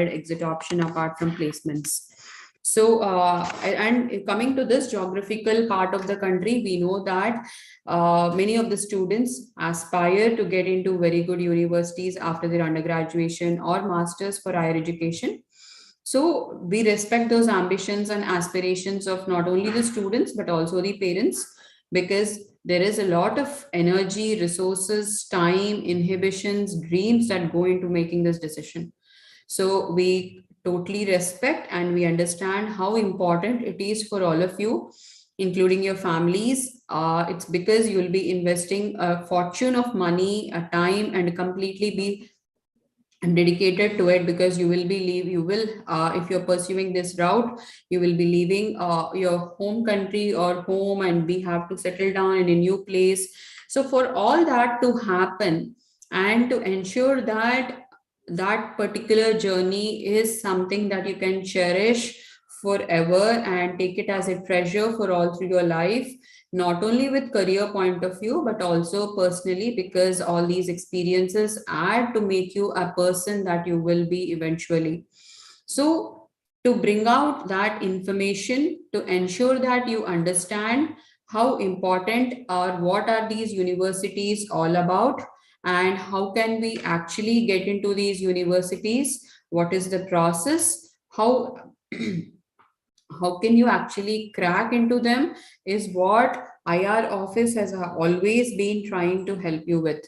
exit option apart from placements. So, and coming to this geographical part of the country, we know that many of the students aspire to get into very good universities after their undergraduation or masters for higher education. So we respect those ambitions and aspirations of not only the students but also the parents, because there is a lot of energy, resources, time, inhibitions, dreams that go into making this decision. So we totally respect and we understand how important it is for all of you, including your families. It's because you'll be investing a fortune of money, a time, and completely be dedicated to it, because you will if you're pursuing this route, you will be leaving your home country or home, and we have to settle down in a new place. So for all that to happen, and to ensure that that particular journey is something that you can cherish forever and take it as a treasure for all through your life, not only with career point of view but also personally, because all these experiences add to make you a person that you will be eventually. So to bring out that information, to ensure that you understand how important or what are these universities all about, and how can we actually get into these universities, what is the process, how how can you actually crack into them, is what IR office has always been trying to help you with.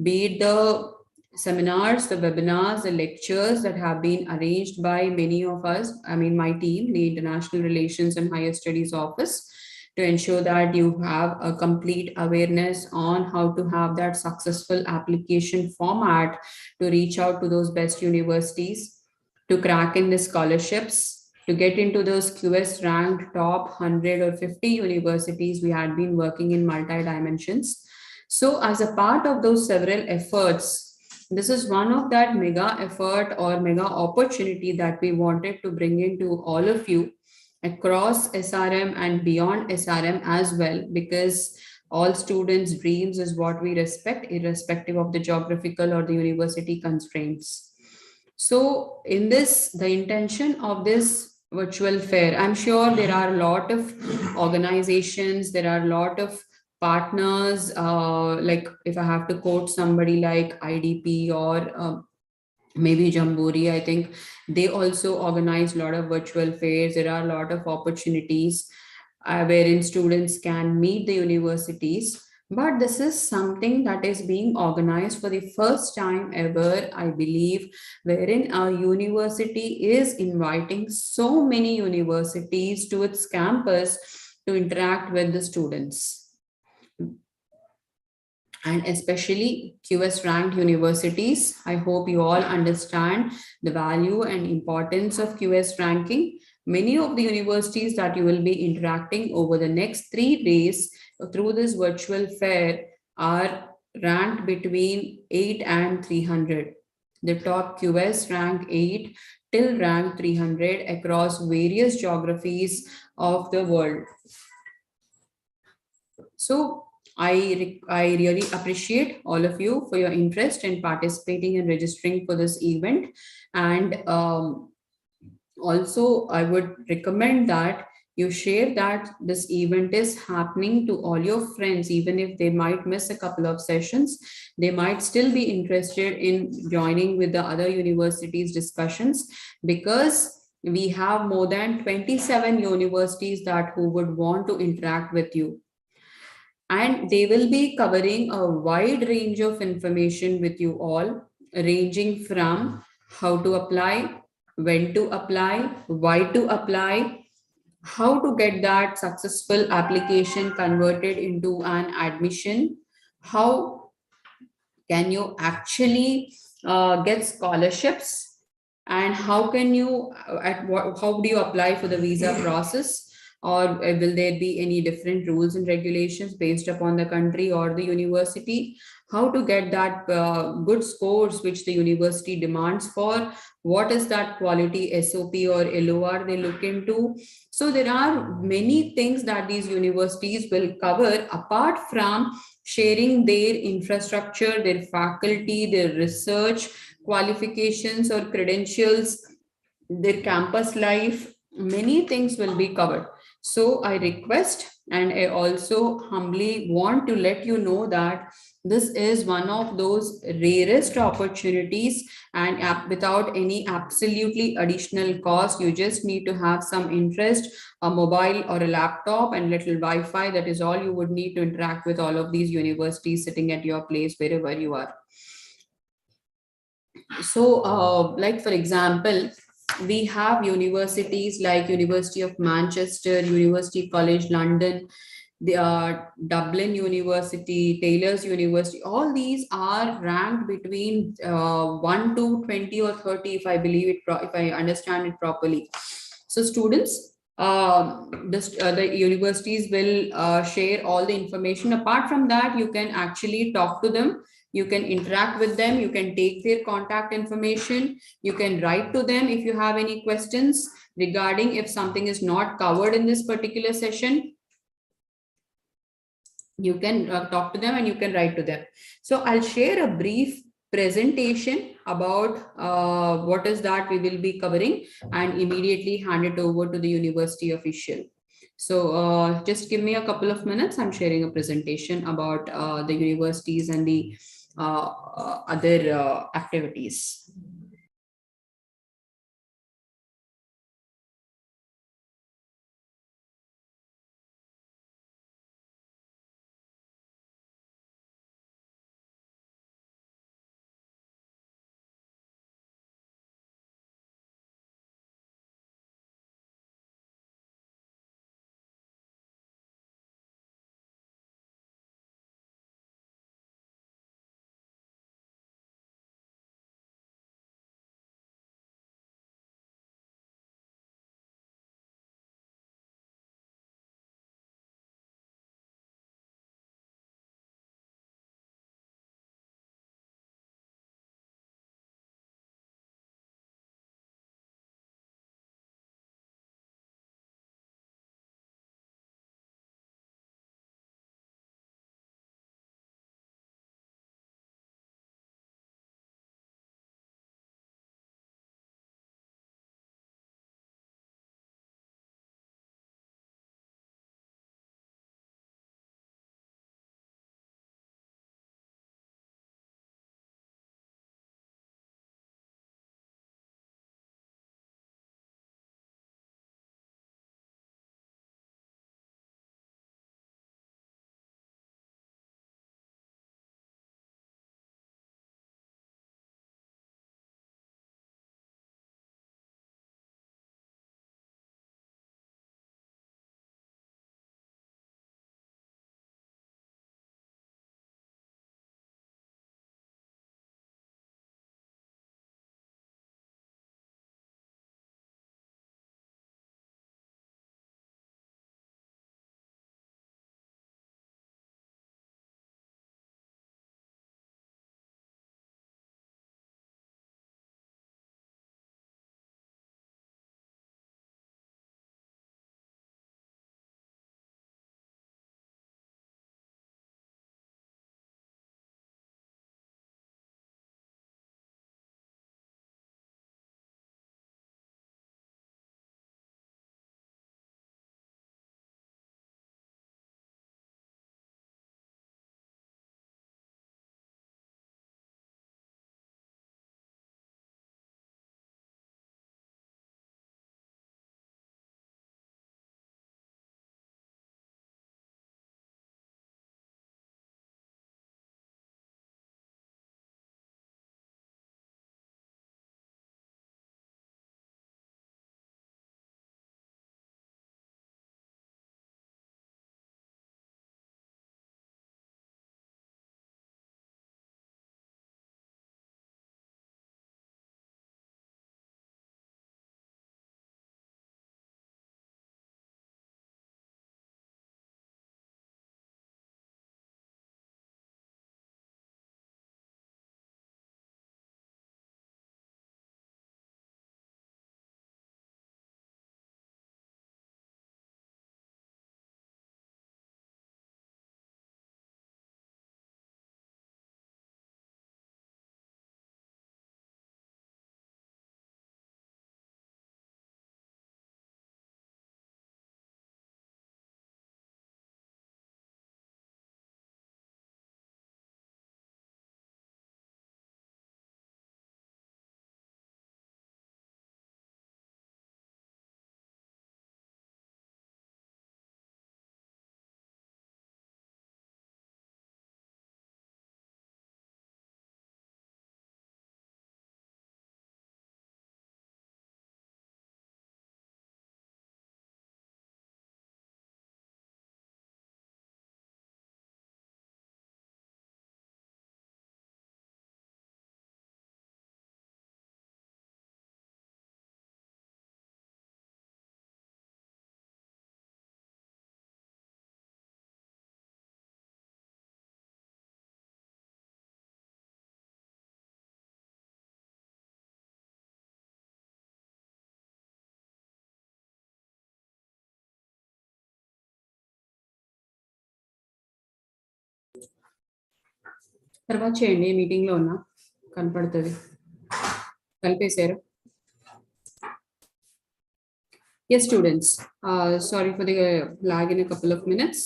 Be it the seminars, the webinars, the lectures that have been arranged by many of us, I mean, my team, the International Relations and Higher Studies Office, to ensure that you have a complete awareness on how to have that successful application format to reach out to those best universities, to crack in the scholarships, to get into those QS ranked top 100 or 50 universities. We had been working in multi dimensions. So, as a part of those several efforts, this is one of that mega effort or mega opportunity that we wanted to bring into all of you across SRM and beyond SRM as well, because all students' dreams is what we respect, irrespective of the geographical or the university constraints. So, in this, the intention of this virtual fair, I'm sure there are a lot of organizations, there are a lot of partners, like if I have to quote somebody like IDP or maybe Jamboree, I think they also organize a lot of virtual fairs. There are a lot of opportunities wherein students can meet the universities. But this is something that is being organized for the first time ever, I believe, wherein our university is inviting so many universities to its campus to interact with the students, and especially QS ranked universities. I hope you all understand the value and importance of QS ranking. Many of the universities that you will be interacting over the next 3 days through this virtual fair are ranked between 8 and 300. The top QS rank 8 till rank 300 across various geographies of the world. So I really appreciate all of you for your interest in participating and registering for this event. And also, I would recommend that you share that this event is happening to all your friends, even if they might miss a couple of sessions, they might still be interested in joining with the other universities' discussions, because we have more than 27 universities that who would want to interact with you, and they will be covering a wide range of information with you all, ranging from how to apply, when to apply, why to apply, how to get that successful application converted into an admission, how can you actually get scholarships, and how can you how do you apply for the visa process, or will there be any different rules and regulations based upon the country or the university, how to get that good scores which the university demands for, what is that quality SOP or LOR they look into. So there are many things that these universities will cover apart from sharing their infrastructure, their faculty, their research, qualifications or credentials, their campus life, many things will be covered. So I request and I also humbly want to let you know that this is one of those rarest opportunities, and without any absolutely additional cost. You just need to have some interest, a mobile or a laptop, and little Wi-Fi. That is all you would need to interact with all of these universities sitting at your place wherever you are. So, like for example, we have universities like University of Manchester, University College London, the Dublin University, Taylor's University. All these are ranked between 1 to 20 or 30, if I believe it, if I understand it properly. So students, the universities will share all the information. Apart from that, you can actually talk to them, you can interact with them, you can take their contact information, you can write to them if you have any questions regarding if something is not covered in this particular session. You can talk to them and you can write to them. So I'll share a brief presentation about what is that we will be covering, and immediately hand it over to the university official. So just give me a couple of minutes. I'm sharing a presentation about the universities and the other activities. తర్వాత చేయండి మీటింగ్లో ఉన్నా కనపడుతుంది కలిపేశారు. Yes, students. Sorry for the lag in a couple of minutes.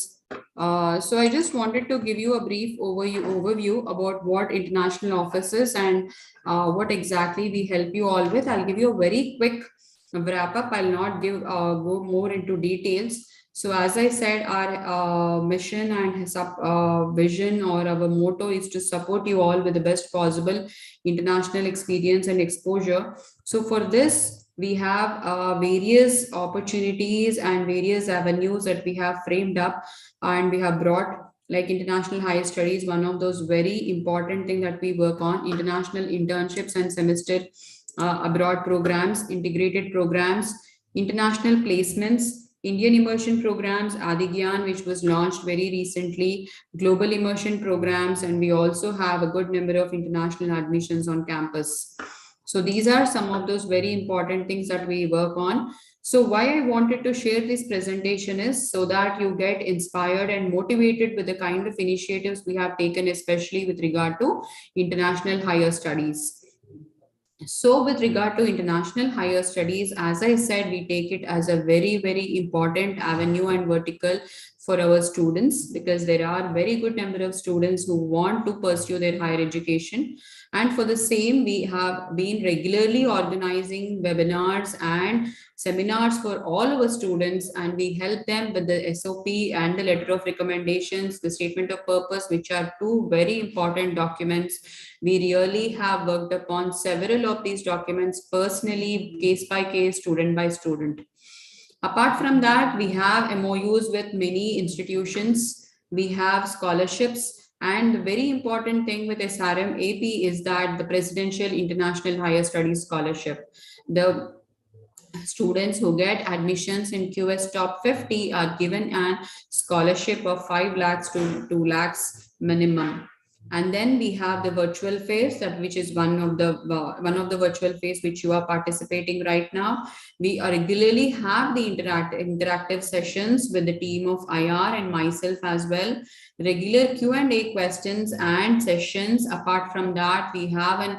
So I just wanted to give you a brief overview about what international office is and what exactly we help you all with. I'll give you a very quick wrap up. I'll not go more into details. So as I said, our mission and vision or our motto is to support you all with the best possible international experience and exposure. So for this, we have various opportunities and various avenues that we have framed up and we have brought, like international higher studies, one of those very important thing that we work on, international internships and semester abroad programs, integrated programs, international placements, Indian immersion programs, Adigyan, which was launched very recently, global immersion programs, and we also have a good number of international admissions on campus. So these are some of those very important things that we work on. So why I wanted to share this presentation is so that you get inspired and motivated with the kind of initiatives we have taken, especially with regard to international higher studies. So with regard to international higher studies, as I said, we take it as a very, very important avenue and vertical for our students, because there are very good number of students who want to pursue their higher education. And for the same, we have been regularly organizing webinars and seminars for all our students, and we help them with the SOP and the letter of recommendations, the statement of purpose, which are two very important documents. We really have worked upon several of these documents personally, case by case, student by student. Apart from that, we have MOUs with many institutions. We have scholarships. And the very important thing with SRM AP is that the Presidential International Higher Studies Scholarship. The students who get admissions in QS top 50 are given a scholarship of 5 lakhs to 2 lakhs minimum. And then we have the virtual phase, that which is one of the virtual phase which you are participating right now. We regularly have the interactive sessions with the team of IR and myself as well. Regular Q&A questions and sessions. Apart from that, we have an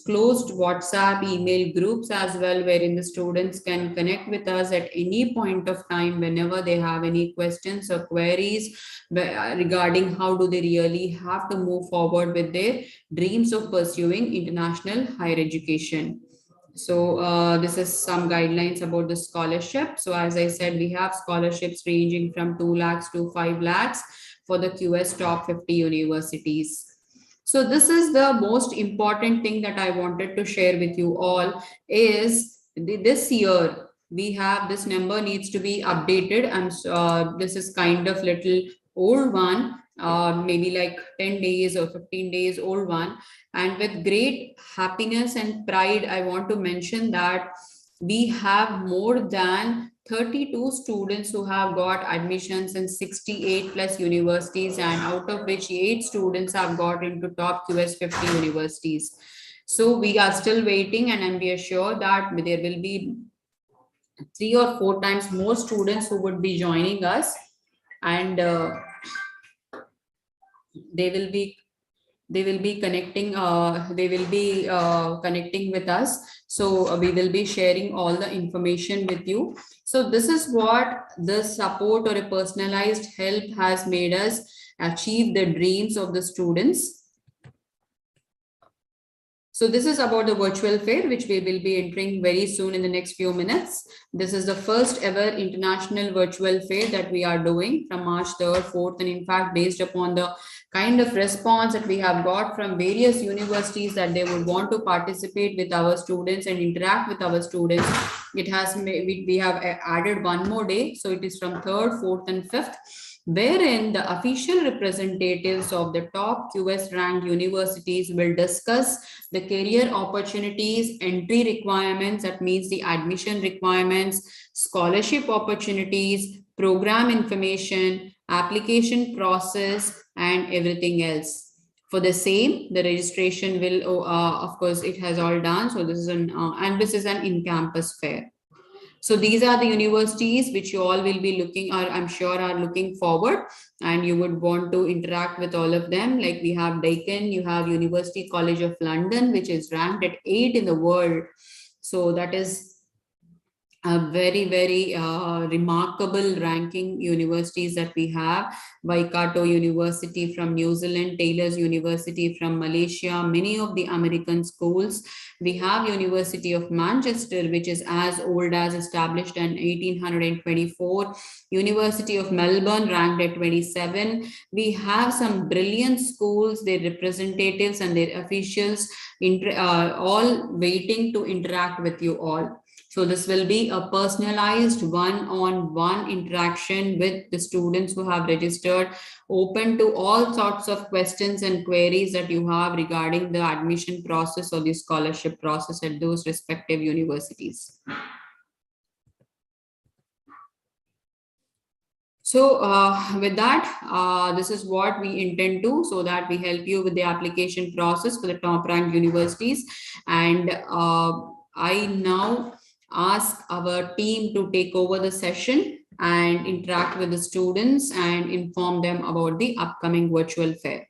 closed WhatsApp email groups as well, wherein the students can connect with us at any point of time whenever they have any questions or queries regarding how do they really have to move forward with their dreams of pursuing international higher education. So this is some guidelines about the scholarship. So as I said, we have scholarships ranging from 2 lakhs to 5 lakhs for the QS top 50 universities. So this is the most important thing that I wanted to share with you all is this year we have this number needs to be updated, and this is kind of little old one, maybe like 10 days or 15 days old one. And with great happiness and pride, I want to mention that we have more than 32 students who have got admissions in 68 plus universities, and out of which 8 students have got into top QS 50 universities. So we are still waiting, and I'm sure that there will be 3 or 4 times more students who would be joining us, and they will be connecting connecting with us. So we will be sharing all the information with you. So this is what the support or a personalized help has made us achieve the dreams of the students. So this is about the virtual fair, which we will be entering very soon in the next few minutes. This is the first ever international virtual fair that we are doing from March 3rd, 4th, and in fact, based upon the kind of response that we have got from various universities that they would want to participate with our students and interact with our students, it has we have added one more day. So it is from 3rd, 4th, and 5th, wherein the official representatives of the top QS ranked universities will discuss the career opportunities, entry requirements, that means the admission requirements, scholarship opportunities, program information, application process, and everything else. For the same, the registration will, of course, it has all done. So this is an and this is an in-campus fair. So these are the universities which you all will be looking, or I'm sure are looking forward, and you would want to interact with all of them. Like we have Deakin, you have University College of London, which is ranked at 8 in the world. So that is a very remarkable ranking universities that we have. Waikato University from New Zealand, Taylor's University from Malaysia, many of the American schools. We have University of Manchester, which is as old as established in 1824. University of Melbourne ranked at 27. We have some brilliant schools, their representatives and their officials all waiting to interact with you all. So this will be a personalized one-on-one interaction with the students who have registered, open to all sorts of questions and queries that you have regarding the admission process or the scholarship process at those respective universities. So with that, this is what we intend to, so that we help you with the application process for the top ranked universities. And I now ask our team to take over the session and interact with the students and inform them about the upcoming virtual fair.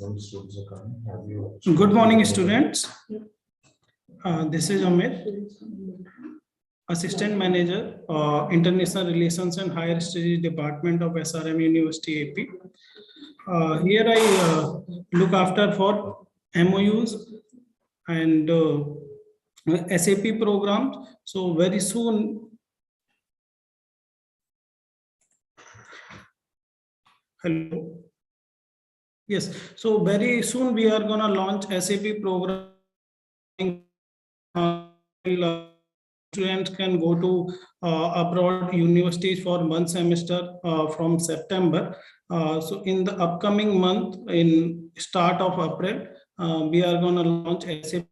Good morning, students. This is Amit, Assistant Manager, International Relations and Higher Studies Department of SRM University AP. Here I look after for MOUs and SAP programs. So very soon, hello. Yes, so very soon we are gonna launch SAP program. Students can go to abroad universities for one semester from September. So in the upcoming month, in start of April, we are going to launch SAP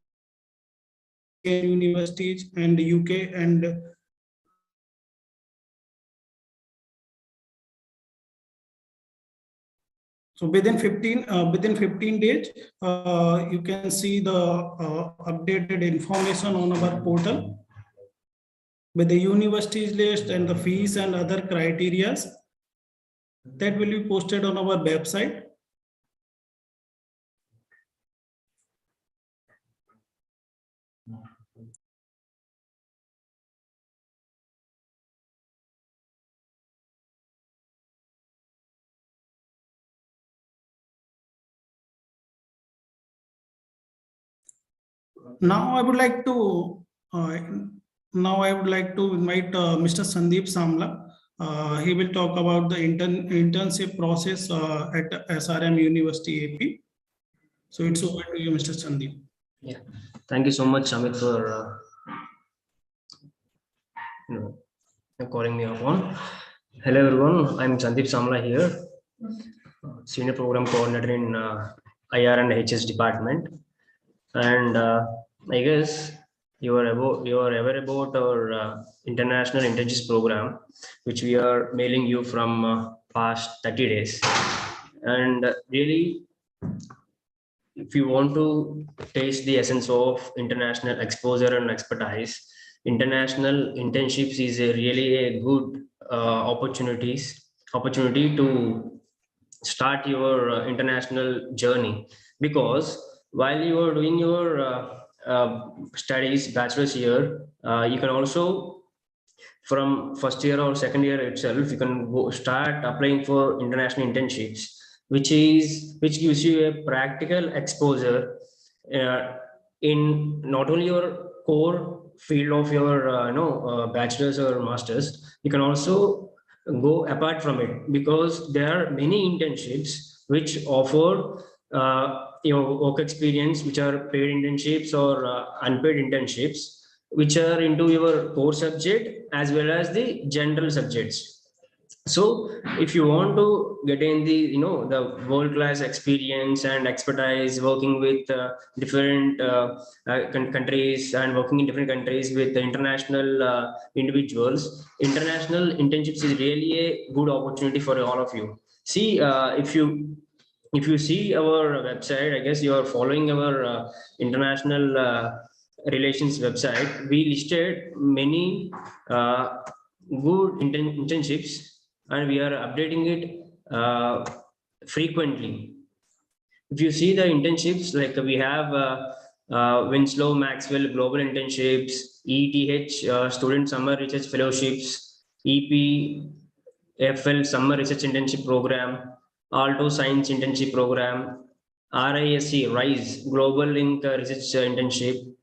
universities and UK and so within 15 days, you can see the updated information on our portal with the universities list and the fees and other criterias that will be posted on our website. Now I would like to invite Mr. Sandeep Samla. He will talk about the internship process at SRM University AP. So it's over to you, Mr. Sandeep. Yeah, thank you so much, Amit, for calling me upon. Hello, everyone. I'm Sandeep Samla here, Senior Program Coordinator in IR and HS department. And I guess you are aware about our international intelligence program, which we are mailing you from past 30 days. And really, if you want to taste the essence of international exposure and expertise, international internships is really a good opportunity to start your international journey, because while you are doing your studies, bachelor's year, you can also from first year or second year itself, you can start applying for international internships, which gives you a practical exposure in not only your core field of your bachelor's or master's. You can also go apart from it, because there are many internships which offer work experience, which are paid internships or unpaid internships, which are into your core subject as well as the general subjects. So if you want to get in the the world-class experience and expertise working with different countries and working in different countries with the international individuals, international internships is really a good opportunity for all of you. See, if you see our website, I guess you are following our international relations website. We listed many good internships, and we are updating it frequently. If you see the internships, like we have Winslow Maxwell Global Internships, ETH Student Summer Research Fellowships, EPFL Summer Research Internship Program, Alto Science Internship Program, RISE Global Link Research Internship,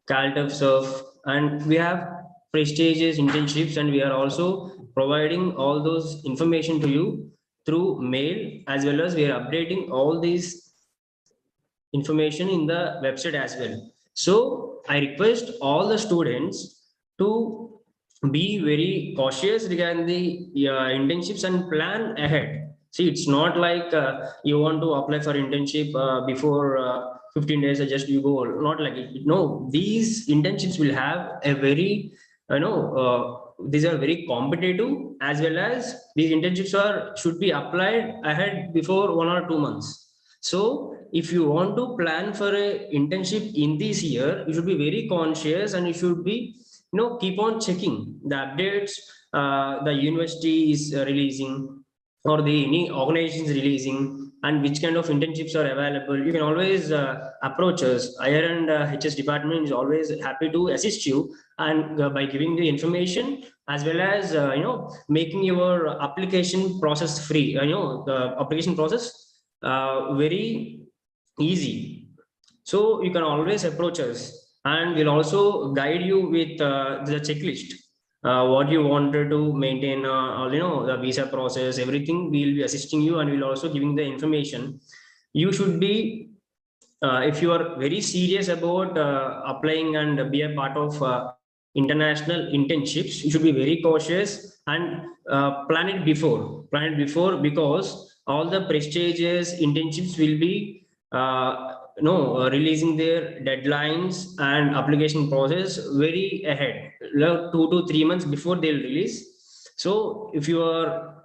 CalTEF Surf, and we have prestigious internships, and we are also providing all those information to you through mail, as well as we are updating all these information in the website as well. So I request all the students to be very cautious regarding the internships and plan ahead. See, it's not like you want to apply for internship before 15 days or just you go, not like it. No, these internships will have a very these are very competitive, as well as these internships should be applied ahead before 1 or 2 months. So if you want to plan for a internship in this year, you should be very conscious, and you should be keep on checking the updates the university is releasing, or the any organizations releasing, and which kind of internships are available. You can always approach us. IR and HS department is always happy to assist you, and by giving the information, as well as making your application process free, the application process very easy. So you can always approach us, and we'll also guide you with the checklist, what you wanted to maintain, the visa process, everything. We'll be assisting you, and we'll also giving the information. You should be, if you are very serious about applying and be a part of international internships, you should be very cautious and plan it before, because all the prestigious internships will be releasing their deadlines and application process very ahead, like 2 to 3 months before they'll release. So if you are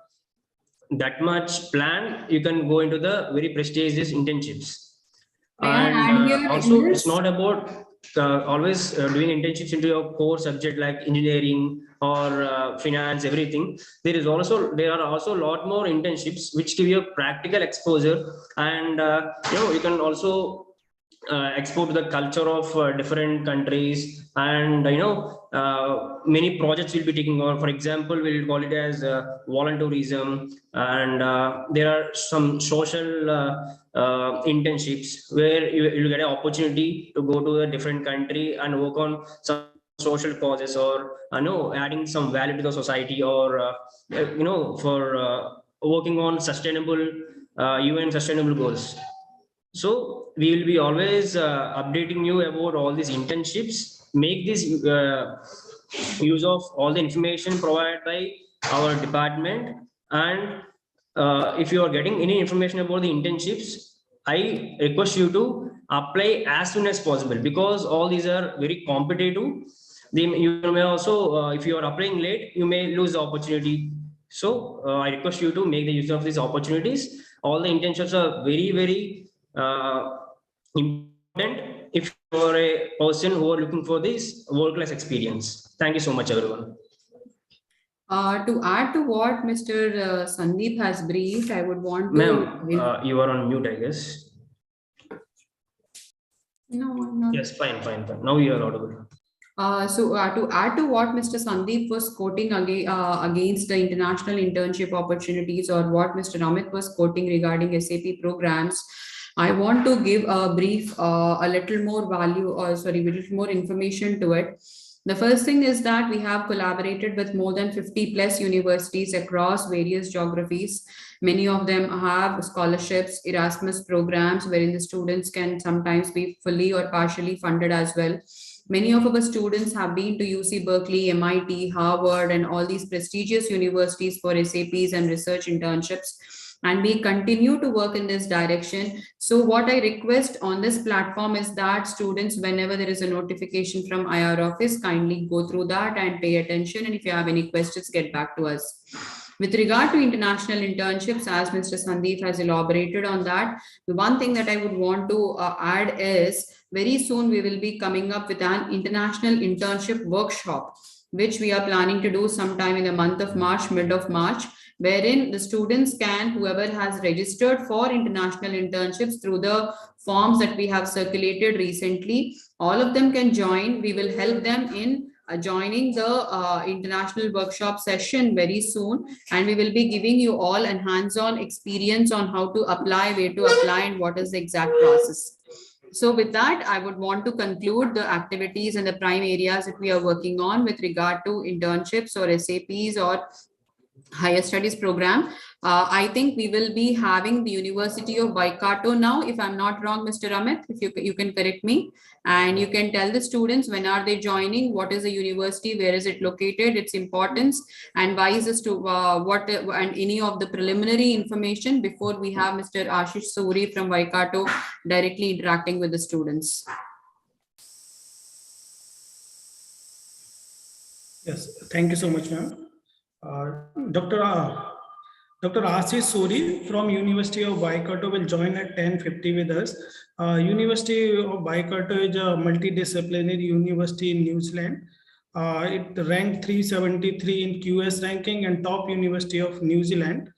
that much plan, you can go into the very prestigious internships. May I And add here in also, it's this? not about always doing internships into your core subject like engineering or finance, everything. There are also a lot more internships which give you a practical exposure, and you can also export the culture of different countries, and many projects will be taking on. For example, we'll call it as volunteerism, and there are some social internships where you get an opportunity to go to a different country and work on some social causes, or adding some value to the society, or for working on sustainable UN sustainable goals. So we will be always updating you about all these internships. Make this use of all the information provided by our department. And if you are getting any information about the internships, I request you to apply as soon as possible, because all these are very competitive. You may also, if you are applying late, you may lose the opportunity. So I request you to make the use of these opportunities. All the internships are very, very important if you're a person who are looking for this world-class experience. Thank you so much, everyone. To add to what Mr. Sandeep has briefed, I would want to. Ma'am, you are on mute, I guess. No, I'm not. Yes, fine, fine, fine. Now you are audible. To add to what Mr. Sandeep was quoting against the international internship opportunities, or what Mr. Amit was quoting regarding SAP programs, I want to give a brief, a little more value, or sorry, a little more information to it. The first thing is that we have collaborated with more than 50 plus universities across various geographies. Many of them have scholarships, Erasmus programs, wherein the students can sometimes be fully or partially funded as well. Many of our students have been to UC Berkeley, MIT, Harvard, and all these prestigious universities for SAPs and research internships. And we continue to work in this direction. So, what I request on this platform is that students, whenever there is a notification from IR office, kindly go through that and pay attention. And if you have any questions, get back to us. With regard to international internships, as Mr. Sandeep has elaborated on that, the one thing that I would want to add is very soon we will be coming up with an international internship workshop, which we are planning to do sometime in the month of March, mid of March, wherein the students can, whoever has registered for international internships through the forms that we have circulated recently, all of them can join. We will help them in joining the international workshop session very soon, and we will be giving you all a hands-on experience on how to apply, where to apply, and what is the exact process. So with that, I would want to conclude the activities and the prime areas that we are working on with regard to internships or SAPs or higher studies program. I think we will be having the University of Waikato now, if I'm not wrong, Mr. Amit, if you can correct me, and you can tell the students when are they joining, what is the university, where is it located, its importance, and why is this to what and any of the preliminary information before we have Mr. Ashish Suri from Waikato directly interacting with the students. Yes, thank you so much, ma'am. Dr. Ashish Suri from University of Waikato will join at 10:50 with us. University of Waikato is a multidisciplinary university in New Zealand. It ranked 373 in QS ranking and top university of New Zealand.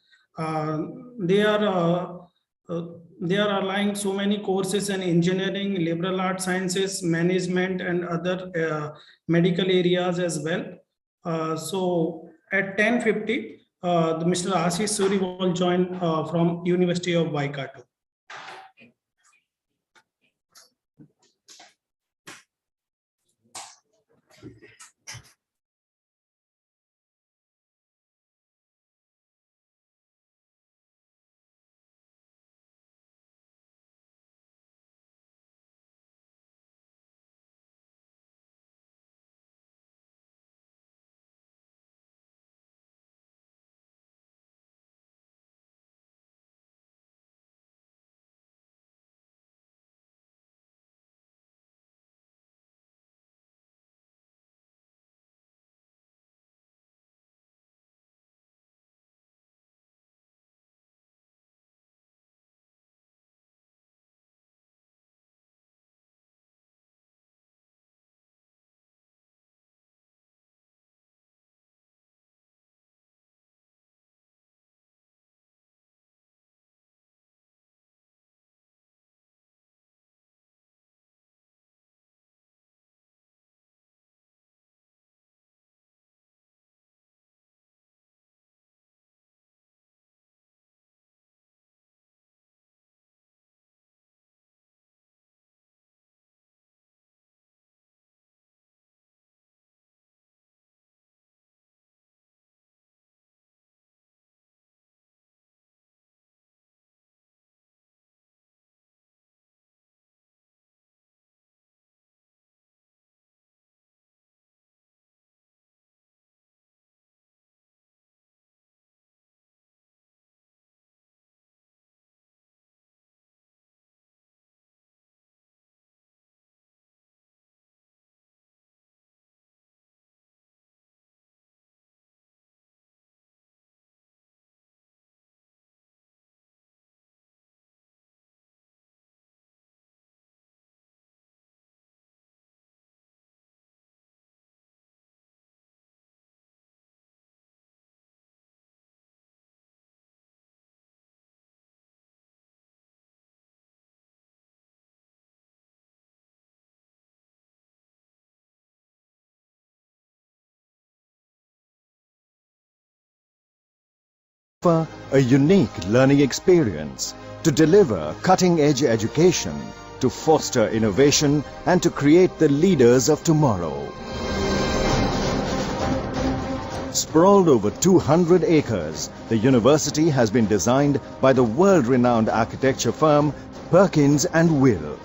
They are aligning so many courses in engineering, liberal arts sciences, management, and other medical areas as well. So at 10:50, Mr. Ashish Suri will join from University of Waikato. offer a unique learning experience, to deliver cutting-edge education, to foster innovation and to create the leaders of tomorrow. Sprawled over 200 acres, the university has been designed by the world-renowned architecture firm Perkins & Will.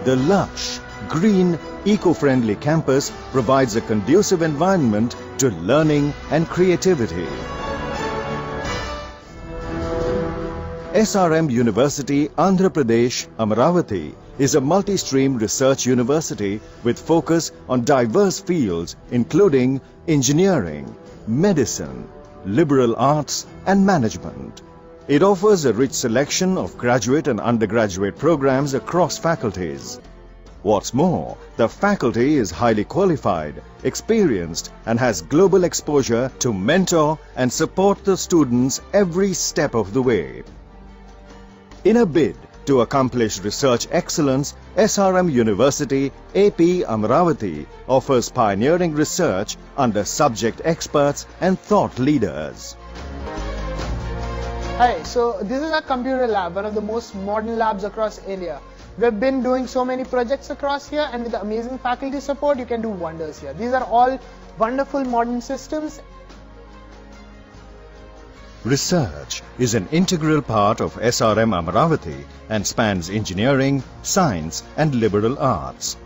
The lush, green, eco-friendly campus provides a conducive environment to learning and creativity. SRM University, Andhra Pradesh, Amaravati is a multi-stream research university with focus on diverse fields including engineering, medicine, liberal arts and management. It offers a rich selection of graduate and undergraduate programs across faculties. What's more, the faculty is highly qualified, experienced and has global exposure to mentor and support the students every step of the way. In a bid to accomplish research excellence, SRM University, AP Amaravati offers pioneering research under subject experts and thought leaders. Hi, so this is our computer lab, one of the most modern labs across India. We've been doing so many projects across here, and with the amazing faculty support, you can do wonders here. These are all wonderful modern systems. Research is an integral part of SRM Amaravati and spans engineering, science and liberal arts.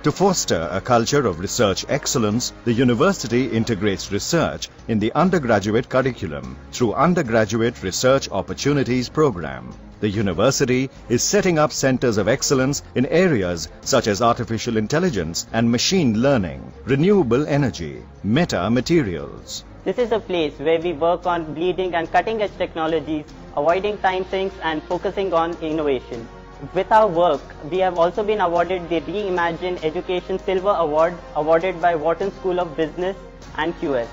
To foster a culture of research excellence, the university integrates research in the undergraduate curriculum through Undergraduate Research Opportunities Program. The university is setting up centers of excellence in areas such as artificial intelligence and machine learning, renewable energy, meta materials. This is a place where we work on bleeding and cutting edge technologies, avoiding time sinks and focusing on innovation. With our work, we have also been awarded the Reimagine Education Silver Award awarded by Wharton School of Business and QS.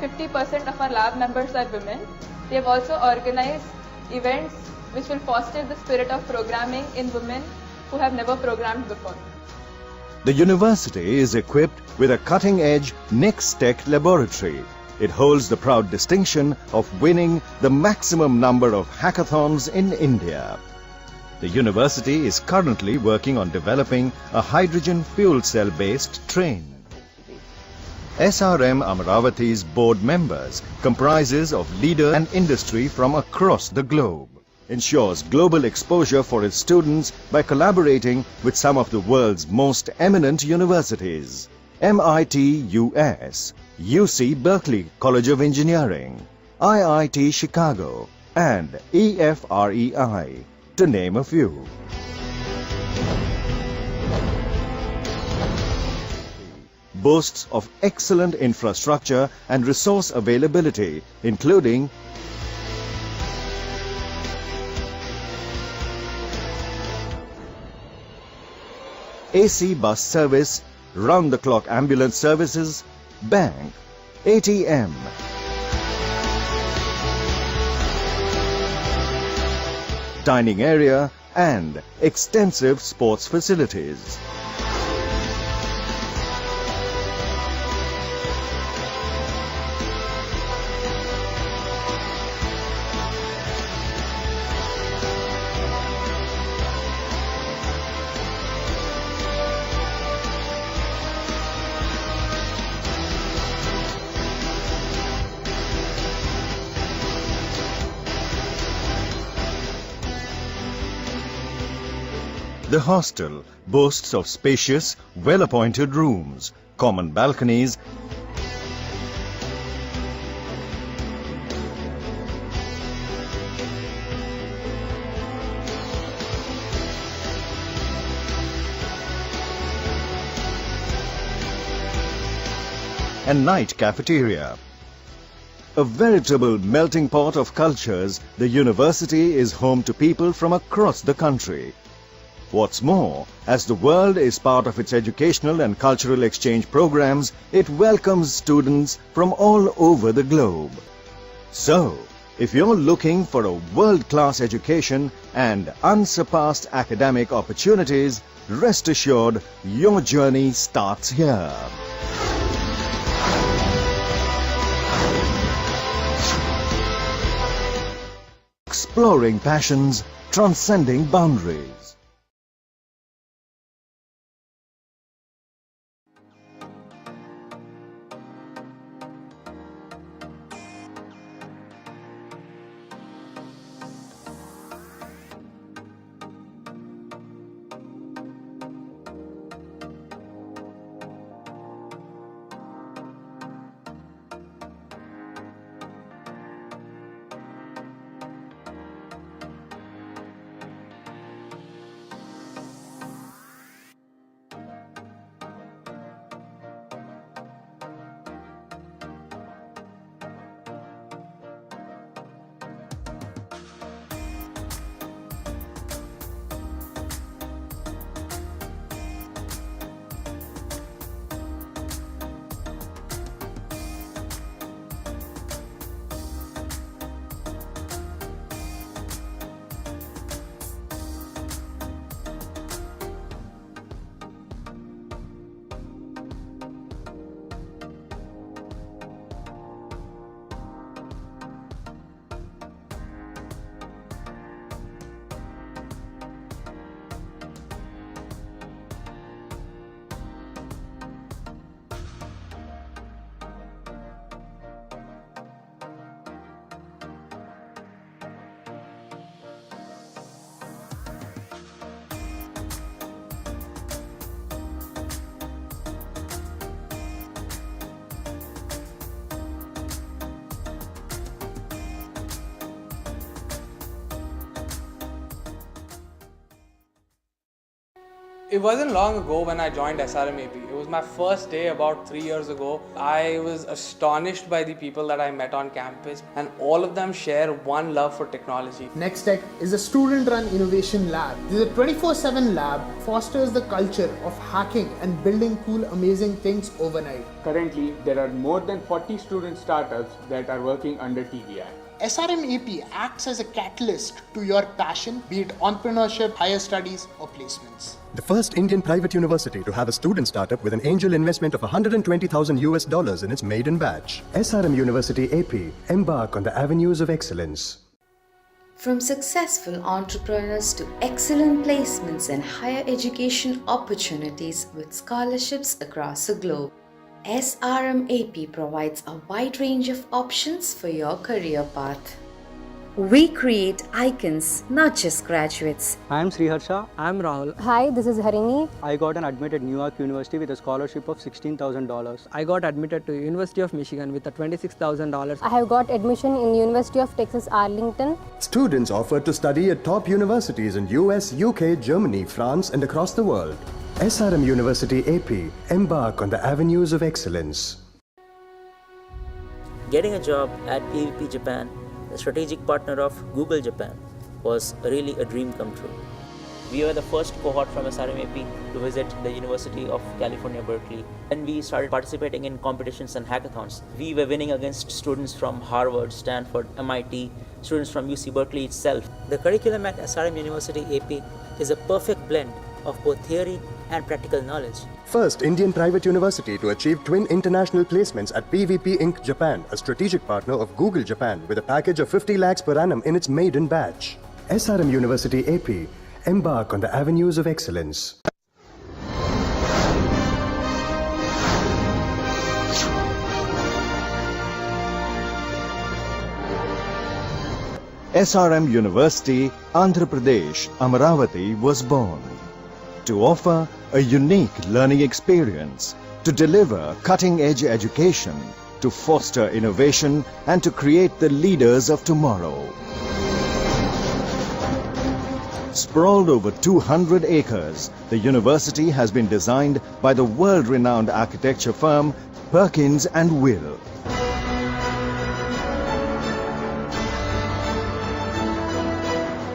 50% of our lab members are women. We have also organized events which will foster the spirit of programming in women who have never programmed before. The university is equipped with a cutting-edge Next-Tech laboratory. It holds the proud distinction of winning the maximum number of hackathons in India. The university is currently working on developing a hydrogen fuel cell-based train. SRM Amaravati's board members comprises of leaders and industry from across the globe. Ensures global exposure for its students by collaborating with some of the world's most eminent universities. MIT US, UC Berkeley College of Engineering, IIT Chicago and EFREI, to name a few. Boasts of excellent infrastructure and resource availability, including AC bus service, round-the-clock ambulance services, bank, ATM, dining area and extensive sports facilities. The hostel boasts of spacious, well-appointed rooms, common balconies, and night cafeteria. A veritable melting pot of cultures, the university is home to people from across the country. What's more, as the world is part of its educational and cultural exchange programs, it welcomes students from all over the globe. So, if you're looking for a world-class education and unsurpassed academic opportunities, Rest assured, your journey starts here. Exploring passions, transcending boundaries. It wasn't long ago when I joined SRMAP. It was my first day about 3 years ago. I was astonished by the people that I met on campus, and all of them share one love for technology. NextTech is a student-run innovation lab. This is a 24/7 lab, fosters the culture of hacking and building cool, amazing things overnight. Currently, there are more than 40 student startups that are working under TVI. SRMAP acts as a catalyst to your passion, be it entrepreneurship, higher studies, or placements. The first Indian private university to have a student startup with an angel investment of $120,000 in its maiden batch. SRM University AP, embark on the avenues of excellence. From successful entrepreneurs to excellent placements and higher education opportunities with scholarships across the globe, SRM AP provides a wide range of options for your career path. We create icons, not just graduates. I am Sriharsha. I am Rahul. Hi, this is Harini. I got admitted New York University with a scholarship of $16,000. I got admitted to University of Michigan with a $26,000. I have got admission in University of Texas Arlington. Students offered to study at top universities in US, UK, Germany, France, and across the world. SRM University AP, embark on the avenues of excellence. Getting a job at PVP Japan, the strategic partner of Google Japan, was really a dream come true. We were the first cohort from SRMAP to visit the University of California, Berkeley. Then we started participating in competitions and hackathons. We were winning against students from Harvard, Stanford, MIT, students from UC Berkeley itself. The curriculum at SRM University AP is a perfect blend of both theory and practical knowledge. First Indian private university to achieve twin international placements at PVP Inc. Japan, a strategic partner of Google Japan, with a package of 50 lakhs per annum in its maiden batch. SRM University AP, embark on the avenues of excellence. SRM University, Andhra Pradesh, Amaravati was born to offer a unique learning experience, to deliver cutting-edge education, to foster innovation, and to create the leaders of tomorrow. Sprawled over 200 acres, the university has been designed by the world-renowned architecture firm Perkins and Will.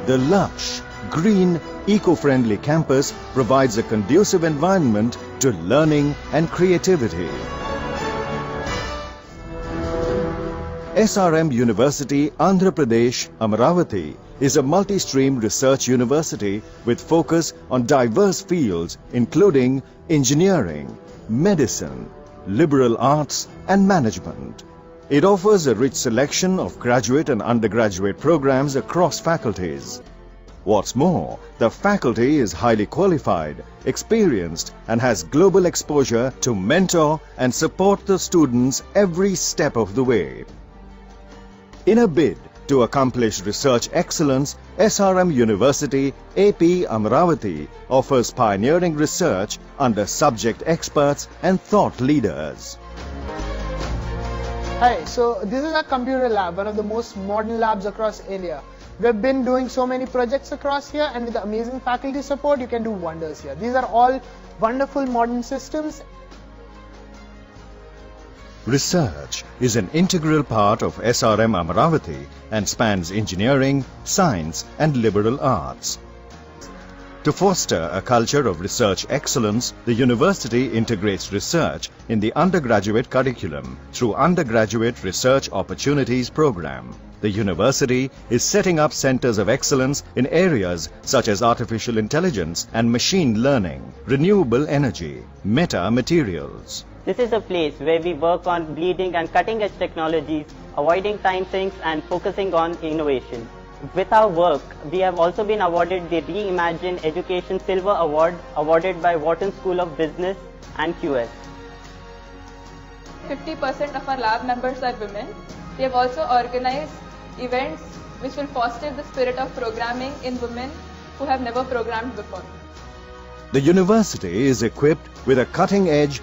The lush, green, eco-friendly campus provides a conducive environment to learning and creativity. SRM University, Andhra Pradesh, Amaravati is a multi-stream research university with focus on diverse fields including engineering, medicine, liberal arts and management. It offers a rich selection of graduate and undergraduate programs across faculties. What's more, the faculty is highly qualified, experienced and has global exposure to mentor and support the students every step of the way. In a bid to accomplish research excellence, SRM University AP Amravati offers pioneering research under subject experts and thought leaders. Hi, so this is our computer lab, one of the most modern labs across India. We've been doing so many projects across here, and with the amazing faculty support, you can do wonders here. These are all wonderful modern systems. Research is an integral part of SRM Amravati and spans engineering, science and liberal arts. To foster a culture of research excellence, the university integrates research in the undergraduate curriculum through Undergraduate Research Opportunities Program. The university is setting up centers of excellence in areas such as artificial intelligence and machine learning, renewable energy, metamaterials. This is a place where we work on bleeding and cutting edge technologies, avoiding time sinks and focusing on innovation. With our work, we have also been awarded the Reimagine Education Silver Award awarded by Wharton School of Business and QS. 50% of our lab members are women. We have also organized events which will foster the spirit of programming in women who have never programmed before. The university is equipped with a cutting-edge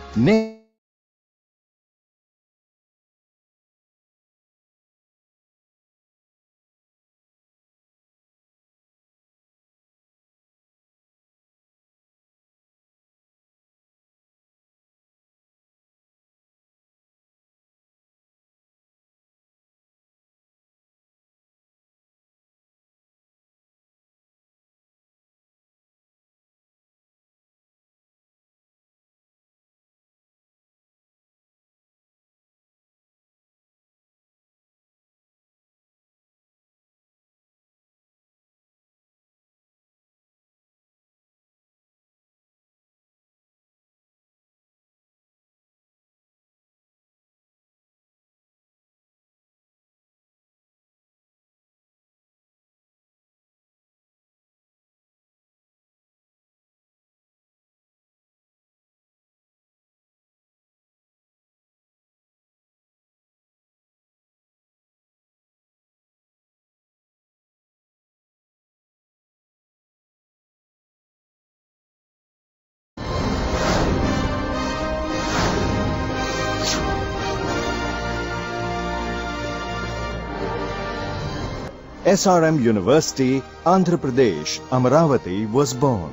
SRM University, Andhra Pradesh, Amravati was born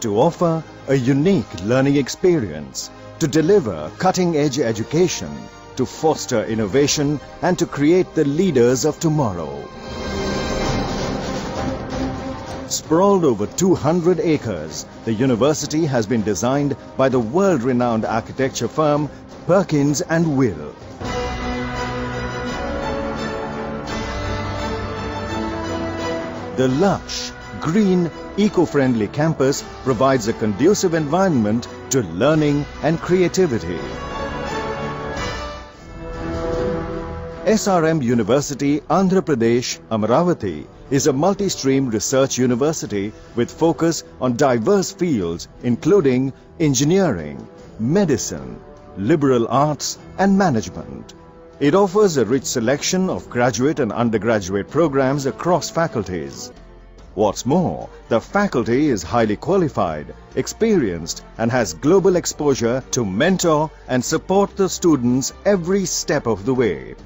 to offer a unique learning experience, to deliver cutting-edge education, to foster innovation and to create the leaders of tomorrow. Sprawled over 200 acres, the university has been designed by the world-renowned architecture firm Perkins & Will. The lush, green, eco-friendly campus provides a conducive environment to learning and creativity. SRM University, Andhra Pradesh, Amravati is a multi-stream research university with focus on diverse fields including engineering, medicine, liberal arts and management. It offers a rich selection of graduate and undergraduate programs across faculties. What's more, the faculty is highly qualified, experienced and has global exposure to mentor and support the students every step of the way.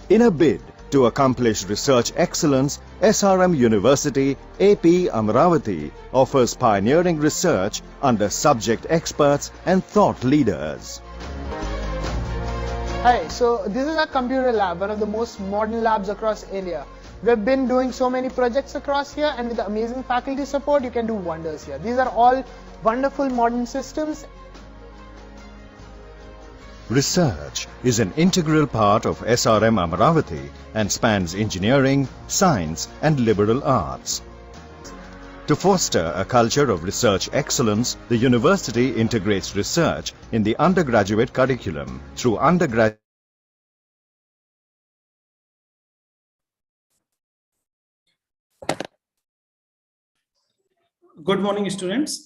In a bid to accomplish research excellence, SRM University AP Amravati offers pioneering research under subject experts and thought leaders. Hi, so this is our computer lab, one of the most modern labs across India. We've been doing so many projects across here, and with the amazing faculty support, you can do wonders here. These are all wonderful modern systems. Research is an integral part of SRM Amaravati and spans engineering, science and liberal arts. To foster a culture of research excellence, the university integrates research in the undergraduate curriculum through undergraduate. Good morning, students.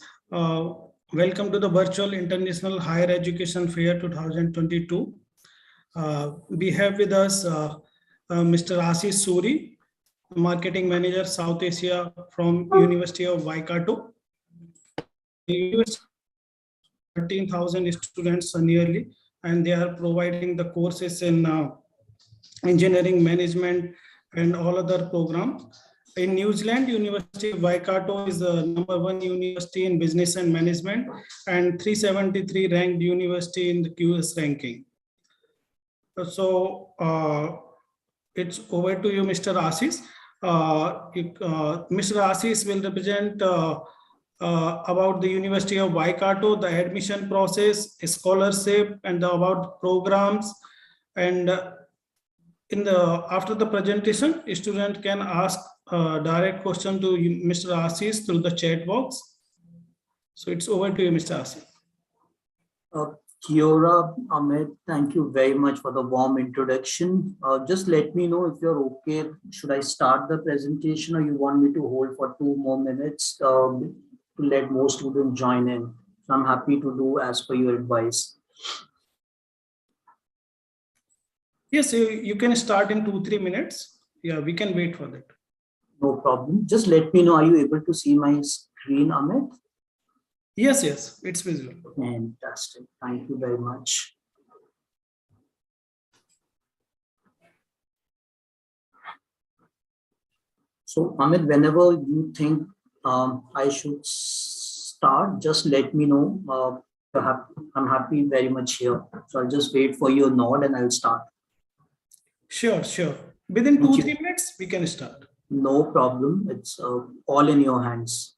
Welcome to the Virtual International Higher Education Fair 2022. We have with us Mr. Ashish Suri, Marketing Manager, South Asia from University of Waikato. 13,000 students nearly, and they are providing the courses in engineering, management, and all other programs. In New Zealand, University of Waikato is the #1 university in business and management and 373 ranked university in the QS ranking. So it's over to you, Mr. Ashish. Mr. Ashish will represent about the University of Waikato, the admission process, scholarship, and about programs. And after the presentation, a student can ask direct question to Mr. Ashish through the chat box. So it's over to you, Mr. Ashish. Kia ora, Ahmed. Thank you very much for the warm introduction. Just let me know if you're okay. Should I start the presentation or you want me to hold for 2 more minutes to let more students join in? So I'm happy to do as per your advice. Yes, you can start in 2-3 minutes. Yeah, we can wait for that. No problem. Just let me know, are you able to see my screen, Ahmed? Yes, it's visible. Fantastic. Thank you very much. So, Ahmed, whenever you think I should start, just let me know. I'm happy very much here. So I'll just wait for your nod and I'll start. Sure. Within 2-3 minutes, we can start. No problem. It's all in your hands.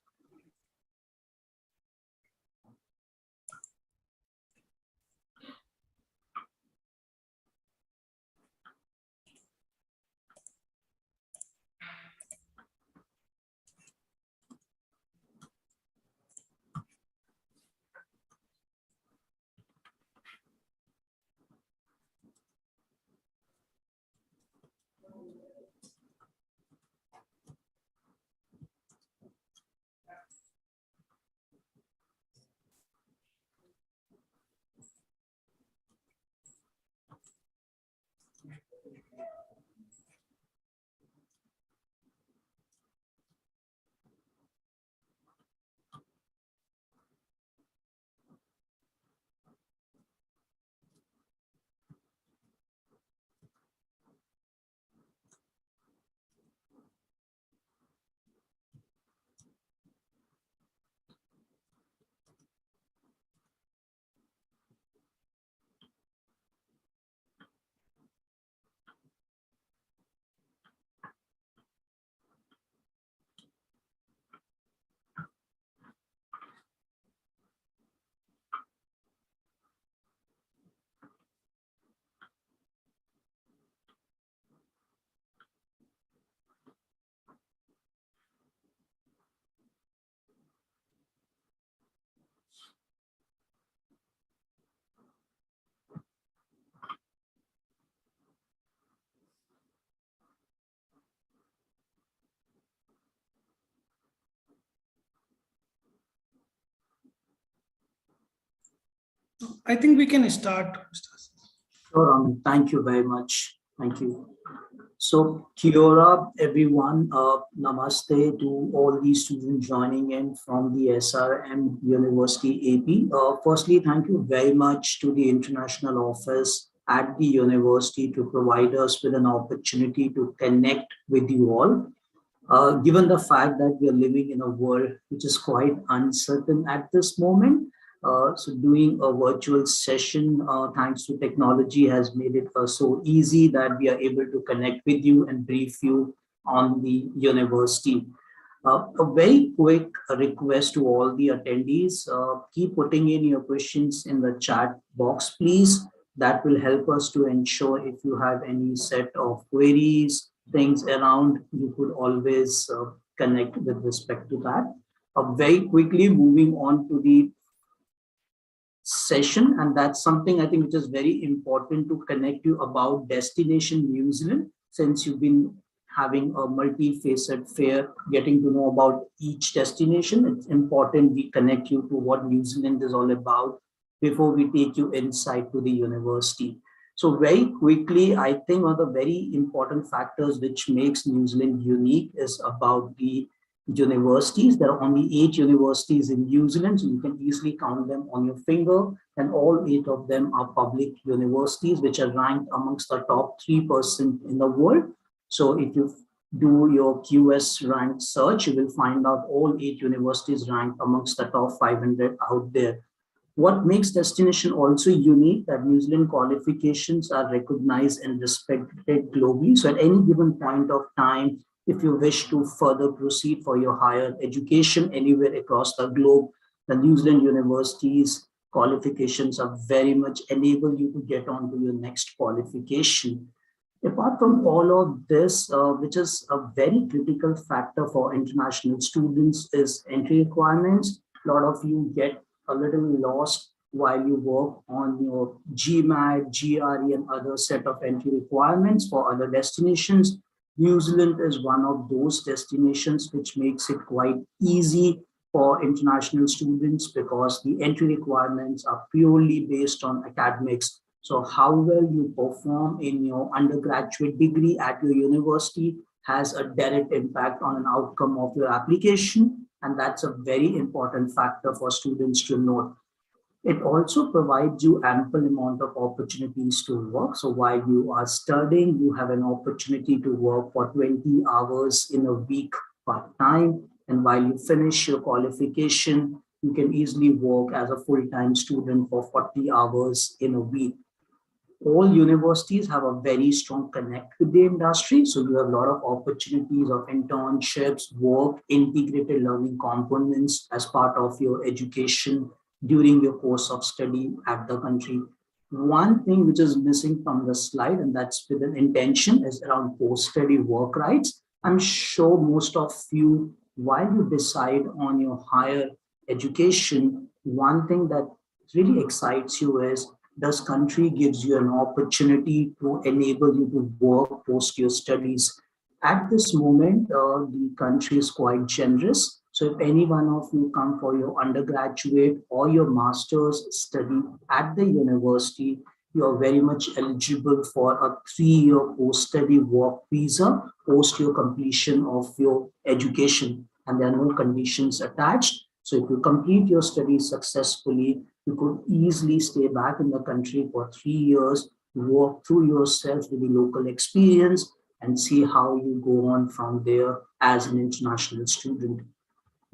I think we can start. Sure, thank you very much. Thank you. So, kia ora, everyone. Namaste to all these students joining in from the SRM University AP. Firstly, thank you very much to the international office at the university to provide us with an opportunity to connect with you all. Given the fact that we are living in a world which is quite uncertain at this moment, so doing a virtual session, thanks to technology, has made it so easy that we are able to connect with you and brief you on the university. A very quick request to all the attendees, keep putting in your questions in the chat box, please. That will help us to ensure if you have any set of queries, things around, you could always connect with respect to that. Very quickly moving on to the session, and that's something I think which is very important to connect you about Destination New Zealand, since you've been having a multi-facet fair, getting to know about each destination. It's important we connect you to what New Zealand is all about before we take you inside to the university. So very quickly, I think one of the very important factors which makes New Zealand unique is about the universities. There are only 8 universities in New Zealand, so you can easily count them on your finger, and all 8 of them are public universities which are ranked amongst the top 3% in the world. So if you do your QS rank search, you will find out all 8 universities ranked amongst the top 500 out there. What makes Destination also unique, that New Zealand qualifications are recognized and respected globally. So at any given point of time, if you wish to further proceed for your higher education anywhere across the globe, the New Zealand universities qualifications are very much enable you to get on to your next qualification. Apart from all of this, which is a very critical factor for international students, is entry requirements. A lot of you get a little lost while you work on your GMAT, GRE, and other set of entry requirements for other destinations. New Zealand is one of those destinations which makes it quite easy for international students because the entry requirements are purely based on academics. So how well you perform in your undergraduate degree at your university has a direct impact on an outcome of your application. And that's a very important factor for students to note. It also provides you ample amount of opportunities to work. So while you are studying, you have an opportunity to work for 20 hours in a week part-time. And while you finish your qualification, you can easily work as a full-time student for 40 hours in a week. All universities have a very strong connect with the industry. So you have a lot of opportunities of internships, work, integrated learning components as part of your education during your course of study at the country. One thing which is missing from the slide, and that's with an intention, is around post-study work rights. I'm sure most of you, while you decide on your higher education, one thing that really excites you is, does country gives you an opportunity to enable you to work post your studies. At this moment, the country is quite generous. So if any one of you come for your undergraduate or your master's study at the university, you are very much eligible for a 3-year post-study work visa post your completion of your education. And there are no conditions attached. So if you complete your studies successfully, you could easily stay back in the country for 3 years, work through yourself with the local experience, and see how you go on from there as an international student.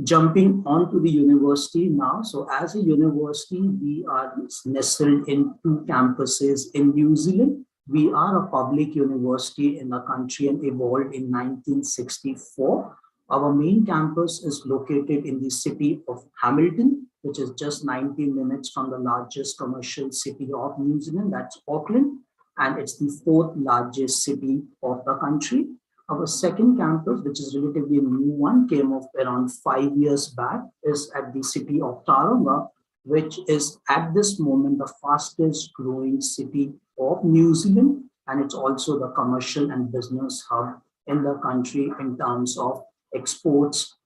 Jumping onto the university now. So as a university, we are nestled in 2 campuses in New Zealand. We are a public university in the country and evolved in 1964. Our main campus is located in the city of Hamilton, which is just 90 minutes from the largest commercial city of New Zealand, that's Auckland, and it's the 4th largest city of the country. Our second campus, which is relatively a new one, came off around 5 years back, is at the city of Taronga, which is at this moment the fastest growing city of New Zealand, and it's also the commercial and business hub in the country in terms of exports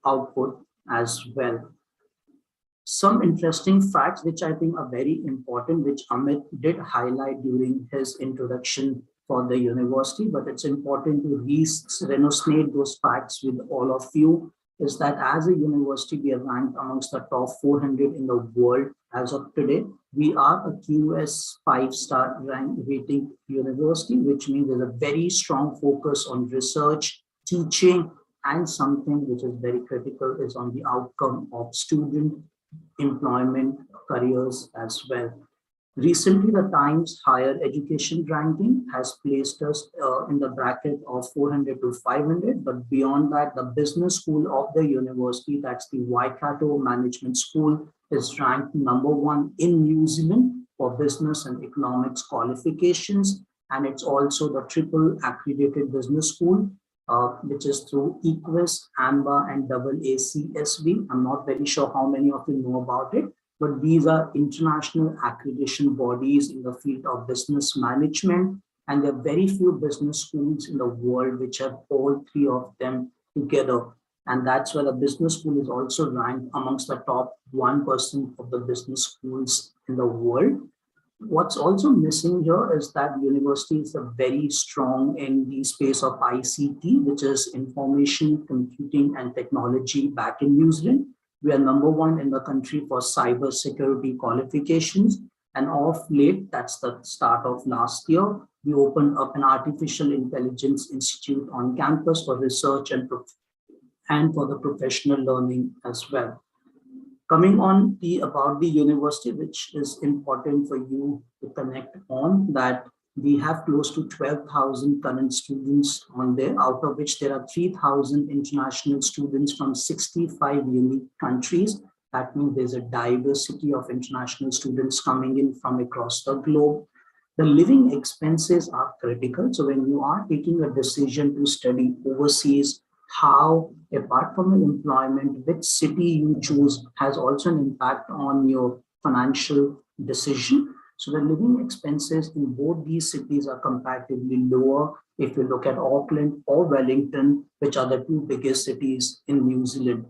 output as well. Some interesting facts which I think are very important, which Amit did highlight during his introduction for the university, but it's important to resonate those facts with all of you, is that as a university, we are ranked amongst the top 400 in the world as of today. We are a QS 5-star rank rating university, which means there's a very strong focus on research, teaching, and something which is very critical is on the outcome of student employment careers as well. Recently, the Times Higher Education ranking has placed us in the bracket of 400 to 500, but beyond that, the business school of the university, that's the Waikato Management School, is ranked #1 in New Zealand for business and economics qualifications. And it's also the triple accredited business school, which is through EQUIS, AMBA, and AACSB. I'm not very sure how many of you know about it, but these are international accreditation bodies in the field of business management. And there are very few business schools in the world which have all three of them together. And that's why the business school is also ranked amongst the top 1% of the business schools in the world. What's also missing here is that universities are very strong in the space of ICT, which is information, computing, and technology back in New Zealand. We are number one in the country for cyber security qualifications. And of late, that's the start of last year, we opened up an artificial intelligence institute on campus for research and for the professional learning as well. Coming on about the university, which is important for you to connect on, that we have close to 12,000 current students on there, out of which there are 3,000 international students from 65 unique countries. That means there's a diversity of international students coming in from across the globe. The living expenses are critical. So when you are taking a decision to study overseas, how, apart from your employment, which city you choose has also an impact on your financial decision. So the living expenses in both these cities are comparatively lower if you look at Auckland or Wellington, which are the two biggest cities in New Zealand.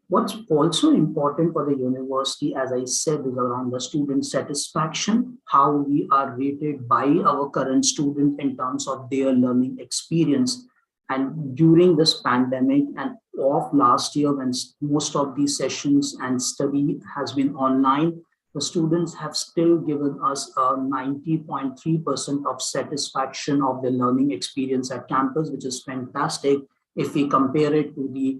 What's also important for the university, as I said, is around the student satisfaction, how we are rated by our current student in terms of their learning experience. And during this pandemic and of last year, when most of these sessions and study has been online, the students have still given us a 90.3% of satisfaction of the learning experience at campus, which is fantastic. If we compare it to the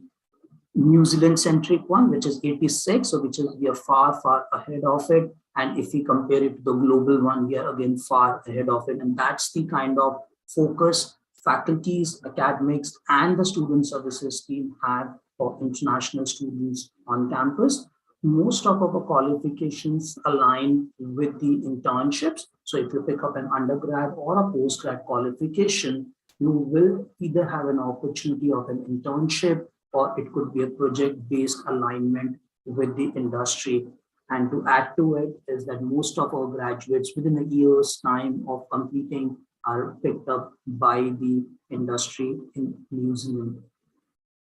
New Zealand centric one, which is 86, so we are far, far ahead of it. And if we compare it to the global one, we are again far ahead of it. And that's the kind of focus faculties, academics, and the student services team have for international students on campus. Most of our qualifications align with the internships. So if you pick up an undergrad or a postgrad qualification, you will either have an opportunity of an internship, or it could be a project-based alignment with the industry. And to add to it is that most of our graduates within a year's time of completing are picked up by the industry in New Zealand.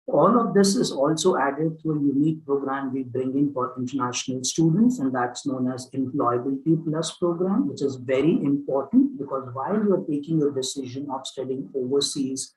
All of this is also added to a unique program we bring in for international students, and that's known as Employability Plus program, which is very important because while you're taking a decision of studying overseas,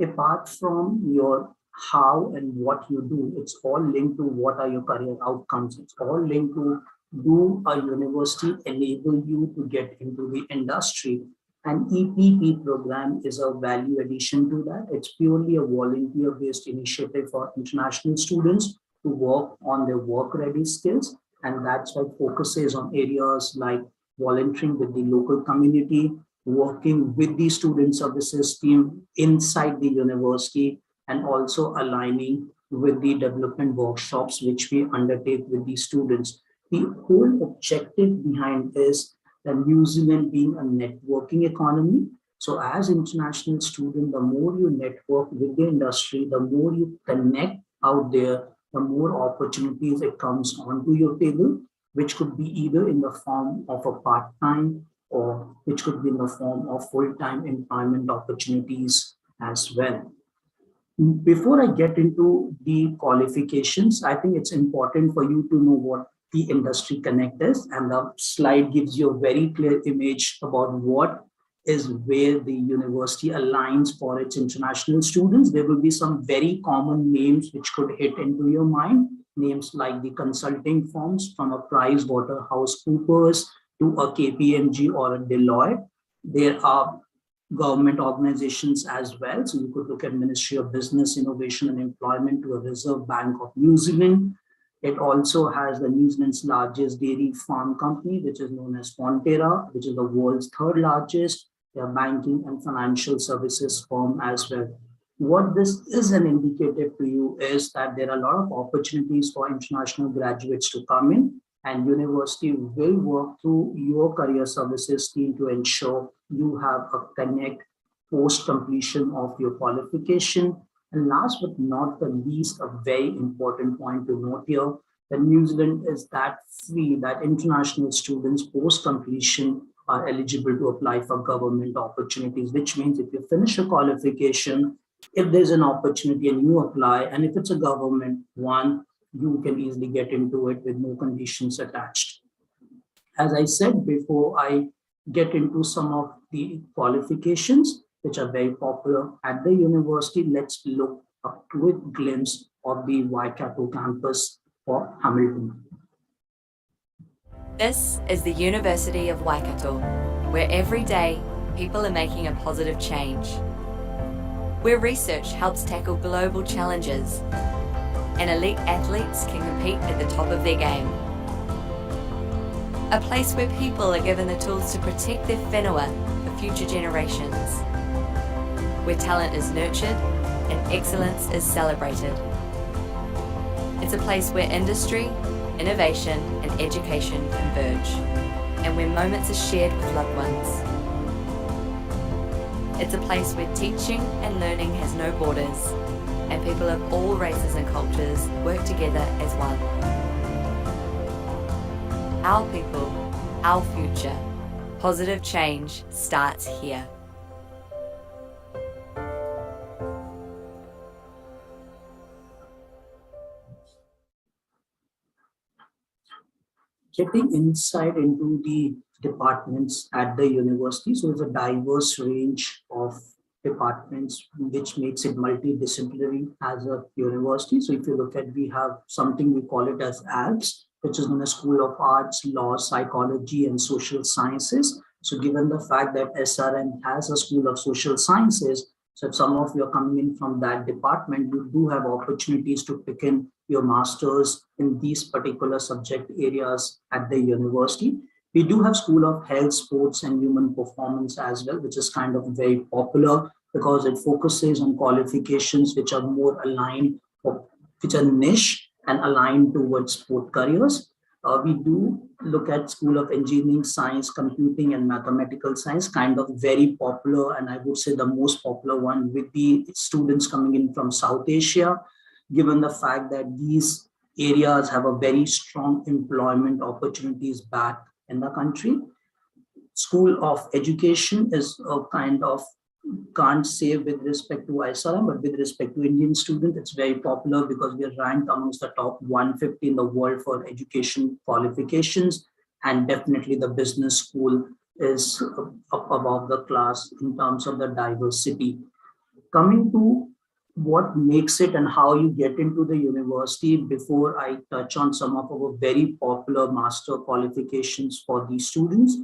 apart from your how and what you do, it's all linked to what are your career outcomes. It's all linked to, do a university enable you to get into the industry? And EPP program is a value addition to that. It's purely a volunteer-based initiative for international students to work on their work-ready skills. And that's what focuses on areas like volunteering with the local community, working with the student services team inside the university, and also aligning with the development workshops which we undertake with the students. The whole objective behind is that New Zealand being a networking economy. So as international student, the more you network with the industry, the more you connect out there, the more opportunities it comes onto your table, which could be either in the form of a part-time or which could be in the form of full-time employment opportunities as well. Before I get into the qualifications, I think it's important for you to know what the Industry Connect is, and the slide gives you a very clear image about what is where the university aligns for its international students. There will be some very common names which could hit into your mind, names like the consulting firms from a PricewaterhouseCoopers to a KPMG or a Deloitte. There are government organizations as well. So you could look at Ministry of Business, Innovation and Employment to a Reserve Bank of New Zealand. It also has the New Zealand's largest dairy farm company, which is known as Fonterra, which is the world's third largest banking and financial services firm as well. What this is an indicator to you is that there are a lot of opportunities for international graduates to come in. and university will work through your career services team to ensure you have a connect post completion of your qualification. And last but not the least, a very important point to note here, that New Zealand is that free that international students post completion are eligible to apply for government opportunities, which means if you finish a qualification, if there's an opportunity and you apply, and if it's a government one, you can easily get into it with no conditions attached. As I said before, I get into some of the qualifications which are very popular at the university. Let's look a quick glimpse of the Waikato campus for Hamilton. This is the University of Waikato, where every day people are making a positive change. Where research helps tackle global challenges and elite athletes can compete at the top of their game. A place where people are given the tools to protect their whenua for future generations. Where talent is nurtured and excellence is celebrated. It's a place where industry, innovation and education converge, and where moments are shared with loved ones. It's a place where teaching and learning has no borders, and people of all races and cultures work together as one. Our people, our future. Positive change starts here. Getting insight into the departments at the university. So it's a diverse range of departments, which makes it multidisciplinary as a university. So if you look at, we have something we call it as ALPS, which is in the School of Arts, Law, Psychology, and Social Sciences. So given the fact that SRM has a School of Social Sciences, so if some of you are coming in from that department, you do have opportunities to pick in your masters in these particular subject areas at the university. We do have School of Health, Sports, and Human Performance as well, which is kind of very popular because it focuses on qualifications which are more aligned, or which are niche and aligned towards sport careers. We do look at School of Engineering, Science, Computing, and Mathematical Science, kind of very popular, and I would say the most popular one with the students coming in from South Asia, given the fact that these areas have a very strong employment opportunities back in the country. School of Education is a kind of, can't say with respect to SRM, but with respect to Indian students, it's very popular because we are ranked amongst the top 150 in the world for education qualifications. And definitely the business school is up above the class in terms of the diversity. Coming to what makes it and how you get into the university, before I touch on some of our very popular master qualifications for these students,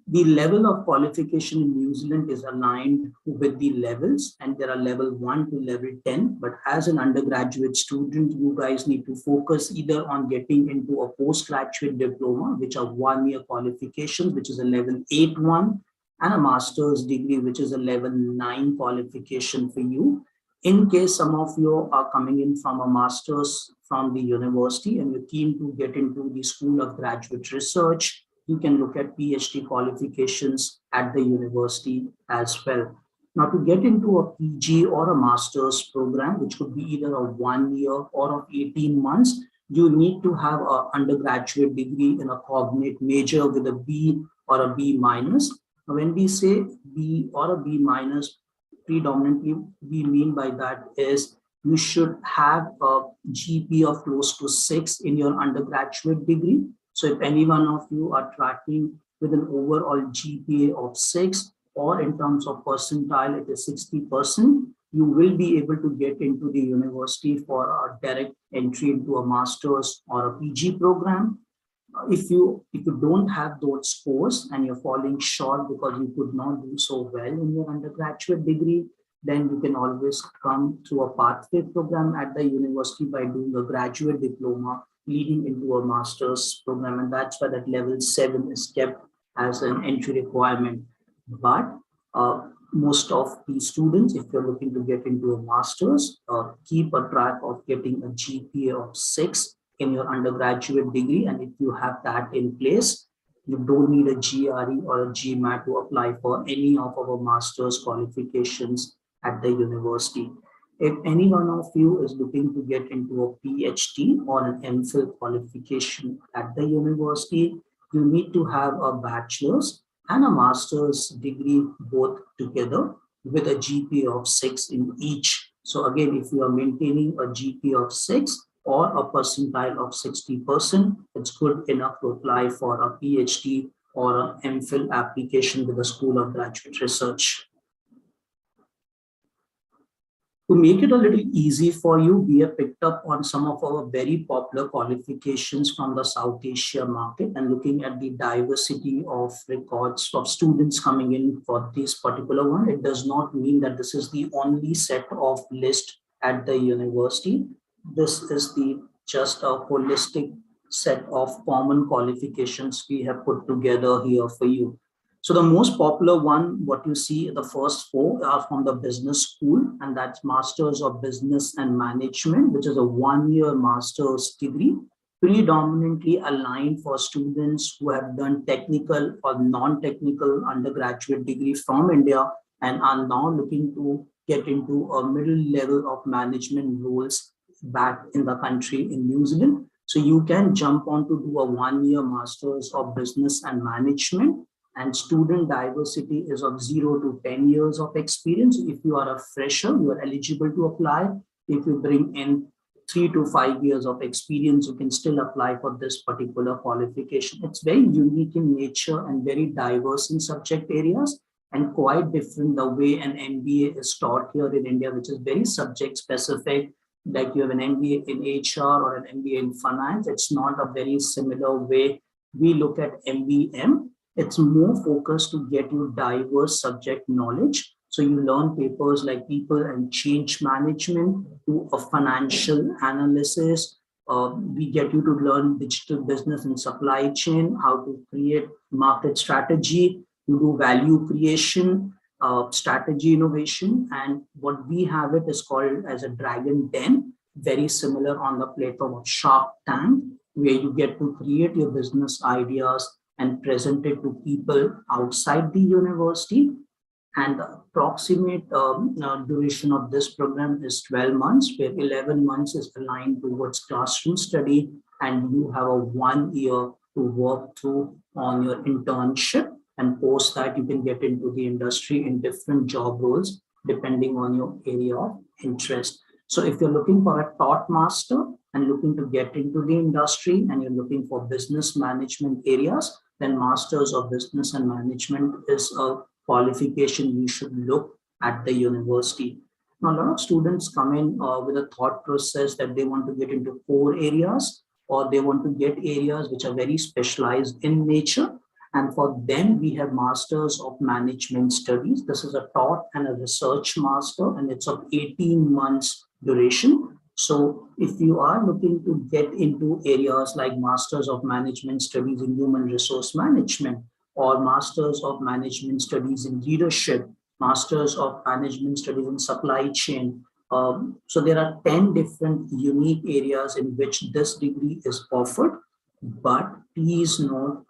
the level of qualification in New Zealand is aligned with the levels, and there are level 1 to level 10. But as an undergraduate student, you guys need to focus either on getting into a postgraduate diploma, which are 1-year qualifications, which is a level 8 one, and a master's degree, which is a level 9 qualification for you. In case some of you are coming in from a master's from the university and you're keen to get into the School of Graduate Research, you can look at PhD qualifications at the university as well. Now, to get into a PG or a master's program, which could be either a 1 year or of 18 months, you need to have an undergraduate degree in a cognate major with a B or a B minus. Now, when we say B or a B minus, predominantly we mean by that is you should have a GPA of close to 6 in your undergraduate degree. So if any one of you are tracking with an overall GPA of 6, or in terms of percentile, it is 60%, you will be able to get into the university for a direct entry into a master's or a PG program. If you don't have those scores and you're falling short because you could not do so well in your undergraduate degree, then you can always come through a pathway program at the university by doing a graduate diploma leading into a master's program. And that's why that level 7 is kept as an entry requirement. But most of the students, if you're looking to get into a master's, keep a track of getting a GPA of 6 in your undergraduate degree. And if you have that in place, you don't need a GRE or a GMAT to apply for any of our master's qualifications at the university. If any one of you is looking to get into a PhD or an MPhil qualification at the university, you need to have a bachelor's and a master's degree both together with a GPA of 6 in each. So again, if you are maintaining a GPA of 6 or a percentile of 60%, it's good enough to apply for a PhD or an MPhil application with the School of Graduate Research. To make it a little easy for you, we have picked up on some of our very popular qualifications from the South Asia market and looking at the diversity of records of students coming in for this particular one. It does not mean that this is the only set of list at the university. This is just a holistic set of common qualifications we have put together here for you. So the most popular one, what you see, the first 4 are from the business school, and that's Masters of Business and Management, which is a 1-year master's degree, predominantly aligned for students who have done technical or non-technical undergraduate degree from India and are now looking to get into a middle level of management roles back in the country in New Zealand. So you can jump on to do a 1-year Masters of Business and Management. And student diversity is of 0 to 10 years of experience. If you are a fresher, you are eligible to apply. If you bring in 3 to 5 years of experience, you can still apply for this particular qualification. It's very unique in nature and very diverse in subject areas, and quite different the way an MBA is taught here in India, which is very subject specific. Like you have an MBA in HR or an MBA in finance. It's not a very similar way we look at MBM. It's more focused to get you diverse subject knowledge. So you learn papers like people and change management to a financial analysis. We get you to learn digital business and supply chain, how to create market strategy, you do value creation, strategy innovation. And what we have it is called as a Dragon Den, very similar on the platform of Shark Tank, where you get to create your business ideas and present it to people outside the university. And the approximate duration of this program is 12 months, where 11 months is aligned towards classroom study, and you have a 1 year to work through on your internship. And post that, you can get into the industry in different job roles, depending on your area of interest. So if you're looking for a taught master and looking to get into the industry and you're looking for business management areas, then Masters of Business and Management is a qualification you should look at the university. Now, a lot of students come in with a thought process that they want to get into core areas, or they want to get areas which are very specialized in nature. And for them, we have Masters of Management Studies. This is a taught and a research master, and it's of 18 months duration. So if you are looking to get into areas like Masters of Management Studies in Human Resource Management, or Masters of Management Studies in Leadership, Masters of Management Studies in Supply Chain, so there are 10 different unique areas in which this degree is offered. But please note,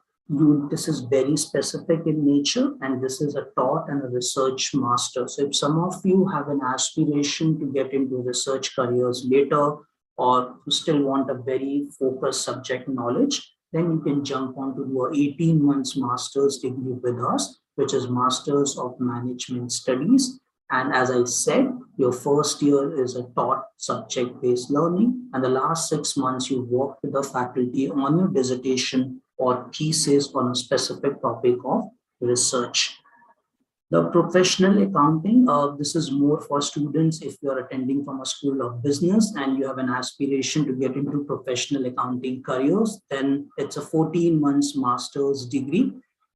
this is very specific in nature, and this is a taught and a research master. So if some of you have an aspiration to get into research careers later, or you still want a very focused subject knowledge, then you can jump on to do an 18 months master's degree with us, which is Masters of Management Studies. And as I said, your first year is a taught subject-based learning, and the last 6 months you work with the faculty on your dissertation or thesis on a specific topic of research. The professional accounting, this is more for students if you are attending from a school of business and you have an aspiration to get into professional accounting careers, then it's a 14 months master's degree,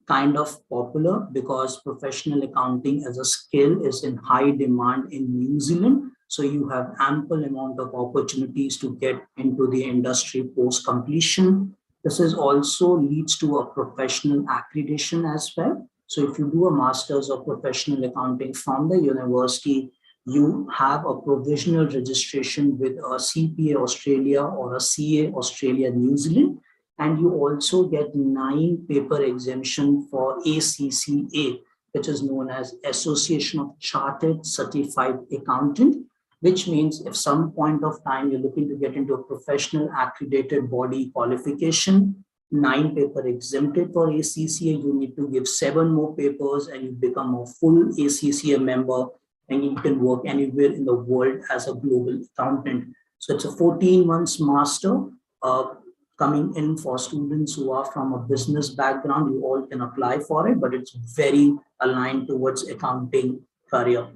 kind of popular because professional accounting as a skill is in high demand in New Zealand. So you have ample amount of opportunities to get into the industry post completion. This is also leads to a professional accreditation as well. So if you do a Masters of Professional Accounting from the university, you have a provisional registration with a CPA Australia or a CA Australia New Zealand, and you also get 9 paper exemption for ACCA, which is known as Association of Chartered Certified Accountant, which means if some point of time you're looking to get into a professional accredited body qualification, 9 paper exempted for ACCA, you need to give 7 more papers and you become a full ACCA member, and you can work anywhere in the world as a global accountant. So it's a 14 months master coming in for students who are from a business background. You all can apply for it, but it's very aligned towards accounting career.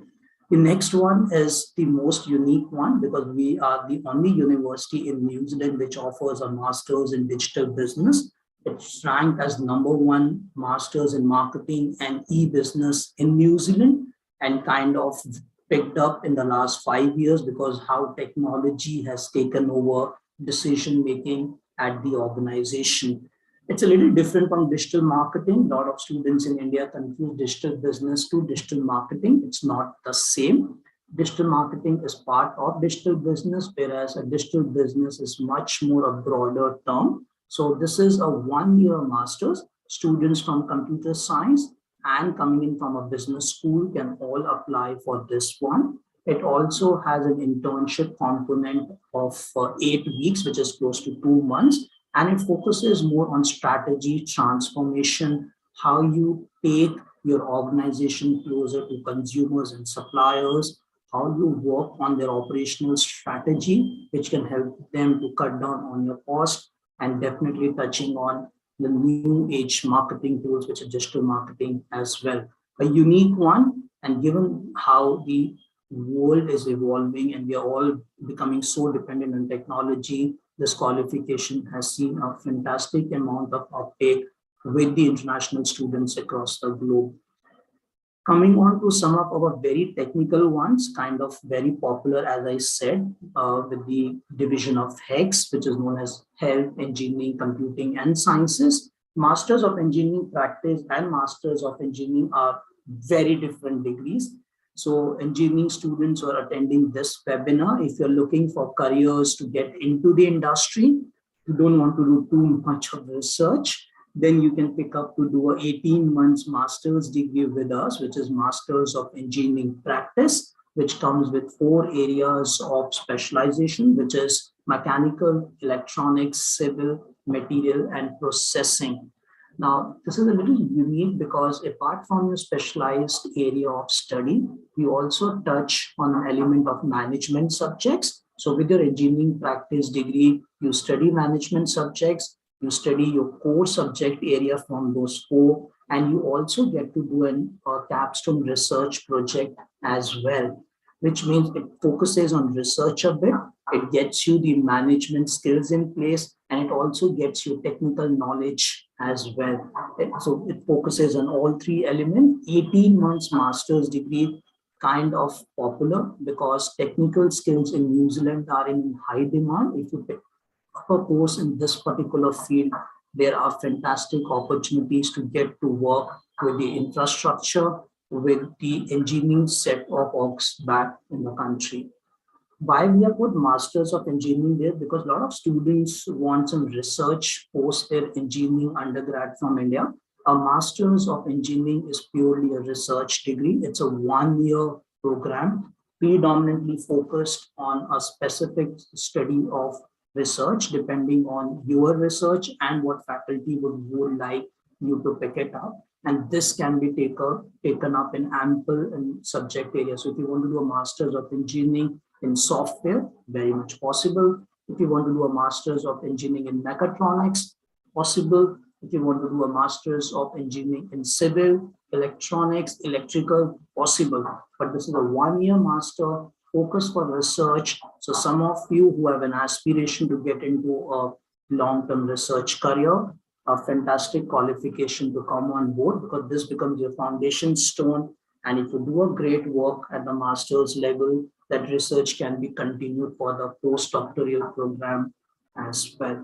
The next one is the most unique one because we are the only university in New Zealand which offers a master's in digital business. It's ranked as #1 master's in marketing and e-business in New Zealand, and kind of picked up in the last 5 years because how technology has taken over decision making at the organization. It's a little different from digital marketing. A lot of students in India confuse digital business to digital marketing. It's not the same. Digital marketing is part of digital business, whereas a digital business is much more a broader term. So this is a 1-year master's. Students from computer science and coming in from a business school can all apply for this one. It also has an internship component of 8 weeks, which is close to 2 months. And it focuses more on strategy, transformation, how you take your organization closer to consumers and suppliers, how you work on their operational strategy, which can help them to cut down on your cost, and definitely touching on the new age marketing tools, which is digital marketing as well. A unique one, and given how the world is evolving and we are all becoming so dependent on technology, this qualification has seen a fantastic amount of uptake with the international students across the globe. Coming on to some of our very technical ones, kind of very popular, as I said, with the division of HECS, which is known as Health, Engineering, Computing and Sciences. Masters of Engineering Practice and Masters of Engineering are very different degrees. So engineering students who are attending this webinar, if you're looking for careers to get into the industry, you don't want to do too much of research, then you can pick up to do a 18 months master's degree with us, which is Masters of Engineering Practice, which comes with 4 areas of specialization, which is mechanical, electronics, civil, material, and processing. Now, this is a little unique because apart from your specialized area of study, you also touch on an element of management subjects. So with your engineering practice degree, you study management subjects, you study your core subject area from those 4, and you also get to do a capstone research project as well, which means it focuses on research a bit, it gets you the management skills in place, and it also gets you technical knowledge as well. So it focuses on all 3 elements. 18 months master's degree, kind of popular because technical skills in New Zealand are in high demand. If you pick up a course in this particular field, there are fantastic opportunities to get to work with the infrastructure, with the engineering set of orgs back in the country. Why we have put Masters of Engineering there? Because a lot of students want some research post their engineering undergrad from India. A Masters of Engineering is purely a research degree. It's a 1-year program, predominantly focused on a specific study of research, depending on your research and what faculty would like you to pick it up. And this can be taken up in ample and subject areas. So if you want to do a Masters of Engineering in software, very much possible. If you want to do a Masters of Engineering in mechatronics, possible. If you want to do a Masters of Engineering in civil, electronics, electrical, possible. But this is a 1-year master, focus for research. So some of you who have an aspiration to get into a long-term research career, a fantastic qualification to come on board, because this becomes your foundation stone. And if you do a great work at the master's level, that research can be continued for the postdoctoral program as well.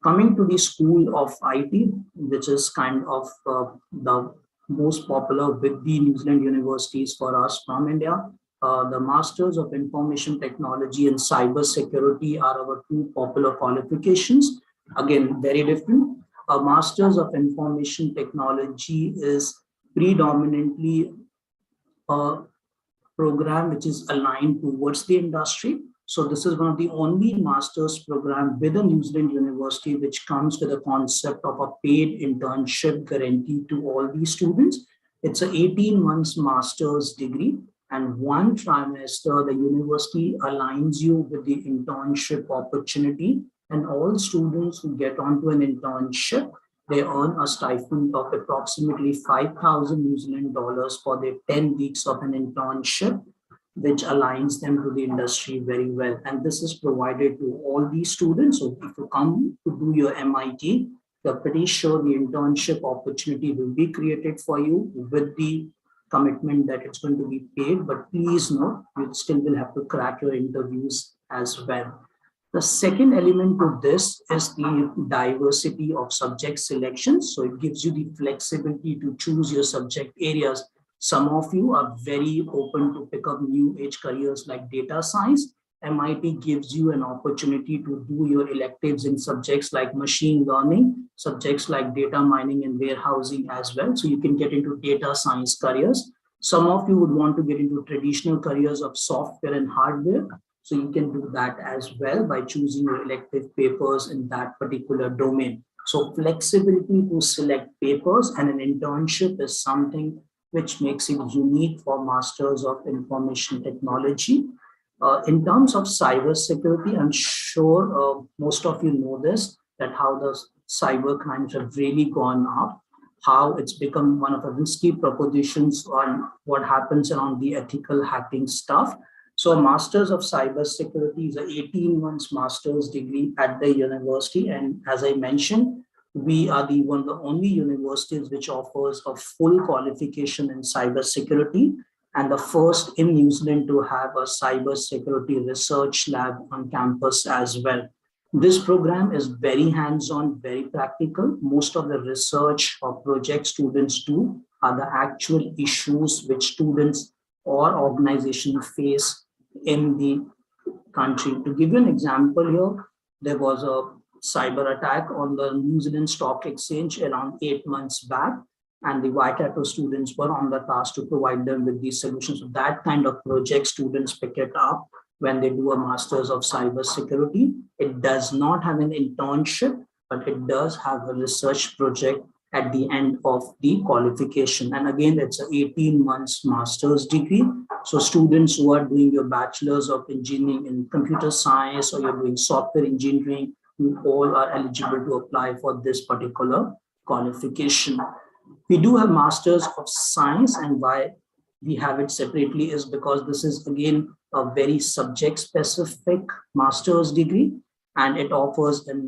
Coming to the School of IT, which is kind of the most popular with the New Zealand universities for us from India, The Masters of Information Technology and Cyber Security are our two popular qualifications. Again, very different. A Masters of Information Technology is predominantly a program which is aligned towards the industry. So this is one of the only master's program with a New Zealand university which comes with a concept of a paid internship guaranteed to all these students. It's an 18 months master's degree, and one trimester the university aligns you with the internship opportunity, and all students who get onto an internship, they earn a stipend of approximately 5,000 New Zealand dollars for their 10 weeks of an internship, which aligns them to the industry very well. And this is provided to all these students. So if you come to do your MIT, you're pretty sure the internship opportunity will be created for you with the commitment that it's going to be paid. But please note, you still will have to crack your interviews as well. The second element to this is the diversity of subject selection. So it gives you the flexibility to choose your subject areas. Some of you are very open to pick up new age careers like data science. MIT gives you an opportunity to do your electives in subjects like machine learning, subjects like data mining and warehousing as well. So you can get into data science careers. Some of you would want to get into traditional careers of software and hardware. So you can do that as well by choosing your elective papers in that particular domain. So flexibility to select papers and an internship is something which makes it unique for Masters of Information Technology. In terms of cyber security, I'm sure most of you know this, that how the cyber crimes have really gone up, how it's become one of the risky propositions on what happens around the ethical hacking stuff. So Masters of Cyber Security is an 18 months master's degree at the university. And as I mentioned, we are one of the only universities which offers a full qualification in cyber security, and the first in New Zealand to have a cyber security research lab on campus as well. This program is very hands-on, very practical. Most of the research or project students do are the actual issues which students or organizations face in the country. To give you an example here, there was a cyber attack on the New Zealand Stock Exchange around 8 months back, and the Waikato students were on the task to provide them with these solutions. So that kind of project students pick it up when they do a Masters of Cyber Security. It does not have an internship, but it does have a research project at the end of the qualification. And again, it's an 18 months master's degree. So students who are doing your bachelor's of engineering in computer science, or you're doing software engineering, you all are eligible to apply for this particular qualification. We do have Masters of Science, and why we have it separately is because this is again a very subject specific master's degree, and it offers it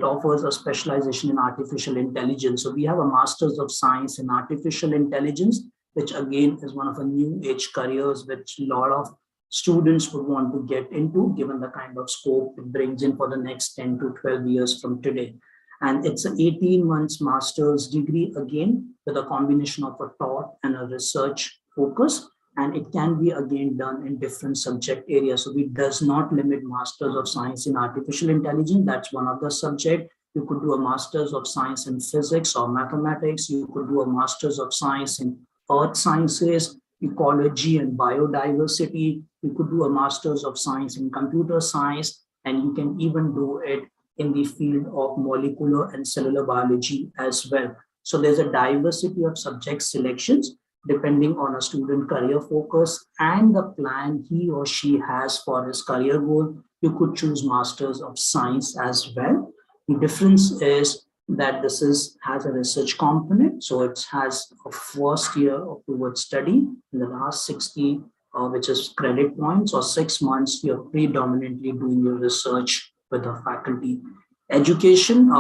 offers a specialization in artificial intelligence. So we have a Masters of Science in Artificial Intelligence, which again is one of the new age careers which a lot of students would want to get into, given the kind of scope it brings in for the next 10 to 12 years from today. And it's an 18 months master's degree, again, with a combination of a taught and a research focus. And it can be again done in different subject areas. So it does not limit Masters of Science in Artificial Intelligence. That's one of the subject. You could do a Masters of Science in Physics or Mathematics. You could do a Masters of Science in Earth Sciences, Ecology and Biodiversity. You could do a Masters of Science in Computer Science, and you can even do it in the field of molecular and cellular biology as well. So there's a diversity of subject selections depending on a student career focus and the plan he or she has for his career goal. You could choose Masters of Science as well. The difference is that this has a research component. So it has a first year of towards study, in the last 60, which is credit points, or 6 months, you're predominantly doing your research with the faculty. Education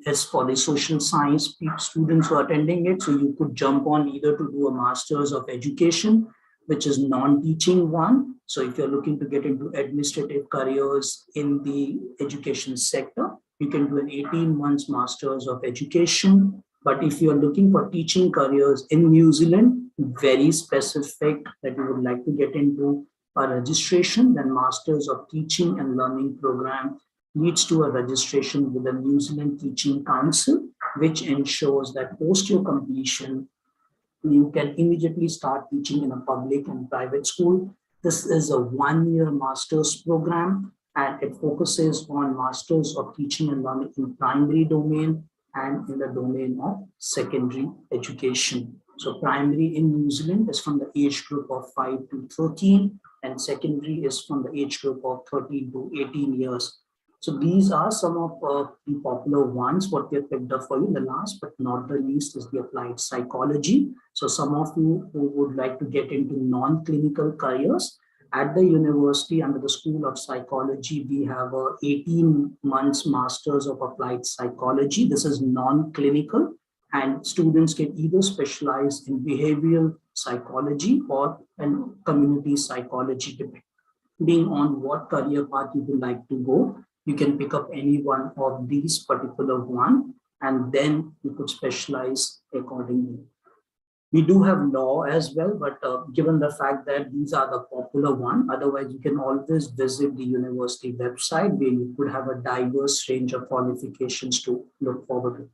is for the social science students who are attending it. So you could jump on either to do a Masters of Education, which is non-teaching one. So if you're looking to get into administrative careers in the education sector, you can do an 18 months Masters of Education, But if you're looking for teaching careers in New Zealand, very specific that you would like to get into a registration, then Masters of Teaching and Learning program leads to a registration with the New Zealand Teaching Council, which ensures that post your completion, you can immediately start teaching in a public and private school. This is a 1-year master's program, and it focuses on Masters of Teaching and Learning in primary domain and in the domain of secondary education. So primary in New Zealand is from the age group of 5 to 13, and secondary is from the age group of 13 to 18 years. So these are some of the popular ones, what we have picked up for you. The last but not the least is the applied psychology. So some of you who would like to get into non-clinical careers, at the university under the School of Psychology, we have a 18 months Masters of Applied Psychology. This is non-clinical, and students can either specialize in behavioral psychology or in community psychology, depending on what career path you would like to go. You can pick up any one of these particular one, and then you could specialize accordingly. We do have law as well, but given the fact that these are the popular one, otherwise you can always visit the university website where you could have a diverse range of qualifications to look forward to.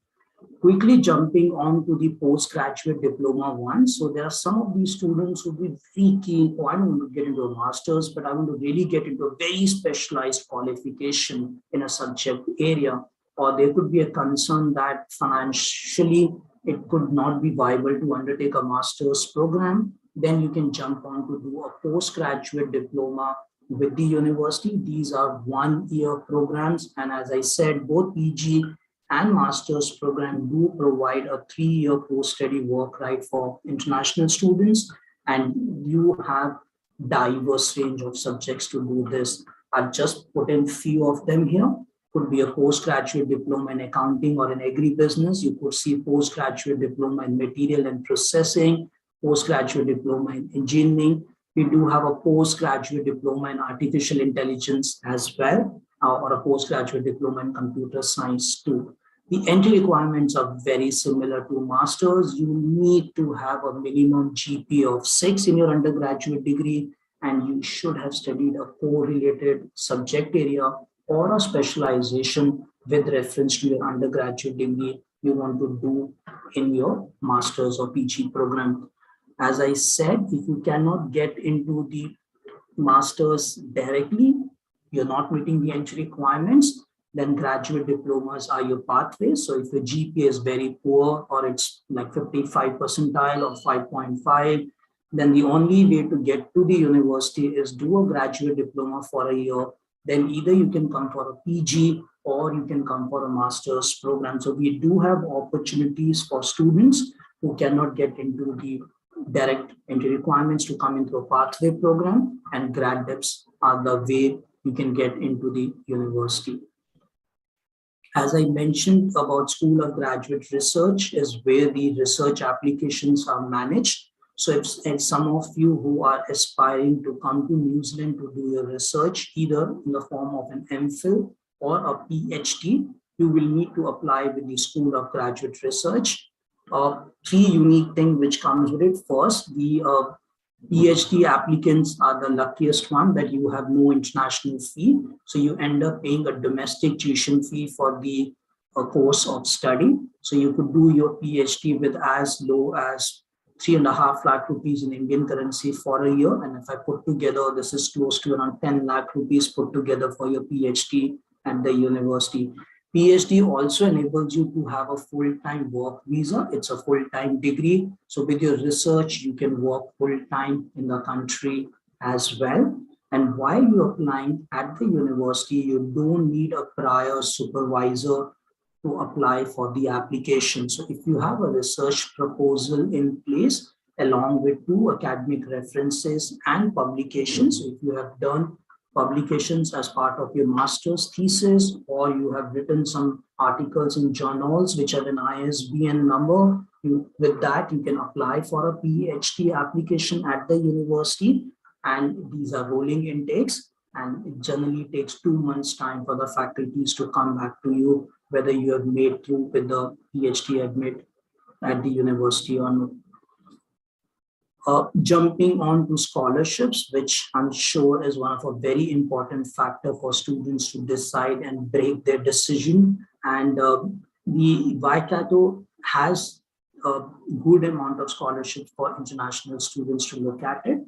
Quickly jumping on to the postgraduate diploma one. So there are some of these students who will be very keen, oh, I want to get into a master's, but I want to really get into a very specialized qualification in a subject area. Or there could be a concern that financially it could not be viable to undertake a master's program. Then you can jump on to do a postgraduate diploma with the university. These are 1-year programs. And as I said, both PG and master's program do provide a 3-year post-study work right for international students, and you have diverse range of subjects to do this. I've just put in few of them here. Could be a postgraduate diploma in accounting or in agribusiness. You could see postgraduate diploma in material and processing, postgraduate diploma in engineering. We do have a postgraduate diploma in artificial intelligence as well, or a postgraduate diploma in computer science too. The entry requirements are very similar to masters. You need to have a minimum GPA of 6 in your undergraduate degree, and you should have studied a correlated subject area or a specialization with reference to your undergraduate degree you want to do in your master's or PG program. As I said, if you cannot get into the master's directly, you're not meeting the entry requirements, then graduate diplomas are your pathway. So if your GPA is very poor, or it's like 55 percentile or 5.5, then the only way to get to the university is do a graduate diploma for a year. Then either you can come for a PG or you can come for a master's program. So we do have opportunities for students who cannot get into the direct entry requirements to come into a pathway program, and grad dips are the way you can get into the university. As I mentioned about School of Graduate Research is where the research applications are managed. So if some of you who are aspiring to come to New Zealand to do your research, either in the form of an MPhil or a PhD, you will need to apply with the School of Graduate Research. 3 unique things which comes with it. First, the PhD applicants are the luckiest one, that you have no international fee. So you end up paying a domestic tuition fee for the course of study. So you could do your PhD with as low as 3.5 lakh rupees in Indian currency for a year. And if I put together, this is close to around 10 lakh rupees put together for your PhD at the university. PhD also enables you to have a full-time work visa. It's a full-time degree. So with your research, you can work full-time in the country as well. And while you're applying at the university, you don't need a prior supervisor to apply for the application. So if you have a research proposal in place, along with 2 academic references and publications, so if you have done publications as part of your master's thesis, or you have written some articles in journals which have an ISBN number, with that you can apply for a PhD application at the university. And these are rolling intakes, and it generally takes 2 months time for the faculties to come back to you, whether you have made through with the PhD admit at the university or no. Jumping on to scholarships, which I'm sure is one of a very important factor for students to decide and break their decision. And the YCATO has a good amount of scholarships for international students to look at it.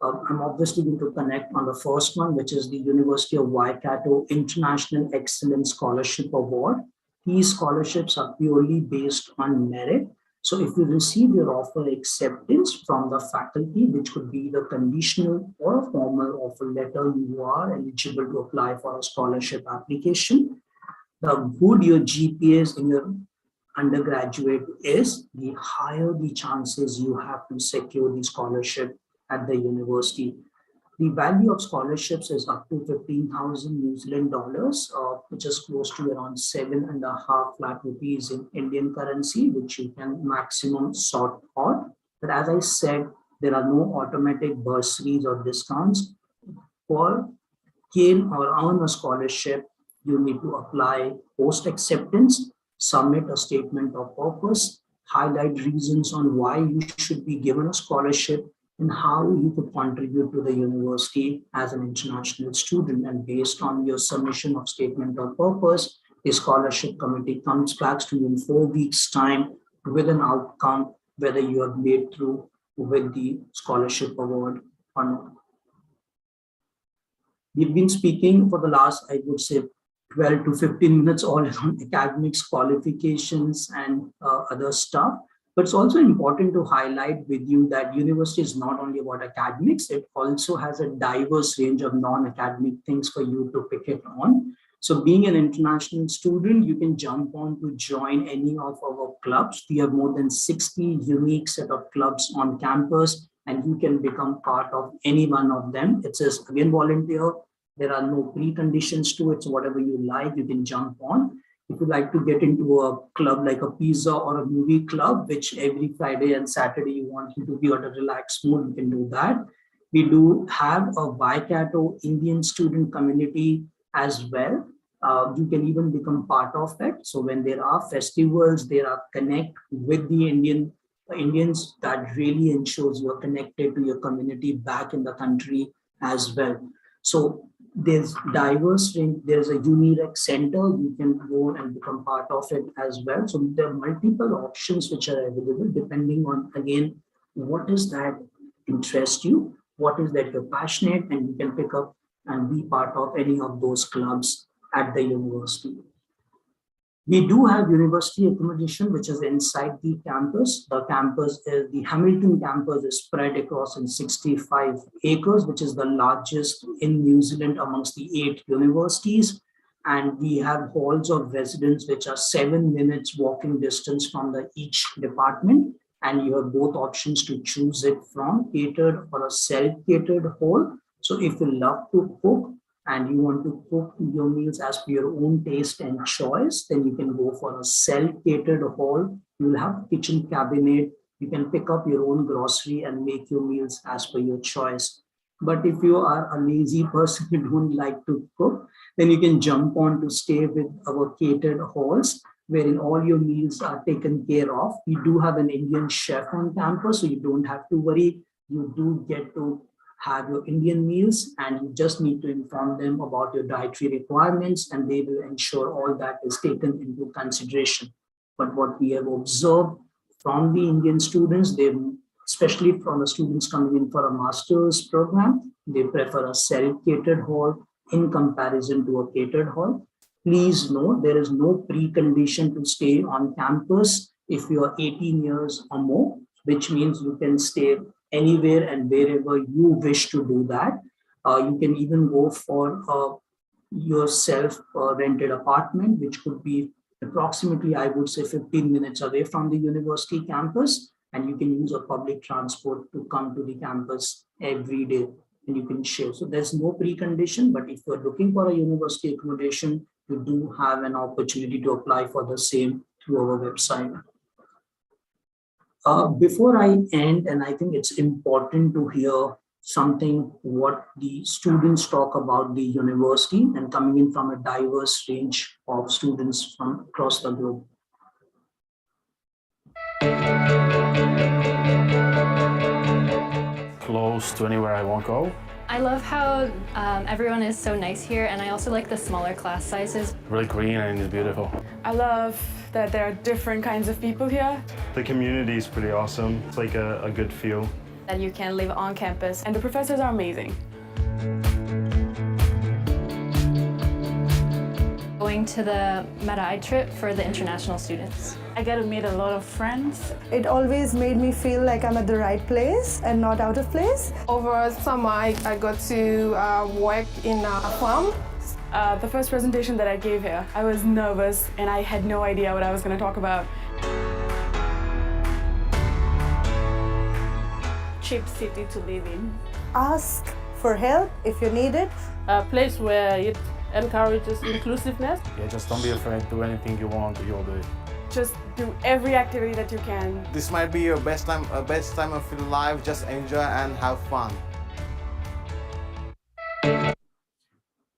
I'm obviously going to connect on the first one, which is the University of Waikato International Excellence Scholarship Award. These scholarships are purely based on merit. So if you receive your offer acceptance from the faculty, which could be the conditional or a formal offer letter, you are eligible to apply for a scholarship application. The good your GPAs in your undergraduate is, the higher the chances you have to secure the scholarship at the university. The value of scholarships is up to 15,000 New Zealand dollars, which is close to around 7.5 lakh rupees in Indian currency, which you can maximum sort out. But as I said, there are no automatic bursaries or discounts. For gain or earn a scholarship, you need to apply post acceptance, submit a statement of purpose, highlight reasons on why you should be given a scholarship, and how you could contribute to the university as an international student. And based on your submission of statement of purpose, the scholarship committee comes back to you in 4 weeks' time with an outcome, whether you have made through with the scholarship award or not. We've been speaking for the last, I would say, 12 to 15 minutes all around academics, qualifications, and other stuff. But it's also important to highlight with you that university is not only about academics, it also has a diverse range of non-academic things for you to pick it on. So being an international student, you can jump on to join any of our clubs. We have more than 60 unique set of clubs on campus, and you can become part of any one of them. It says, again, volunteer. There are no preconditions to it. So whatever you like, you can jump on. If you like to get into a club like a pizza or a movie club, which every Friday and Saturday you want you to be on a relaxed mood, you can do that. We do have a Waikato Indian student community as well. You can even become part of it. So when there are festivals, there are connect with the Indians, that really ensures you are connected to your community back in the country as well. So there's diverse range. There's a UNIREC center. You can go and become part of it as well. So there are multiple options which are available depending on, again, what is that interest you, what is that you're passionate, and you can pick up and be part of any of those clubs at the university. We do have university accommodation, which is inside the campus. The campus, the Hamilton campus, is spread across in 65 acres, which is the largest in New Zealand amongst the 8 universities. And we have halls of residence, which are 7 minutes walking distance from each department. And you have both options to choose it from, catered or a self-catered hall. So if you love to cook, and you want to cook your meals as per your own taste and choice, then you can go for a self-catered hall. You will have kitchen cabinet. You can pick up your own grocery and make your meals as per your choice. But if you are a lazy person, you don't like to cook, then you can jump on to stay with our catered halls, wherein all your meals are taken care of. We do have an Indian chef on campus, so you don't have to worry. You do get to have your Indian meals, and you just need to inform them about your dietary requirements, and they will ensure all that is taken into consideration. But what we have observed from the Indian students, they, especially from the students coming in for a master's program, they prefer a self-catered hall in comparison to a catered hall. Please know there is no precondition to stay on campus if you are 18 years or more, which means you can stay anywhere and wherever you wish to do that. You can even go for yourself rented apartment, which could be approximately, I would say, 15 minutes away from the university campus, and you can use a public transport to come to the campus every day, and you can share. So there's no precondition, but if you're looking for a university accommodation, you do have an opportunity to apply for the same through our website. Before I end, and I think it's important to hear something what the students talk about the university, and coming in from a diverse range of students from across the globe. Close to anywhere I won't go. I love how everyone is so nice here, and I also like the smaller class sizes. Really green and it's beautiful. I love that there are different kinds of people here. The community is pretty awesome. It's like a good feel. That you can live on campus, and the professors are amazing. Going to the Marai trip for the international students. I get to meet a lot of friends. It always made me feel like I'm at the right place and not out of place. Over summer, I got to work in a farm. The first presentation that I gave here, I was nervous and I had no idea what I was going to talk about. Cheap city to live in. Ask for help if you need it. A place where it encourages inclusiveness. Yeah, just don't be afraid. Do anything you want, you'll do it. Just do every activity that you can. This might be your best time of your life. Just enjoy and have fun.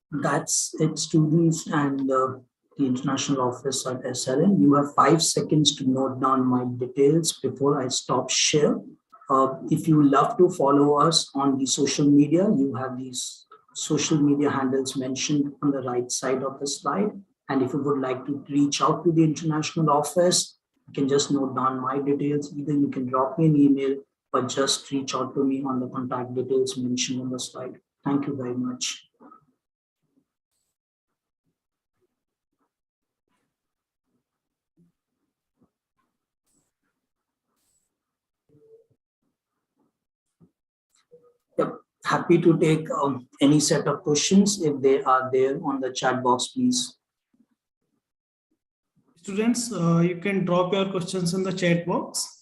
That's it, students and the international office at SRM. You have 5 seconds to note down my details before I stop share. If you love to follow us on the social media, you have these social media handles mentioned on the right side of the slide. And if you would like to reach out to the international office, you can just note down my details. Either you can drop me an email or just reach out to me on the contact details mentioned on the slide. Thank you very much. Yep. Happy to take any set of questions if they are there on the chat box, please. Students, you can drop your questions in the chat box.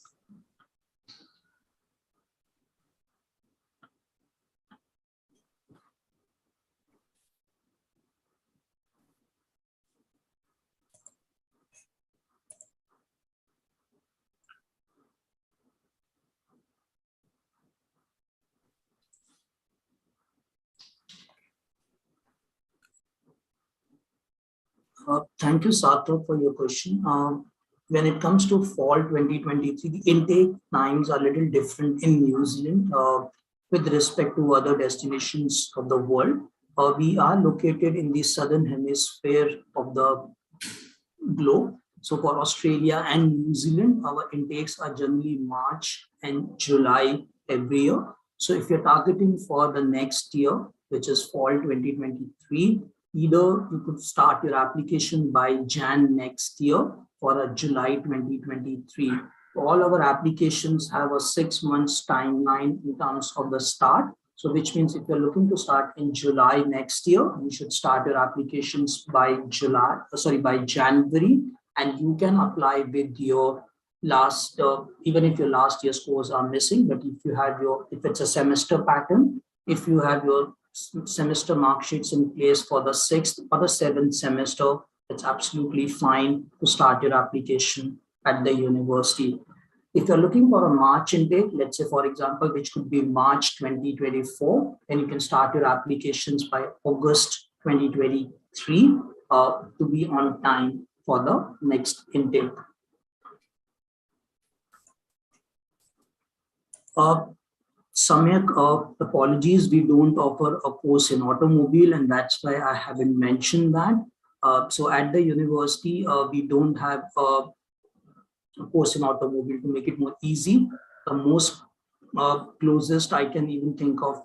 Thank you, Sarthak, for your question. When it comes to fall 2023, the intake times are a little different in New Zealand with respect to other destinations of the world. We are located in the southern hemisphere of the globe. So for Australia and New Zealand, our intakes are generally March and July every year. So if you're targeting for the next year, which is fall 2023, either you could start your application by Jan next year or a July 2023. All our applications have a 6 months timeline in terms of the start. So which means if you're looking to start in July next year, you should start your applications by January, and you can apply with your last, even if your last year scores are missing, but if it's a semester pattern, if you have your semester mark sheets in place for the 6th or the 7th semester, it's absolutely fine to start your application at the university. If you're looking for a March intake, let's say, for example, which could be March 2024, then you can start your applications by August 2023 to be on time for the next intake. Samyak, apologies, we don't offer a course in automobile, and that's why I haven't mentioned that. So at the university, we don't have a course in automobile to make it more easy. The most closest I can even think of,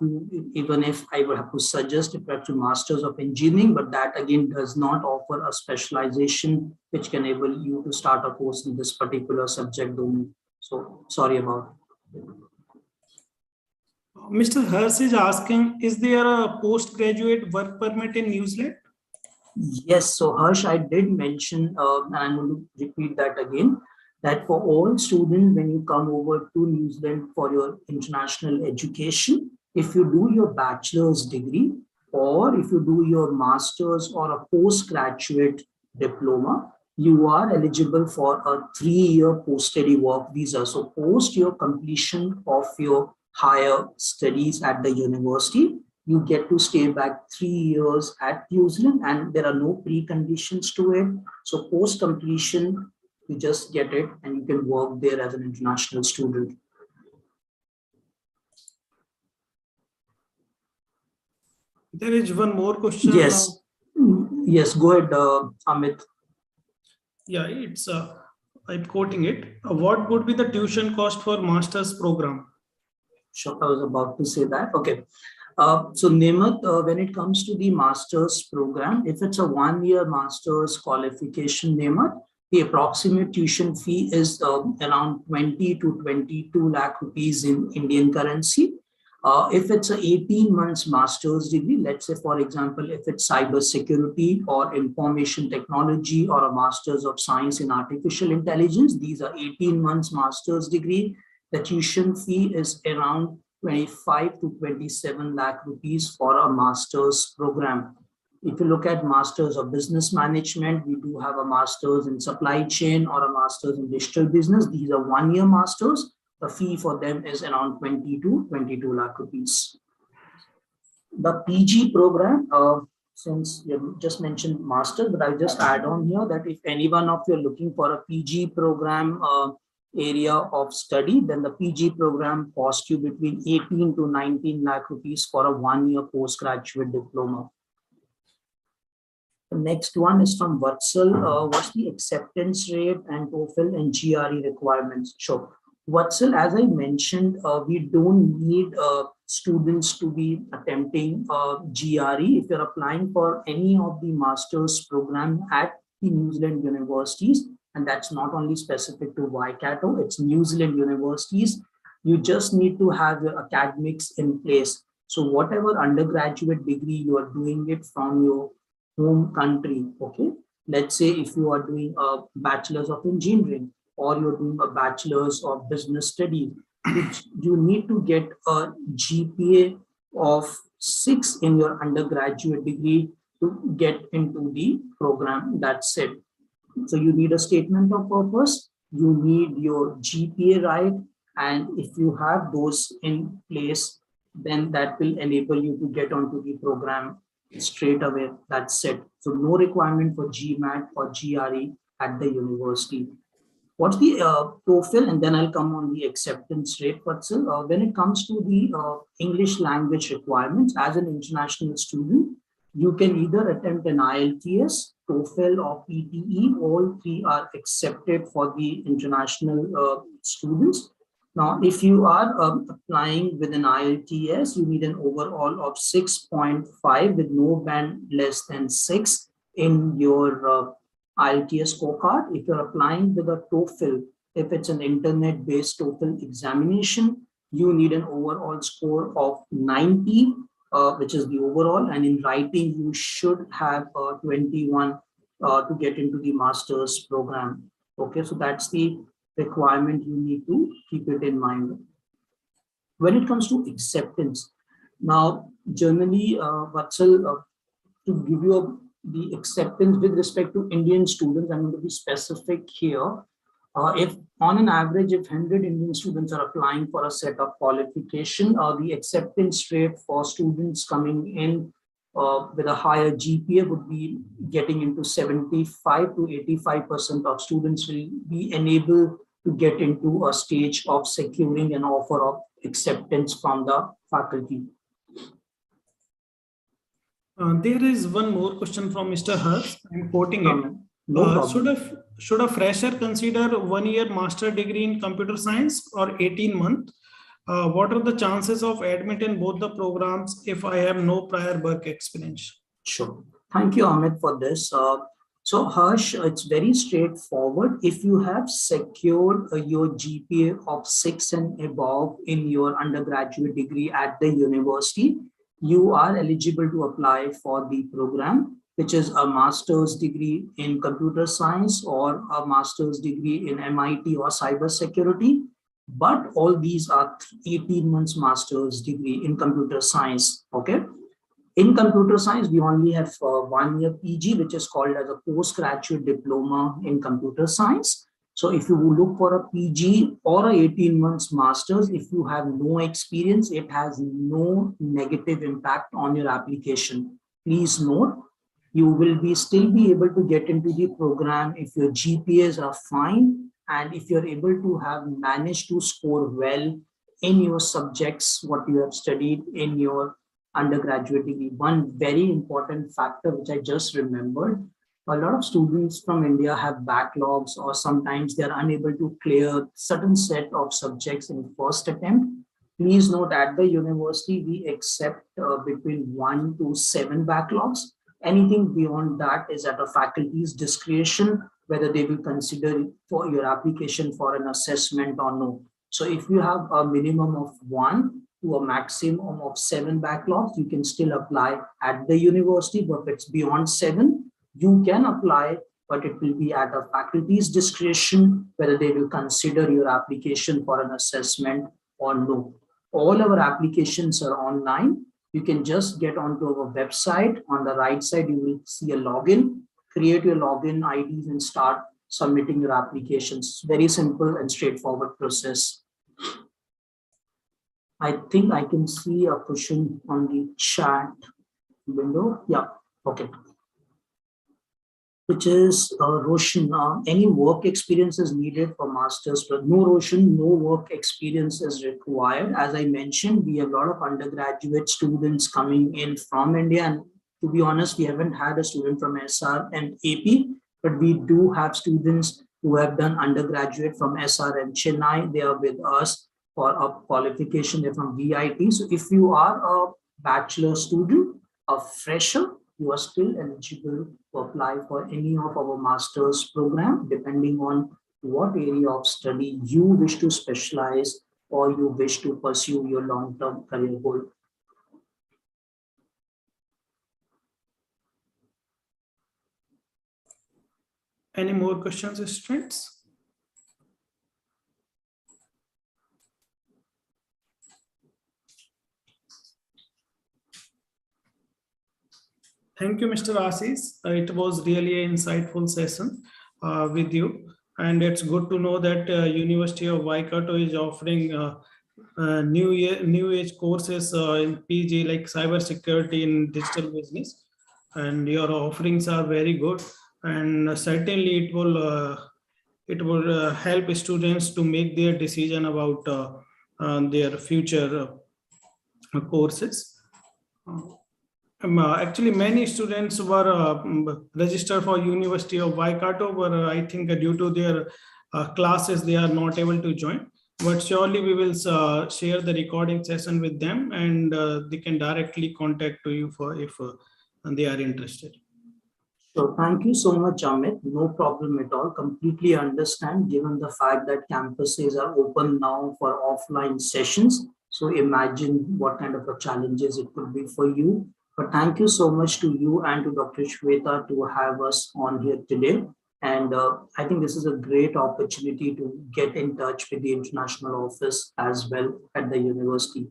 even if I would have to suggest it, perhaps to Masters of Engineering, but that again does not offer a specialization which can enable you to start a course in this particular subject domain. So sorry about it. Mr. Harsh is asking, is there a postgraduate work permit in New Zealand? Yes, so Harsh, I did mention, and I'm going to repeat that again, that for all students, when you come over to New Zealand for your international education, if you do your bachelor's degree, or if you do your master's or a postgraduate diploma, you are eligible for a 3-year post-study work visa. So post your completion of your higher studies at the university, you get to stay back 3 years at New Zealand, and there are no preconditions to it. So post completion, You just get it and you can work there as an international student. There is one more question. Yes. Yes, go ahead, Amit. Yeah, it's I'm quoting it. What would be the tuition cost for master's program? Sure, I was about to say that. Okay. So Nemath, when it comes to the master's program, if it's a 1-year master's qualification, Nemath, the approximate tuition fee is around 20 to 22 lakh rupees in Indian currency. If it's a 18 months master's degree, let's say, for example, if it's cyber security or information technology or a master's of science in artificial intelligence, these are 18 months master's degree. The tuition fee is around 25 to 27 lakh rupees for a master's program. If you look at masters of business management, we do have a master's in supply chain or a master's in digital business. These are 1-year masters. The fee for them is around 20 to 22 lakh rupees. The PG program, since you just mentioned master, but I'll just add on here that if any one of you are looking for a PG program area of study, then the PG program costs you between 18 to 19 lakh rupees for a 1-year postgraduate diploma. The next one is from Vatsal. What's the acceptance rate and TOEFL and GRE requirements? Sure. Vatsal, as I mentioned, we don't need students to be attempting GRE. If you're applying for any of the master's program at the New Zealand universities, and that's not only specific to Waikato, it's New Zealand universities, you just need to have your academics in place. So whatever undergraduate degree you are doing it from your home country, okay? Let's say if you are doing a bachelor's of engineering, or you're doing a bachelor's of business study, you need to get a GPA of 6 in your undergraduate degree to get into the program. That's it. So you need a statement of purpose, you need your GPA right, and if you have those in place, then that will enable you to get onto the program straight away. That's it. So no requirement for GMAT or GRE at the university. What's the TOEFL? And then I'll come on the acceptance rate. But when it comes to the English language requirements, as an international student, you can either attempt an IELTS, TOEFL or PTE. All three are accepted for the international students. Now, if you are applying with an IELTS, you need an overall of 6.5 with no band less than 6 in your IELTS scorecard. If you're applying with a TOEFL, if it's an internet-based TOEFL examination, you need an overall score of 90, which is the overall, and in writing, you should have 21 to get into the master's program. Okay, so that's the requirement. You need to keep it in mind. When it comes to acceptance, now, generally, Vatsal, to give you the acceptance with respect to Indian students, I'm going to be specific here. If on an average, if 100 Indian students are applying for a set of qualification, the acceptance rate for students coming in with a higher GPA would be getting into 75 to 85% of students will be enabled to get into a stage of securing an offer of acceptance from the faculty. There is one more question from Mr. Harsh. I'm quoting it. No should a fresher consider 1-year master degree in computer science or 18-month? What are the chances of admit in both the programs if I have no prior work experience? Sure. Thank you, Amit, for this. So Harsh, it's very straightforward. If you have secured your GPA of 6 and above in your undergraduate degree at the university, you are eligible to apply for the program, which is a master's degree in computer science or a master's degree in MIT or cybersecurity. But all these are 18 months master's degree in computer science. Okay. In computer science, we only have 1-year PG, which is called as a postgraduate diploma in computer science. So if you look for a PG or a 18 months master's, if you have no experience, it has no negative impact on your application. Please note, You will still be able to get into the program if your GPAs are fine and if you're able to have managed to score well in your subjects, what you have studied in your undergraduate degree. One very important factor which I just remembered, a lot of students from India have backlogs, or sometimes they are unable to clear certain set of subjects in first attempt. Please note, at the university, we accept between 1 to 7 backlogs. Anything beyond that is at a faculty's discretion, whether they will consider for your application for an assessment or no. So if you have a minimum of 1 to a maximum of 7 backlogs, you can still apply at the university. But if it's beyond 7, you can apply, but it will be at a faculty's discretion whether they will consider your application for an assessment or no. All our applications are online. You can just get onto our website. On the right side, you will see a login. Create your login IDs and start submitting your applications. Very simple and straightforward process. I think I can see a question on the chat window. Yeah, okay. Which is Roshan, any work experience is needed for master's? No, Roshan, no work experience is required. As I mentioned, we have a lot of undergraduate students coming in from India, and to be honest, we haven't had a student from SR and AP, but we do have students who have done undergraduate from SRM Chennai. They are with us for a qualification. They're from VIT. So if you are a bachelor student, a fresher, you are still eligible to apply for any of our master's program, depending on what area of study you wish to specialize or you wish to pursue your long-term career goal. Any more questions, students? Thank you, Mr. Assis. It was really an insightful session with you. And it's good to know that University of Waikato is offering new age courses in PG like cybersecurity in digital business. And your offerings are very good. And certainly it will help students to make their decision about their future courses. Actually, many students were registered for University of Waikato, but I think due to their classes, they are not able to join. But surely we will share the recording session with them, and they can directly contact to you for if they are interested. So thank you so much, Amit. No problem at all. Completely understand, given the fact that campuses are open now for offline sessions. So imagine what kind of challenges it could be for you. But thank you so much to you and to Dr. Shweta to have us on here today. And I think this is a great opportunity to get in touch with the international office as well at the university.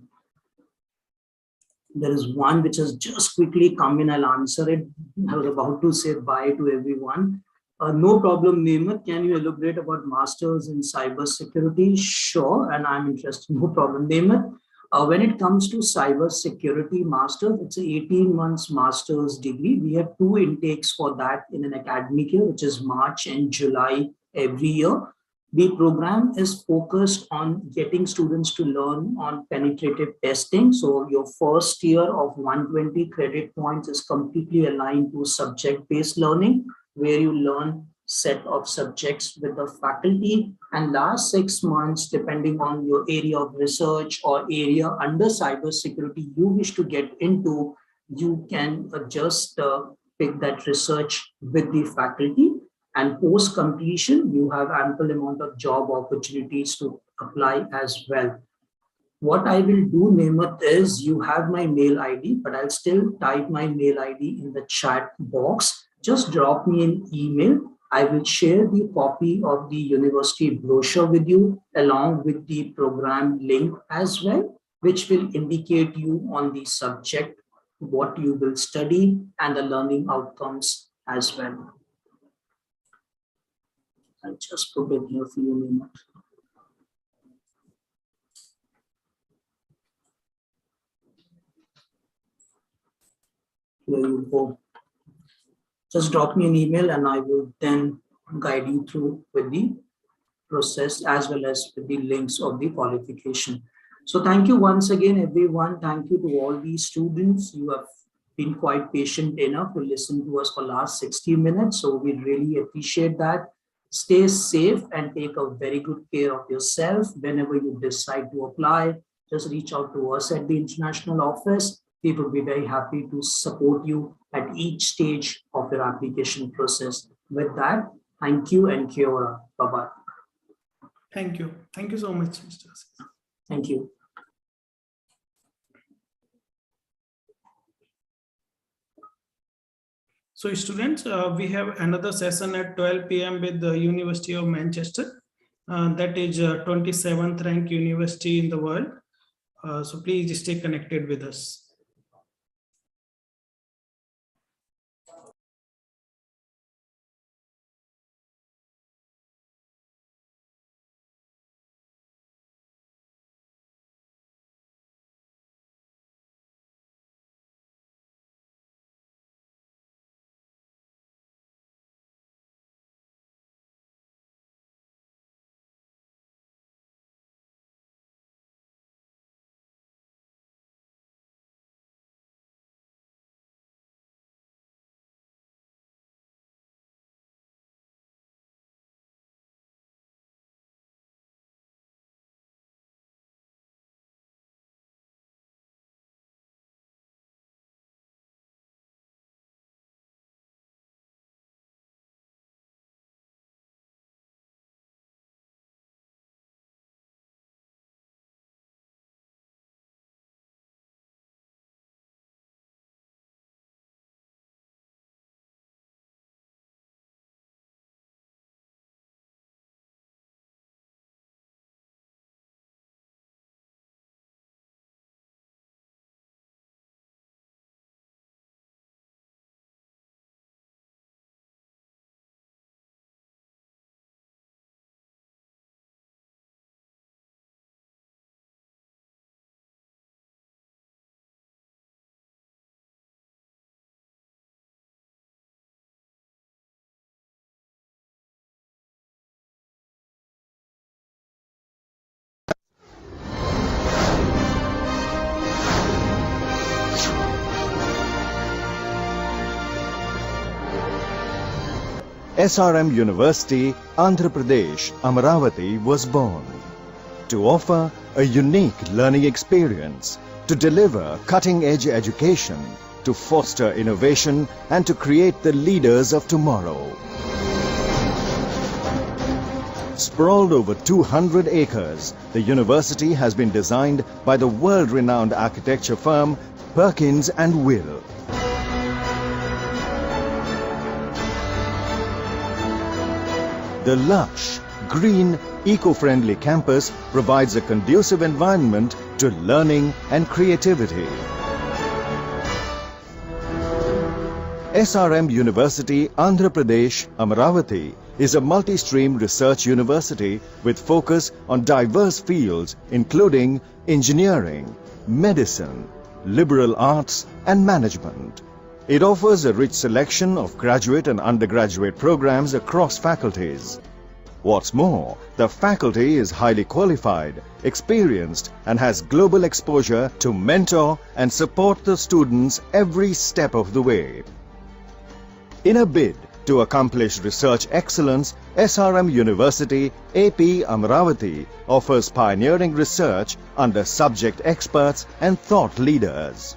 There is one which has just quickly come in. I'll answer it. I was about to say bye to everyone. No problem, Nemat. Can you elaborate about masters in cybersecurity? Sure, and I'm interested. No problem, Nemat. When it comes to cybersecurity master, it's an 18 months master's degree. We have 2 intakes for that in an academic year, which is March and July every year. The program is focused on getting students to learn on penetrative testing. So your first year of 120 credit points is completely aligned to subject-based learning, where you learn set of subjects with the faculty, and last 6 months, depending on your area of research or area under cybersecurity you wish to get into, you can just pick that research with the faculty. And post completion, you have ample amount of job opportunities to apply as well. What I will do, Nemat, is you have my mail ID, but I'll still type my mail ID in the chat box. Just drop me an email. I will share the copy of the university brochure with you, along with the program link as well, which will indicate you on the subject, what you will study, and the learning outcomes as well. I'll just put it here for you, Nemat. There you go. just drop me an email and I will then guide you through with the process as well as with the links of the qualification. So thank you once again, everyone. Thank you to all these students. You have been quite patient enough to listen to us for last 60 minutes. So we really appreciate that. Stay safe and take a very good care of yourself. Whenever you decide to apply, just reach out to us at the international office. We will be very happy to support you at each stage of your application process. With that, thank you and kia ora. Bye-bye. Thank you. Thank you so much, Mr. Asif. Thank you. So students, we have another session at 12 p.m. with the University of Manchester. That is 27th ranked university in the world. So please stay connected with us. SRM University, Andhra Pradesh, Amaravati was born to offer a unique learning experience, to deliver cutting-edge education, to foster innovation and to create the leaders of tomorrow. Sprawled over 200 acres, the university has been designed by the world-renowned architecture firm Perkins & Will. The lush, green, eco-friendly campus provides a conducive environment to learning and creativity. SRM University, Andhra Pradesh, Amaravati is a multi-stream research university with focus on diverse fields including engineering, medicine, liberal arts and management. It offers a rich selection of graduate and undergraduate programs across faculties. What's more, the faculty is highly qualified, experienced and has global exposure to mentor and support the students every step of the way. In a bid to accomplish research excellence, SRM University, AP Amaravati offers pioneering research under subject experts and thought leaders.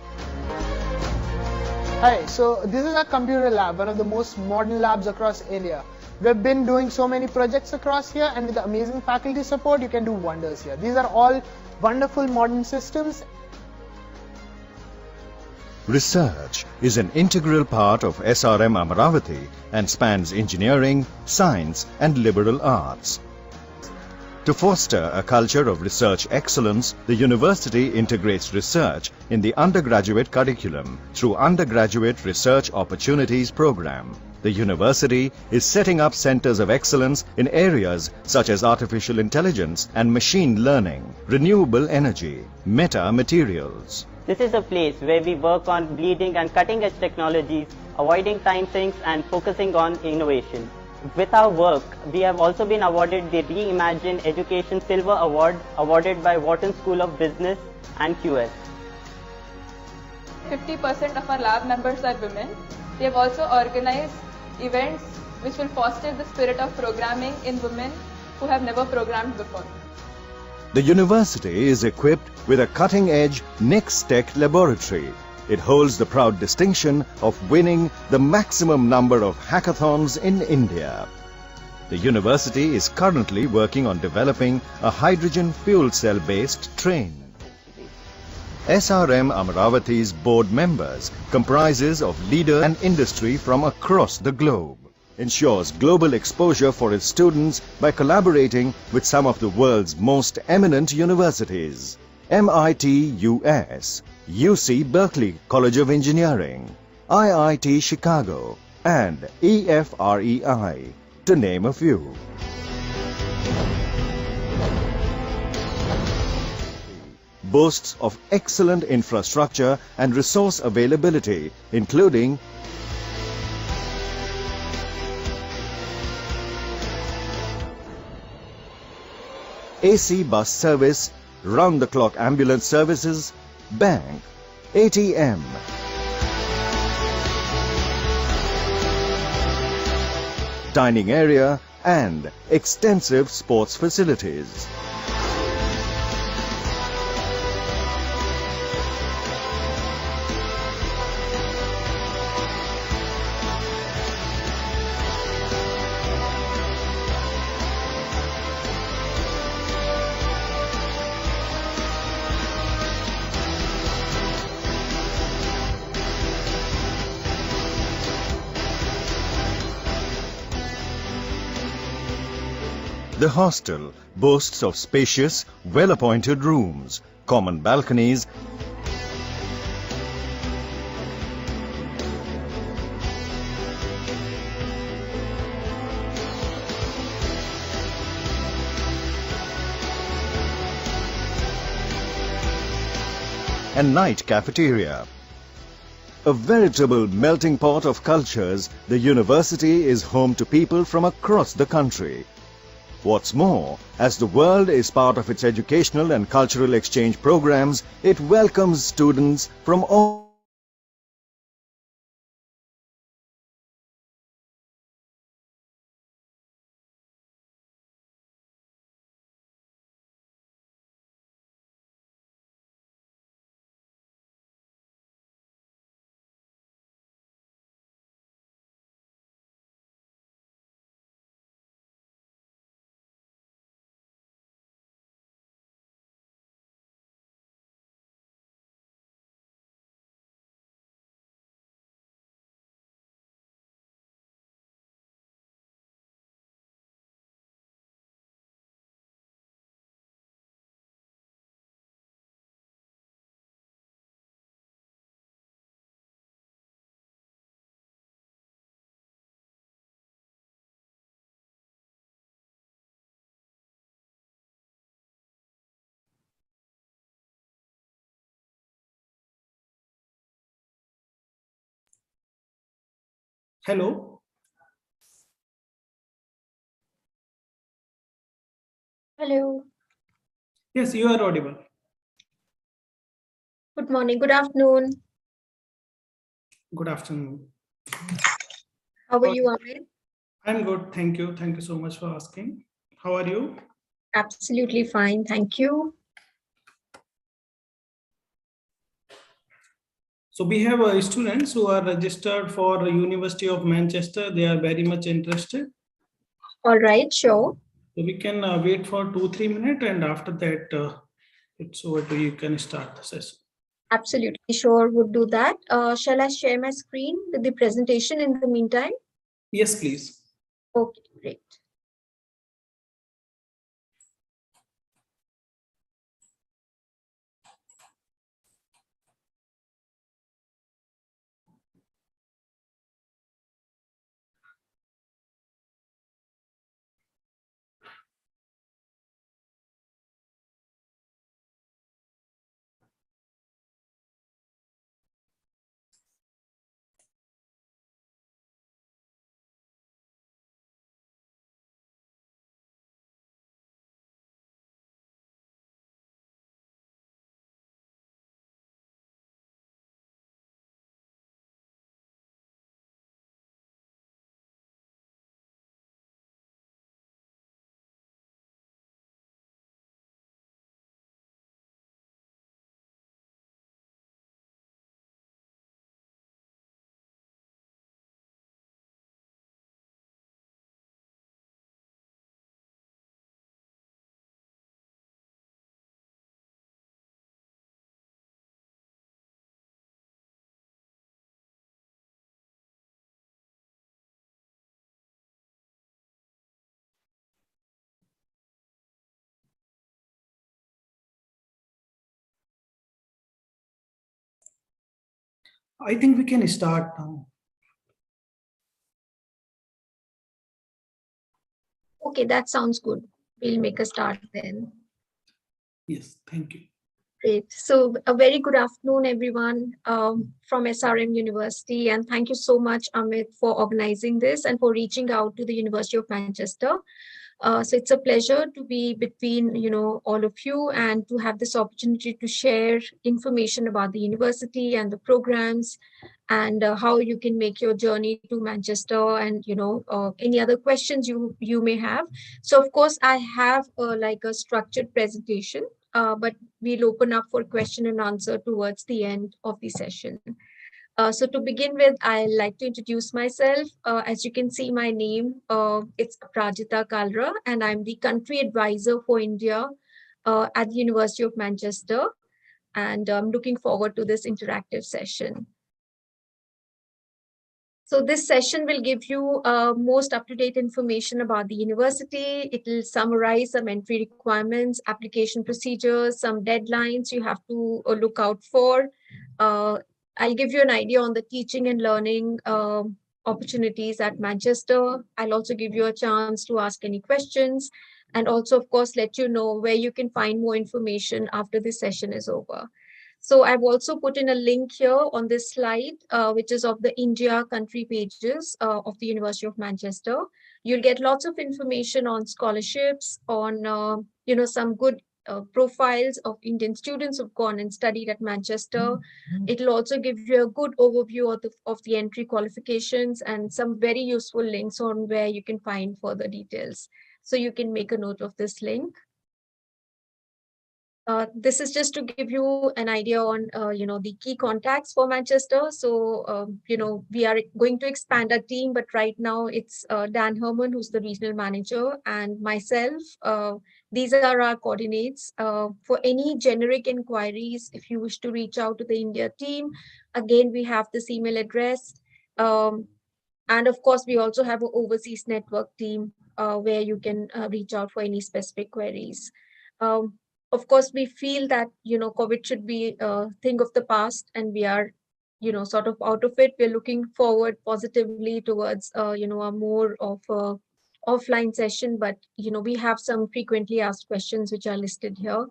Hi, so this is our computer lab, one of the most modern labs across India. We've been doing so many projects across here, and with the amazing faculty support, you can do wonders here. These are all wonderful modern systems. Research is an integral part of SRM Amaravati and spans engineering, science and liberal arts. To foster a culture of research excellence, the university integrates research in the undergraduate curriculum through Undergraduate Research Opportunities Program. The university is setting up centers of excellence in areas such as artificial intelligence and machine learning, renewable energy, metamaterials, This is a place where we work on bleeding and cutting edge technologies, avoiding time sinks and focusing on innovation. With our work, we have also been awarded the Reimagine Education Silver Award awarded by Wharton School of Business and QS. 50% of our lab members are women. We have also organized events which will foster the spirit of programming in women who have never programmed before. The university is equipped with a cutting-edge NextTech laboratory. It holds the proud distinction of winning the maximum number of hackathons in India. The university is currently working on developing a hydrogen fuel cell-based train. SRM Amaravati's board members comprises of leaders and industry from across the globe. Ensures global exposure for its students by collaborating with some of the world's most eminent universities. MIT US, UC Berkeley College of Engineering, IIT Chicago and EFREI, to name a few. Boasts of excellent infrastructure and resource availability, including AC bus service, round-the-clock ambulance services, bank, ATM, dining area and extensive sports facilities. The hostel boasts of spacious, well-appointed rooms, common balconies, and night cafeteria. A veritable melting pot of cultures, the university is home to people from across the country. What's more, as the world is part of its educational and cultural exchange programs, it welcomes students from all Hello. Hello. Yes, you are audible. Good morning. Good afternoon. Good afternoon. How are you, Amit? I'm good. Thank you. Thank you so much for asking. How are you? Absolutely fine. Thank you. So we have students who are registered for University of Manchester. They are very much interested. All right, sure. So we can wait for 2-3 minutes, and after that, it's over to you. You can start the session. Absolutely sure, would do that. Shall I share my screen with the presentation in the meantime? Yes, please. Okay, great. I think we can start now. Okay, that sounds good. We'll make a start then. Yes, thank you. Great. So a very good afternoon, everyone, from SRM University. And thank you so much, Amit, for organizing this and for reaching out to the University of Manchester. So it's a pleasure to be between, all of you and to have this opportunity to share information about the university and the programs and how you can make your journey to Manchester and, any other questions you may have. So, of course, I have like a structured presentation, but we'll open up for question and answer towards the end of the session. So to begin with, I'd like to introduce myself. As you can see my name, it's Prajita Kalra, and I'm the country advisor for India at the University of Manchester. And I'm looking forward to this interactive session. So this session will give you most up-to-date information about the university. It will summarize some entry requirements, application procedures, some deadlines you have to look out for. I'll give you an idea on the teaching and learning opportunities at Manchester. I'll also give you a chance to ask any questions and also, of course, let you know where you can find more information after this session is over. So I've also put in a link here on this slide, which is of the India country pages of the University of Manchester. You'll get lots of information on scholarships, on some good profiles of Indian students who've gone and studied at Manchester. It'll also give you a good overview of the entry qualifications and some very useful links on where you can find further details. So you can make a note of this link. This is just to give you an idea on, the key contacts for Manchester. So, we are going to expand our team, but right now it's Dan Herman, who's the regional manager, and myself. These are our coordinates. For any generic inquiries, if you wish to reach out to the India team, again, we have this email address. And of course, we also have an overseas network team where you can reach out for any specific queries. Of course, we feel that, COVID should be a thing of the past and we are, sort of out of it. We're looking forward positively towards, a more of a offline session, but, we have some frequently asked questions which are listed here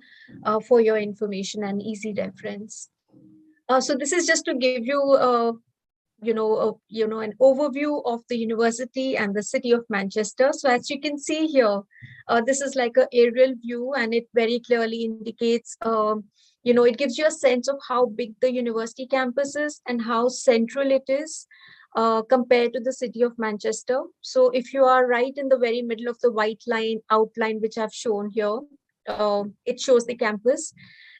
for your information and easy reference. So this is just to give you an overview of the university and the city of Manchester. So as you can see here, this is like an aerial view and it very clearly indicates, it gives you a sense of how big the university campus is and how central it is compared to the city of Manchester. So if you are right in the very middle of the white line outline, which I've shown here, it shows the campus.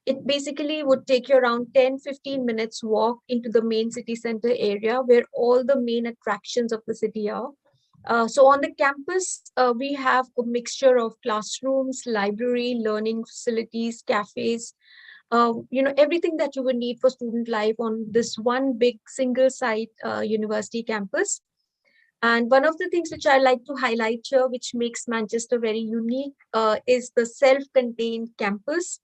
It basically would take you around 10-15 minutes walk into the main city center area where all the main attractions of the city are. So on the campus, we have a mixture of classrooms, library, learning facilities, cafes, everything that you would need for student life on this one big single site university campus. And one of the things which I like to highlight here, which makes Manchester very unique, is the self-contained campus.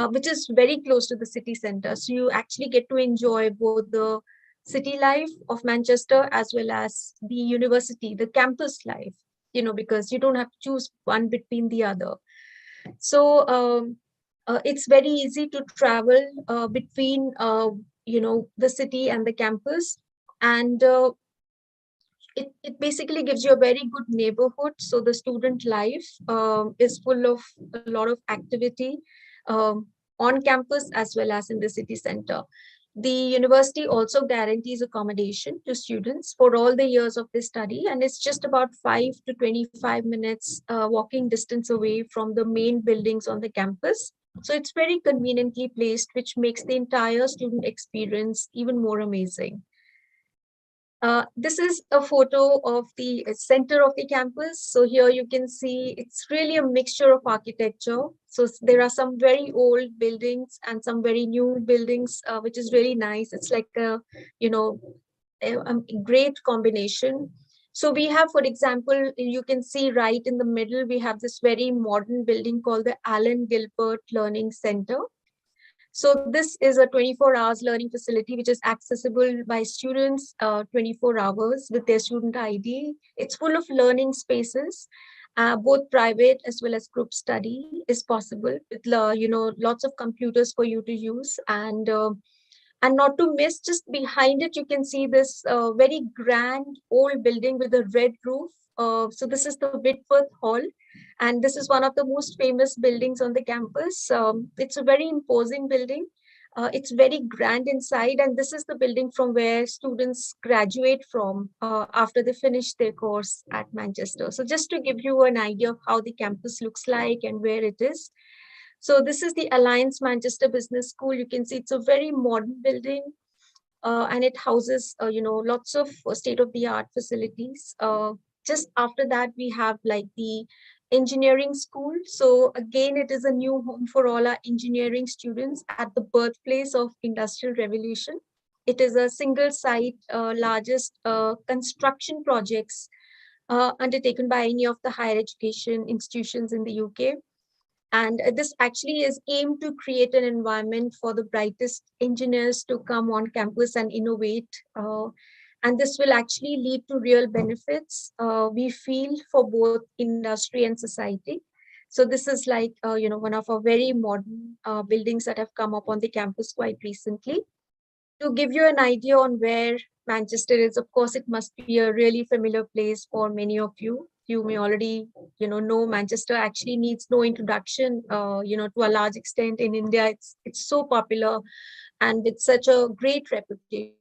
Which is very close to the city center. So you actually get to enjoy both the city life of Manchester as well as the university, the campus life, because you don't have to choose one between the other. So it's very easy to travel between, the city and the campus. And it basically gives you a very good neighborhood. So the student life is full of a lot of activity. On campus as well as in the city center. The university also guarantees accommodation to students for all the years of their study, and it's just about 5 to 25 minutes walking distance away from the main buildings on the campus. So it's very conveniently placed, which makes the entire student experience even more amazing. This is a photo of the center of the campus. So here you can see it's really a mixture of architecture. So there are some very old buildings and some very new buildings, which is really nice. It's like a great combination. So we have, for example, you can see right in the middle, we have this very modern building called the Alan Gilbert Learning Center. So this is a 24 hours learning facility, which is accessible by students 24 hours with their student ID. It's full of learning spaces. Both private as well as group study is possible with, lots of computers for you to use. And not to miss, just behind it, you can see this very grand old building with a red roof. So this is the Whitworth Hall, and this is one of the most famous buildings on the campus. It's a very imposing building. It's very grand inside, and this is the building from where students graduate from after they finish their course at Manchester. So just to give you an idea of how the campus looks like and where it is. So this is the Alliance Manchester Business School. You can see it's a very modern building, and it houses, lots of state-of-the-art facilities. Just after that, we have like the engineering school. So again, it is a new home for all our engineering students at the birthplace of Industrial Revolution. It is a single site, largest construction projects undertaken by any of the higher education institutions in the UK. And this actually is aimed to create an environment for the brightest engineers to come on campus and innovate. And this will actually lead to real benefits, we feel, for both industry and society. So this is like, one of our very modern buildings that have come up on the campus quite recently. To give you an idea on where Manchester is, of course, it must be a really familiar place for many of you. You may already, know Manchester actually needs no introduction, to a large extent in India. It's so popular and with such a great reputation.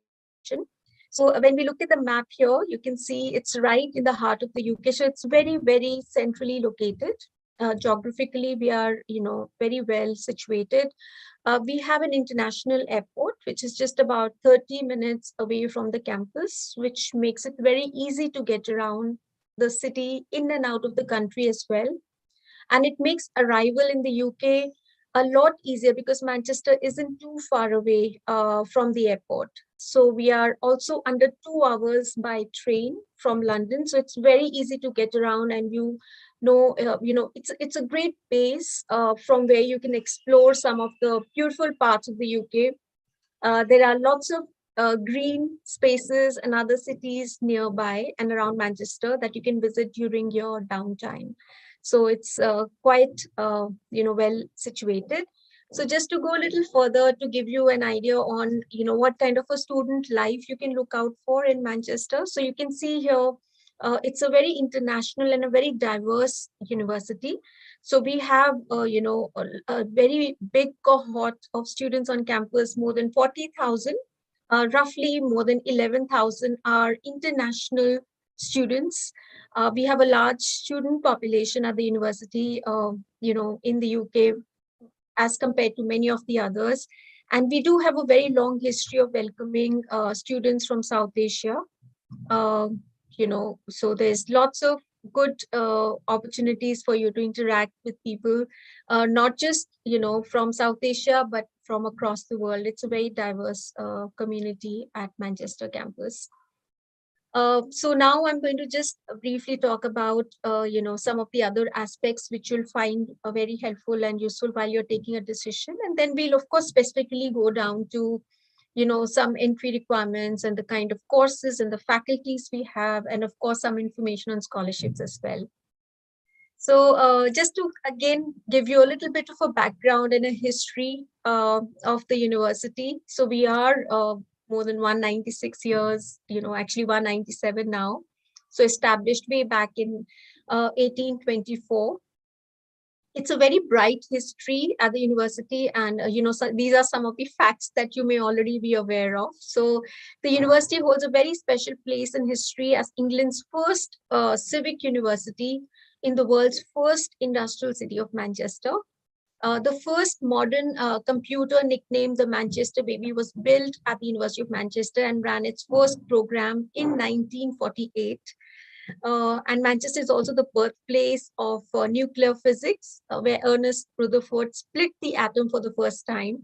So when we look at the map here, you can see it's right in the heart of the UK. So it's very, very centrally located. Geographically, we are, very well situated. We have an international airport, which is just about 30 minutes away from the campus, which makes it very easy to get around the city, in and out of the country as well. And it makes arrival in the UK a lot easier because Manchester isn't too far away from the airport. So we are also under 2 hours by train from London. So it's very easy to get around, and it's a great base from where you can explore some of the beautiful parts of the UK. There are lots of green spaces and other cities nearby and around Manchester that you can visit during your downtime. So it's quite, well situated. So just to go a little further to give you an idea on, what kind of a student life you can look out for in Manchester. So you can see here, it's a very international and a very diverse university. So we have, a very big cohort of students on campus, more than 40,000. Roughly more than 11,000 are international students. We have a large student population at the university, in the UK as compared to many of the others. And we do have a very long history of welcoming students from South Asia. So there's lots of good opportunities for you to interact with people, not just, from South Asia, but from across the world. It's a very diverse community at Manchester campus. So now I'm going to just briefly talk about, some of the other aspects which you'll find very helpful and useful while you're taking a decision. And then we'll, of course, specifically go down to, some entry requirements and the kind of courses and the faculties we have, and of course, some information on scholarships as well. So just to, again, give you a little bit of a background and a history of the university. So we are more than 196 years, actually 197 now. So established way back in 1824. It's a very bright history at the university, and so these are some of the facts that you may already be aware of. So the university holds a very special place in history as England's first civic university in the world's first industrial city of Manchester. The first modern computer, nicknamed the Manchester Baby, was built at the University of Manchester and ran its first program in 1948. And Manchester is also the birthplace of nuclear physics, where Ernest Rutherford split the atom for the first time.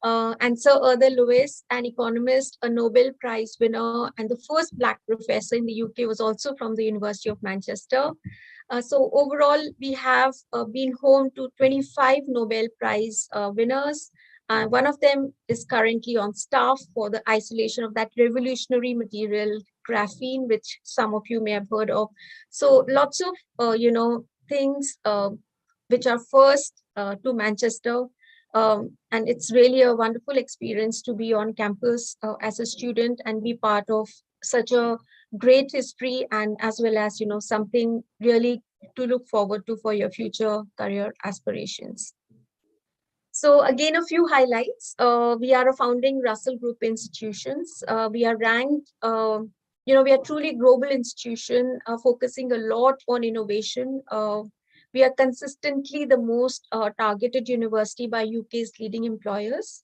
And Sir Arthur Lewis, an economist, a Nobel Prize winner, and the first Black professor in the UK, was also from the University of Manchester. So overall, we have been home to 25 Nobel Prize winners, One of them is currently on staff for the isolation of that revolutionary material, graphene, which some of you may have heard of. So lots of, things which are first to Manchester. And it's really a wonderful experience to be on campus as a student and be part of such a great history, and as well as, something really to look forward to for your future career aspirations. So again, a few highlights. We are a founding Russell Group institutions. We are ranked, we are truly global institution focusing a lot on innovation. We are consistently the most targeted university by UK's leading employers.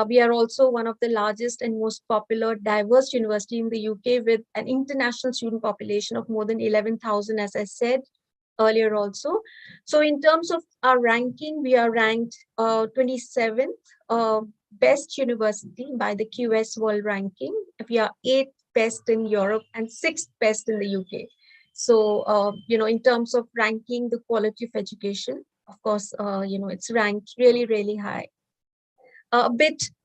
We are also one of the largest and most popular diverse university in the UK with an international student population of more than 11,000, as I said earlier also. So in terms of our ranking, we are ranked 27th best university by the QS World Ranking. We are 8th best in Europe and 6th best in the UK. So, in terms of ranking the quality of education, of course, it's ranked really, really high.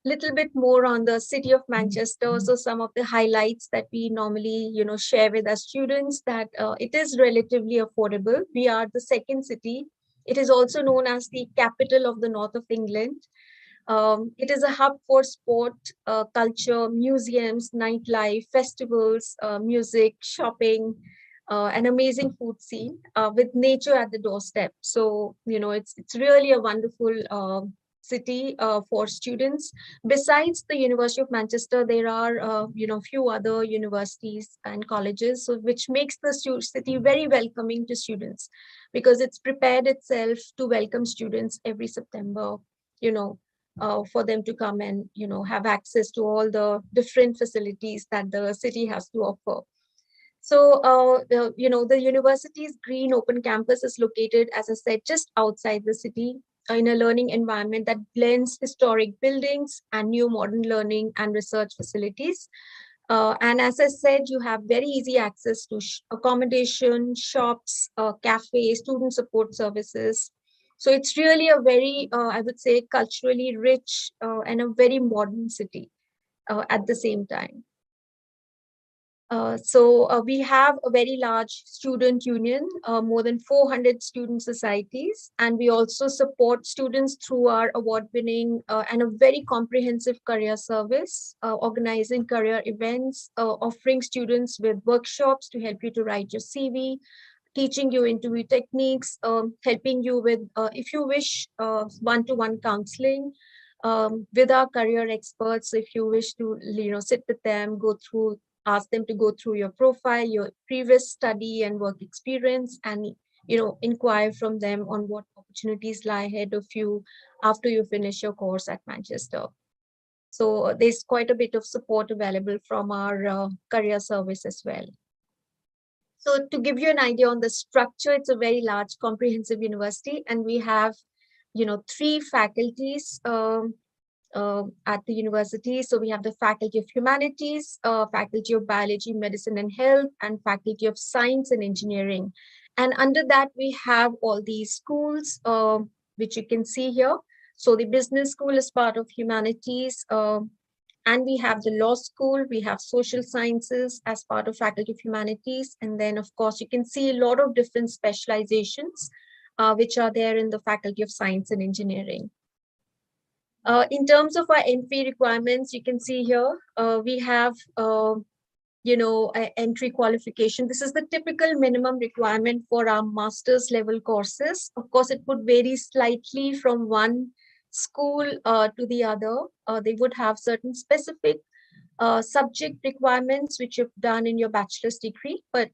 Little bit more on the city of Manchester. So some of the highlights that we normally, share with our students, that it is relatively affordable. We are the second city. It is also known as the capital of the north of England. It is a hub for sport, culture, museums, nightlife, festivals, music, shopping, an amazing food scene with nature at the doorstep. So, it's really a wonderful city for students. Besides the University of Manchester, there are, few other universities and colleges, so which makes the city very welcoming to students, because it's prepared itself to welcome students every September, for them to come and, have access to all the different facilities that the city has to offer. So, the university's green open campus is located, as I said, just outside the city, in a learning environment that blends historic buildings and new modern learning and research facilities. And as I said, you have very easy access to accommodation, shops, cafes, student support services. So it's really a very, I would say, culturally rich and a very modern city at the same time. So we have a very large student union, more than 400 student societies, and we also support students through our award-winning and a very comprehensive career service, organizing career events, offering students with workshops to help you to write your CV, teaching you interview techniques, helping you with, if you wish, one-to-one counseling with our career experts. If you wish to, sit with them, ask them to go through your profile, your previous study and work experience, and inquire from them on what opportunities lie ahead of you after you finish your course at Manchester. So there's quite a bit of support available from our career service as well. So to give you an idea on the structure, it's a very large comprehensive university, and we have 3 faculties at the university. So we have the Faculty of Humanities, Faculty of Biology, Medicine and Health, and Faculty of Science and Engineering. And under that, we have all these schools, which you can see here. So the Business School is part of Humanities, and we have the Law School, we have Social Sciences as part of Faculty of Humanities. And then, of course, you can see a lot of different specializations, which are there in the Faculty of Science and Engineering. In terms of our entry requirements, you can see here, we have, entry qualification. This is the typical minimum requirement for our master's level courses. Of course, it would vary slightly from one school to the other. They would have certain specific subject requirements which you've done in your bachelor's degree, but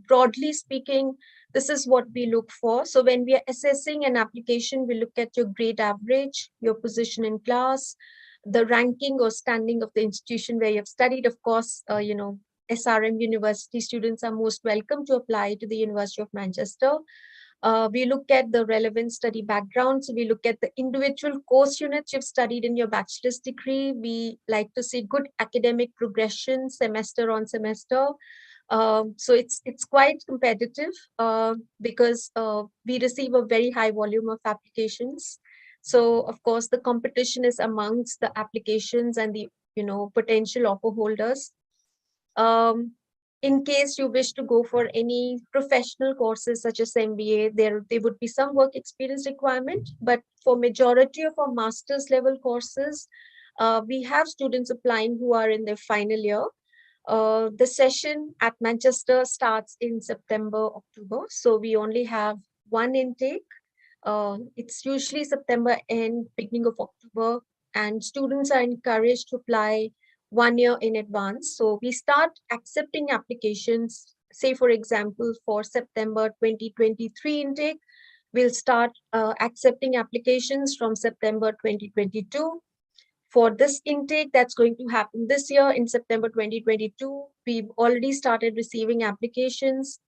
broadly speaking, this is what we look for. So when we are assessing an application, we look at your grade average, your position in class, the ranking or standing of the institution where you have studied. Of course, SRM university students are most welcome to apply to the University of Manchester. We look at the relevant study background. So we look at the individual course units you've studied in your bachelor's degree. We like to see good academic progression semester on semester. So it's quite competitive because we receive a very high volume of applications. So of course, the competition is amongst the applications and the potential offer holders. In case you wish to go for any professional courses such as MBA, there would be some work experience requirement. But for majority of our master's level courses, we have students applying who are in their final year. The session at Manchester starts in September, October. So we only have one intake. It's usually September end, beginning of October, and students are encouraged to apply 1 year in advance. So we start accepting applications, say for example, for September 2023 intake, we'll start accepting applications from September 2022. For this intake that's going to happen this year in September 2022, we've already started receiving applications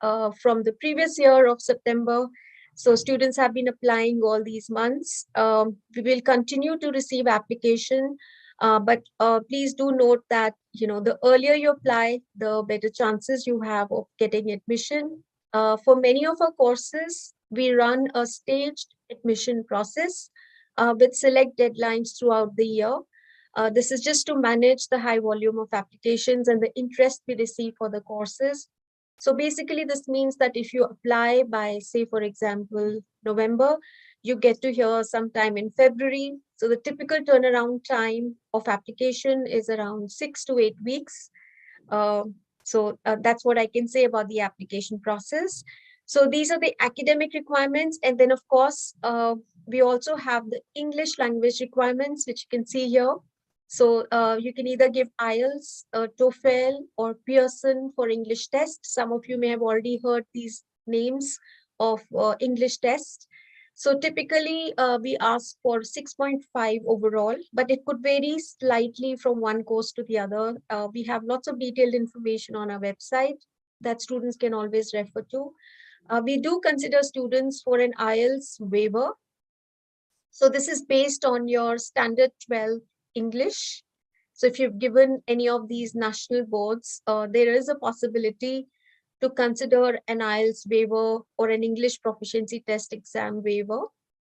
from the previous year of September. So students have been applying all these months. We will continue to receive application, but please do note that the earlier you apply, the better chances you have of getting admission. For many of our courses, we run a staged admission process with select deadlines throughout the year. This is just to manage the high volume of applications and the interest we receive for the courses. So basically, this means that if you apply by, say, for example, November, you get to hear sometime in February. So the typical turnaround time of application is around 6 to 8 weeks. So that's what I can say about the application process. So these are the academic requirements. And then, of course, we also have the English language requirements, which you can see here. So you can either give IELTS, TOEFL, or Pearson for English test. Some of you may have already heard these names of English test. So typically, we ask for 6.5 overall, but it could vary slightly from one course to the other. We have lots of detailed information on our website that students can always refer to. We do consider students for an IELTS waiver. So this is based on your standard 12 English. So if you've given any of these national boards, there is a possibility to consider an IELTS waiver or an English proficiency test exam waiver.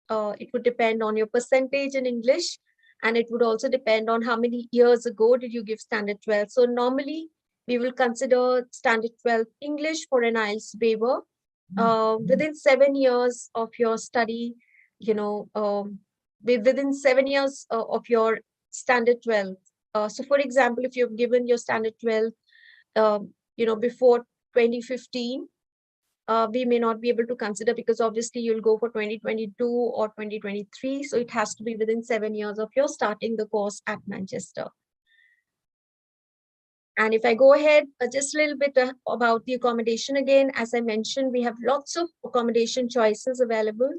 It would depend on your percentage in English, and it would also depend on how many years ago did you give standard 12. So normally we will consider standard 12 English for an IELTS waiver within 7 years of your study, within 7 years of your standard 12. So for example, if you've given your standard 12, before 2015, we may not be able to consider, because obviously you'll go for 2022 or 2023. So it has to be within 7 years of your starting the course at Manchester. And if I go ahead, just a little bit about the accommodation again, as I mentioned, we have lots of accommodation choices available,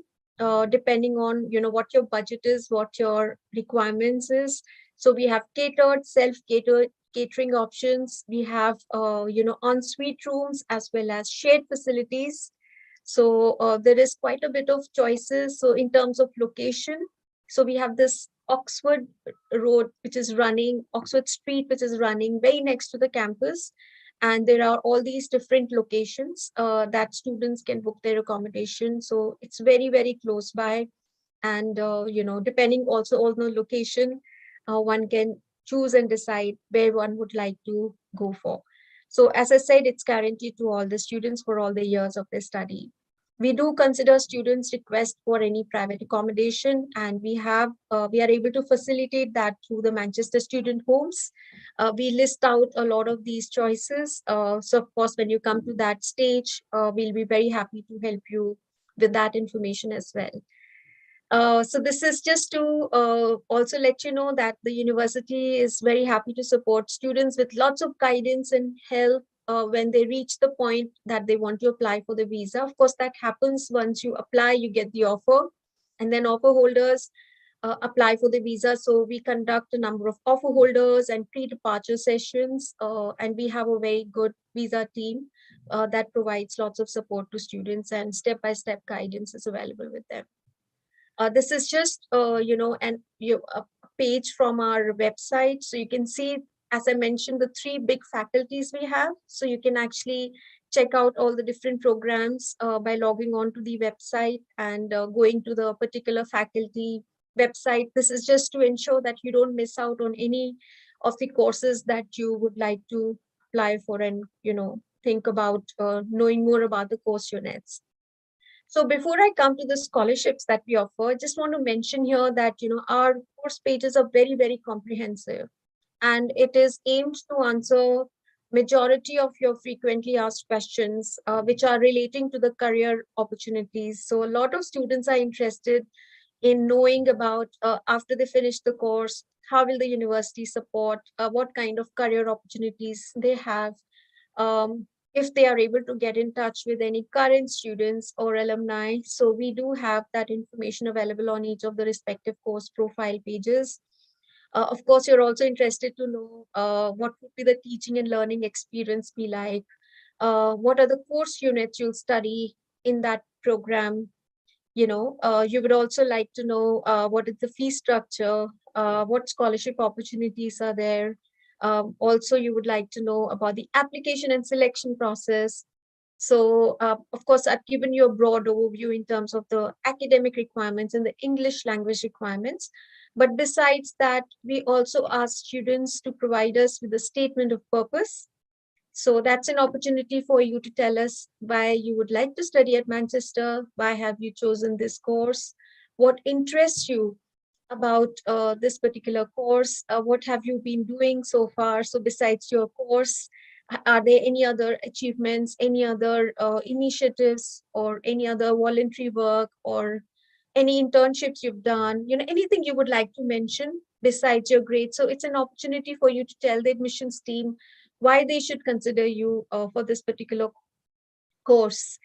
depending on, what your budget is, what your requirements is. So we have catered, self-catered catering options. We have, en-suite rooms as well as shared facilities. So there is quite a bit of choices. So in terms of location, so we have this Oxford Road, Oxford Street, which is running very next to the campus. And there are all these different locations that students can book their accommodation. So it's very, very close by. And, depending also on the location, one can choose and decide where one would like to go for. So as I said, it's guaranteed to all the students for all the years of their study. We do consider students' request for any private accommodation, and we are able to facilitate that through the Manchester Student Homes. We list out a lot of these choices. So of course, when you come to that stage, we'll be very happy to help you with that information as well. So this is just to also let you know that the university is very happy to support students with lots of guidance and help when they reach the point that they want to apply for the visa. Of course, that happens once you apply, you get the offer, and then offer holders apply for the visa. So we conduct a number of offer holders and pre-departure sessions, and we have a very good visa team that provides lots of support to students, and step-by-step guidance is available with them. This is just, a page from our website. So you can see, as I mentioned, the 3 big faculties we have. So you can actually check out all the different programs by logging on to the website and going to the particular faculty website. This is just to ensure that you don't miss out on any of the courses that you would like to apply for and, think about knowing more about the course units. So before I come to the scholarships that we offer, I just want to mention here that, our course pages are very, very comprehensive, and it is aimed to answer majority of your frequently asked questions, which are relating to the career opportunities. So a lot of students are interested in knowing about, after they finish the course, how will the university support, what kind of career opportunities they have, if they are able to get in touch with any current students or alumni. So we do have that information available on each of the respective course profile pages. Of course, you're also interested to know what would be the teaching and learning experience be like, what are the course units you'll study in that program. You would also like to know what is the fee structure, what scholarship opportunities are there. Also, you would like to know about the application and selection process. So, of course, I've given you a broad overview in terms of the academic requirements and the English language requirements. But besides that, we also ask students to provide us with a statement of purpose. So that's an opportunity for you to tell us why you would like to study at Manchester, why have you chosen this course, what interests you about this particular course, what have you been doing so far. So besides your course, are there any other achievements, any other initiatives, or any other voluntary work, or any internships you've done, anything you would like to mention besides your grades. So it's an opportunity for you to tell the admissions team why they should consider you for this particular course.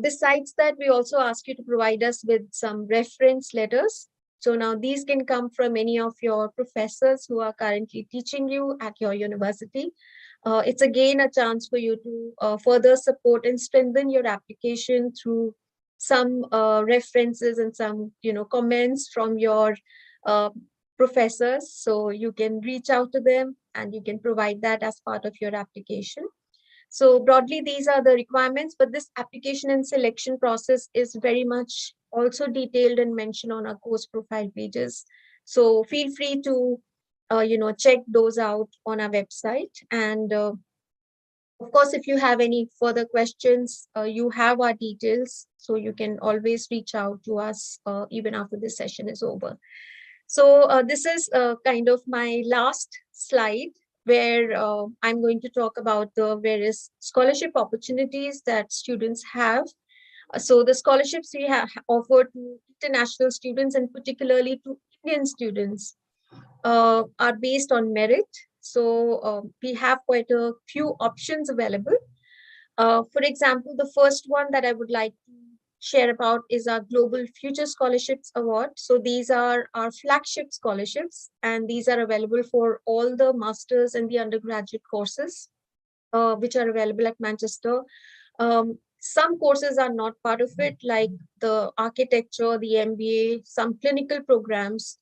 Besides that, we also ask you to provide us with some reference letters. So now these can come from any of your professors who are currently teaching you at your university. It's again a chance for you to further support and strengthen your application through some references and some comments from your professors. So you can reach out to them and you can provide that as part of your application. So broadly, these are the requirements, but this application and selection process is very much also detailed and mentioned on our course profile pages. So feel free to check those out on our website. And of course, if you have any further questions, you have our details, so you can always reach out to us even after this session is over. So this is kind of my last slide, where I'm going to talk about the various scholarship opportunities that students have. So the scholarships we have offered to international students and particularly to Indian students are based on merit. So we have quite a few options available. For example, the first one that I would like to share about is our Global Future Scholarships Award. So these are our flagship scholarships, and these are available for all the master's and the undergraduate courses, which are available at Manchester. Some courses are not part of it, like the architecture, the MBA, some clinical programs.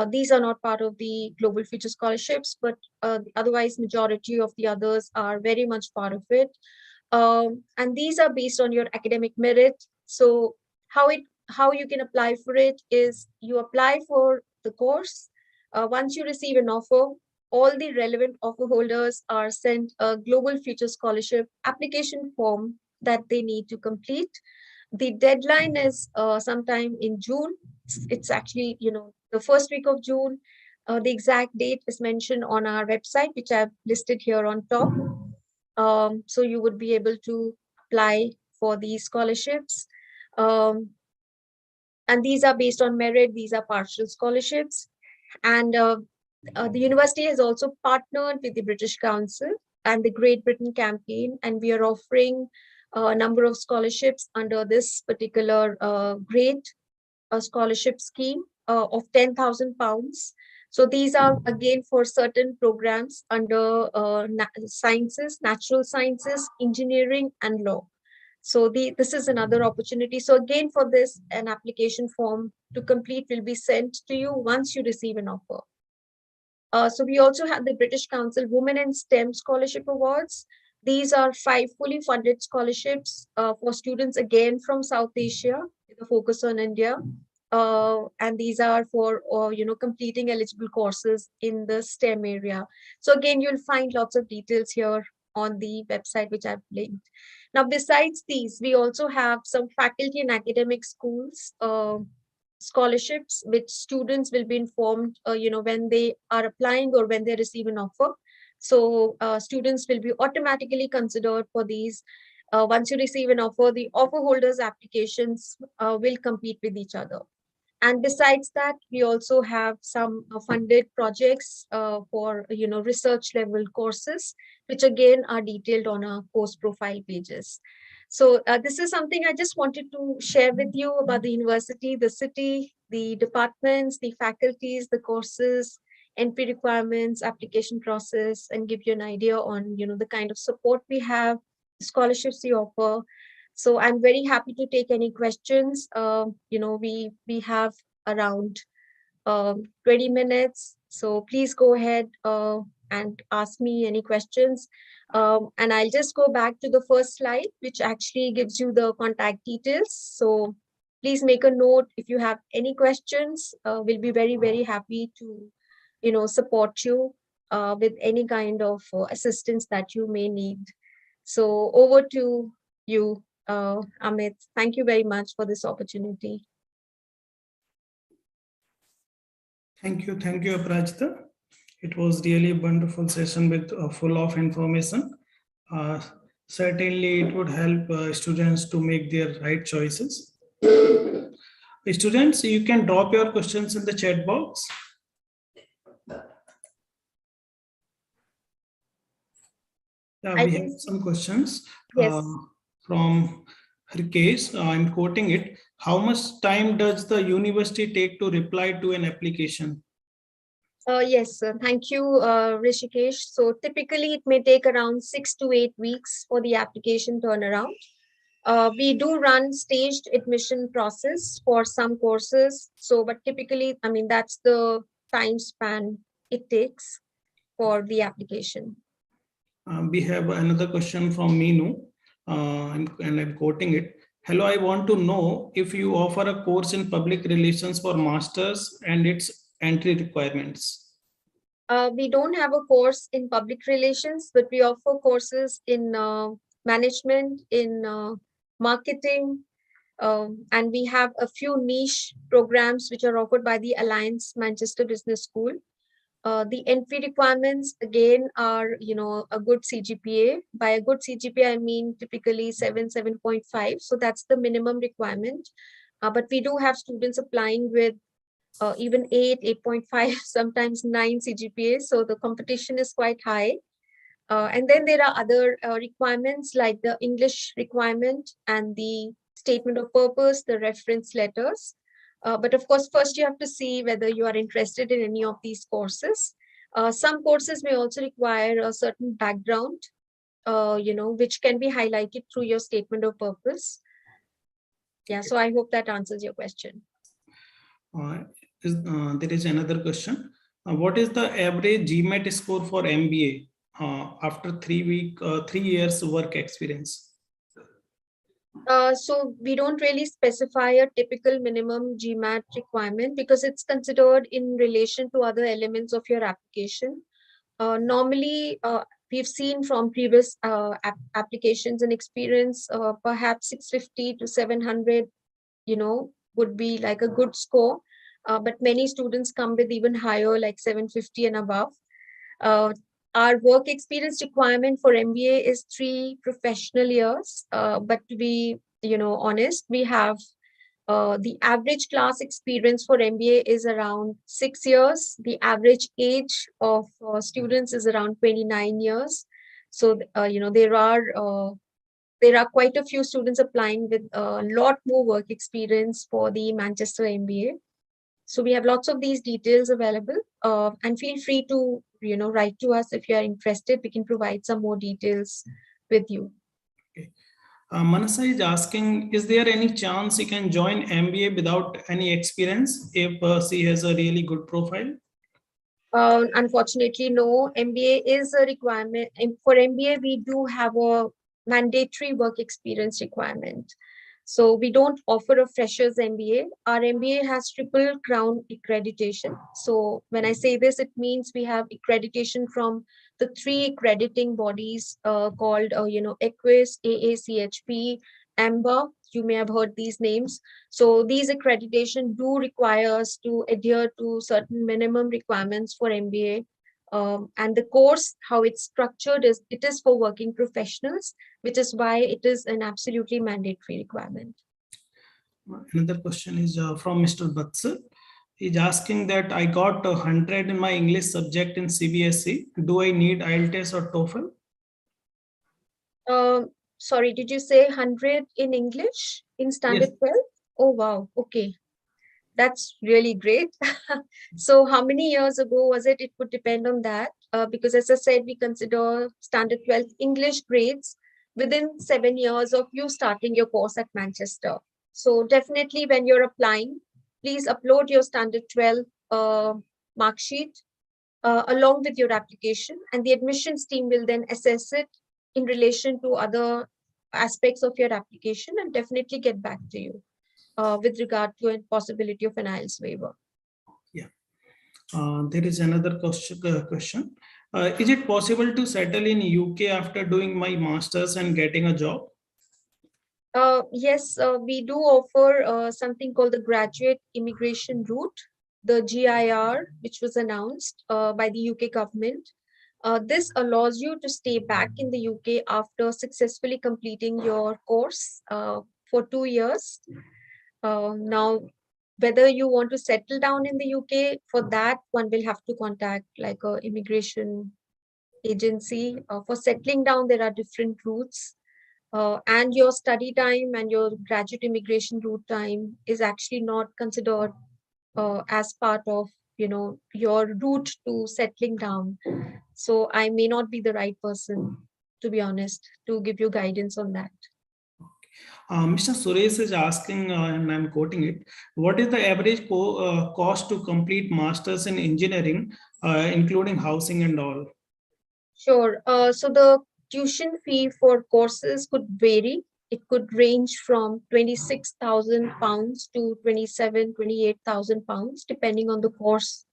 These are not part of the Global Future Scholarships, but otherwise majority of the others are very much part of it. And these are based on your academic merit. So how you can apply for it is you apply for the course. Once you receive an offer, all the relevant offer holders are sent a Global Future Scholarship application form that they need to complete. The deadline is sometime in June. It's actually, the first week of June. The exact date is mentioned on our website, which I've listed here on top. So you would be able to apply for these scholarships. And these are based on merit. These are partial scholarships. And the university has also partnered with the British Council and the Great Britain campaign, and we are offering a number of scholarships under this particular great scholarship scheme of £10,000. So these are again for certain programs under sciences, natural sciences, engineering, and law. So this is another opportunity. So again, for this, an application form to complete will be sent to you once you receive an offer. So we also have the British Council Women in STEM Scholarship Awards. These are 5 fully funded scholarships for students again from South Asia, with a focus on India. and these are for completing eligible courses in the STEM area. So again, you'll find lots of details here on the website which I've linked. Now, besides these, we also have some faculty and academic schools scholarships, which students will be informed when they are applying or when they receive an offer. So students will be automatically considered for these. Once you receive an offer, the offer holders' applications will compete with each other. And besides that, we also have some funded projects for research level courses, which again are detailed on our course profile pages. So this is something I just wanted to share with you about the university, the city, the departments, the faculties, the courses, entry requirements, application process, and give you an idea on the kind of support we have, scholarships we offer. So I'm very happy to take any questions. We have around 20 minutes. So please go ahead and ask me any questions. And I'll just go back to the first slide, which actually gives you the contact details. So please make a note if you have any questions. We'll be very, very happy to support you with any kind of assistance that you may need. So over to you, Amit. Thank you very much for this opportunity. Thank you, Aparajita. It was really a wonderful session with full of information. Certainly, it would help students to make their right choices. Students, you can drop your questions in the chat box. Yeah, we have some questions. Yes. From Rikesh. I'm quoting it. How much time does the university take to reply to an application? Yes, thank you, Rishikesh. So typically it may take around 6 to 8 weeks for the application turnaround. We do run staged admission process for some courses. So, but typically, I mean, that's the time span it takes for the application. We have another question from Meenu, and I'm quoting it. Hello, I want to know if you offer a course in public relations for masters and its entry requirements. We don't have a course in public relations, but we offer courses in management, in marketing, and we have a few niche programs which are offered by the Alliance Manchester Business School. The entry requirements again are, a good CGPA. By a good CGPA, I mean typically 7.5. So that's the minimum requirement. But we do have students applying with even 8.5, sometimes 9 CGPA. So the competition is quite high. And then there are other requirements like the English requirement and the statement of purpose, the reference letters. But of course, first you have to see whether you are interested in any of these courses. Some courses may also require a certain background, which can be highlighted through your statement of purpose. Yeah, so I hope that answers your question. There is another question. What is the average GMAT score for MBA after 3 years work experience? So we don't really specify a typical minimum GMAT requirement because it's considered in relation to other elements of your application. Normally, we've seen from previous applications and experience, perhaps 650 to 700, would be like a good score. But many students come with even higher, like 750 and above. Our work experience requirement for MBA is 3 professional years. But to be, honest, we have the average class experience for MBA is around 6 years. The average age of students is around 29 years. So, there are quite a few students applying with a lot more work experience for the Manchester MBA. So we have lots of these details available, and feel free to, write to us if you are interested. We can provide some more details with you. Okay. Manasa is asking, is there any chance you can join MBA without any experience if she has a really good profile? Unfortunately, no. MBA is a requirement. For MBA, we do have a mandatory work experience requirement. So we don't offer a freshers MBA. Our MBA has triple crown accreditation. So when I say this, it means we have accreditation from the 3 accrediting bodies called, EQUIS, AACHP, AMBA. You may have heard these names. So these accreditation do require us to adhere to certain minimum requirements for MBA. And the course, how it's structured is, it is for working professionals, which is why it is an absolutely mandatory requirement. Another question is from Mr. Batsal. He's asking that I got 100 in my English subject in CBSE. Do I need IELTS or TOEFL? Sorry, did you say 100 in English in standard 12? Oh, wow. Okay. That's really great. So how many years ago was it? It would depend on that. Because as I said, we consider standard 12 English grades within 7 years of you starting your course at Manchester. So definitely when you're applying, please upload your standard 12 mark sheet along with your application, and the admissions team will then assess it in relation to other aspects of your application and definitely get back to you with regard to a possibility of an IELTS waiver. Yeah. There is another question. Is it possible to settle in UK after doing my master's and getting a job? Yes, we do offer something called the Graduate Immigration Route, the GIR, which was announced by the UK government. This allows you to stay back in the UK after successfully completing your course for 2 years. Now, whether you want to settle down in the UK, for that one will have to contact like a immigration agency. For settling down, there are different routes. And your study time and your graduate immigration route time is actually not considered as part of your route to settling down. So I may not be the right person, to be honest, to give you guidance on that. Mr. Suresh is asking, and I'm quoting it, what is the average cost to complete masters in engineering, including housing and all? Sure. So the tuition fee for courses could vary. It could range from £26,000 to £28,000, depending on the course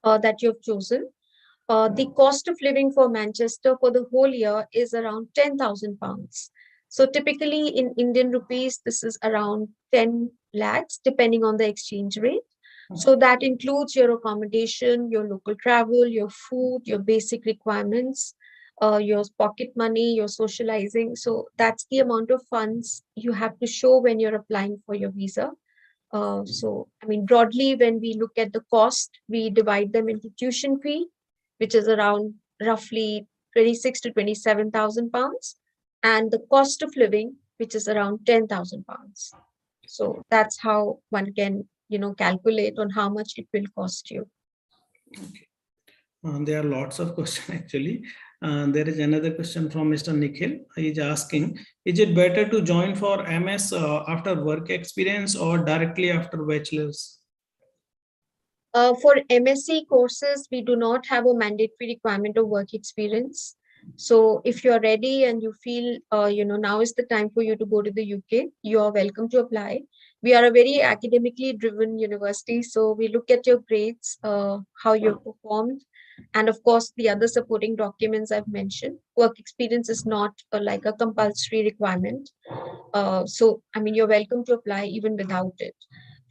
that you've chosen. The cost of living for Manchester for the whole year is around £10,000. So typically in Indian rupees, this is around 10 lakhs, depending on the exchange rate. So that includes your accommodation, your local travel, your food, your basic requirements, your pocket money, your socializing. So that's the amount of funds you have to show when you're applying for your visa. So, I mean, broadly, when we look at the cost, we divide them into tuition fee, which is around roughly 26 to 27,000 pounds, and the cost of living, which is around 10,000 pounds. So that's how one can, calculate on how much it will cost you. Okay. There are lots of questions actually. There is another question from Mr. Nikhil. He is asking, is it better to join for MS after work experience or directly after bachelor's? For MSc courses, we do not have a mandatory requirement of work experience. So if you're ready and you feel, now is the time for you to go to the UK, you are welcome to apply. We are a very academically driven university. So we look at your grades, how you've performed, and of course, the other supporting documents I've mentioned. Work experience is not like a compulsory requirement. So, I mean, you're welcome to apply even without it.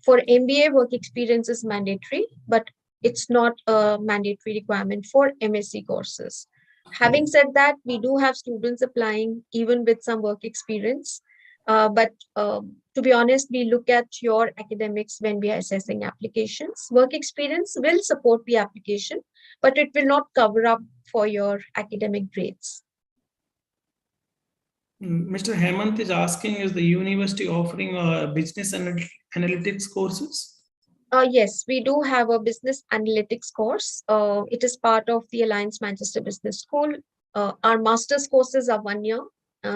For MBA, work experience is mandatory, but it's not a mandatory requirement for MSc courses. Having said that, we do have students applying even with some work experience. But to be honest, we look at your academics when we are assessing applications. Work experience will support the application, but it will not cover up for your academic grades. Mr. Hemant is asking, is the university offering business analytics courses? Yes, we do have a business analytics course. It is part of the Alliance Manchester Business School. Our master's courses are 1 year,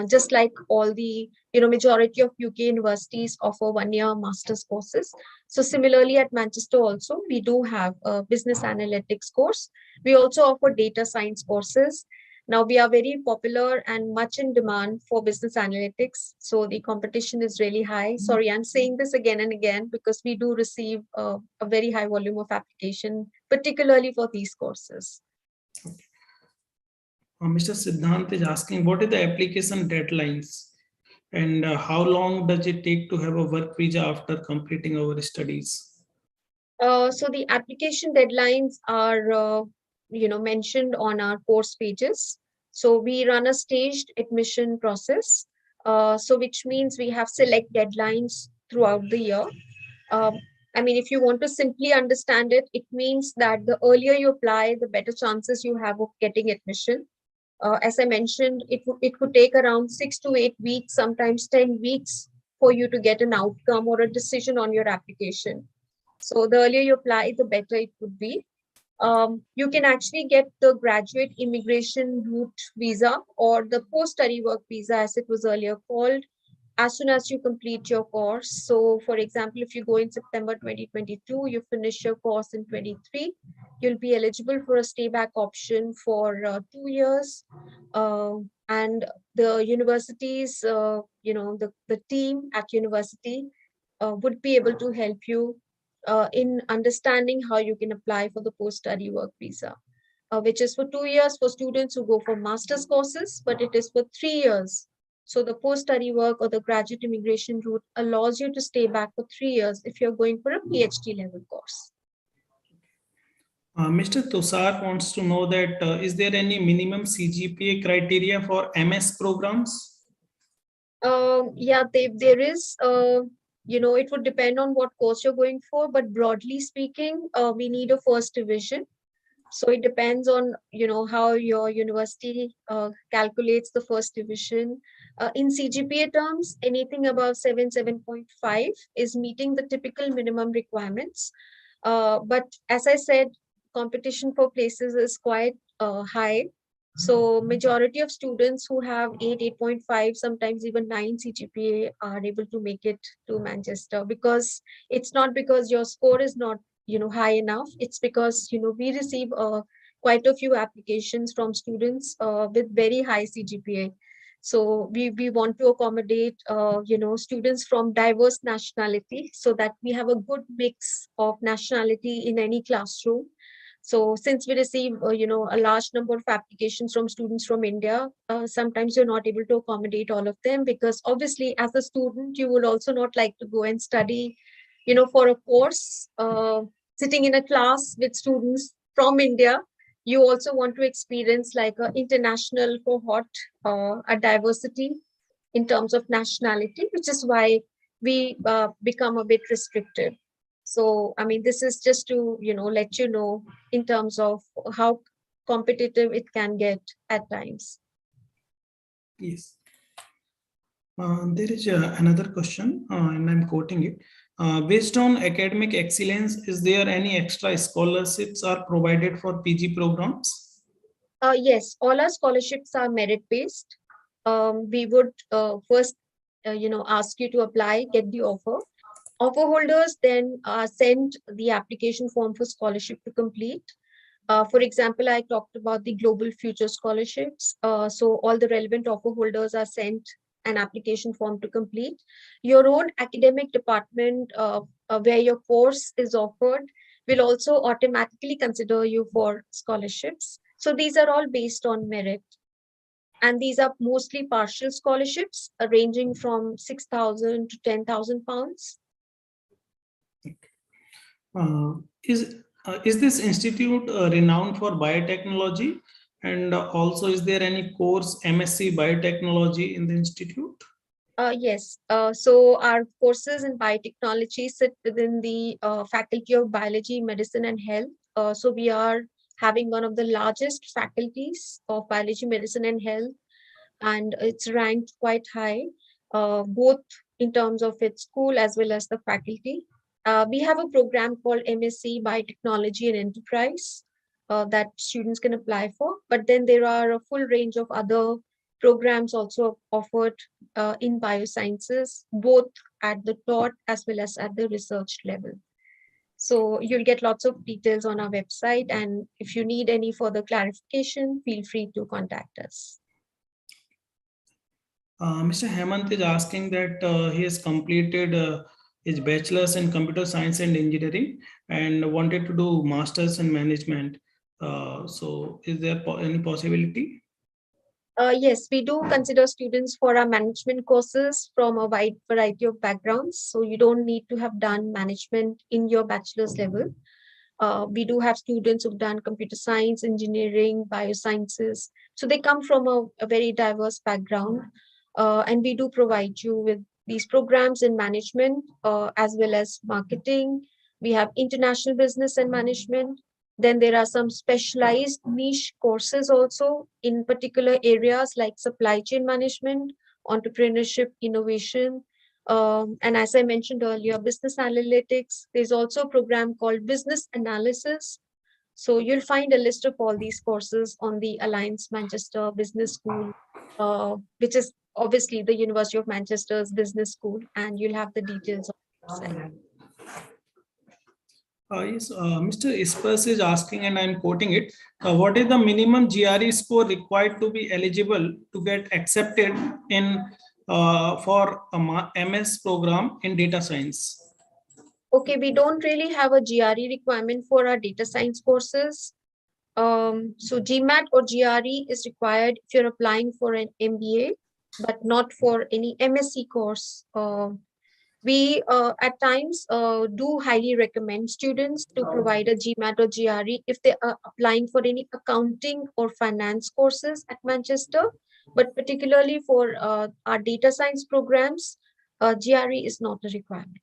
just like all the majority of UK universities offer 1 year master's courses. So similarly at Manchester also, we do have a business analytics course. We also offer data science courses. Now we are very popular and much in demand for business analytics. So the competition is really high. Sorry, I'm saying this again and again because we do receive a very high volume of application, particularly for these courses. Mr. Siddhant is asking, what is the application deadlines and how long does it take to have a work visa after completing our studies? So the application deadlines are, mentioned on our course pages. So we run a staged admission process. So which means we have select deadlines throughout the year. I mean, if you want to simply understand it, it means that the earlier you apply, the better chances you have of getting admission. As I mentioned, it could take around 6 to 8 weeks, sometimes 10 weeks for you to get an outcome or a decision on your application. So the earlier you apply, the better it would be. You can actually get the graduate immigration route visa or the post-study work visa, as it was earlier called, as soon as you complete your course. So for example, if you go in September 2022, you finish your course in 23, you'll be eligible for a stay back option for 2 years. And the universities, the team at university would be able to help you in understanding how you can apply for the post-study work visa, which is for 2 years for students who go for master's courses, but it is for 3 years. So the post-study work or the graduate immigration route allows you to stay back for 3 years if you're going for a PhD level course. Mr. Tushar wants to know that is there any minimum CGPA criteria for MS programs? Yeah, there is. It would depend on what course you're going for, but broadly speaking, we need a first division. So it depends on, how your university calculates the first division. In CGPA terms, anything above 7.5 is meeting the typical minimum requirements. But as I said, competition for places is quite high. So majority of students who have 8.5, sometimes even 9 CGPA are able to make it to Manchester, because it's not because your score is not, high enough. It's because, we receive quite a few applications from students with very high CGPA. So we want to accommodate, students from diverse nationality so that we have a good mix of nationality in any classroom. So since we receive, a large number of applications from students from India, sometimes you're not able to accommodate all of them, because obviously as a student, you would also not like to go and study, for a course, sitting in a class with students from India. You also want to experience like an international cohort, a diversity in terms of nationality, which is why we become a bit restricted. So, I mean, this is just to, let you know in terms of how competitive it can get at times. Yes. There is another question, and I'm quoting it. Based on academic excellence, is there any extra scholarships are provided for PG programs? Yes, all our scholarships are merit-based. We would first, ask you to apply, get the offer. Offer holders then send the application form for scholarship to complete. For example, I talked about the Global Future Scholarships. So all the relevant offer holders are sent an application form to complete. Your own academic department where your course is offered will also automatically consider you for scholarships. So these are all based on merit. And these are mostly partial scholarships ranging from 6,000 to 10,000 pounds. Is this institute renowned for biotechnology? And also, is there any course MSc biotechnology in the institute? Yes. So our courses in biotechnology sit within the Faculty of Biology, Medicine and Health. So we are having one of the largest faculties of biology, medicine and health, and it's ranked quite high, both in terms of its school as well as the faculty. We have a program called MSc Biotechnology and Enterprise that students can apply for, but then there are a full range of other programs also offered in biosciences, both at the taught as well as at the research level. So you'll get lots of details on our website. And if you need any further clarification, feel free to contact us. Mr. Hemant is asking that he has completed his bachelor's in computer science and engineering and wanted to do master's in management. So is there any possibility? Yes, we do consider students for our management courses from a wide variety of backgrounds. So you don't need to have done management in your bachelor's level. We do have students who've done computer science, engineering, biosciences. So they come from a very diverse background. And we do provide you with these programs in management as well as marketing. We have international business and management. Then there are some specialized niche courses also in particular areas like supply chain management, entrepreneurship, innovation. And as I mentioned earlier, business analytics. There's also a program called business analysis. So you'll find a list of all these courses on the Alliance Manchester Business School, which is obviously the University of Manchester's business school, and you'll have the details on the website. Yes, Mr. Ispers is asking, and I'm quoting it. What is the minimum GRE score required to be eligible to get accepted in for a MS program in data science? Okay, we don't really have a GRE requirement for our data science courses. So GMAT or GRE is required if you're applying for an MBA, but not for any MSc course. We at times do highly recommend students to provide a GMAT or GRE if they are applying for any accounting or finance courses at Manchester, but particularly for our data science programs, GRE is not a requirement.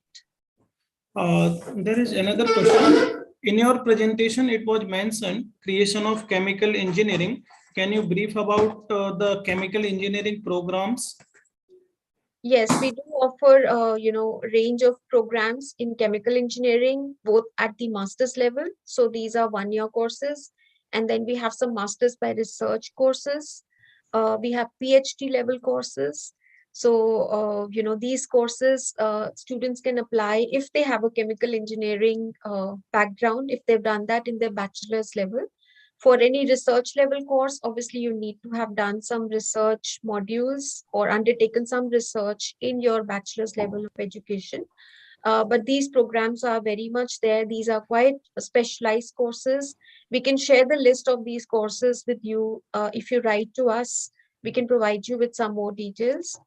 There is another question. In your presentation, it was mentioned creation of chemical engineering. Can you brief about the chemical engineering programs? Yes, we do offer, range of programs in chemical engineering, both at the master's level. So these are one-year courses. And then we have some master's by research courses. We have PhD level courses. So, these courses, students can apply if they have a chemical engineering background, if they've done that in their bachelor's level. For any research level course, obviously you need to have done some research modules or undertaken some research in your bachelor's level of education. But these programs are very much there. These are quite specialized courses. We can share the list of these courses with you. If you write to us, we can provide you with some more details.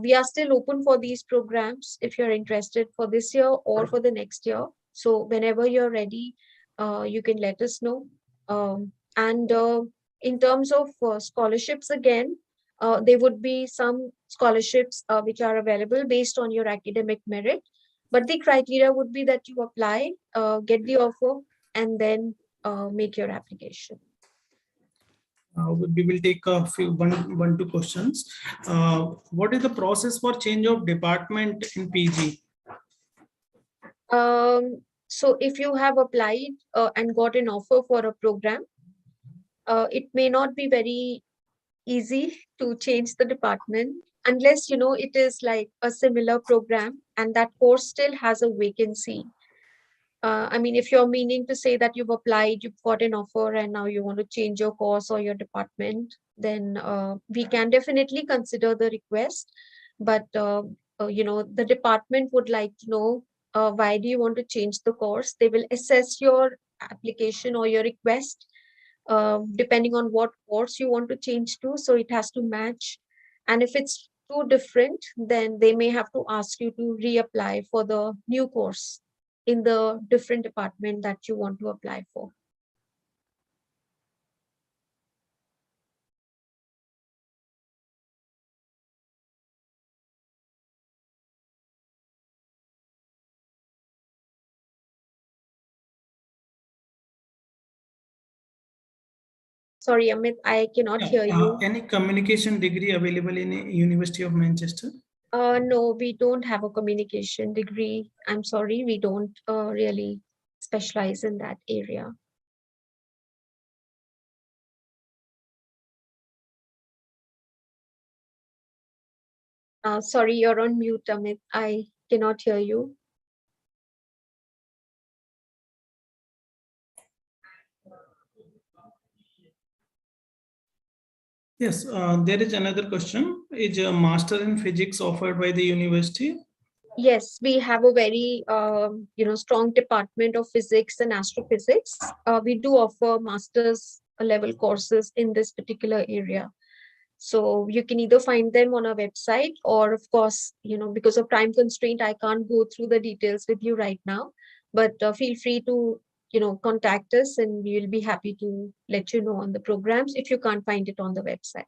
We are still open for these programs if you're interested for this year or for the next year. So whenever you're ready, you can let us know. And in terms of scholarships, again, there would be some scholarships which are available based on your academic merit. But the criteria would be that you apply, get the offer, and then make your application. We will take a few one two questions. What is the process for change of department in PG? So if you have applied and got an offer for a program, it may not be very easy to change the department unless it is like a similar program and that course still has a vacancy. I mean, if you're meaning to say that you've applied, you've got an offer, and now you want to change your course or your department, then we can definitely consider the request. But the department would like to know why do you want to change the course. They will assess your application or your request depending on what course you want to change to. So it has to match. And if it's too different, then they may have to ask you to reapply for the new course in the different department that you want to apply for. Sorry, Amit, I cannot hear you. Any communication degree available in University of Manchester? No, we don't have a communication degree. I'm sorry, we don't really specialize in that area. Sorry, you're on mute, Amit. I cannot hear you. Yes, there is another question. Is a master in physics offered by the university? Yes, we have a very strong department of physics and astrophysics. We do offer master's level courses in this particular area. So you can either find them on our website, or of course, because of time constraint, I can't go through the details with you right now. But feel free to contact us, and we will be happy to let you know on the programs if you can't find it on the website.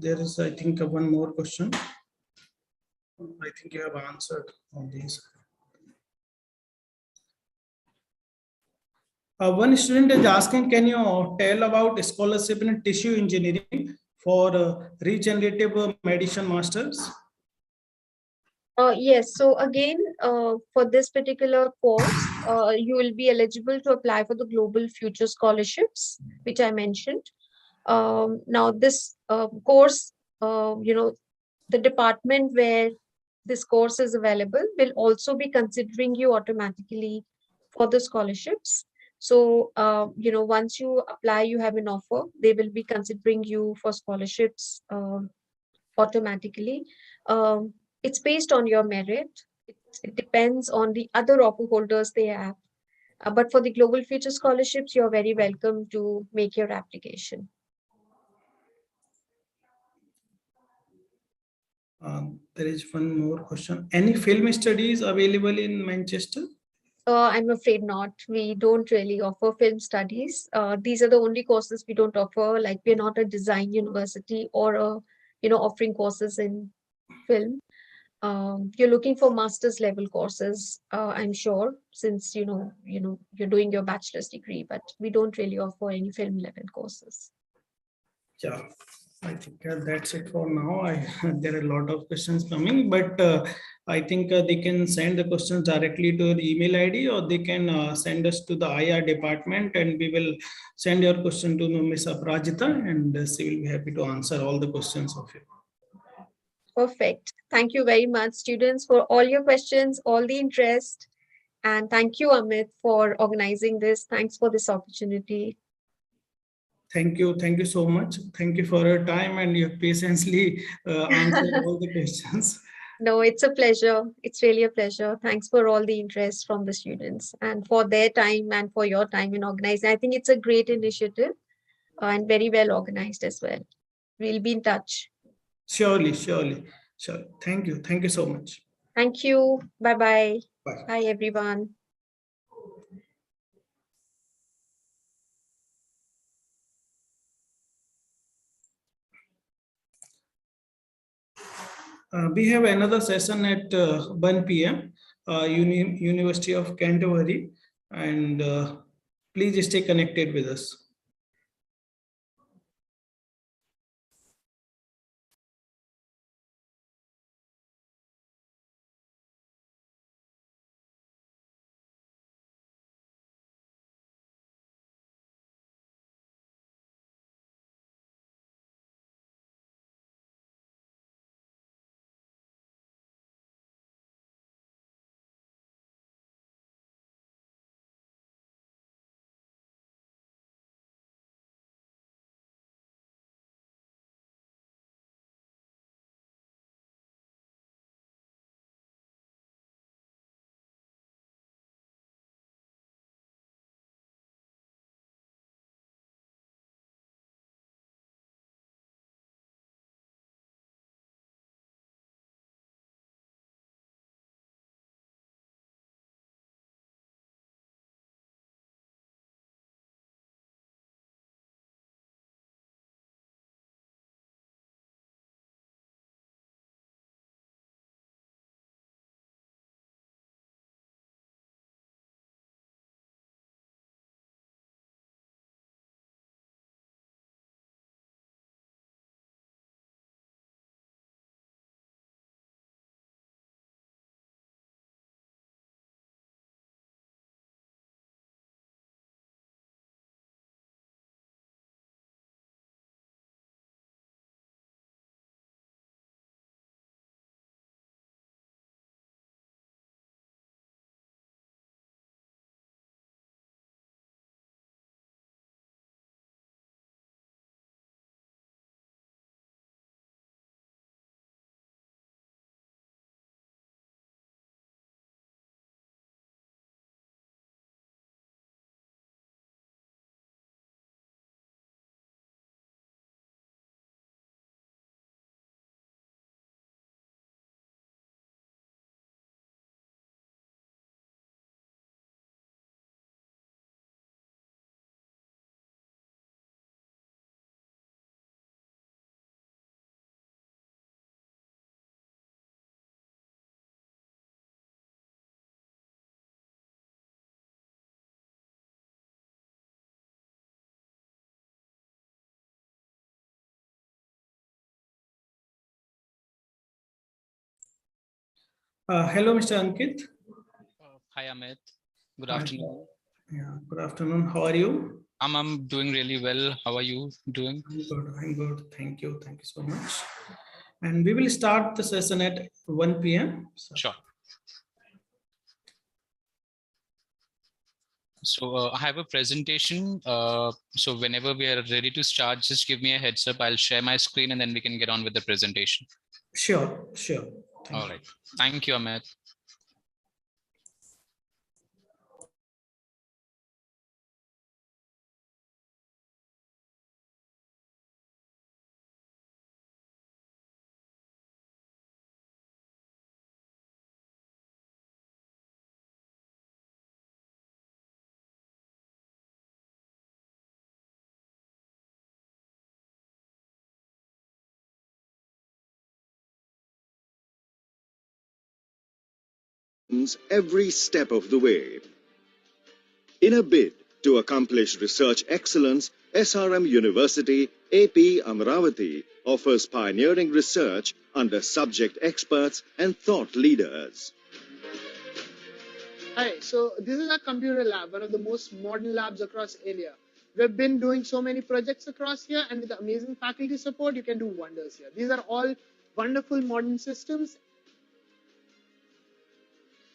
There is, I think, one more question. I think you have answered on these. One student is asking, can you tell about scholarship in tissue engineering for regenerative medicine masters? Yes, so again, for this particular course, you will be eligible to apply for the Global Future Scholarships, which I mentioned. Now, this course, the department where this course is available will also be considering you automatically for the scholarships. So, once you apply, you have an offer, they will be considering you for scholarships automatically. It's based on your merit. It depends on the other offer holders they have. But for the Global Future Scholarships, you're very welcome to make your application. There is one more question. Any film studies available in Manchester? I'm afraid not. We don't really offer film studies. These are the only courses we don't offer. Like, we're not a design university or offering courses in film. You're looking for master's level courses, I'm sure, since you're doing your bachelor's degree, but we don't really offer any film level courses. Yeah, I think that's it for now. There are a lot of questions coming, but I think they can send the questions directly to the email ID, or they can send us to the IR department, and we will send your question to Ms. Aparajita, and she will be happy to answer all the questions of you. Perfect. Thank you very much, students, for all your questions, all the interest. And thank you, Amit, for organizing this. Thanks for this opportunity. Thank you. Thank you so much. Thank you for your time, and you patiently answered all the questions. No, it's a pleasure. It's really a pleasure. Thanks for all the interest from the students and for their time and for your time in organizing. I think it's a great initiative and very well organized as well. We'll be in touch. Surely. Sure. Thank you. Thank you so much. Thank you. Bye-bye. Bye. Bye, everyone. We have another session at 1 p.m. University of Canterbury, and please stay connected with us. Hello, Mr. Ankit. Hi, Amit. Good Hi. afternoon. Yeah, good afternoon. How are you? I'm doing really well. How are you doing? I'm good. I'm good. Thank you. Thank you so much. And we will start the session at 1 p.m. Sure. So I have a presentation. So whenever we are ready to start, just give me a heads up. I'll share my screen and then we can get on with the presentation. Sure, sure. All right. Thank you, Amit. Every step of the way. In a bid to accomplish research excellence, SRM University, AP Amravati offers pioneering research under subject experts and thought leaders. Hi, so this is our computer lab, one of the most modern labs across India. We've been doing so many projects across here, and with the amazing faculty support, you can do wonders here. These are all wonderful modern systems.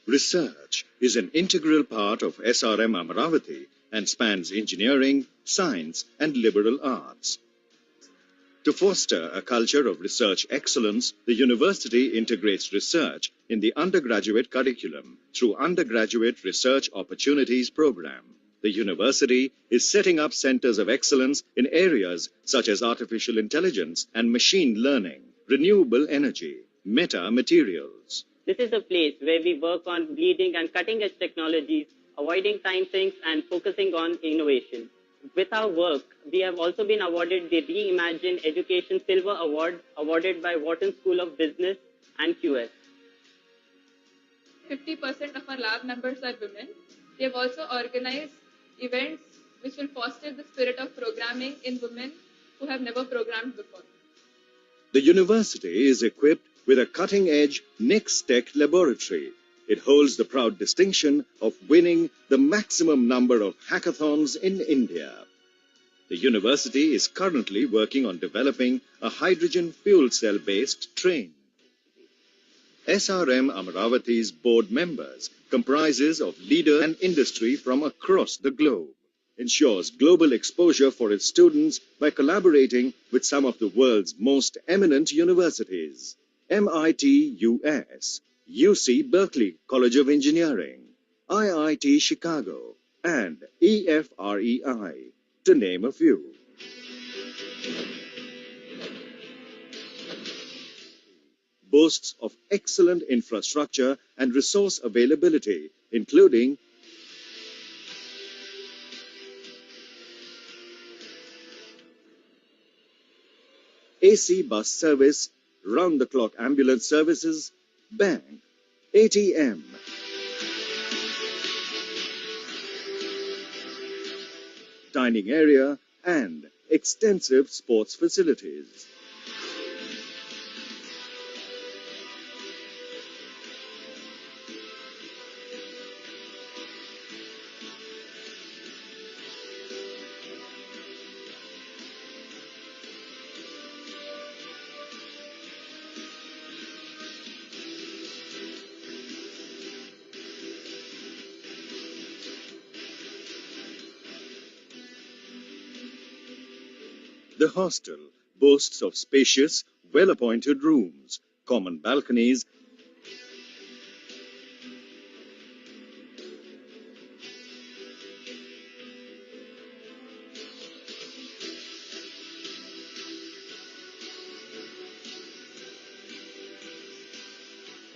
Research is an integral part of SRM Amravati and spans engineering, science, and liberal arts. To foster a culture of research excellence, the university integrates research in the undergraduate curriculum through Undergraduate Research Opportunities Program. The university is setting up centers of excellence in areas such as artificial intelligence and machine learning, renewable energy, metamaterials. This is a place where we work on bleeding and cutting edge technologies, avoiding time sinks and focusing on innovation. With our work, we have also been awarded the Reimagine Education Silver Award awarded by Wharton School of Business and QS. 50% of our lab members are women. We have also organized events which will foster the spirit of programming in women who have never programmed before. The university is equipped with a cutting-edge Next Tech laboratory. It holds the proud distinction of winning the maximum number of hackathons in India. The university is currently working on developing a hydrogen fuel cell-based train. SRM Amravati's board members comprises of leaders and industry from across the globe. Ensures global exposure for its students by collaborating with some of the world's most eminent universities. MIT US, UC Berkeley College of Engineering, IIT Chicago, and EFREI, to name a few. Boasts of excellent infrastructure and resource availability, including AC bus service, round-the-clock ambulance services, bank, ATM, dining area, and extensive sports facilities. The hostel boasts of spacious, well-appointed rooms, common balconies,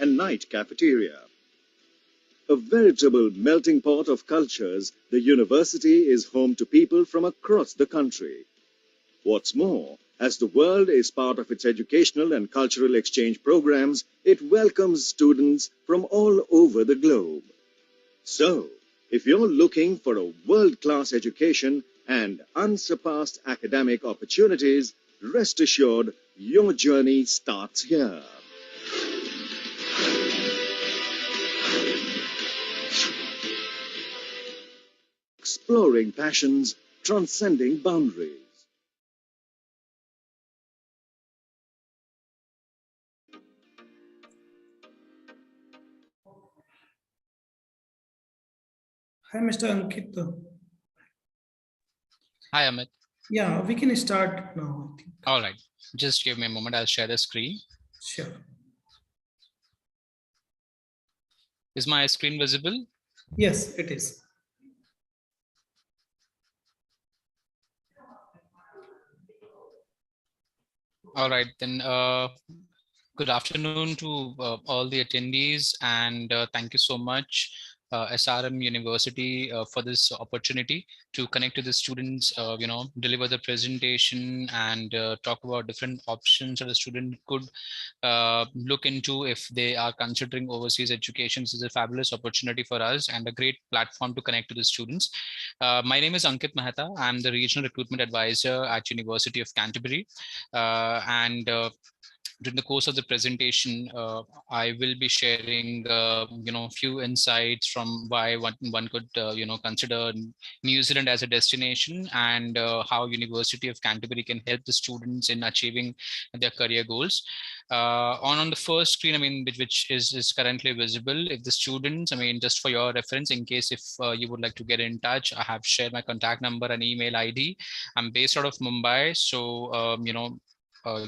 and night cafeteria. A veritable melting pot of cultures, the university is home to people from across the country. What's more, as the world is part of its educational and cultural exchange programs, it welcomes students from all over the globe. So, if you're looking for a world-class education and unsurpassed academic opportunities, rest assured your journey starts here. exploring passions, transcending boundaries. Hi, Mr. Ankit. Hi, Amit. Yeah, we can start now, I think. All right, just give me a moment. I'll share the screen. Sure. Is my screen visible? Yes, it is. All right, then good afternoon to all the attendees, and thank you so much, SRM University, for this opportunity to connect to the students, deliver the presentation and talk about different options that a student could look into if they are considering overseas education. This is a fabulous opportunity for us and a great platform to connect to the students. My name is Ankit Mehta. I'm the Regional Recruitment Advisor at University of Canterbury. During the course of the presentation, I will be sharing, few insights from why one could, consider New Zealand as a destination, and how University of Canterbury can help the students in achieving their career goals. On the first screen, which is currently visible, if the students, just for your reference, in case if you would like to get in touch, I have shared my contact number and email ID. I'm based out of Mumbai, so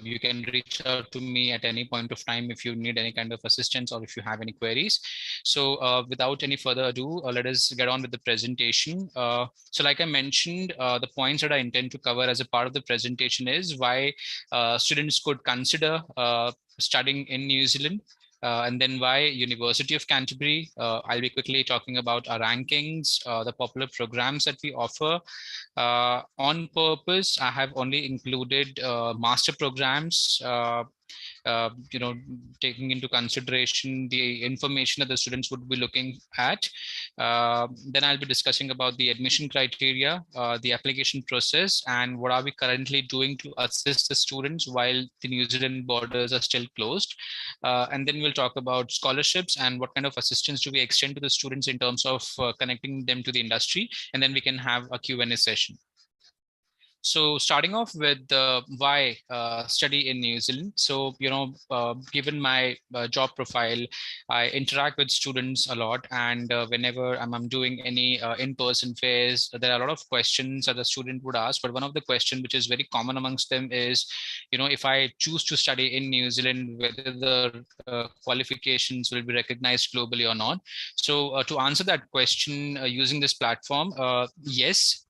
you can reach out to me at any point of time if you need any kind of assistance or if you have any queries. So without any further ado, let us get on with the presentation. So like I mentioned, the points that I intend to cover as a part of the presentation is why students could consider studying in New Zealand. And then why University of Canterbury. I'll be quickly talking about our rankings, the popular programs that we offer. On purpose, I have only included master programs, taking into consideration the information that the students would be looking at. Then I'll be discussing about the admission criteria, the application process, and what are we currently doing to assist the students while the New Zealand borders are still closed. And then we'll talk about scholarships and what kind of assistance do we extend to the students in terms of connecting them to the industry. And then we can have a Q&A session. So starting off with why study in New Zealand. So, given my job profile, I interact with students a lot. And whenever I'm doing any in-person fairs, there are a lot of questions that the student would ask. But one of the questions which is very common amongst them is, if I choose to study in New Zealand, whether the qualifications will be recognized globally or not. So to answer that question using this platform, yes.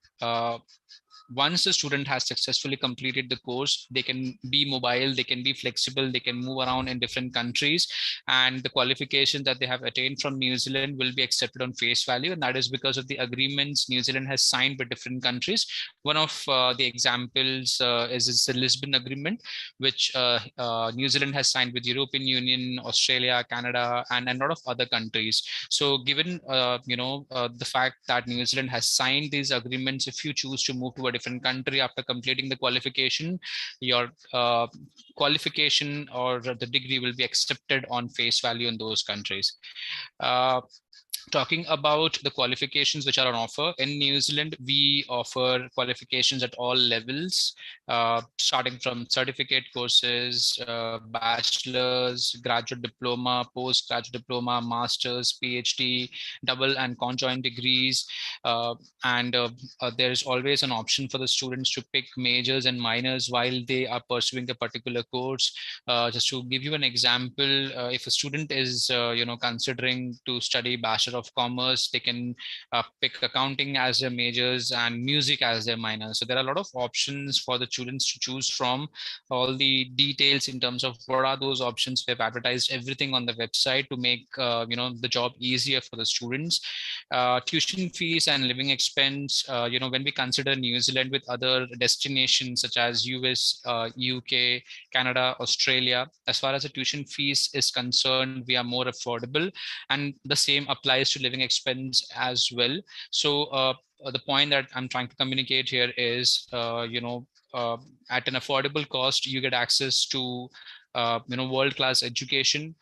Once the student has successfully completed the course, they can be mobile, they can be flexible, they can move around in different countries, and the qualifications that they have attained from New Zealand will be accepted on face value. And that is because of the agreements New Zealand has signed with different countries. One of the examples is the Lisbon Agreement, which New Zealand has signed with European Union, Australia, Canada, and a lot of other countries. So given the fact that New Zealand has signed these agreements, if you choose to move to a different country after completing the qualification, your qualification or the degree will be accepted on face value in those countries. Talking about the qualifications which are on offer in New Zealand, we offer qualifications at all levels, starting from certificate courses, bachelor's, graduate diploma, postgraduate diploma, master's, PhD, double and conjoint degrees. There is always an option for the students to pick majors and minors while they are pursuing a particular course. Just to give you an example, if a student is considering to study Bachelor of Commerce, they can pick accounting as their majors and music as their minors. So there are a lot of options for the students to choose from. All the details in terms of what are those options, we have advertised everything on the website to make the job easier for the students. Tuition fees and living expense, when we consider New Zealand with other destinations such as US, UK, Canada, Australia, as far as the tuition fees is concerned, we are more affordable, and the same applies to living expense as well. So the point that I'm trying to communicate here is, at an affordable cost, you get access to world-class education,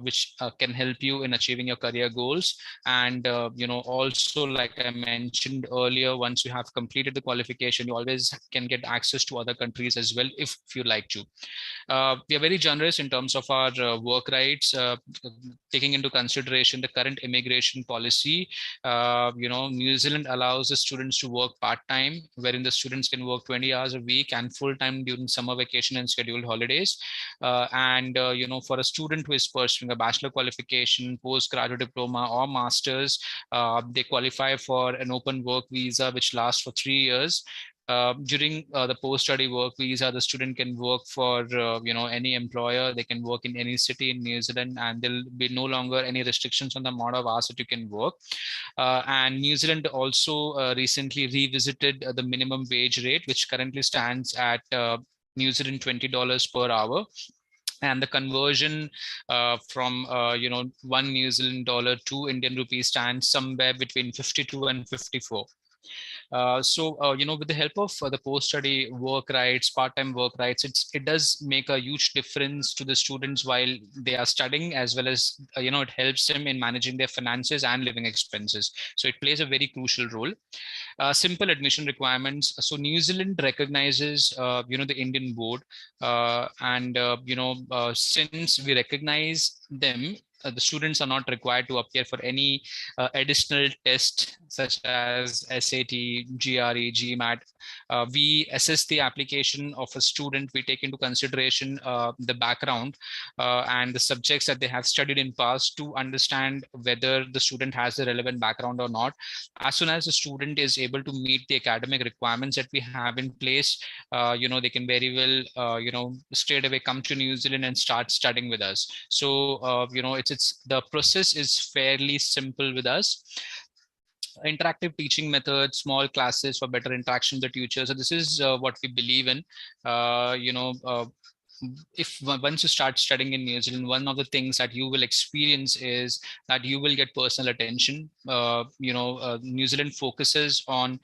which can help you in achieving your career goals. And also, like I mentioned earlier, once you have completed the qualification, you always can get access to other countries as well if you like to. We are very generous in terms of our work rights, taking into consideration the current immigration policy. New Zealand allows the students to work part-time, wherein the students can work 20 hours a week, and full-time during summer vacation and scheduled holidays. For a student who is pursuing a bachelor qualification, postgraduate diploma, or master's, they qualify for an open work visa which lasts for 3 years. During the post-study work visa, the student can work for any employer. They can work in any city in New Zealand, and there'll be no longer any restrictions on the amount of hours that you can work. And New Zealand also recently revisited the minimum wage rate, which currently stands at New Zealand $20 per hour. And the conversion from 1 New Zealand dollar to Indian rupee stands somewhere between 52 and 54. With the help of the post-study work rights, part-time work rights, it does make a huge difference to the students while they are studying, as well as it helps them in managing their finances and living expenses. So it plays a very crucial role. Simple admission requirements. So New Zealand recognizes the Indian board, since we recognize them, the students are not required to appear for any additional test such as SAT, GRE, GMAT. We assess the application of a student. We take into consideration the background and the subjects that they have studied in past to understand whether the student has the relevant background or not. As soon as the student is able to meet the academic requirements that we have in place, they can very well, straight away come to New Zealand and start studying with us. So, it's the process is fairly simple with us. Interactive teaching methods, small classes for better interaction with the teacher. So this is what we believe in. If once you start studying in New Zealand, one of the things that you will experience is that you will get personal attention. New Zealand focuses on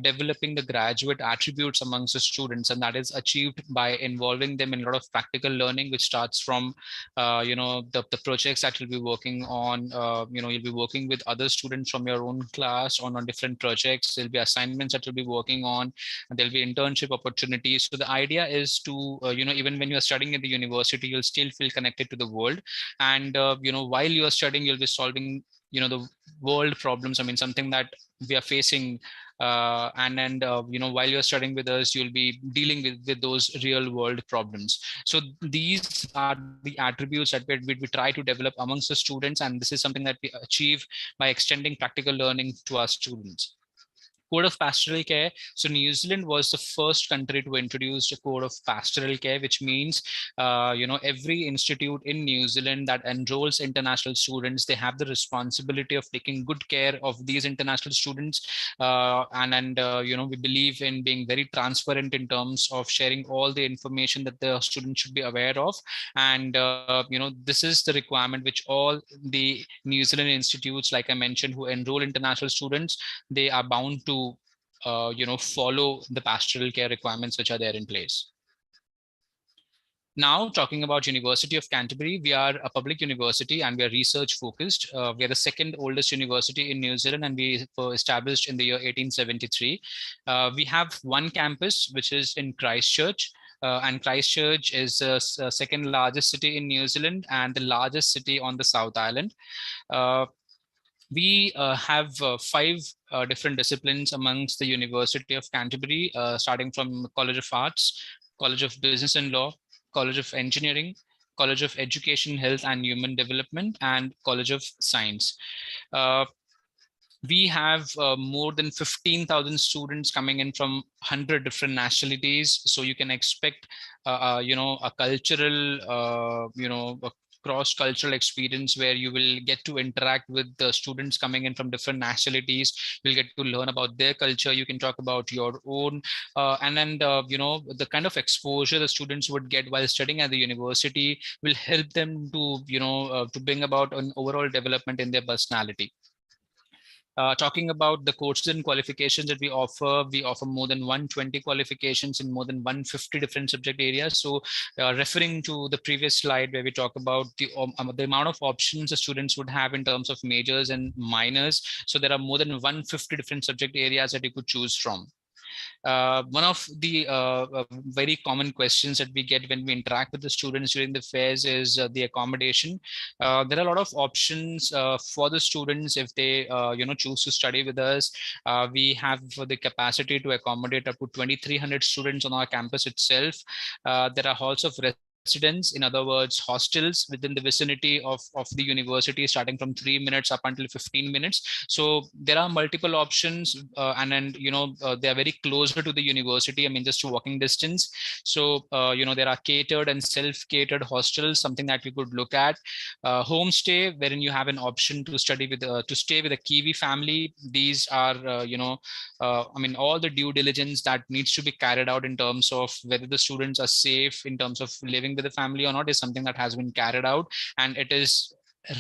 developing the graduate attributes amongst the students, and that is achieved by involving them in a lot of practical learning, which starts from the projects that you'll be working on. You'll be working with other students from your own class on different projects. There'll be assignments that you'll be working on, and there'll be internship opportunities. So the idea is to even when you are studying at the university, you'll still feel connected to the world. And while you are studying, you'll be solving the world problems. I mean, something that we are facing, while you're studying with us, you'll be dealing with those real world problems. So these are the attributes that we try to develop amongst the students, and this is something that we achieve by extending practical learning to our students. Code of Pastoral Care. So New Zealand was the first country to introduce a Code of Pastoral Care, which means, every institute in New Zealand that enrolls international students, they have the responsibility of taking good care of these international students. We believe in being very transparent in terms of sharing all the information that the students should be aware of. And, this is the requirement which all the New Zealand institutes, like I mentioned, who enroll international students, they are bound to follow the pastoral care requirements which are there in place. Now, talking about University of Canterbury, we are a public university and we are research focused. We are the second oldest university in New Zealand, and we were established in the year 1873. We have one campus, which is in Christchurch. And Christchurch is the second largest city in New Zealand and the largest city on the South Island. We have 5 different disciplines amongst the University of Canterbury, starting from College of Arts, College of Business and Law, College of Engineering, College of Education, Health and Human Development, and College of Science. We have more than 15,000 students coming in from 100 different nationalities. So you can expect, a cultural, cross-cultural experience where you will get to interact with the students coming in from different nationalities. You'll get to learn about their culture. You can talk about your own, the kind of exposure the students would get while studying at the university will help them to, to bring about an overall development in their personality. Talking about the courses and qualifications that we offer more than 120 qualifications in more than 150 different subject areas. So referring to the previous slide where we talk about the amount of options the students would have in terms of majors and minors. So there are more than 150 different subject areas that you could choose from. One of the very common questions that we get when we interact with the students during the fairs is the accommodation. There are a lot of options for the students if they choose to study with us. We have the capacity to accommodate up to 2,300 students on our campus itself. There are halls of residence, in other words, hostels within the vicinity of the university, starting from 3 minutes up until 15 minutes. So there are multiple options, and then they are very closer to the university. I mean, just walking distance. So there are catered and self-catered hostels, something that we could look at. Homestay, wherein you have an option to stay with a Kiwi family. These are I mean, all the due diligence that needs to be carried out in terms of whether the students are safe in terms of living with the family or not is something that has been carried out, and it is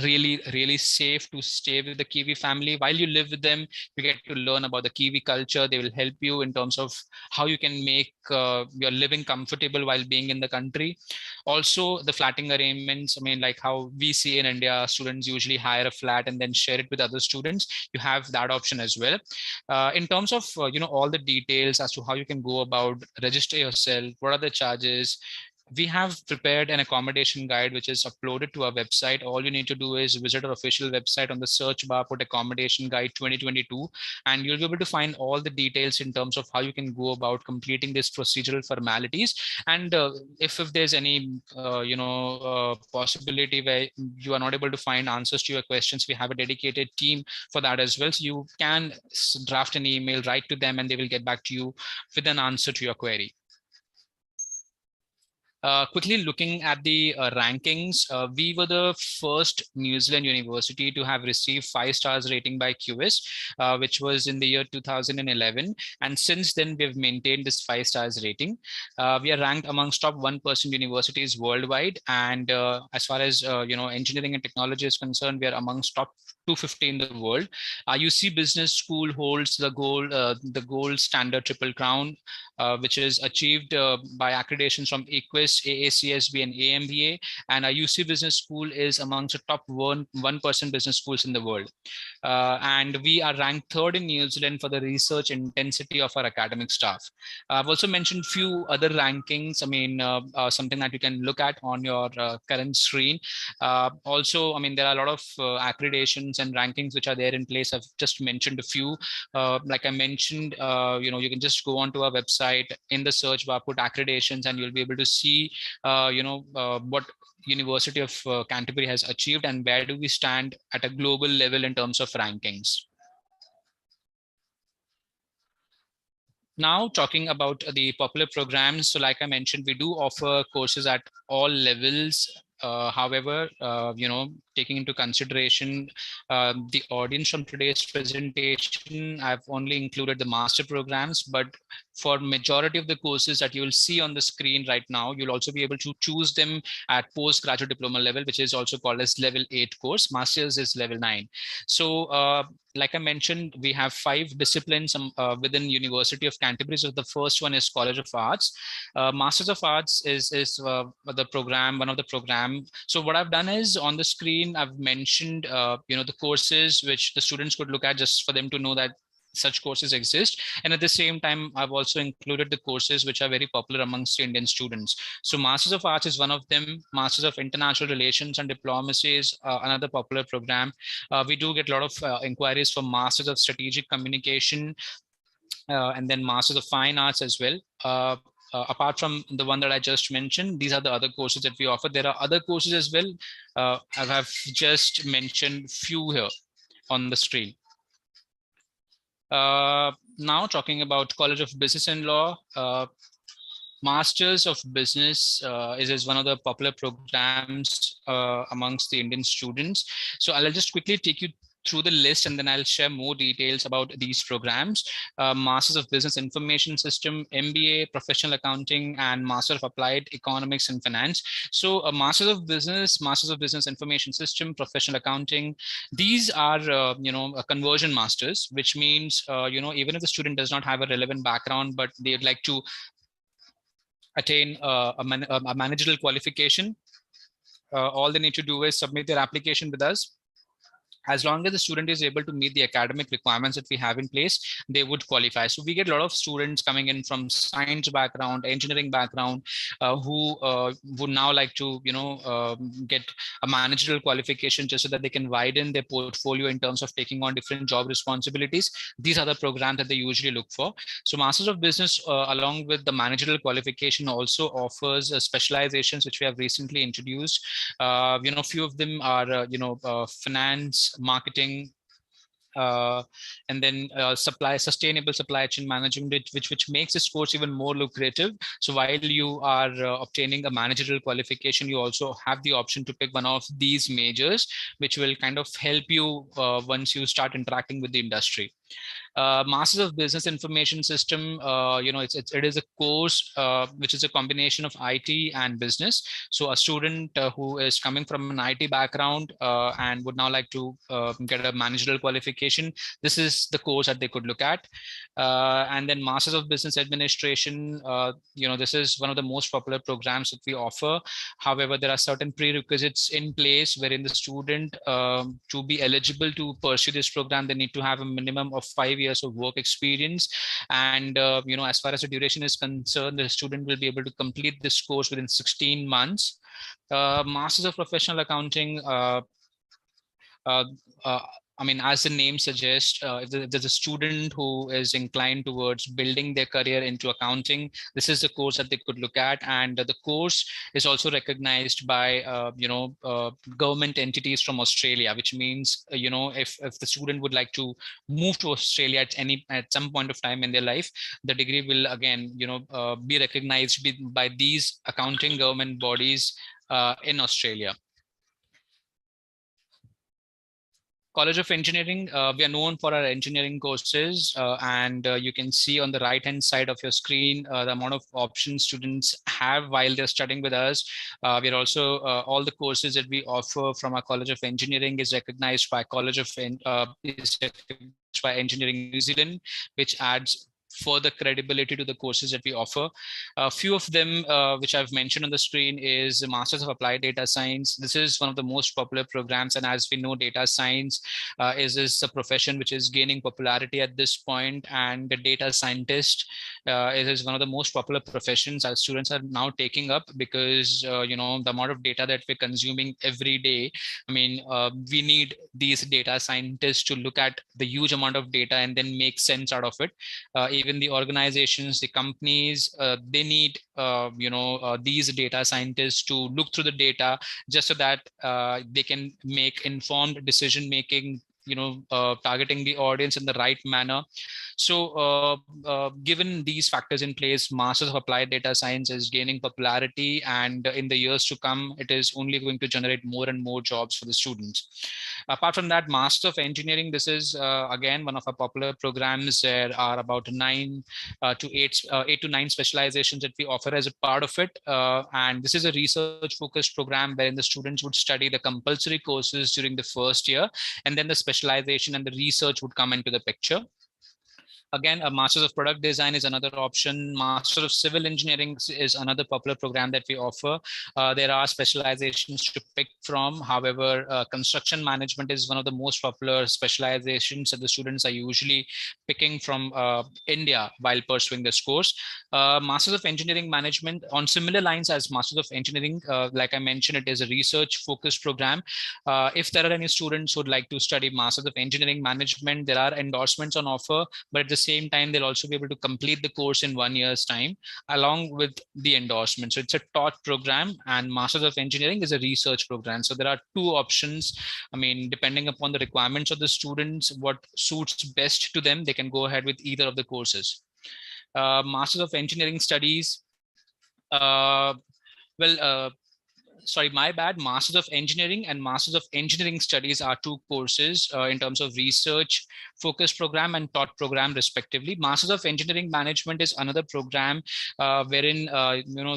really safe to stay with the Kiwi family. While you live with them, you get to learn about the Kiwi culture. They will help you in terms of how you can make your living comfortable while being in the country. Also, the flatting arrangements, I mean, like how we see in India, students usually hire a flat and then share it with other students. You have that option as well. In terms of all the details as to how you can go about register yourself, what are the charges, we have prepared an accommodation guide which is uploaded to our website. All you need to do is visit our official website. On the search bar, put accommodation guide 2022, and you'll be able to find all the details in terms of how you can go about completing these procedural formalities. And if there's any possibility where you are not able to find answers to your questions, we have a dedicated team for that as well. So you can draft an email, write to them, and they will get back to you with an answer to your query. Quickly looking at the rankings, we were the first New Zealand university to have received 5 stars rating by QS, which was in the year 2011. And since then, we've maintained this 5 stars rating. We are ranked amongst top 1% universities worldwide. And as far as engineering and technology is concerned, we are amongst top 250 in the world. UC Business School holds the gold standard triple crown, which is achieved by accreditations from EQUIS, AACSB, and AMBA. And our UC Business School is amongst the top 1% business schools in the world. And we are ranked 3rd in New Zealand for the research intensity of our academic staff. I've also mentioned few other rankings. I mean, something that you can look at on your current screen. Also, I mean, there are a lot of accreditations and rankings which are there in place. I've just mentioned a few. Like I mentioned, you can just go onto our website, in the search bar, put accreditations, and you'll be able to see what University of Canterbury has achieved and where do we stand at a global level in terms of rankings. Now talking about the popular programs. So like I mentioned, we do offer courses at all levels. However, taking into consideration the audience from today's presentation, I've only included the master programs, but for majority of the courses that you will see on the screen right now, you'll also be able to choose them at postgraduate diploma level, which is also called as level 8 course. Masters is level 9. So like I mentioned, we have 5 disciplines within University of Canterbury. So the first one is College of Arts. Masters of Arts is the program, one of the program. So what I've done is on the screen, I've mentioned, the courses which the students could look at just for them to know that such courses exist. And at the same time, I've also included the courses which are very popular amongst Indian students. So Masters of Arts is one of them. Masters of International Relations and Diplomacy is another popular program. We do get a lot of inquiries for Masters of Strategic Communication and then Masters of Fine Arts as well. Apart from the one that I just mentioned, these are the other courses that we offer. There are other courses as well. I have just mentioned few here on the screen. Now talking about College of Business and Law, Masters of Business is one of the popular programs amongst the Indian students. So I'll just quickly take you through the list, and then I'll share more details about these programs. Masters of Business Information System, MBA, Professional Accounting, and Master of Applied Economics and Finance. So Masters of Business Information System, Professional Accounting, these are, a conversion masters, which means, even if the student does not have a relevant background, but they'd like to attain a managerial qualification, all they need to do is submit their application with us. As long as the student is able to meet the academic requirements that we have in place, they would qualify. So we get a lot of students coming in from science background, engineering background, who would now like to, get a managerial qualification just so that they can widen their portfolio in terms of taking on different job responsibilities. These are the programs that they usually look for. So Masters of Business, along with the managerial qualification, also offers specializations which we have recently introduced. Few of them are, finance, marketing, and then sustainable supply chain management, which makes this course even more lucrative. So while you are obtaining a managerial qualification, you also have the option to pick one of these majors, which will kind of help you once you start interacting with the industry. Masters of Business Information System, it is a course which is a combination of IT and business. So a student who is coming from an IT background and would now like to get a managerial qualification, this is the course that they could look at. And then Masters of Business Administration, this is one of the most popular programs that we offer. However, there are certain prerequisites in place wherein the student, to be eligible to pursue this program, they need to have a minimum of 5 years of work experience. And, as far as the duration is concerned, the student will be able to complete this course within 16 months. Masters of Professional Accounting, as the name suggests, if there's a student who is inclined towards building their career into accounting, this is the course that they could look at. And the course is also recognized by, government entities from Australia, which means, if the student would like to move to Australia at some point of time in their life, the degree will again, be recognized by these accounting government bodies in Australia. College of Engineering, we are known for our engineering courses, and you can see on the right hand side of your screen the amount of options students have while they're studying with us. We are also, all the courses that we offer from our College of Engineering is recognized by Engineering New Zealand, which adds further credibility to the courses that we offer. A few of them, which I've mentioned on the screen, is the Masters of Applied Data Science. This is one of the most popular programs, and as we know, data science is a profession which is gaining popularity at this point, and the data scientist is one of the most popular professions our students are now taking up, because the amount of data that we're consuming every day. We need these data scientists to look at the huge amount of data and then make sense out of it. Even the organizations, the companies, they need these data scientists to look through the data just so that they can make informed decision making, targeting the audience in the right manner. So given these factors in place, Masters of Applied Data Science is gaining popularity, and in the years to come, it is only going to generate more and more jobs for the students. Apart from that, Master of Engineering, this is again one of our popular programs. There are about 8 to 9 specializations that we offer as a part of it. And this is a research focused program wherein the students would study the compulsory courses during the first year, and then the specialization and the research would come into the picture. Again, a Masters of Product Design is another option. Master of Civil Engineering is another popular program that we offer. There are specializations to pick from. However, construction management is one of the most popular specializations that the students are usually picking from India while pursuing this course. Masters of Engineering Management, on similar lines as Masters of Engineering, like I mentioned, it is a research-focused program. If there are any students who would like to study Masters of Engineering Management, there are endorsements on offer, but at the same time, they'll also be able to complete the course in 1 year's time along with the endorsement. So it's a taught program, and Masters of Engineering is a research program. So there are 2 options. Depending upon the requirements of the students, what suits best to them, they can go ahead with either of the courses. Masters of Engineering Studies. sorry, my bad, Masters of Engineering and Masters of Engineering Studies are two courses in terms of research focused program and taught program respectively. Masters of Engineering Management is another program wherein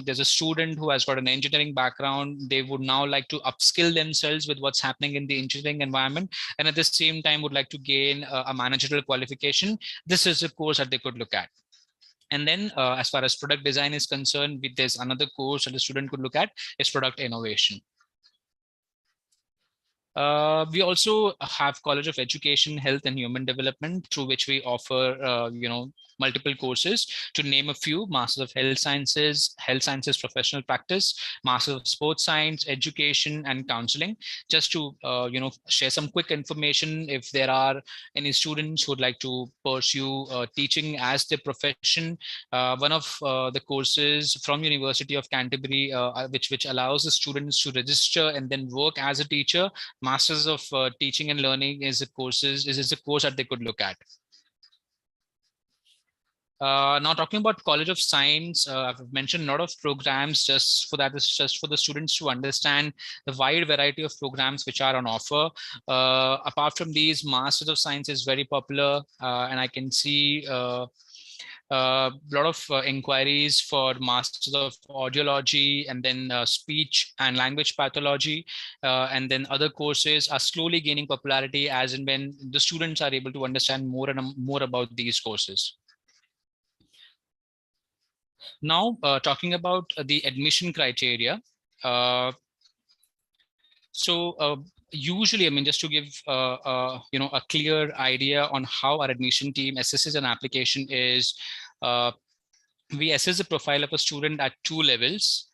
there's a student who has got an engineering background. They would now like to upskill themselves with what's happening in the engineering environment, and at the same time would like to gain a managerial qualification. This is a course that they could look at. And then as far as product design is concerned, there's another course that the student could look at is product innovation. We also have College of Education, Health and Human Development, through which we offer, multiple courses. To name a few: Master of Health Sciences Professional Practice, Master of Sports Science, Education and Counseling. Just to, share some quick information, if there are any students who would like to pursue teaching as their profession, one of the courses from University of Canterbury, which allows the students to register and then work as a teacher, Masters of Teaching and Learning is a course that they could look at. Now talking about College of Science, I've mentioned a lot of programs just for the students to understand the wide variety of programs which are on offer. Apart from these, Masters of Science is very popular, and I can see a lot of inquiries for Masters of Audiology, and then Speech and Language Pathology, and then other courses are slowly gaining popularity as and when the students are able to understand more and more about these courses. Now, talking about the admission criteria. Usually, I mean, just to give a clear idea on how our admission team assesses an application is, we assess the profile of a student at two levels.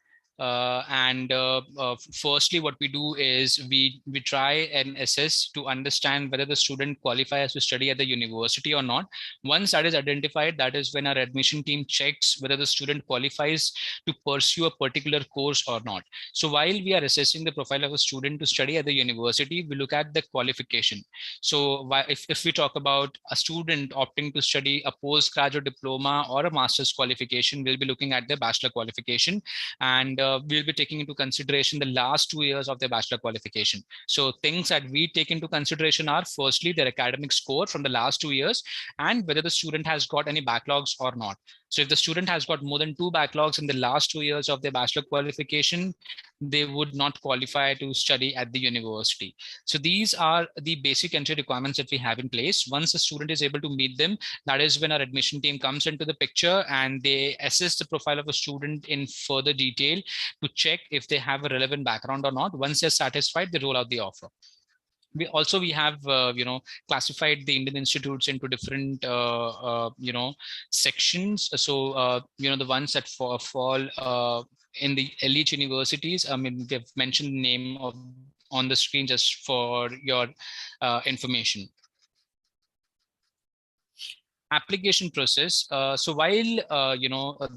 Firstly, what we do is we try and assess to understand whether the student qualifies to study at the university or not. Once that is identified, that is when our admission team checks whether the student qualifies to pursue a particular course or not. So while we are assessing the profile of a student to study at the university, we look at the qualification. So if we talk about a student opting to study a postgraduate diploma or a master's qualification, we'll be looking at their bachelor qualification, and we'll be taking into consideration the last 2 years of their bachelor qualification. So things that we take into consideration are firstly their academic score from the last 2 years and whether the student has got any backlogs or not. So if the student has got more than 2 backlogs in the last 2 years of their bachelor qualification, they would not qualify to study at the university. So these are the basic entry requirements that we have in place. Once the student is able to meet them, that is when our admission team comes into the picture and they assess the profile of a student in further detail to check if they have a relevant background or not. Once they're satisfied, they roll out the offer. We have classified the Indian institutes into different sections. So the ones that fall in the elite universities, I mean, they've mentioned the name on the screen just for your information. Application process. So while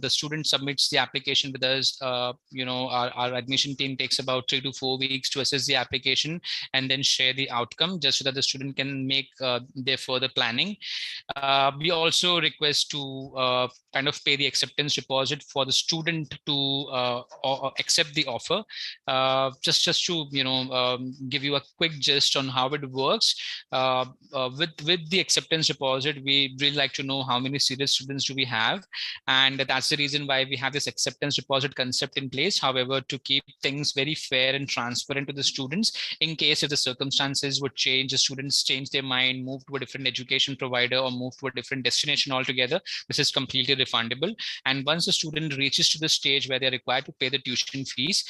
the student submits the application with us, our admission team takes about 3 to 4 weeks to assess the application and then share the outcome, just so that the student can make their further planning. We also request to kind of pay the acceptance deposit for the student to accept the offer. Just to give you a quick gist on how it works. With the acceptance deposit, we really like to know how many serious students do we have, and that's the reason why we have this acceptance deposit concept in place. However, to keep things very fair and transparent to the students, in case if the circumstances would change, the students change their mind, move to a different education provider or move to a different destination altogether, this is completely refundable. And once the student reaches to the stage where they're required to pay the tuition fees,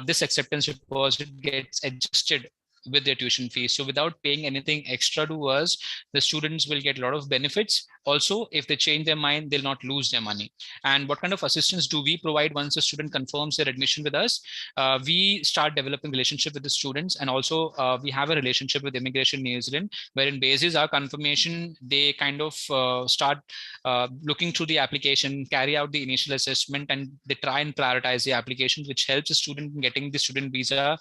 this acceptance deposit gets adjusted with their tuition fees. So without paying anything extra to us, the students will get a lot of benefits. Also, if they change their mind, they'll not lose their money. And what kind of assistance do we provide once a student confirms their admission with us? We start developing relationship with the students, and also we have a relationship with Immigration New Zealand, wherein basis our confirmation, they kind of start looking through the application, carry out the initial assessment, and they try and prioritize the applications, which helps the student in getting the student visa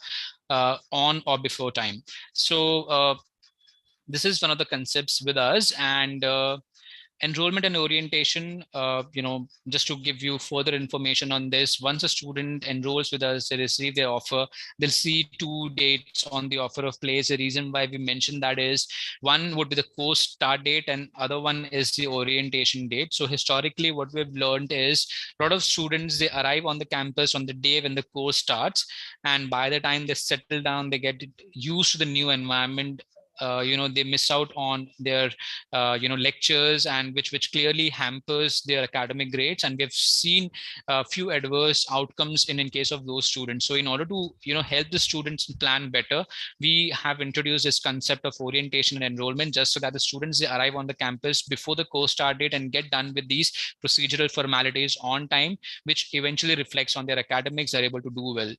on or before time. So this is one of the concepts with us, and Enrollment and orientation, just to give you further information on this, once a student enrolls with us, they receive their offer, they'll see 2 dates on the offer of place. The reason why we mentioned that is, one would be the course start date and other one is the orientation date. So historically, what we've learned is a lot of students, they arrive on the campus on the day when the course starts, and by the time they settle down, they get used to the new environment. They miss out on their lectures, and which clearly hampers their academic grades, and we have seen a few adverse outcomes in case of those students. So in order to help the students plan better, we have introduced this concept of orientation and enrollment, just so that the students, they arrive on the campus before the course start date and get done with these procedural formalities on time, which eventually reflects on their academics. They're able to do well.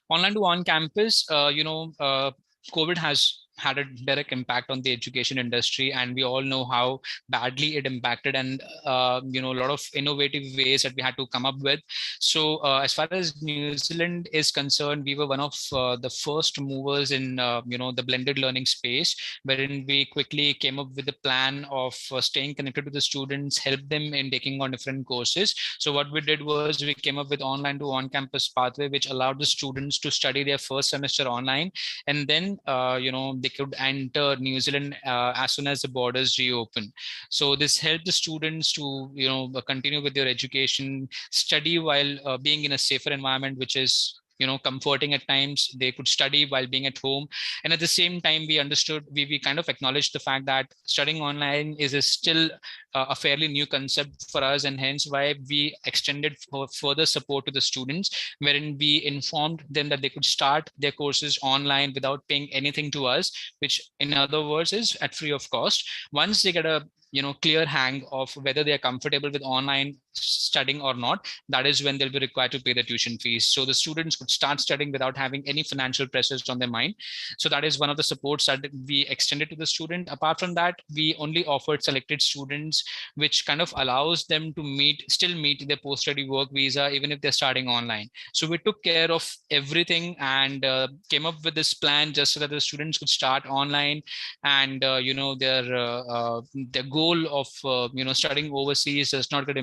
Online to on campus, COVID has had a direct impact on the education industry, and we all know how badly it impacted, and a lot of innovative ways that we had to come up with. So as far as New Zealand is concerned, we were one of the first movers in the blended learning space, wherein we quickly came up with a plan of staying connected to the students, help them in taking on different courses. So what we did was we came up with online to on-campus pathway, which allowed the students to study their first semester online, and then they could enter New Zealand as soon as the borders reopen. So this helped the students to continue with their education, study while being in a safer environment, which is comforting at times. They could study while being at home, and at the same time we understood, we kind of acknowledged the fact that studying online is still a fairly new concept for us, and hence why we extended further support to the students, wherein we informed them that they could start their courses online without paying anything to us, which in other words is at free of cost. Once they get a clear hang of whether they are comfortable with online studying or not, that is when they'll be required to pay the tuition fees. So the students could start studying without having any financial pressures on their mind. So that is one of the supports that we extended to the student. Apart from that, we only offered selected students, which kind of allows them to still meet their post-study work visa, even if they're starting online. So we took care of everything and came up with this plan just so that the students could start online, and their goal of studying overseas does not get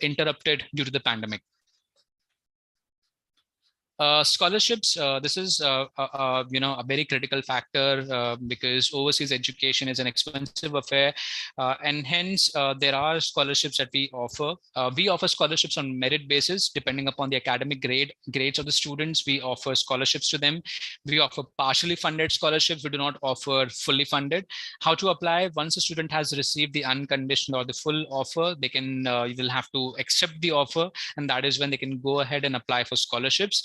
interrupted due to the pandemic. Scholarships, this is a very critical factor because overseas education is an expensive affair, and hence there are scholarships that we offer. We offer scholarships on merit basis depending upon the academic grades of the students. We offer scholarships to them. We offer partially funded scholarships. We do not offer fully funded. How to apply? Once a student has received the unconditional or the full offer, they can you will have to accept the offer, and that is when they can go ahead and apply for scholarships.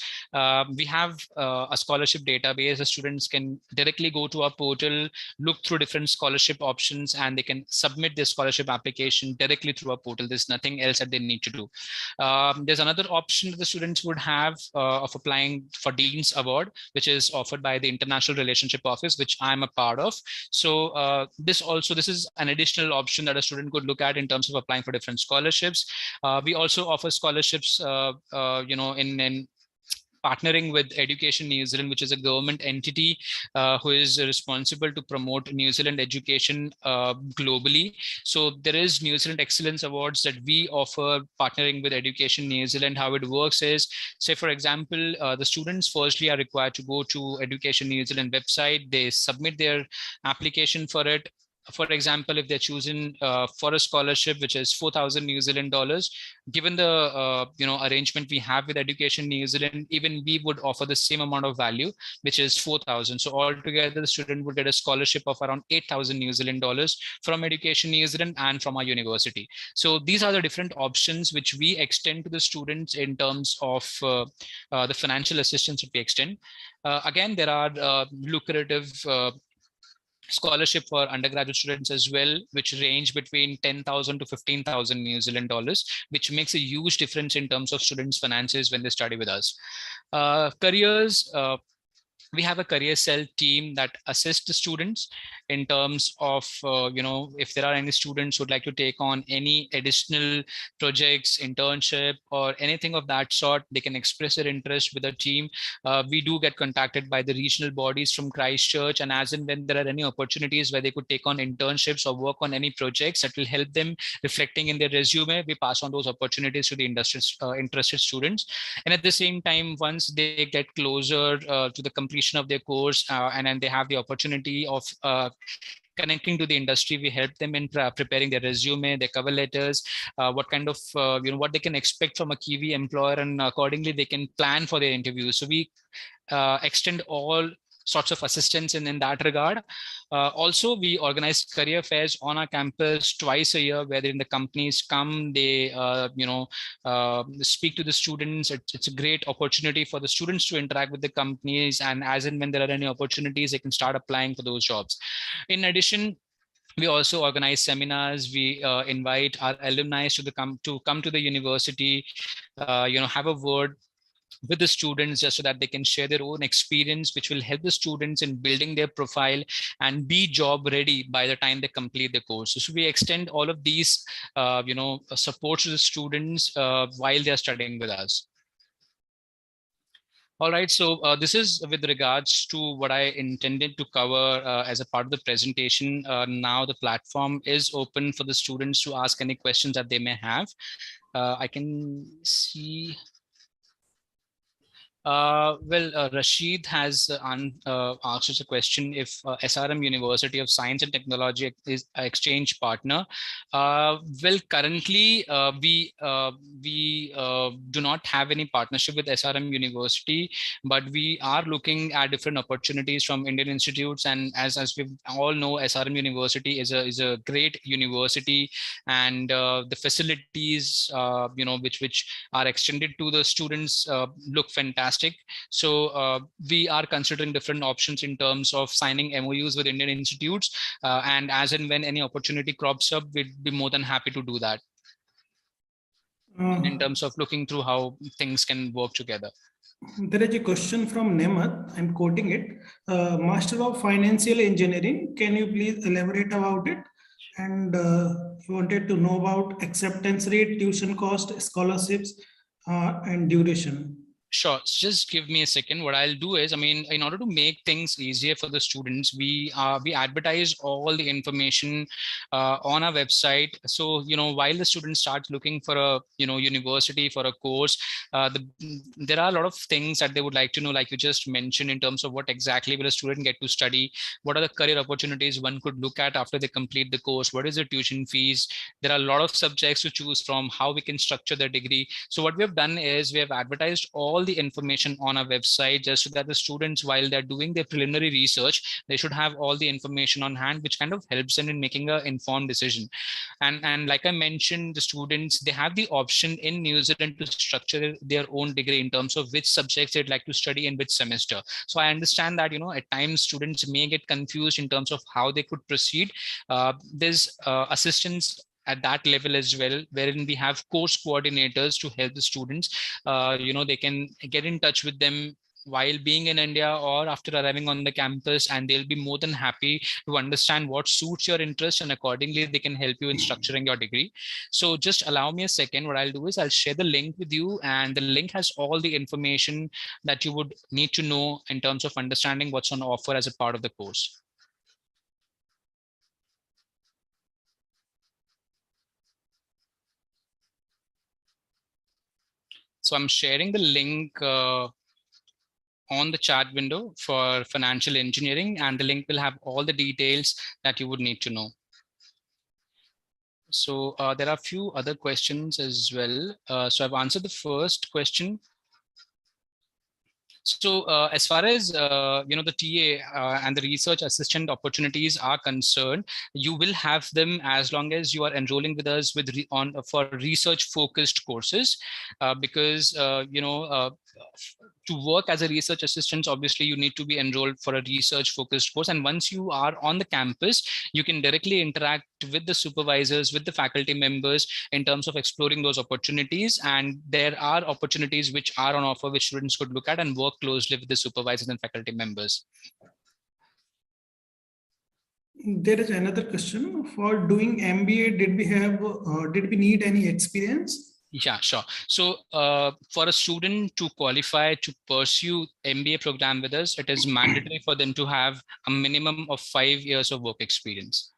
We have a scholarship database. The students can directly go to our portal, look through different scholarship options, and they can submit their scholarship application directly through our portal. There's nothing else that they need to do. There's another option that the students would have of applying for Dean's Award, which is offered by the International Relationship Office, which I'm a part of. So this is an additional option that a student could look at in terms of applying for different scholarships. We also offer scholarships, in partnering with Education New Zealand, which is a government entity who is responsible to promote New Zealand education globally. So there is New Zealand Excellence Awards that we offer partnering with Education New Zealand. How it works is, say for example, the students firstly are required to go to Education New Zealand website. They submit their application for it. For example, if they're choosing for a scholarship, which is 4,000 New Zealand dollars, given the arrangement we have with Education New Zealand, even we would offer the same amount of value, which is 4,000. So altogether, the student would get a scholarship of around 8,000 New Zealand dollars from Education New Zealand and from our university. So these are the different options which we extend to the students in terms of the financial assistance that we extend. Again, there are lucrative scholarship for undergraduate students as well, which range between 10,000 to 15,000 New Zealand dollars, which makes a huge difference in terms of students' finances when they study with us. Careers, we have a career cell team that assists the students in terms of, if there are any students who would like to take on any additional projects, internship, or anything of that sort, they can express their interest with the team. We do get contacted by the regional bodies from Christchurch, and as and when there are any opportunities where they could take on internships or work on any projects that will help them reflecting in their resume, we pass on those opportunities to the interested students. And at the same time, once they get closer to the completion of their course, and then they have the opportunity of connecting to the industry, we help them in preparing their resume, their cover letters, what kind of, what they can expect from a Kiwi employer, and accordingly they can plan for their interviews. So we extend all sorts of assistance in that regard. Also, we organize career fairs on our campus twice a year, where the companies come, they speak to the students. It's a great opportunity for the students to interact with the companies, and as and when there are any opportunities, they can start applying for those jobs. In addition, we also organize seminars. We invite our alumni to come to the university, have a word with the students, just so that they can share their own experience, which will help the students in building their profile and be job ready by the time they complete the course. So we extend all of these, support to the students while they are studying with us. All right, so this is with regards to what I intended to cover as a part of the presentation. Now the platform is open for the students to ask any questions that they may have. I can see. Rashid has asked us a question if SRM University of Science and Technology is an exchange partner. Currently we do not have any partnership with SRM University, but we are looking at different opportunities from Indian institutes. And as we all know, SRM University is a great university, and the facilities which are extended to the students look fantastic. So we are considering different options in terms of signing MOUs with Indian institutes, and as and when any opportunity crops up, we'd be more than happy to do that in terms of looking through how things can work together. There is a question from Nemath. I'm quoting it. Master of Financial Engineering, can you please elaborate about it? And he wanted to know about acceptance rate, tuition cost, scholarships, and duration. Sure. Just give me a second. What I'll do is, in order to make things easier for the students, we advertise all the information on our website. So, while the students start looking for a, university for a course, there are a lot of things that they would like to know, like you just mentioned, in terms of what exactly will a student get to study, what are the career opportunities one could look at after they complete the course, what is the tuition fees. There are a lot of subjects to choose from, how we can structure the degree. So what we have done is we have advertised all the information on our website, just so that the students, while they're doing their preliminary research, they should have all the information on hand, which kind of helps them in making an informed decision. And like I mentioned, the students, they have the option in New Zealand to structure their own degree in terms of which subjects they'd like to study in which semester. So I understand that, at times students may get confused in terms of how they could proceed. There's assistance at that level as well, wherein we have course coordinators to help the students. They can get in touch with them while being in India or after arriving on the campus, and they'll be more than happy to understand what suits your interest, and accordingly they can help you in structuring your degree. So just allow me a second. What I'll do is I'll share the link with you, and the link has all the information that you would need to know in terms of understanding what's on offer as a part of the course. So I'm sharing the link on the chat window for financial engineering, and the link will have all the details that you would need to know. So there are a few other questions as well. So I've answered the first question. So as far as the TA and the research assistant opportunities are concerned, you will have them as long as you are enrolling with us for research focused courses, because to work as a research assistant, obviously you need to be enrolled for a research focused course. And once you are on the campus, you can directly interact with the supervisors, with the faculty members in terms of exploring those opportunities. And there are opportunities which are on offer, which students could look at and work closely with the supervisors and faculty members. There is another question. For doing MBA, did we need any experience? Yeah, sure. So for a student to qualify to pursue MBA program with us, it is mandatory for them to have a minimum of 5 years of work experience.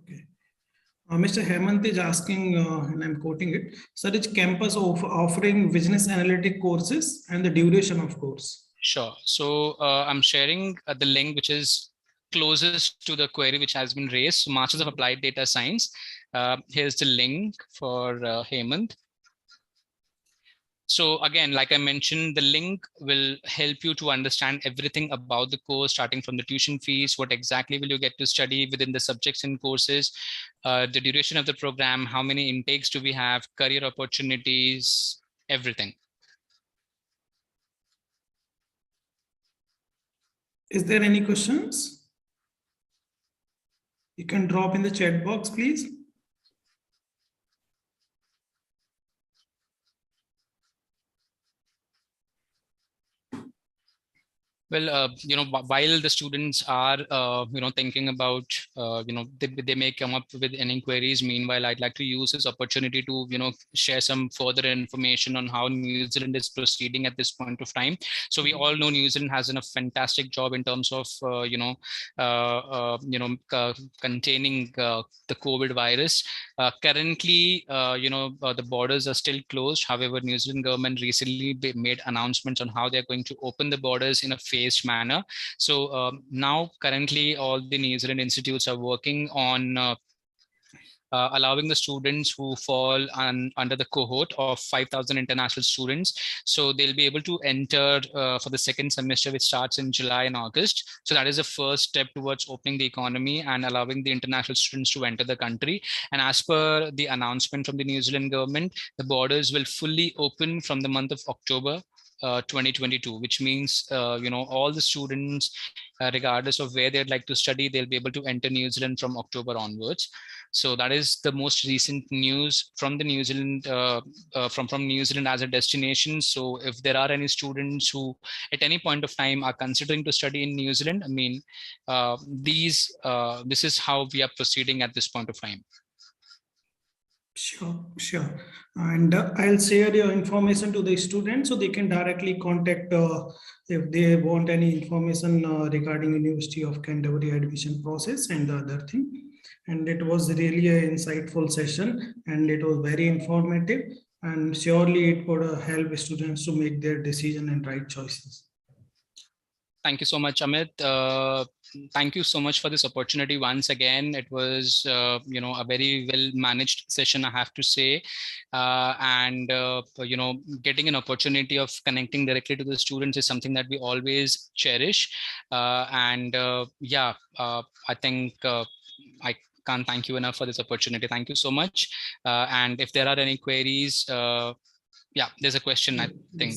Okay. Mr. Hemant is asking, and I'm quoting it, sir, is campus offering business analytic courses and the duration of course? Sure. So I'm sharing the link which is closest to the query which has been raised. So Masters of Applied Data Science. Here's the link for Hemant. So again, like I mentioned, the link will help you to understand everything about the course, starting from the tuition fees, what exactly will you get to study within the subjects and courses, the duration of the program, how many intakes do we have, career opportunities, everything. Is there any questions? You can drop in the chat box, please. Well, while the students are, thinking about, they may come up with any queries. Meanwhile, I'd like to use this opportunity to, share some further information on how New Zealand is proceeding at this point of time. So we all know New Zealand has done a fantastic job in terms of, containing the COVID virus. Currently, the borders are still closed. However, New Zealand government recently made announcements on how they're going to open the borders in a phased manner. So now currently all the New Zealand institutes are working on allowing the students who fall under the cohort of 5,000 international students. So they'll be able to enter for the second semester, which starts in July and August. So that is the first step towards opening the economy and allowing the international students to enter the country. And as per the announcement from the New Zealand government, the borders will fully open from the month of October 2022, which means all the students, regardless of where they'd like to study, they'll be able to enter New Zealand from October onwards. So that is the most recent news from the New Zealand, from New Zealand as a destination. So if there are any students who at any point of time are considering to study in New Zealand, I mean, this is how we are proceeding at this point of time. Sure. And I'll share your information to the students so they can directly contact if they want any information regarding University of Canterbury admission process and the other thing. And it was really an insightful session and it was very informative, and surely it would help students to make their decision and right choices. Thank you so much, Amit. Thank you so much for this opportunity once again. It was, a very well managed session, I have to say. Getting an opportunity of connecting directly to the students is something that we always cherish. I think I can't thank you enough for this opportunity. Thank you so much. And if there are any queries, there's a question, I think.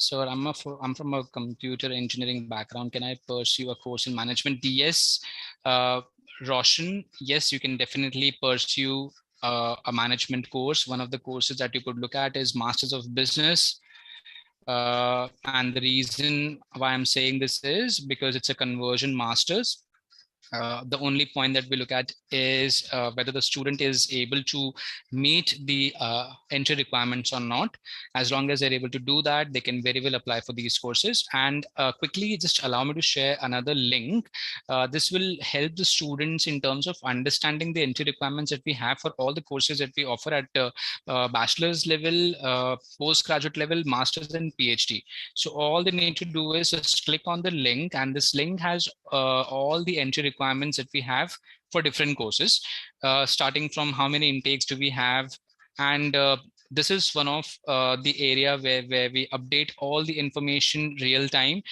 So I'm from a computer engineering background. Can I pursue a course in management? Yes, Roshan, yes, you can definitely pursue a management course. One of the courses that you could look at is Masters of Business. And the reason why I'm saying this is because it's a conversion master's. The only point that we look at is whether the student is able to meet the entry requirements or not. As long as they're able to do that, they can very well apply for these courses. And quickly, just allow me to share another link. This will help the students in terms of understanding the entry requirements that we have for all the courses that we offer at bachelor's level, postgraduate level, master's and PhD. So all they need to do is just click on the link, and this link has all the entry requirements that we have for different courses, starting from how many intakes do we have, and this is one of the area where we update all the information real time,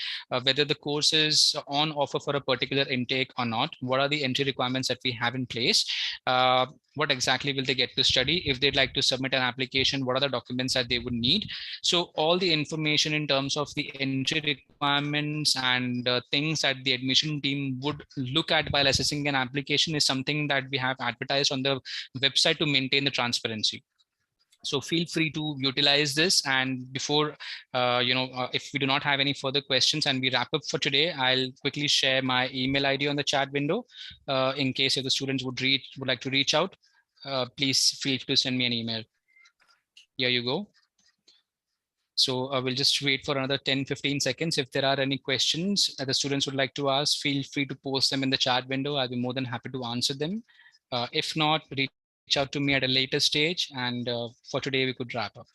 whether the course is on offer for a particular intake or not, what are the entry requirements that we have in place, what exactly will they get to study, if they'd like to submit an application, what are the documents that they would need. So all the information in terms of the entry requirements and things that the admission team would look at while assessing an application is something that we have advertised on the website to maintain the transparency. So feel free to utilize this. And before, if we do not have any further questions and we wrap up for today, I'll quickly share my email ID on the chat window. In case if the students would like to reach out, please feel free to send me an email. Here you go. So I will just wait for another 10-15 seconds. If there are any questions that the students would like to ask, feel free to post them in the chat window. I'll be more than happy to answer them. If not, reach out to me at a later stage, and for today we could wrap up.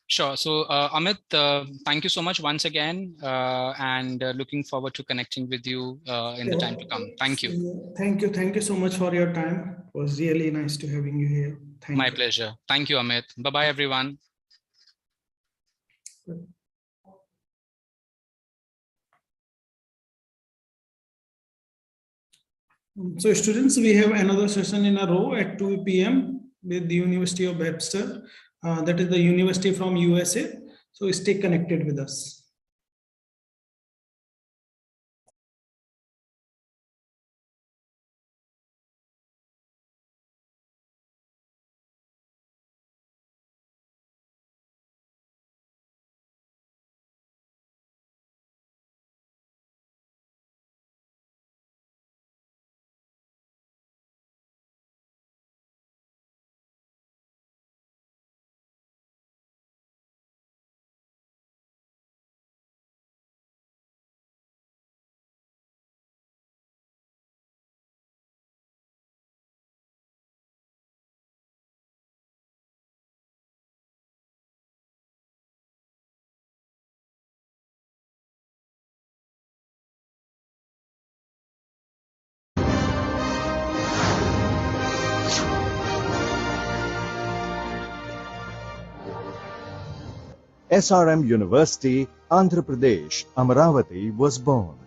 Sure. So Amit, thank you so much once again, and looking forward to connecting with you in the time to come. Thank you. Thank you. Thank you so much for your time. It was really nice to having you here. My pleasure. Thank you, Amit. Bye-bye, everyone. So students, we have another session in a row at 2 p.m. with the University of Webster. That is the university from USA. So stay connected with us. SRM University, Andhra Pradesh, Amaravati was born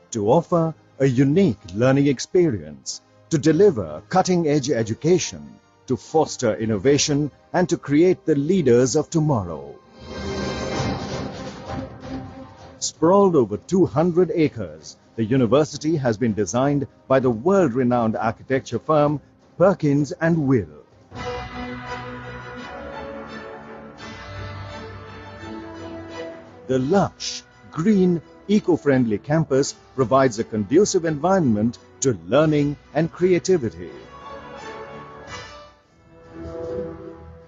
to offer a unique learning experience, to deliver cutting-edge education, to foster innovation, and to create the leaders of tomorrow. Sprawled over 200 acres, the university has been designed by the world-renowned architecture firm Perkins & Will. The lush, green, eco-friendly campus provides a conducive environment to learning and creativity.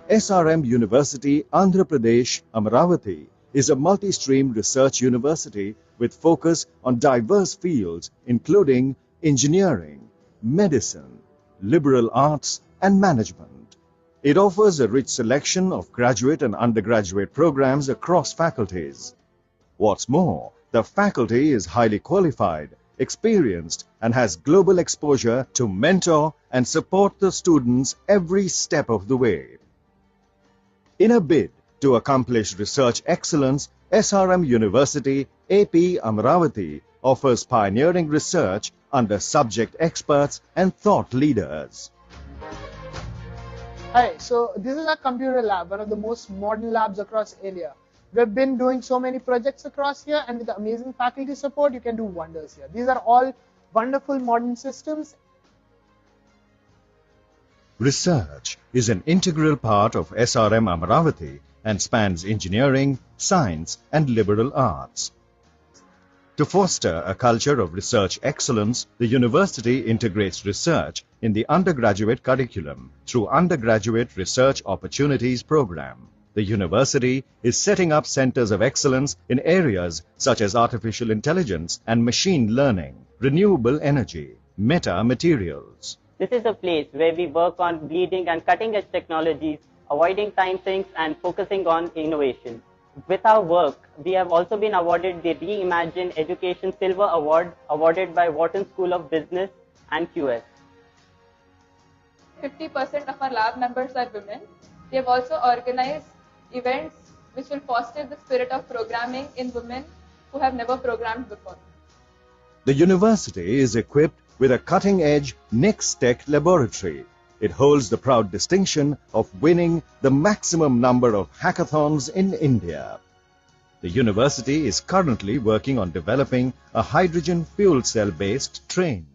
SRM University, Andhra Pradesh, Amaravati is a multi-stream research university with focus on diverse fields including engineering, medicine, liberal arts and management. It offers a rich selection of graduate and undergraduate programs across faculties. What's more, the faculty is highly qualified, experienced, and has global exposure to mentor and support the students every step of the way. In a bid to accomplish research excellence, SRM University, AP Amaravati offers pioneering research under subject experts and thought leaders. Hi, so this is our computer lab, one of the most modern labs across India. We've been doing so many projects across here, and with the amazing faculty support, you can do wonders here. These are all wonderful modern systems. Research is an integral part of SRM Amaravati and spans engineering, science, and liberal arts. To foster a culture of research excellence, the university integrates research in the undergraduate curriculum through Undergraduate Research Opportunities Program. The university is setting up centers of excellence in areas such as artificial intelligence and machine learning, renewable energy, metamaterials. This is a place where we work on bleeding and cutting edge technologies, avoiding time sinks and focusing on innovation. With our work, we have also been awarded the Reimagine Education Silver Award awarded by Wharton School of Business and QS. 50% of our lab members are women. We have also organized events which will foster the spirit of programming in women who have never programmed before. The university is equipped with a cutting-edge Next Tech laboratory. It holds the proud distinction of winning the maximum number of hackathons in India. The university is currently working on developing a hydrogen fuel cell-based train.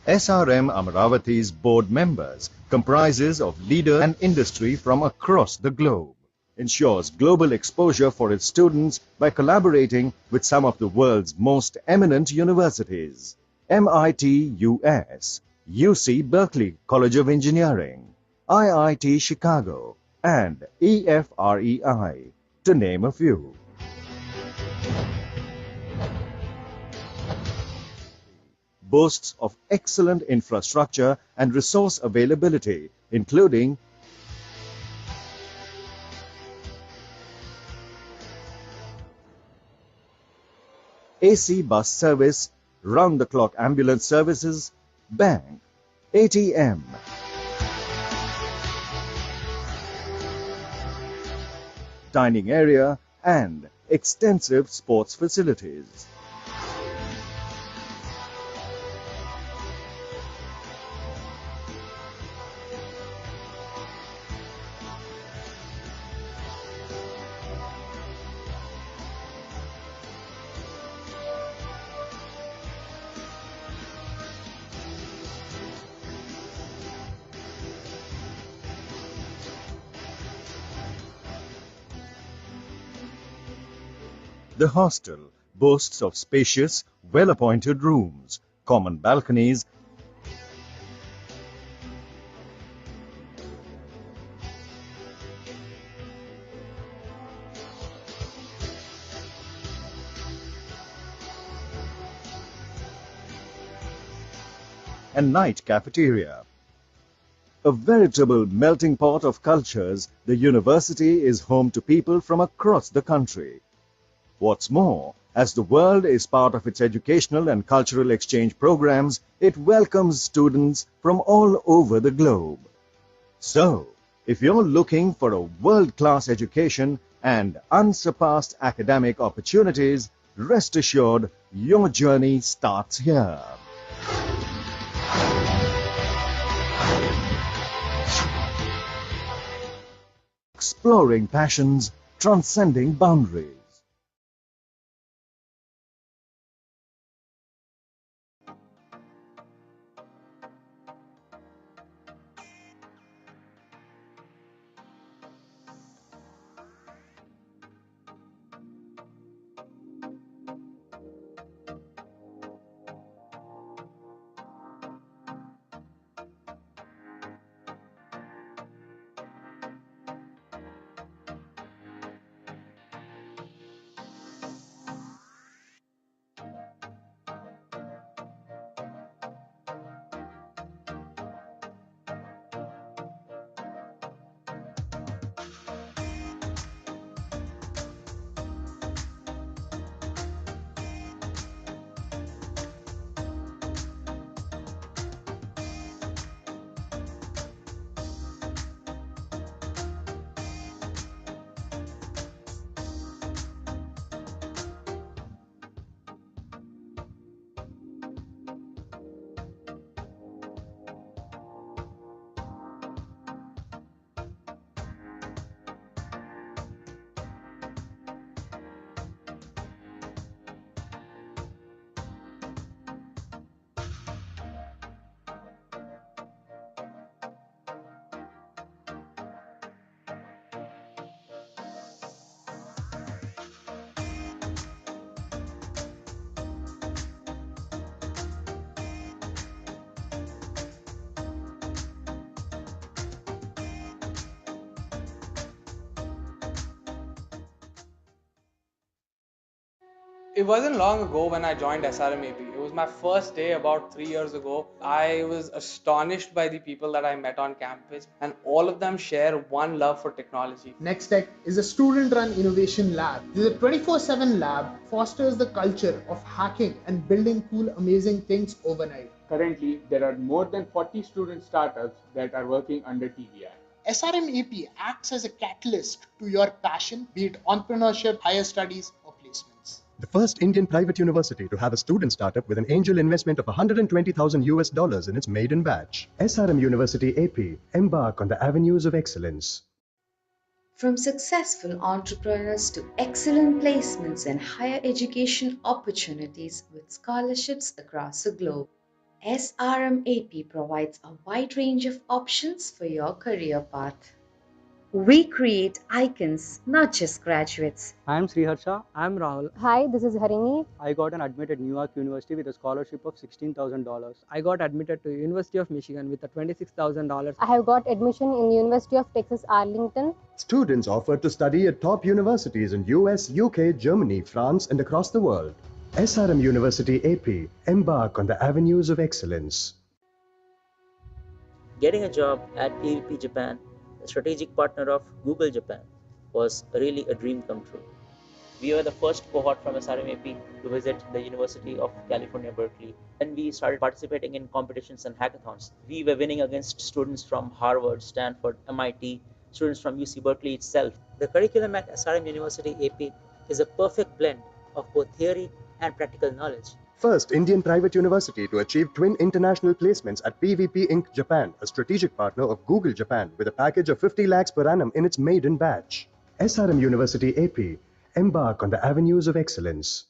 SRM Amaravati's board members comprises of leaders and industry from across the globe, ensures global exposure for its students by collaborating with some of the world's most eminent universities: MIT US, UC Berkeley College of Engineering, IIT Chicago, and EFREI, to name a few. Boasts of excellent infrastructure and resource availability, including AC bus service, round-the-clock ambulance services, bank, ATM, dining area, and extensive sports facilities. The hostel boasts of spacious, well-appointed rooms, common balconies, and night cafeteria. A veritable melting pot of cultures, the university is home to people from across the country. What's more, as the world is part of its educational and cultural exchange programs, it welcomes students from all over the globe. So, if you're looking for a world-class education and unsurpassed academic opportunities, rest assured your journey starts here. Exploring passions, transcending boundaries. It wasn't long ago when I joined SRMAP. It was my first day about 3 years ago. I was astonished by the people that I met on campus, and all of them share one love for technology. NextTech is a student-run innovation lab. This is a 24/7 lab, fosters the culture of hacking and building cool, amazing things overnight. Currently, there are more than 40 student startups that are working under TVI. SRMAP acts as a catalyst to your passion, be it entrepreneurship, higher studies, or placements. The first Indian private university to have a student startup with an angel investment of $120,000 in its maiden batch. SRM University AP, embark on the avenues of excellence. From successful entrepreneurs to excellent placements and higher education opportunities with scholarships across the globe, SRMAP provides a wide range of options for your career path. We create icons, not just graduates. I am Sriharsha. I am Rahul. Hi, this is Harini. I got an admit at New York University with a scholarship of $16,000. I got admitted to University of Michigan with a $26,000. I have got admission in University of Texas Arlington. Students offered to study at top universities in US, UK, Germany, France, and across the world. SRM University AP, embark on the avenues of excellence. Getting a job at PVP Japan, a strategic partner of Google Japan, was really a dream come true. We were the first cohort from SRMAP to visit the University of California, Berkeley. When we started participating in competitions and hackathons, we were winning against students from Harvard, Stanford, MIT, students from UC Berkeley itself. The curriculum at SRM University AP is a perfect blend of both theory and practical knowledge. First Indian private university to achieve twin international placements at PVP Inc. Japan, a strategic partner of Google Japan, with a package of 50 lakhs per annum in its maiden batch. SRM University AP, embark on the avenues of excellence.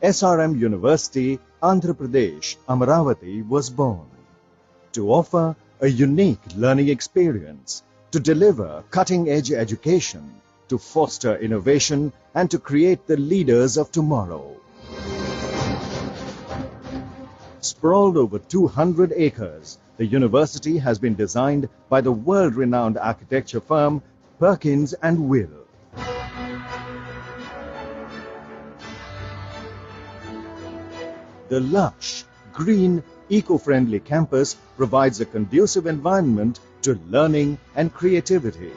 SRM University, Andhra Pradesh, Amaravati was born to offer a unique learning experience, to deliver cutting-edge education, to foster innovation, and to create the leaders of tomorrow. Sprawled over 200 acres, the university has been designed by the world-renowned architecture firm Perkins & Will. The lush, green, eco-friendly campus provides a conducive environment to learning and creativity.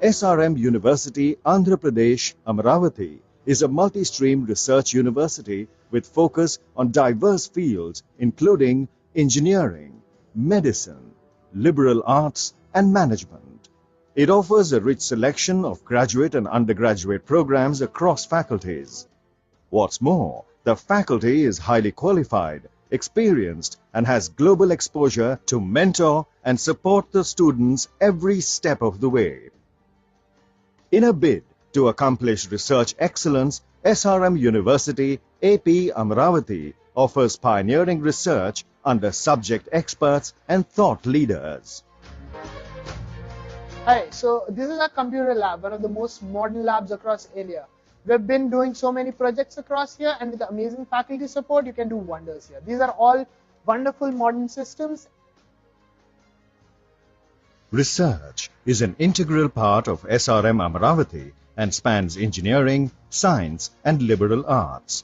SRM University, Andhra Pradesh, Amaravati is a multi-stream research university with focus on diverse fields including engineering, medicine, liberal arts and management. It offers a rich selection of graduate and undergraduate programs across faculties. What's more, the faculty is highly qualified, experienced, and has global exposure to mentor and support the students every step of the way. In a bid to accomplish research excellence, SRM University, AP Amaravati offers pioneering research under subject experts and thought leaders. Hi, so this is our computer lab, one of the most modern labs across India. We've been doing so many projects across here, and with the amazing faculty support, you can do wonders here. These are all wonderful modern systems. Research is an integral part of SRM Amaravati and spans engineering, science, and liberal arts.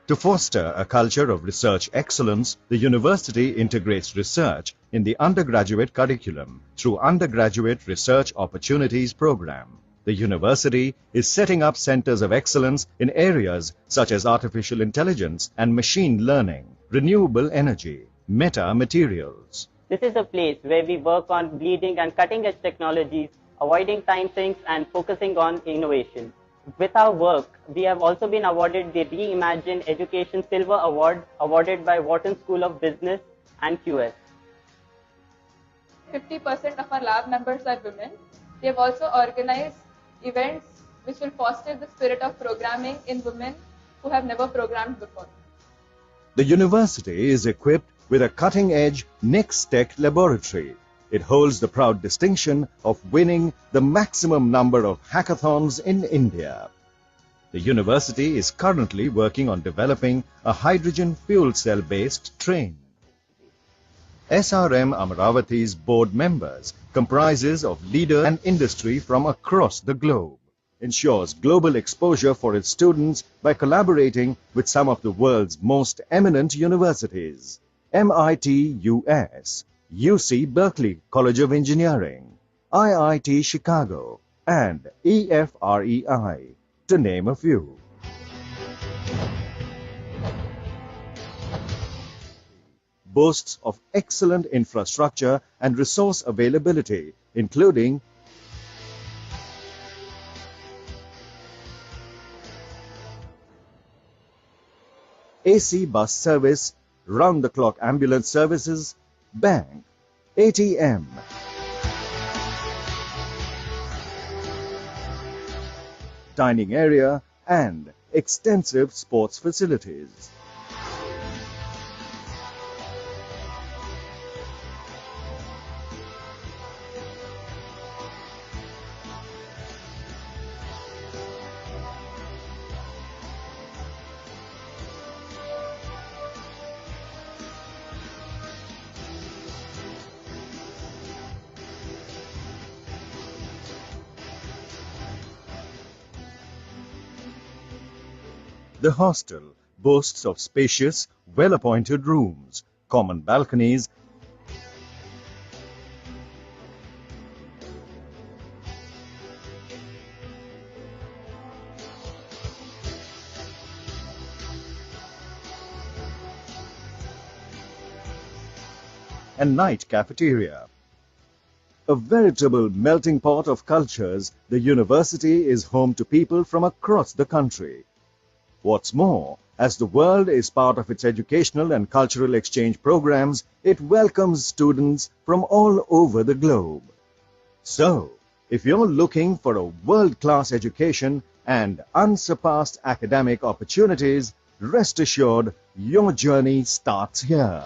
To foster a culture of research excellence, the university integrates research in the undergraduate curriculum through Undergraduate Research Opportunities Program. The university is setting up centers of excellence in areas such as artificial intelligence and machine learning, renewable energy, metamaterials. This is a place where we work on bleeding and cutting edge technologies, avoiding time sinks and focusing on innovation. With our work, we have also been awarded the Reimagine Education Silver Award awarded by Wharton School of Business and QS. 50% of our lab members are women. They have also organized events which will foster the spirit of programming in women who have never programmed before. The university is equipped with a cutting-edge NextTech laboratory. It holds the proud distinction of winning the maximum number of hackathons in India. The university is currently working on developing a hydrogen fuel cell-based train. SRM Amaravati's board members comprises of leaders and industry from across the globe, ensures global exposure for its students by collaborating with some of the world's most eminent universities, MIT US, UC Berkeley College of Engineering, IIT Chicago, and EFREI, to name a few. Boasts of excellent infrastructure and resource availability, including AC bus service, round-the-clock ambulance services, bank, ATM, dining area, and extensive sports facilities. The hostel boasts of spacious, well-appointed rooms, common balconies, and night cafeteria. A veritable melting pot of cultures, the university is home to people from across the country. What's more, as the world is part of its educational and cultural exchange programs, it welcomes students from all over the globe. So, if you're looking for a world-class education and unsurpassed academic opportunities, rest assured your journey starts here.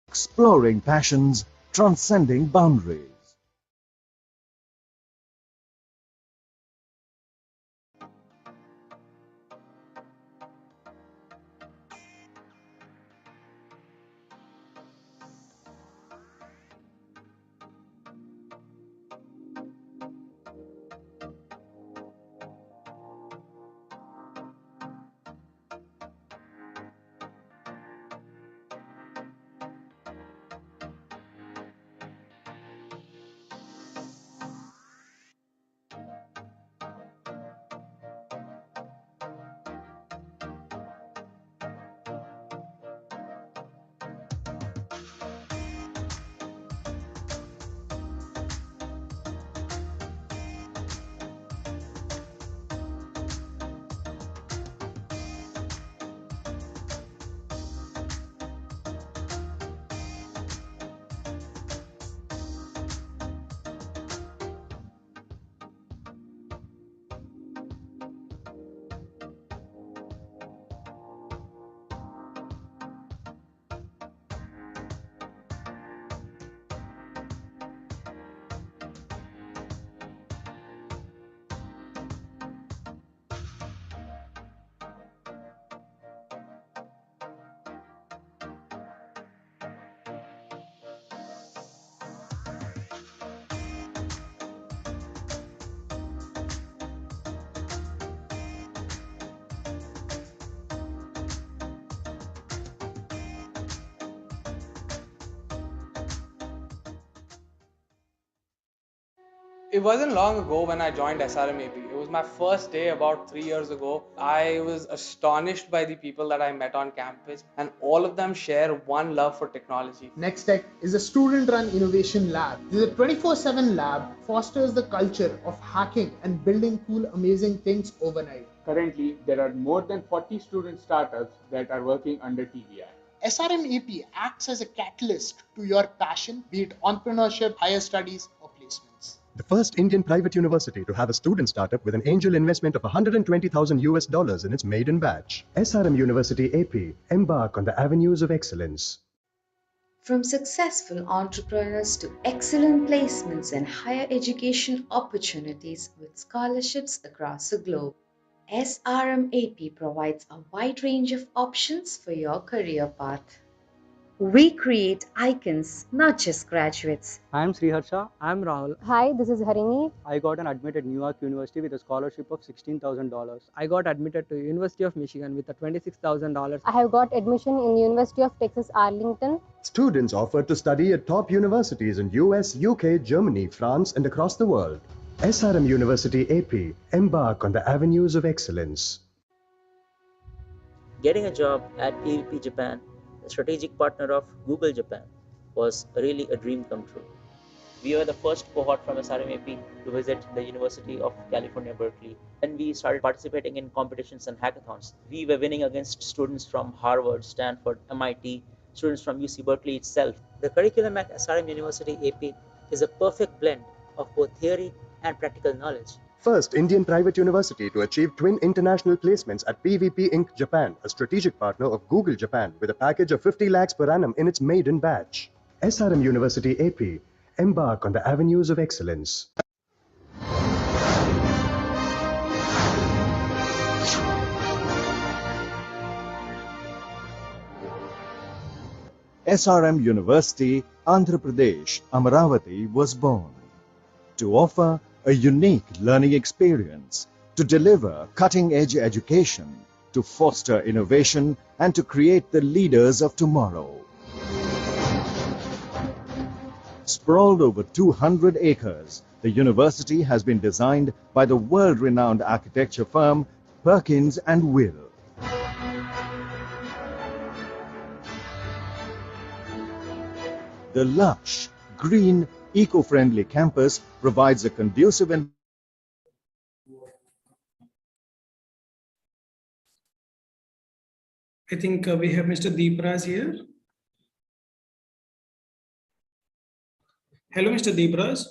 Exploring passions, transcending boundaries. It wasn't long ago when I joined SRMAP. It was my first day about 3 years ago. I was astonished by the people that I met on campus, and all of them share one love for technology. NextTech is a student-run innovation lab. This is a 24/7 lab, fosters the culture of hacking and building cool, amazing things overnight. Currently, there are more than 40 student startups that are working under TVI. SRMAP acts as a catalyst to your passion, be it entrepreneurship, higher studies, or placements. The first Indian private university to have a student startup with an angel investment of $120,000 in its maiden batch. SRM University AP, embark on the avenues of excellence. From successful entrepreneurs to excellent placements and higher education opportunities with scholarships across the globe, SRM-AP provides a wide range of options for your career path. We create icons, not just graduates. I am Sriharsha. I am Rahul. Hi, this is Harini. I got an admitted New York University with a scholarship of $16,000. I got admitted to University of Michigan with a $26,000. I have got admission in University of Texas Arlington. Students offered to study at top universities in US, UK, Germany, France, and across the world. SRM University AP, embark on the avenues of excellence. Getting a job at PVP Japan, a strategic partner of Google Japan, was really a dream come true. We were the first cohort from SRM-AP to visit the University of California, Berkeley. When we started participating in competitions and hackathons, we were winning against students from Harvard, Stanford, MIT, students from UC Berkeley itself. The curriculum at SRM University AP is a perfect blend of both theory and practical knowledge. First Indian private university to achieve twin international placements at PVP Inc. Japan, a strategic partner of Google Japan, with a package of 50 lakhs per annum in its maiden batch. SRM University AP, embark on the avenues of excellence. SRM University, Andhra Pradesh, Amaravati was born to offer a unique learning experience, to deliver cutting-edge education, to foster innovation, and to create the leaders of tomorrow. Sprawled over 200 acres, the university has been designed by the world-renowned architecture firm Perkins & Will. The lush, green, eco-friendly campus provides a conducive environment. I think we have Mr. Deepraj here. Hello, Mr. Deepraj.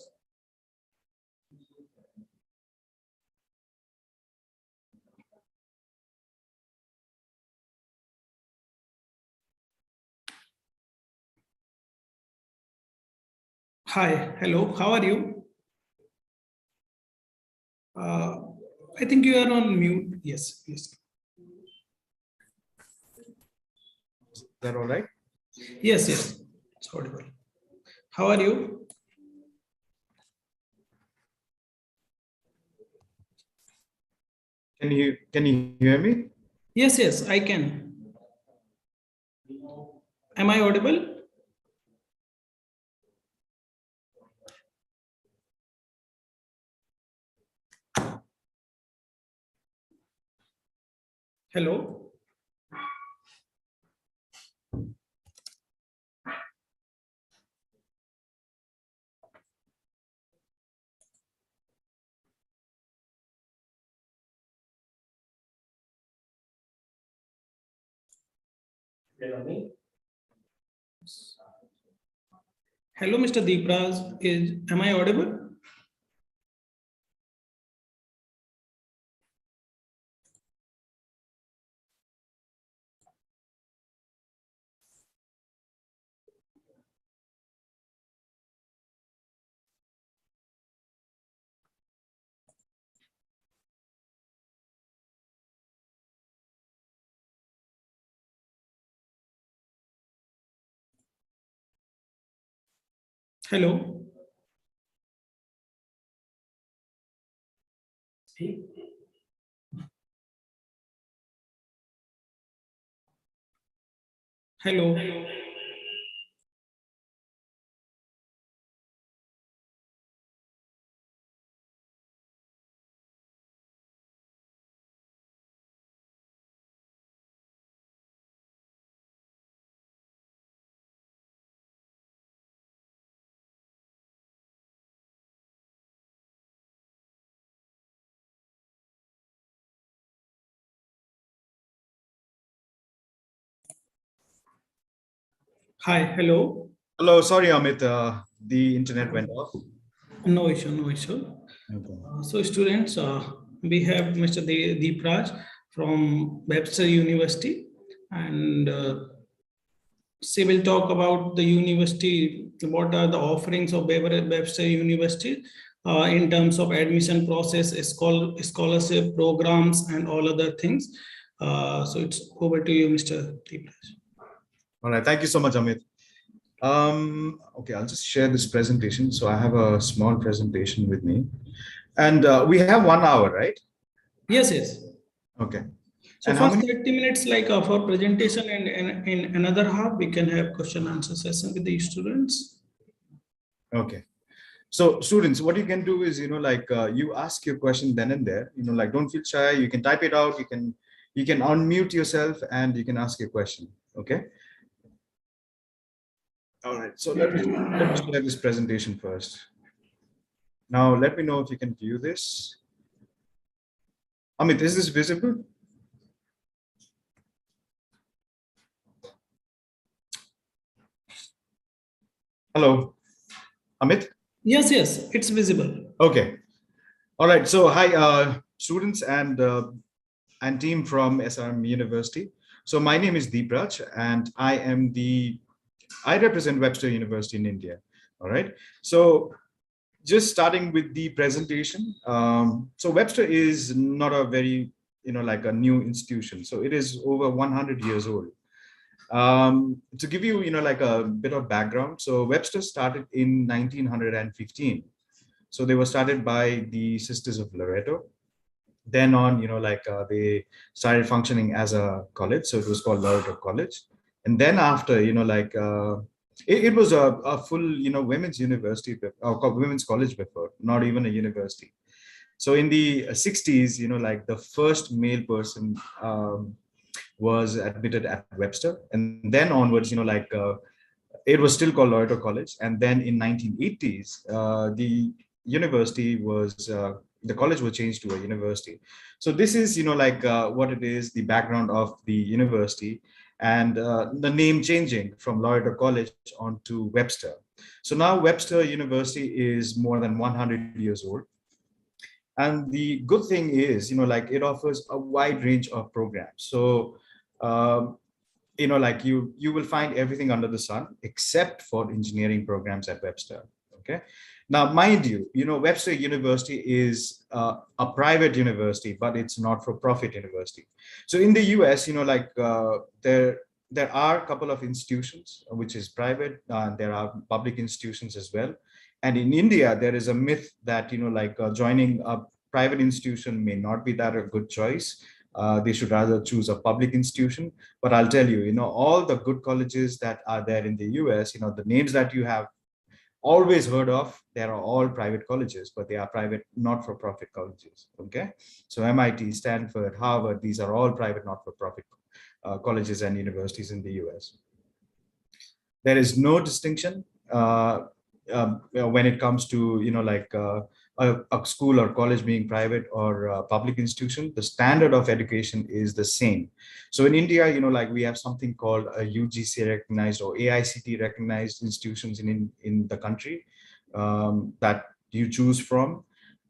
Hi, hello, how are you? I think you are on mute. Yes, please. Is that all right? Yes, yes, it's audible. How are you? Can you hear me? Yes, yes, I can. Am I audible? Hello. Hello, Mr. Deepraj. Am I audible? Hello. Hello. Hi, hello. Hello, sorry, Amit. The internet went off. No issue, no issue. So students, we have Mr. Deepraj from Webster University, and she will talk about the university, what are the offerings of Webster University in terms of admission process, scholarship programs, and all other things. So it's over to you, Mr. Deepraj. All right, thank you so much, Amit. Okay, I'll just share this presentation. So I have a small presentation with me, and we have 1 hour, right? Yes, yes. Okay. So And for how many? 30 minutes, like for presentation, and in another half, we can have question answer session with the students. Okay. So students, what you can do is, you ask your question then and there, like don't feel shy. You can type it out. You can unmute yourself and you can ask your question. Okay. All right. So let me share this presentation first. Now, let me know if you can view this. Amit, is this visible? Hello, Amit? Yes, yes, it's visible. Okay. All right. So hi, students and team from SRM University. So my name is Deepraj, and I represent Webster University in India. All right. So just starting with the presentation. So Webster is not a very, like a new institution. So it is over 100 years old. To give you, like a bit of background. So Webster started in 1915. So they were started by the Sisters of Loretto. Then on, they started functioning as a college. So it was called Loretto College. And then after, it was a full, women's university, or women's college before, not even a university. So in the 60s, like the first male person was admitted at Webster. And then onwards, it was still called Loretto College. And then in 1980s, the university was, the college was changed to a university. So this is, what it is, the background of the university, and the name changing from Loretto College onto Webster. So now Webster University is more than 100 years old. And the good thing is, it offers a wide range of programs. So, you will find everything under the sun except for engineering programs at Webster. Okay. Now, mind you, Webster University is a private university, but it's not for profit university. So in the US, there are a couple of institutions which is private, and there are public institutions as well. And in India, there is a myth that, joining a private institution may not be that a good choice. They should rather choose a public institution. But I'll tell you, all the good colleges that are there in the US, the names that you have always heard of, they are all private colleges, but they are private, not-for-profit colleges. Okay. So MIT, Stanford, Harvard, these are all private, not-for-profit colleges and universities in the US. There is no distinction when it comes to, a school or college being private or a public institution. The standard of education is the same. So in India, we have something called a UGC recognized or AICTE recognized institutions in the country that you choose from.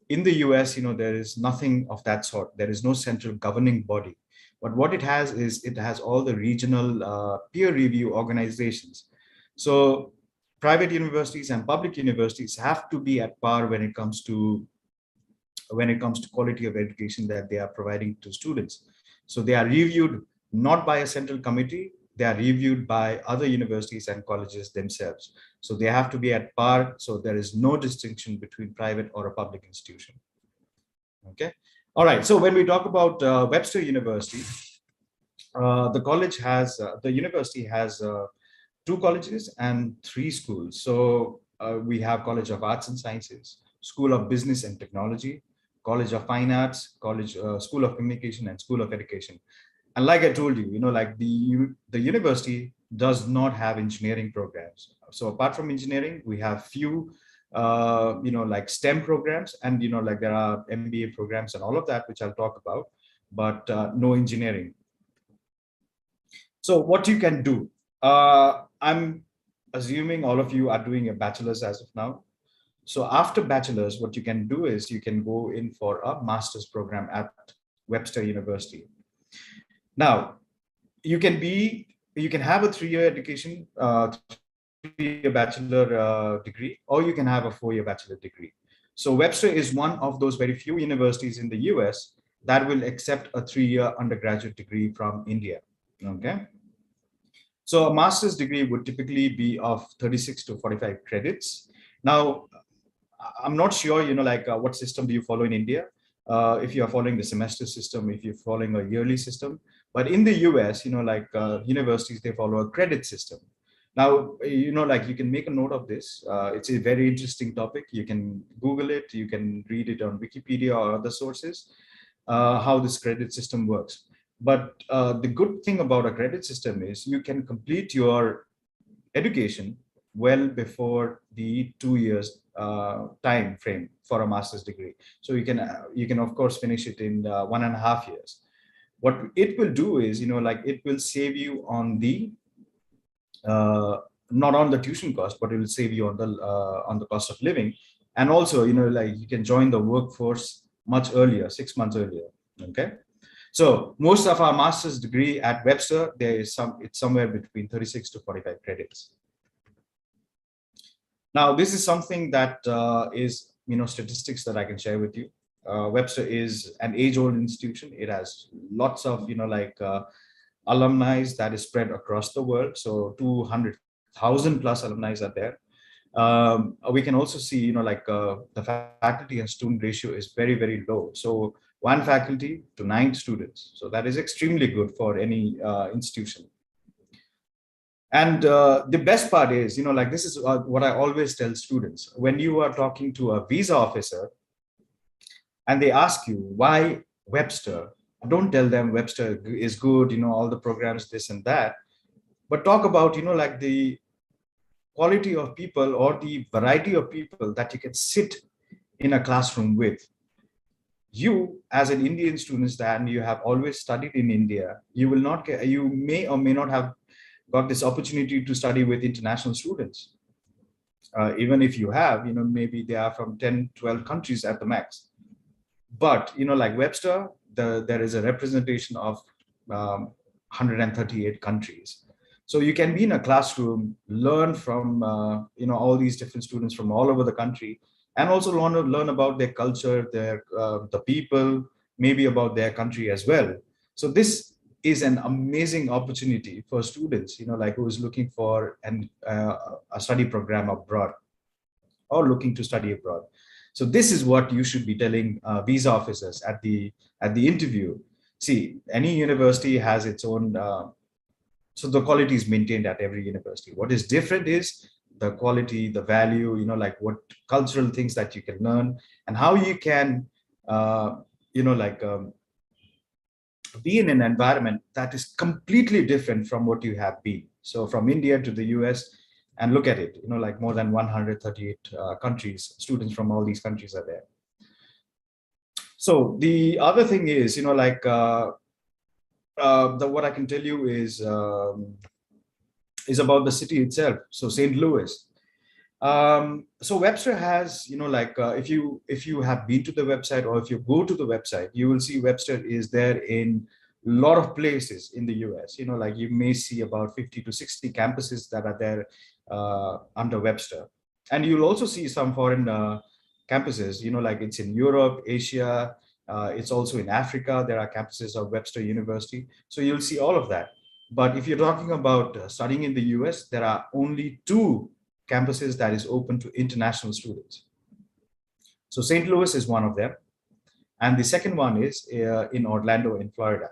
In the US, there is nothing of that sort. There is no central governing body. But what it has is it has all the regional peer review organizations. So private universities and public universities have to be at par when it comes to quality of education that they are providing to students. So they are reviewed not by a central committee, they are reviewed by other universities and colleges themselves. So they have to be at par. So there is no distinction between private or a public institution. Okay. All right. So when we talk about Webster University, the university has 2 colleges and 3 schools. So we have College of Arts and Sciences, School of Business and Technology, College of Fine Arts, School of Communication, and School of Education. And like I told you, the university does not have engineering programs. So apart from engineering, we have few, like STEM programs, and there are MBA programs and all of that, which I'll talk about, but no engineering. So what you can do, I'm assuming all of you are doing a bachelor's as of now. So after bachelor's, what you can do is you can go in for a master's program at Webster University. Now, you can be you can have a 3-year education, 3-year bachelor degree, or you can have a 4-year bachelor degree. So Webster is one of those very few universities in the US that will accept a 3-year undergraduate degree from India. Okay. So a master's degree would typically be of 36 to 45 credits. Now, I'm not sure, what system do you follow in India? If you are following the semester system, if you're following a yearly system. But in the US, universities, they follow a credit system. Now, you can make a note of this. It's a very interesting topic. You can Google it. You can read it on Wikipedia or other sources, how this credit system works. But the good thing about a credit system is you can complete your education well before the 2 years time frame for a master's degree. So you can of course finish it in 1.5 years. What it will do is, it will save you on the not on the tuition cost, but it will save you on the cost of living. And also, you can join the workforce much earlier, 6 months earlier. Okay. So most of our master's degree at Webster, it's somewhere between 36 to 45 credits. Now, this is something that is, statistics that I can share with you. Webster is an age-old institution. It has lots of, alumni that is spread across the world. So 200,000 plus alumni are there. We can also see, the faculty and student ratio is very, very low. So 1 faculty to 9 students. So that is extremely good for any institution. And the best part is, this is what I always tell students. When you are talking to a visa officer and they ask you why Webster, don't tell them Webster is good, all the programs, this and that, but talk about, the quality of people or the variety of people that you can sit in a classroom with. You, as an Indian student, and you have always studied in India, you may or may not have got this opportunity to study with international students. Even if you have, maybe they are from 10, 12 countries at the max. But, like Webster, there is a representation of 138 countries. So you can be in a classroom, learn from, all these different students from all over the country, and also learn about their culture, the people, maybe about their country as well. So this is an amazing opportunity for students, who is looking for a study program abroad or looking to study abroad. So this is what you should be telling visa officers at the interview. See, any university has its own, so the quality is maintained at every university. What is different is the quality, the value, what cultural things that you can learn and how you can, be in an environment that is completely different from what you have been. So from India to the US, and look at it, more than 138 countries, students from all these countries are there. So the other thing is, what I can tell you is about the city itself. So St. Louis. So Webster has, if you have been to the website or if you go to the website, you will see Webster is there in a lot of places in the US. You may see about 50 to 60 campuses that are there under Webster. And you'll also see some foreign campuses, it's in Europe, Asia, it's also in Africa. There are campuses of Webster University. So you'll see all of that. But if you're talking about studying in the US, there are only 2 campuses that is open to international students. So St. Louis is one of them. And the second one is in Orlando, in Florida.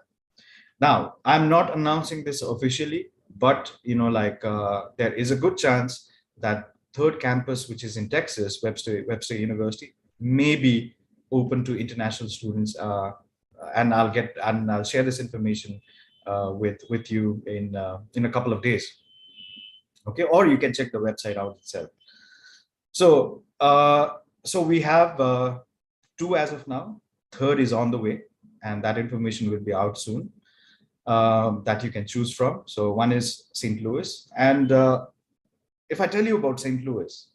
Now, I'm not announcing this officially, but there is a good chance that 3rd campus, which is in Texas, Webster University, may be open to international students. And I'll share this information with you in a couple of days. Okay, or you can check the website out itself. So, so we have 2 as of now. 3rd is on the way, and that information will be out soon. That you can choose from. So one is St. Louis, and if I tell you about St. Louis,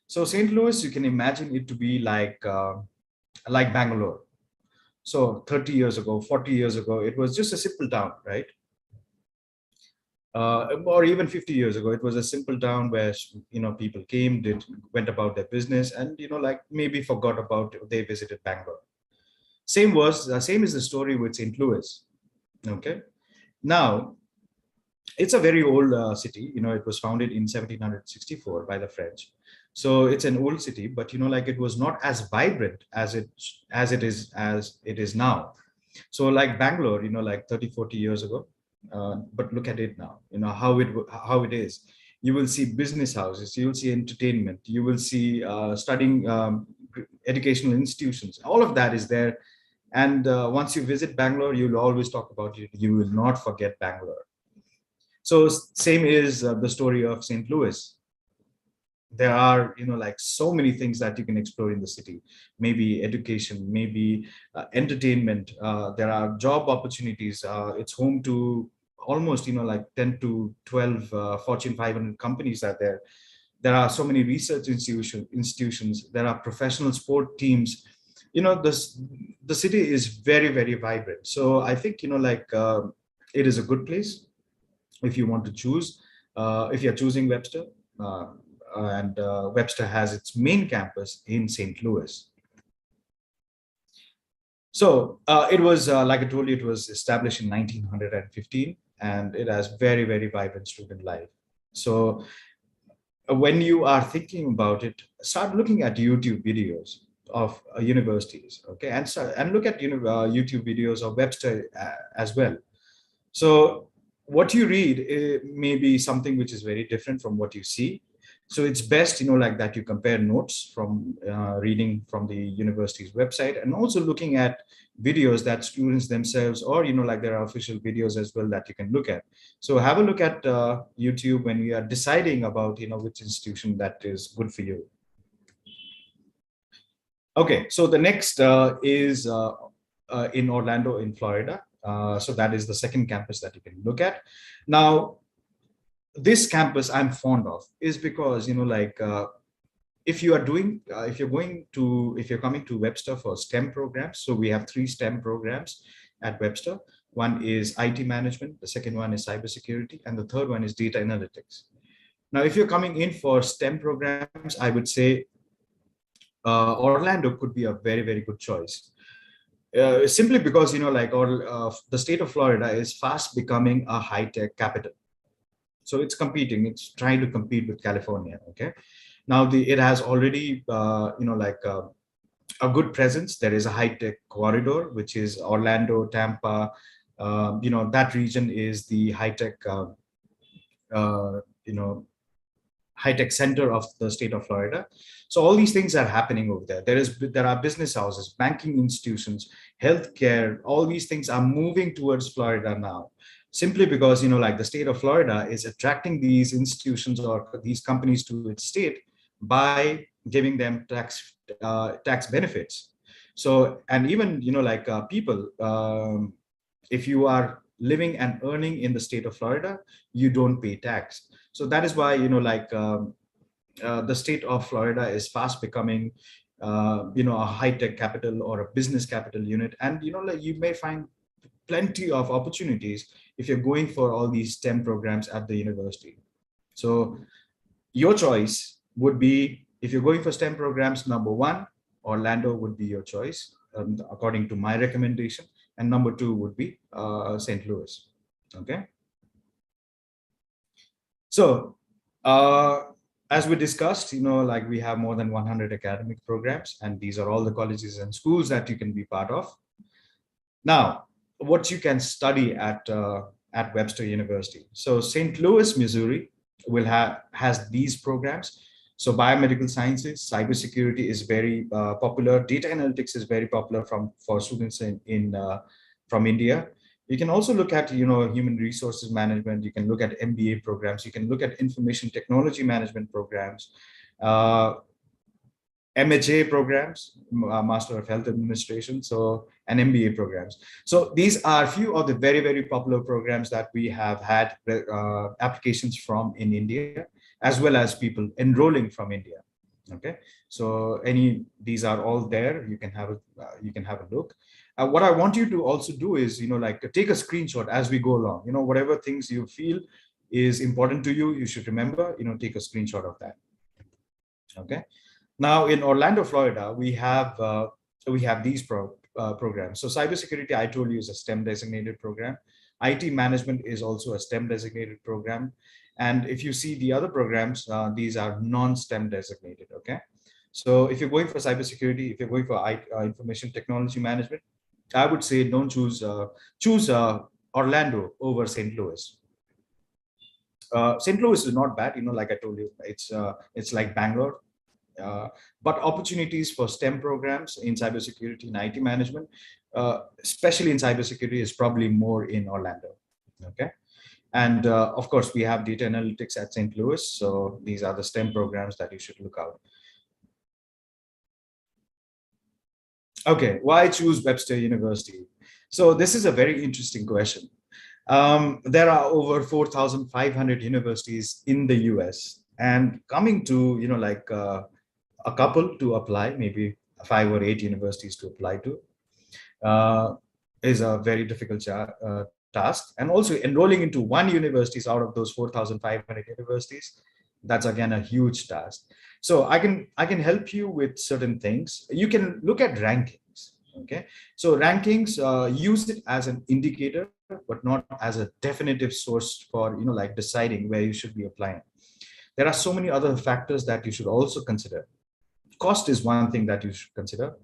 so St. Louis, you can imagine it to be like Bangalore. So 30 years ago, 40 years ago, it was just a simple town, right? or even 50 years ago, it was a simple town where, you know, people came, went about their business, and, you know, like maybe forgot about they visited Bangalore. Same is the story with St. Louis. Okay, now it's a very old city. You know, it was founded in 1764 by the French. So it's an old city, but, you know, like it was not as vibrant as it is now. So like Bangalore, you know, like 30-40 years ago, but look at it now, you know, how it is. You will see business houses, you will see entertainment, you will see studying educational institutions. All of that is there. And once you visit Bangalore, you'll always talk about it. You will not forget Bangalore. So same is the story of St. Louis. There are, you know, like so many things that you can explore in the city. Maybe education, maybe entertainment. There are job opportunities. It's home to almost, you know, like 10 to 12 Fortune 500 companies out there. There are so many research institutions. There are professional sport teams. You know, the city is very, very vibrant. So I think, you know, like it is a good place if you want to choose, if you're choosing Webster. And Webster has its main campus in St. Louis. So it was, like I told you, it was established in 1915, and it has very, very vibrant student life. So when you are thinking about it, start looking at YouTube videos of universities, okay, and look at YouTube videos of Webster as well. So what you read may be something which is very different from what you see. So it's best, you know, like that you compare notes from reading from the university's website, and also looking at videos that students themselves, or, you know, like there are official videos as well that you can look at. So have a look at YouTube when we are deciding about, you know, which institution that is good for you. Okay, so the next is in Orlando, in Florida. So that is the second campus that you can look at. Now, this campus I'm fond of is because, you know, like if you're coming to Webster for STEM programs, so we have 3 STEM programs at Webster. One is IT management, the second one is cybersecurity, and the third one is data analytics. Now, if you're coming in for STEM programs, I would say Orlando could be a very, very good choice. Simply because, you know, like the state of Florida is fast becoming a high-tech capital. So it's trying to compete with California. Okay. Now it has already, you know, like a good presence. There is a high-tech corridor, which is Orlando, Tampa. You know, that region is the high-tech, you know, high-tech center of the state of Florida. So all these things are happening over there. There are business houses, banking institutions, healthcare. All these things are moving towards Florida now, simply because, you know, like the state of Florida is attracting these institutions or these companies to its state by giving them tax benefits. So, and even, you know, like people, if you are living and earning in the state of Florida, you don't pay tax. So that is why, you know, like the state of Florida is fast becoming, you know, a high-tech capital or a business capital unit. And, you know, like you may find plenty of opportunities if you're going for all these STEM programs at the university. So your choice would be, if you're going for STEM programs, number 1, Orlando would be your choice, according to my recommendation. And number 2 would be St. Louis. Okay. So as we discussed, you know, like we have more than 100 academic programs, and these are all the colleges and schools that you can be part of. Now, what you can study at Webster University. So St. Louis, Missouri has these programs. So biomedical sciences, cybersecurity is very popular. Data analytics is very popular for students from India. You can also look at, you know, human resources management. You can look at MBA programs. You can look at information technology management programs, MHA programs, Master of Health Administration, so, and MBA programs. So these are a few of the very, very popular programs that we have had applications from in India, as well as people enrolling from India. Okay, so these are all there. You can have a look. What I want you to also do is, you know, like take a screenshot as we go along. You know, whatever things you feel is important to you, you should remember, take a screenshot of that. Okay. Now in Orlando, Florida, we have these programs. So cybersecurity, I told you, is a STEM designated program. IT management is also a STEM designated program. And if you see the other programs, these are non-STEM designated. Okay. So if you're going for cybersecurity, if you're going for information technology management, I would say don't choose Orlando over St. Louis. St. Louis is not bad, like I told you, it's like Bangalore. But opportunities for STEM programs in cybersecurity and IT management, especially in cybersecurity, is probably more in Orlando. Okay. And of course, we have data analytics at St. Louis. So these are the STEM programs that you should look out. Okay, why choose Webster University? So this is a very interesting question. There are over 4,500 universities in the US, and coming to, a couple to apply, maybe 5 or 8 universities to apply to, is a very difficult task. And also enrolling into one university out of those 4,500 universities, that's again a huge task. So I can help you with certain things. You can look at rankings. Okay, so rankings, use it as an indicator, but not as a definitive source for deciding where you should be applying. There are so many other factors that you should also consider. Cost is one thing that you should consider.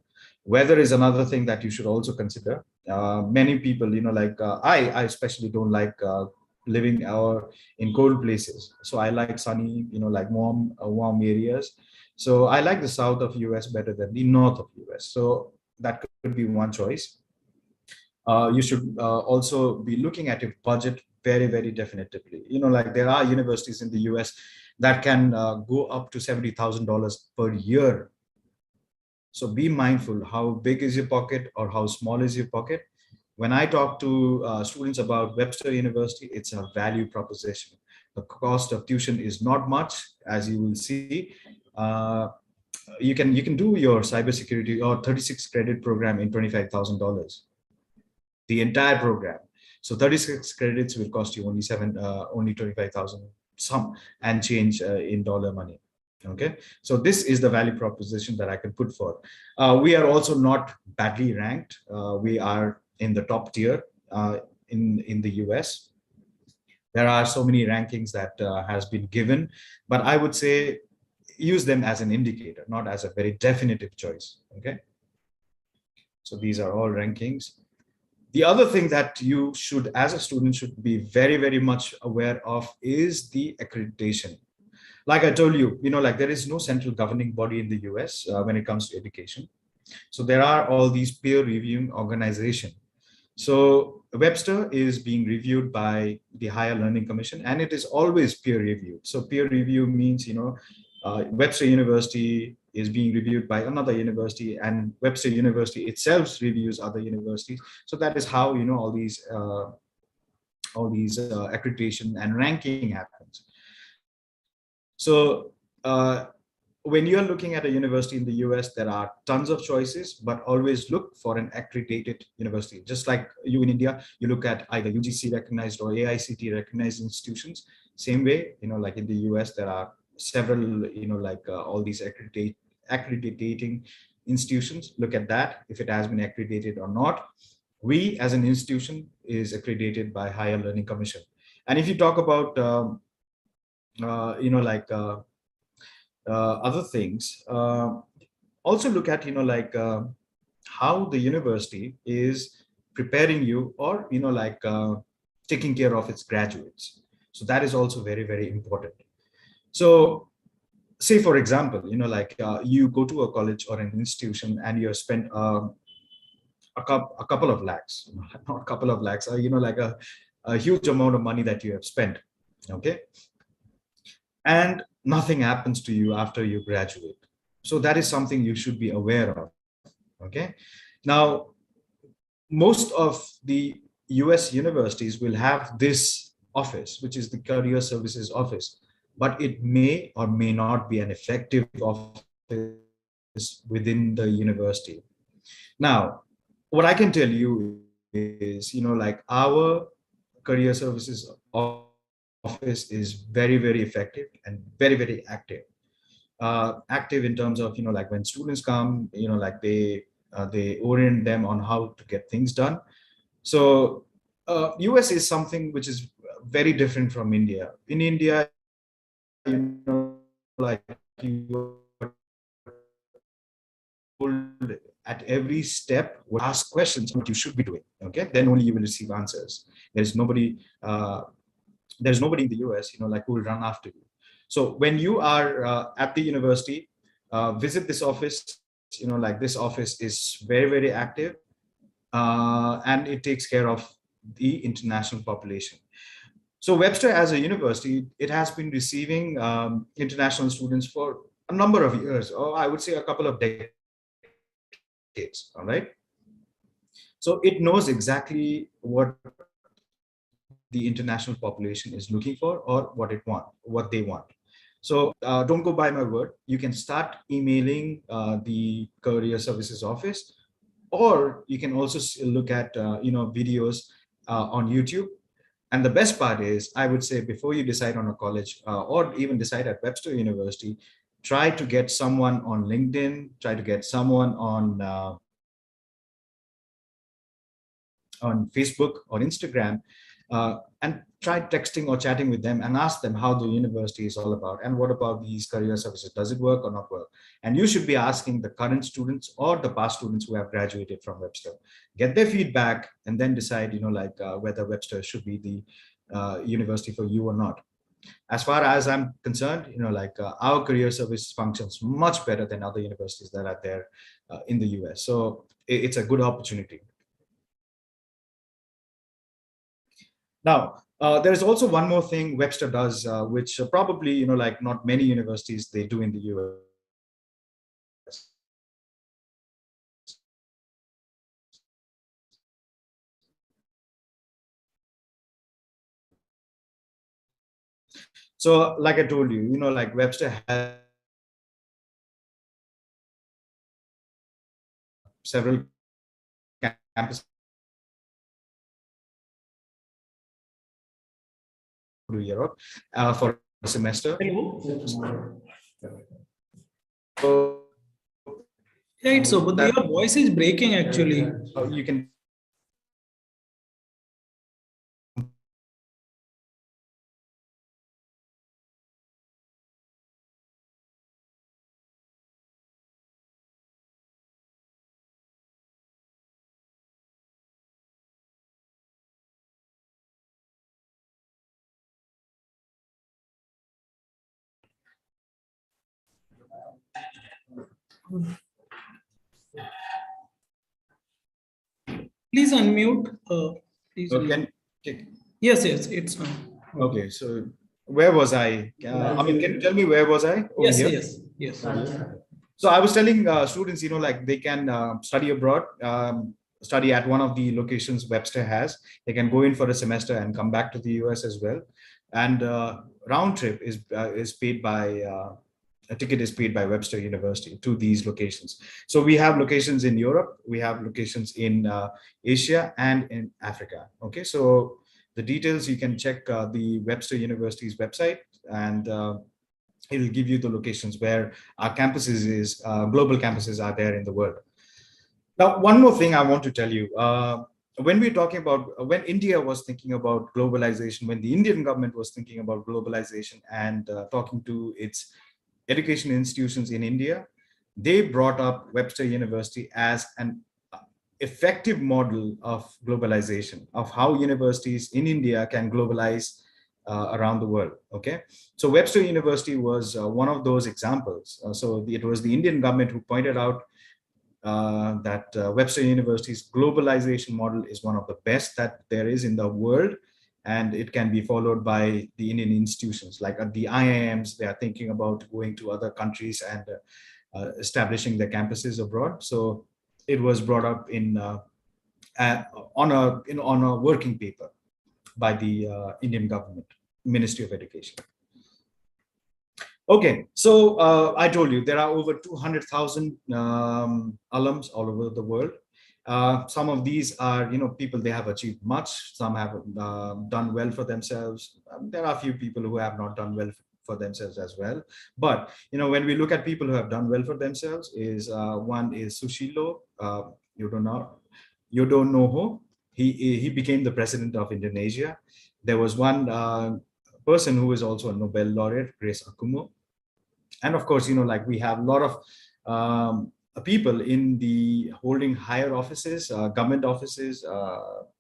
Weather is another thing that you should also consider. Many people, I especially don't like living in cold places. So I like sunny, warm areas. So I like the south of US better than the north of US. So that could be one choice. You should also be looking at your budget very, very definitively. There are universities in the US that can go up to $70,000 per year. So be mindful, how big is your pocket or how small is your pocket? When I talk to students about Webster University, it's a value proposition. The cost of tuition is not much, as you will see. You can do your cybersecurity or 36 credit program in $25,000. The entire program. So 36 credits will cost you only 25,000 some and change in dollar money. Okay, so this is the value proposition that I can put forth. We are also not badly ranked. We are in the top tier in the US. There are so many rankings that has been given, but I would say use them as an indicator, not as a very definitive choice. Okay, so these are all rankings. The other thing that you should, as a student, should be very, very much aware of is the accreditation. Like I told you, there is no central governing body in the US when it comes to education. So there are all these peer reviewing organizations. So Webster is being reviewed by the Higher Learning Commission, and it is always peer reviewed. So peer review means, Webster University is being reviewed by another university, and Webster University itself reviews other universities. So that is how, all these accreditation and ranking happens. So when you're looking at a university in the US, there are tons of choices, but always look for an accredited university. Just like you in India, you look at either UGC recognized or AICTE recognized institutions. Same way, like in the US, there are several, all these accrediting institutions. Look at that, if it has been accredited or not. We as an institution is accredited by Higher Learning Commission. And if you talk about other things, also look at how the university is preparing you, or taking care of its graduates. So that is also very, very important. So say, for example, you go to a college or an institution and you have spent a couple of lakhs, not a couple of lakhs, a huge amount of money that you have spent. Okay, and nothing happens to you after you graduate. So that is something you should be aware of. Okay, now most of the US universities will have this office, which is the Career Services Office, but it may or may not be an effective office within the university. Now, what I can tell you is, our Career Services Office office is very, very effective and very, very active. Active in terms of, like when students come, like they orient them on how to get things done. So US is something which is very different from India. In India, like you at every step would ask questions what you should be doing. Okay, then only you will receive answers. There's nobody in the US, like who will run after you. So when you are at the university, visit this office. Like this office is very, very active, and it takes care of the international population. So Webster as a university, it has been receiving international students for a number of years, or I would say a couple of decades. All right. So it knows exactly what the international population is looking for or what they want. So don't go by my word. You can start emailing the Career Services Office, or you can also look at videos on YouTube. And the best part is, I would say, before you decide on a college or even decide at Webster University, try to get someone on LinkedIn, try to get someone on Facebook or Instagram, and try texting or chatting with them and ask them how the university is all about and what about these career services. Does it work or not work? And you should be asking the current students or the past students who have graduated from Webster. Get their feedback and then decide, whether Webster should be the university for you or not. As far as I'm concerned, our career service functions much better than other universities that are there in the US. So it's a good opportunity. Now, there is also one more thing Webster does, which probably, not many universities, they do in the US. So like I told you, Webster has several campuses to Europe for a semester. So, yeah, it's over. Your voice is breaking actually. You can. Please unmute. Please. Okay. Yes, it's now. Okay, so where was I? Can you tell me where was I? Yes, here? yes. So I was telling students, they can study abroad, study at one of the locations Webster has. They can go in for a semester and come back to the US as well. And round trip is paid by. A ticket is paid by Webster University to these locations. So we have locations in Europe, we have locations in Asia and in Africa. Okay, so the details you can check the Webster University's website, and it will give you the locations where our campuses global campuses are there in the world. Now, one more thing I want to tell you. When we're talking about, when India was thinking about globalization, when the Indian government was thinking about globalization and talking to its education institutions in India, they brought up Webster University as an effective model of globalization, of how universities in India can globalize around the world. Okay, so Webster University was one of those examples. So it was the Indian government who pointed out that Webster University's globalization model is one of the best that there is in the world. And it can be followed by the Indian institutions, like at the IIMs. They are thinking about going to other countries and establishing their campuses abroad. So it was brought up on a working paper by the Indian government, Ministry of Education. Okay, so I told you there are over 200,000 alums all over the world. Some of these are, people, they have achieved much. Some have done well for themselves. There are a few people who have not done well for themselves as well. But, when we look at people who have done well for themselves, one is Susilo Yudhoyono. He became the president of Indonesia. There was one person who is also a Nobel laureate, Grace Akumo. And of course, we have a lot of people in the holding higher offices, government offices,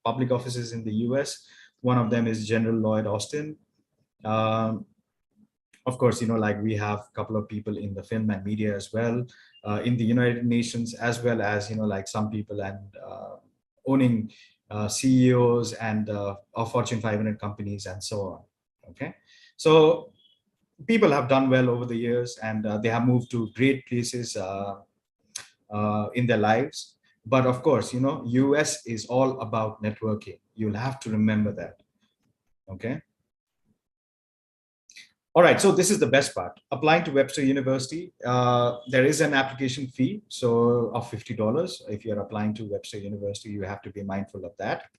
public offices in the US. One of them is General Lloyd Austin. Of course, we have a couple of people in the film and media as well, in the United Nations, as well as, some people and owning CEOs and of Fortune 500 companies and so on. Okay, so people have done well over the years, and they have moved to great places in their lives. But of course, US is all about networking. You'll have to remember that. Okay. All right, so this is the best part. Applying to Webster University, there is an application fee, so of $50. If you're applying to Webster University, you have to be mindful of that.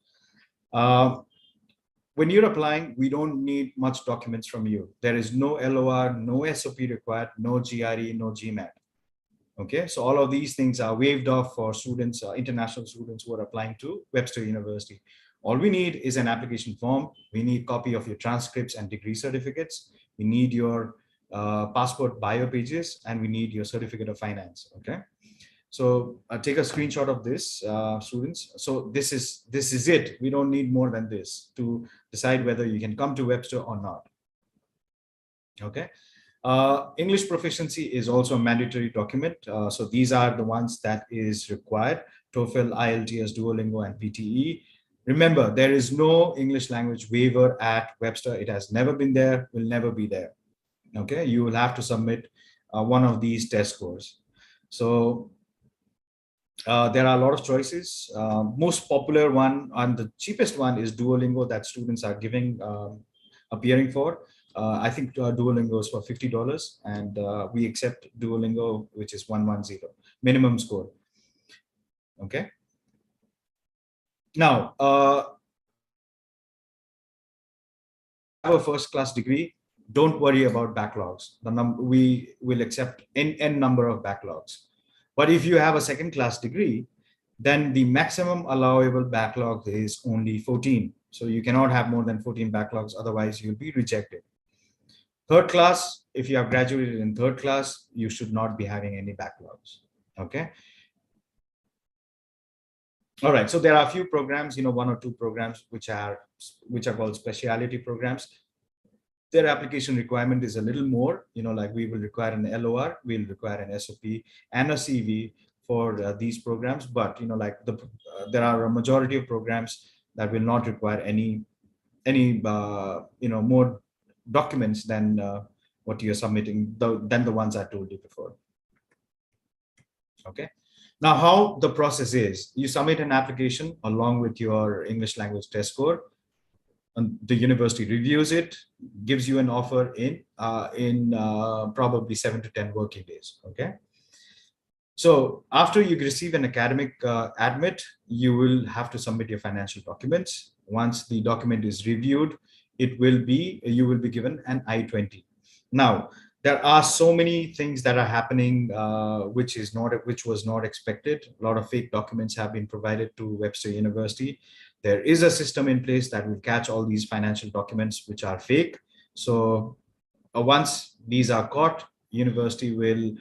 When you're applying, we don't need much documents from you. There is no LOR, no SOP required, no GRE, no GMAT. Okay, so all of these things are waived off for students, international students who are applying to Webster University. All we need is an application form. We need a copy of your transcripts and degree certificates. We need your passport bio pages, and we need your certificate of finance. Okay, so take a screenshot of this, students. So this is it. We don't need more than this to decide whether you can come to Webster or not. Okay, English proficiency is also a mandatory document. So these are the ones that is required: TOEFL, IELTS, Duolingo, and PTE. Remember, there is no English language waiver at Webster. It has never been there, will never be there. Okay, you will have to submit one of these test scores. So there are a lot of choices. Most popular one and the cheapest one is Duolingo, that students are appearing for. I think Duolingo is for $50, and we accept Duolingo, which is 110 minimum score. Okay. Now, have a first-class degree. Don't worry about backlogs. We will accept n number of backlogs. But if you have a second-class degree, then the maximum allowable backlog is only 14. So you cannot have more than 14 backlogs, otherwise you'll be rejected. Third class, if you have graduated in third class, you should not be having any backlogs. Okay. All right, so there are a few programs, one or two programs which are called specialty programs. Their application requirement is a little more, like we will require an LOR, we'll require an SOP and a CV for these programs. But there are a majority of programs that will not require any more documents than what you're submitting, than the ones I told you before. Okay. Now, how the process is: you submit an application along with your English language test score, and the university reviews it, gives you an offer in probably 7 to 10 working days. Okay. So after you receive an academic admit, you will have to submit your financial documents. Once the document is reviewed, you will be given an I-20. Now, there are so many things that are happening, which was not expected. A lot of fake documents have been provided to Webster University. There is a system in place that will catch all these financial documents which are fake. So once these are caught, university will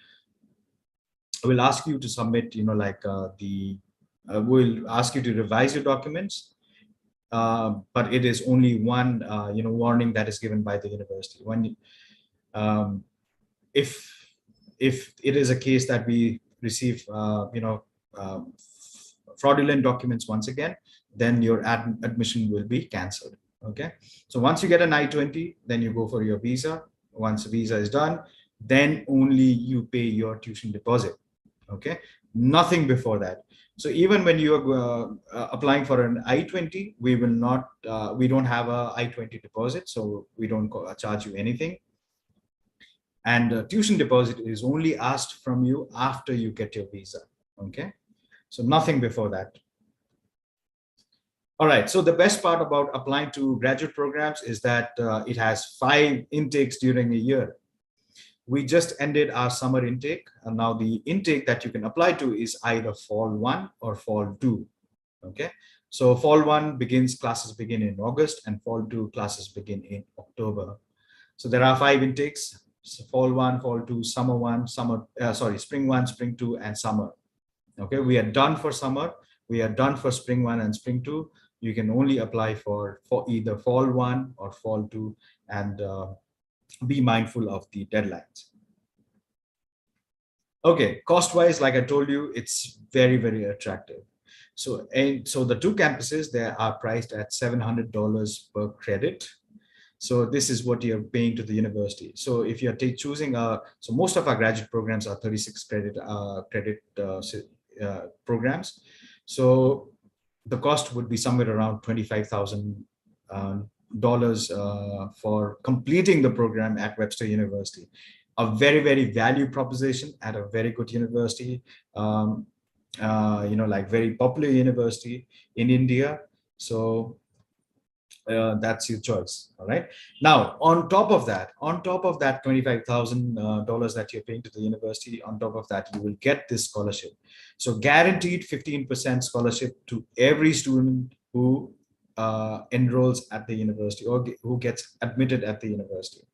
ask you to submit, will ask you to revise your documents. But it is only one, warning that is given by the university. When if it is a case that we receive, fraudulent documents once again, then your admission will be cancelled. Okay. So once you get an I-20, then you go for your visa. Once the visa is done, then only you pay your tuition deposit. Okay. Nothing before that. So even when you are applying for an I-20, we don't have a I-20 deposit, so we don't charge you anything. And tuition deposit is only asked from you after you get your visa. Okay. So nothing before that. All right, so the best part about applying to graduate programs is that it has 5 intakes during a year. We just ended our summer intake, and now the intake that you can apply to is either fall 1 or fall 2. Okay, so fall 1 classes begin in August, and fall 2 classes begin in October. So there are 5 intakes: so fall 1, fall 2, summer 1, spring 1, spring 2, and summer. Okay, we are done for summer. We are done for spring 1 and spring 2. You can only apply for either fall 1 or fall 2, and be mindful of the deadlines. Okay, cost-wise, like I told you, it's very, very attractive. So the 2 campuses, they are priced at $700 per credit. So this is what you're paying to the university. So if you're choosing so most of our graduate programs are 36 credit programs. So the cost would be somewhere around $25,000 for completing the program at Webster University. A very, very value proposition at a very good university, very popular university in India. So that's your choice. All right. Now, on top of that $25,000 that you're paying to the university, on top of that, you will get this scholarship. So guaranteed 15% scholarship to every student who enrolls at the university or who gets admitted at the university.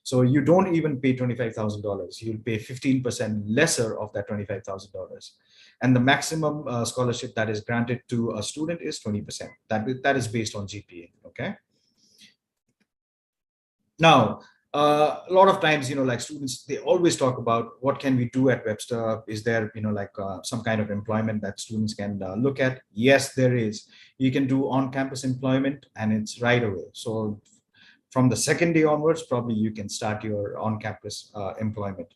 So you don't even pay $25,000. You'll pay 15% lesser of that $25,000. And the maximum scholarship that is granted to a student is 20%. That is based on GPA. Okay. Now, a lot of times, students, they always talk about what can we do at Webster? Is there, some kind of employment that students can look at? Yes, there is. You can do on-campus employment, and it's right away. So from the second day onwards, probably you can start your on-campus employment.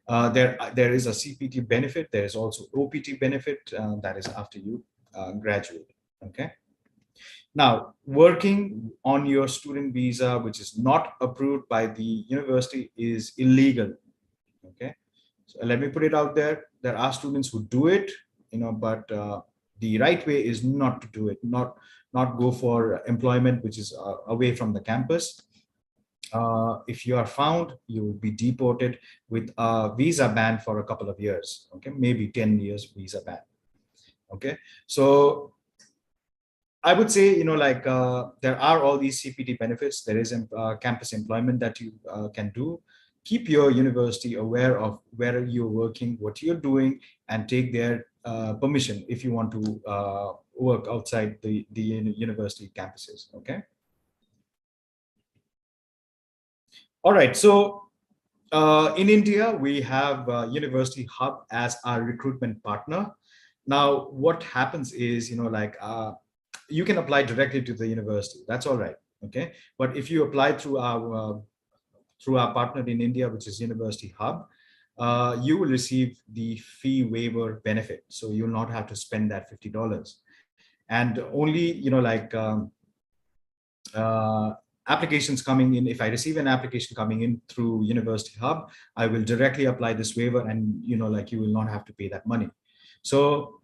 There is a CPT benefit. There is also OPT benefit. That is after you graduate. Okay. Now, working on your student visa, which is not approved by the university, is illegal. Okay. So let me put it out there. There are students who do it, but the right way is not to do it, not go for employment which is away from the campus. If you are found, you will be deported with a visa ban for a couple of years. Okay, maybe 10 years visa ban. Okay, so I would say, there are all these CPT benefits. There is campus employment that you can do. Keep your university aware of where you're working, what you're doing, and take their permission if you want to work outside the university campuses. Okay. All right. So in India, we have University Hub as our recruitment partner. Now, what happens is, you can apply directly to the university. That's all right. Okay. But if you apply through our partner in India, which is University Hub, you will receive the fee waiver benefit. So you'll not have to spend that $50. And only, applications coming in, if I receive an application coming in through University Hub, I will directly apply this waiver, and you will not have to pay that money. So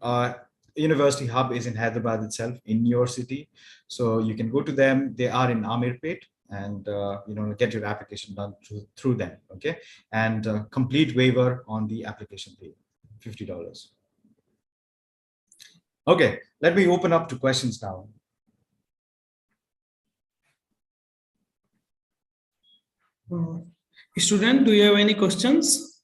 University Hub is in Hyderabad itself, in your city. So you can go to them. They are in Amirpet, and get your application done through them. Okay, and complete waiver on the application fee, $50. Okay, let me open up to questions now. Student, do you have any questions?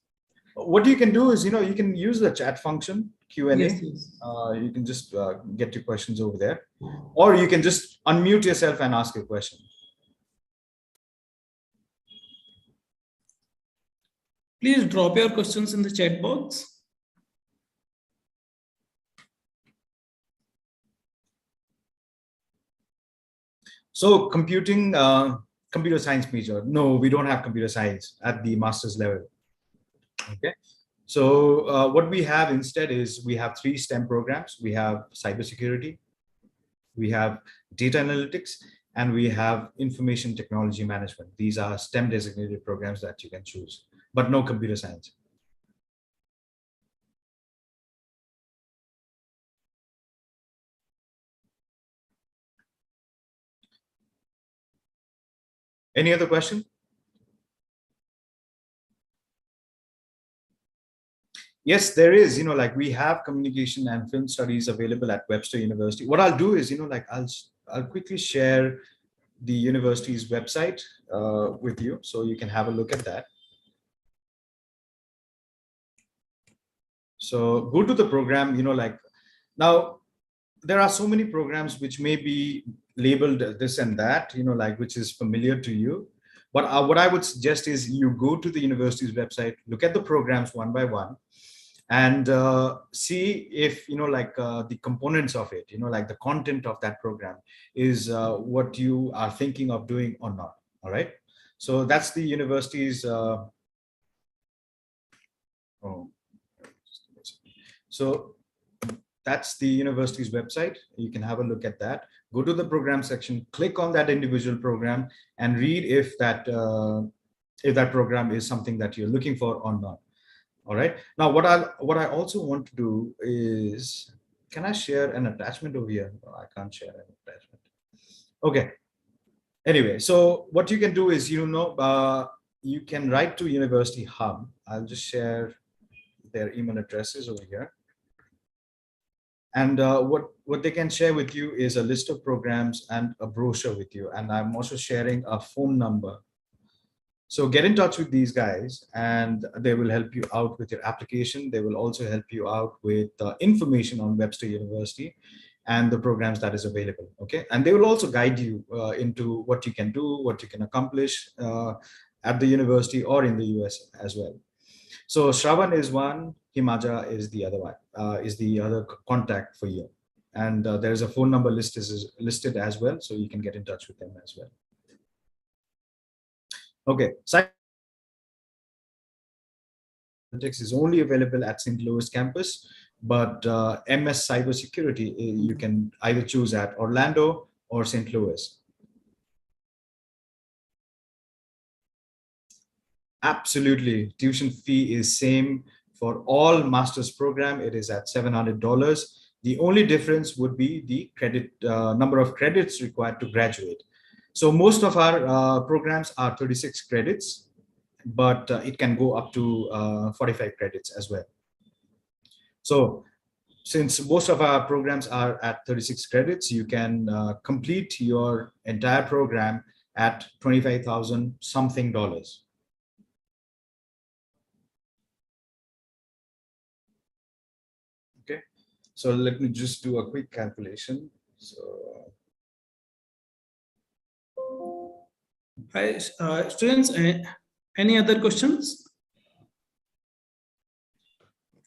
What you can do is, you can use the chat function, Q&A. Yes. You can just get your questions over there, or you can just unmute yourself and ask your question. Please drop your questions in the chat box. So computer science major. No, we don't have computer science at the master's level. Okay. So what we have instead is we have 3 STEM programs. We have cybersecurity, we have data analytics, and we have information technology management. These are STEM designated programs that you can choose, but no computer science. Any other question? Yes, there is, like we have communication and film studies available at Webster University. What I'll do is, I'll quickly share the university's website with you, so you can have a look at that. So go to the program, now there are so many programs which may be labeled this and that, which is familiar to you. But what I would suggest is you go to the university's website, look at the programs one by one, and see if the components of it, like the content of that program is what you are thinking of doing or not. All right, so that's the university's so that's the university's website. You can have a look at that. Go to the program section, click on that individual program, and read if that program is something that you're looking for or not. All right. Now, what I also want to do is, can I share an attachment over here? No, I can't share an attachment. Okay. Anyway, so what you can do is, you can write to University Hub. I'll just share their email addresses over here. And what they can share with you is a list of programs and a brochure with you. And I'm also sharing a phone number. So get in touch with these guys and they will help you out with your application. They will also help you out with information on Webster University and the programs that is available. Okay. And they will also guide you into what you can do, what you can accomplish at the university or in the US as well. So Shravan is one, Himaja is the other one, is the other contact for you. And there's a phone number listed as well. So you can get in touch with them as well. Okay, Cybernetics is only available at St. Louis campus, but MS Cybersecurity, you can either choose at Orlando or St. Louis. Absolutely, tuition fee is same for all master's program. It is at $700. The only difference would be the credit number of credits required to graduate. So most of our programs are 36 credits, but it can go up to 45 credits as well. So since most of our programs are at 36 credits, you can complete your entire program at $25,000 something. Okay, so let me just do a quick calculation. So hi, students, any other questions?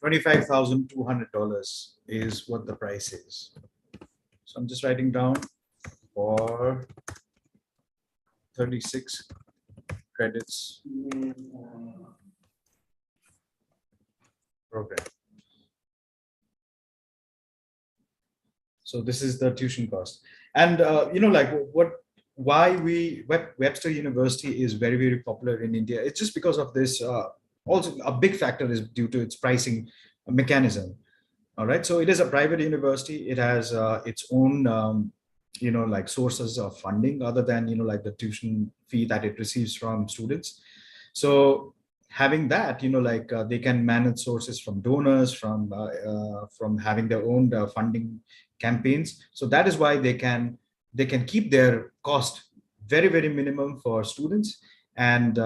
$25,200 is what the price is. So I'm just writing down for 36 credits program. So this is the tuition cost. And why Webster University is very, very popular in India. It's just because of this. Also, a big factor is due to its pricing mechanism. All right. So it is a private university. It has its own, sources of funding other than, the tuition fee that it receives from students. So having that, they can manage sources from donors, from having their own funding campaigns. So that is why they can keep their cost very, very minimum for students. And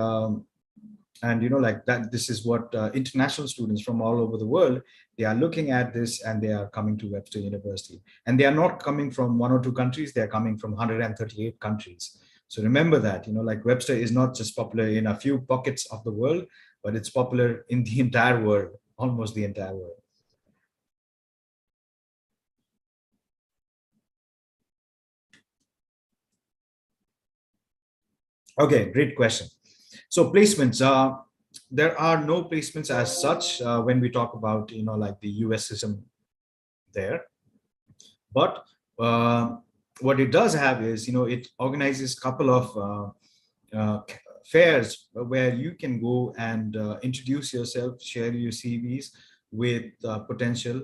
that this is what international students from all over the world, they are looking at this and they are coming to Webster University. And they are not coming from 1 or 2 countries, they are coming from 138 countries. So remember that, Webster is not just popular in a few pockets of the world, but it's popular in the entire world, almost the entire world. Okay, great question. So placements, there are no placements as such when we talk about, the US system there. But what it does have is, it organizes a couple of fairs where you can go and introduce yourself, share your CVs with potential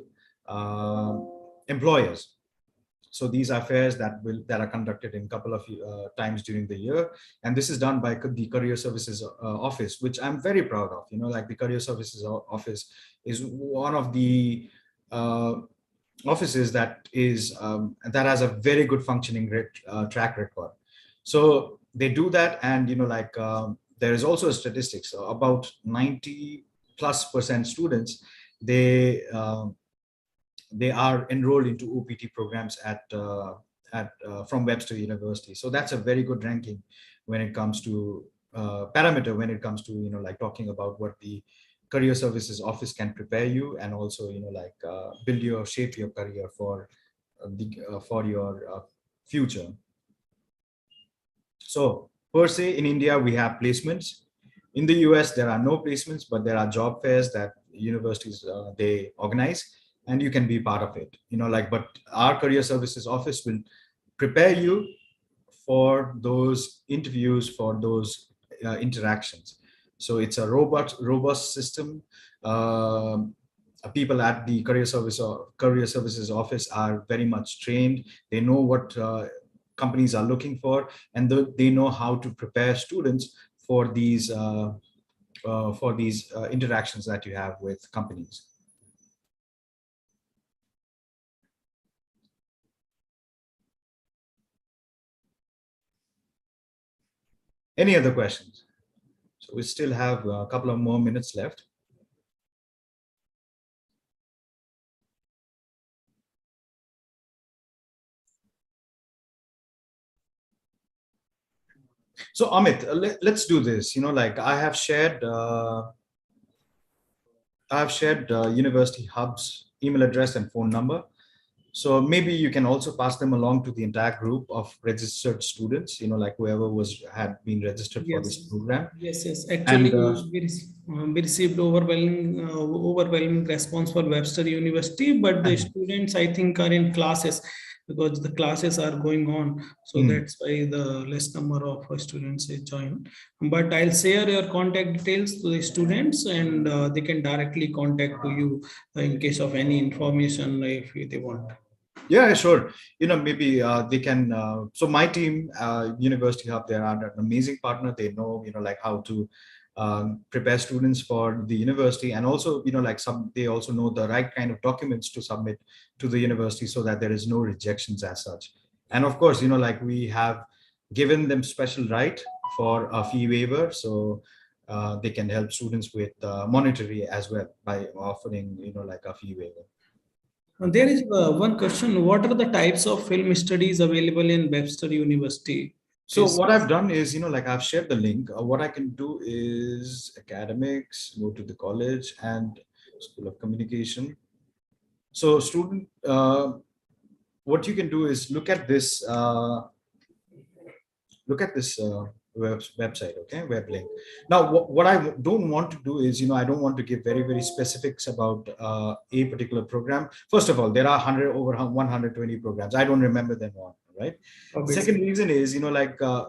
employers. So these are fairs that are conducted in a couple of times during the year, and this is done by the Career Services Office, which I'm very proud of. Like the Career Services Office is one of the offices that has a very good functioning track record. So they do that, and there is also a statistics about 90+% students they are enrolled into OPT programs from Webster University. So that's a very good ranking when it comes to parameter, when it comes to talking about what the Career Services Office can prepare you, and also shape your career for your future. So per se, in India we have placements. In the US there are no placements, but there are job fairs that universities they organize, and you can be part of it. But our Career Services Office will prepare you for those interviews, for those interactions. So it's a robust system. People at the Career Services Office are very much trained. They know what companies are looking for, and they know how to prepare students for these interactions that you have with companies. Any other questions? So we still have a couple of more minutes left. So Amit, let's do this. I have shared University Hub's email address and phone number. So maybe you can also pass them along to the entire group of registered students, whoever had been registered for this program. Yes. Actually, we received overwhelming response for Webster University, but the students, I think, are in classes because the classes are going on. So that's why the less number of students join. But I'll share your contact details to the students, and they can directly contact to you in case of any information if they want. Yeah, sure. Maybe they can. So my team, University Hub, they are an amazing partner. They know, how to prepare students for the university, and also, they also know the right kind of documents to submit to the university so that there is no rejections as such. And of course, we have given them special right for a fee waiver, so they can help students with monetary as well by offering, a fee waiver. There is one question. What are the types of film studies available in Webster University? So what I've done is, I've shared the link. What I can do is academics, go to the college and School of Communication. So student, what you can do is look at this website, okay, web link. Now, what I don't want to do is, I don't want to give very, very specifics about a particular program. First of all, there are over 120 programs. I don't remember them all, right? Obviously. Second reason is,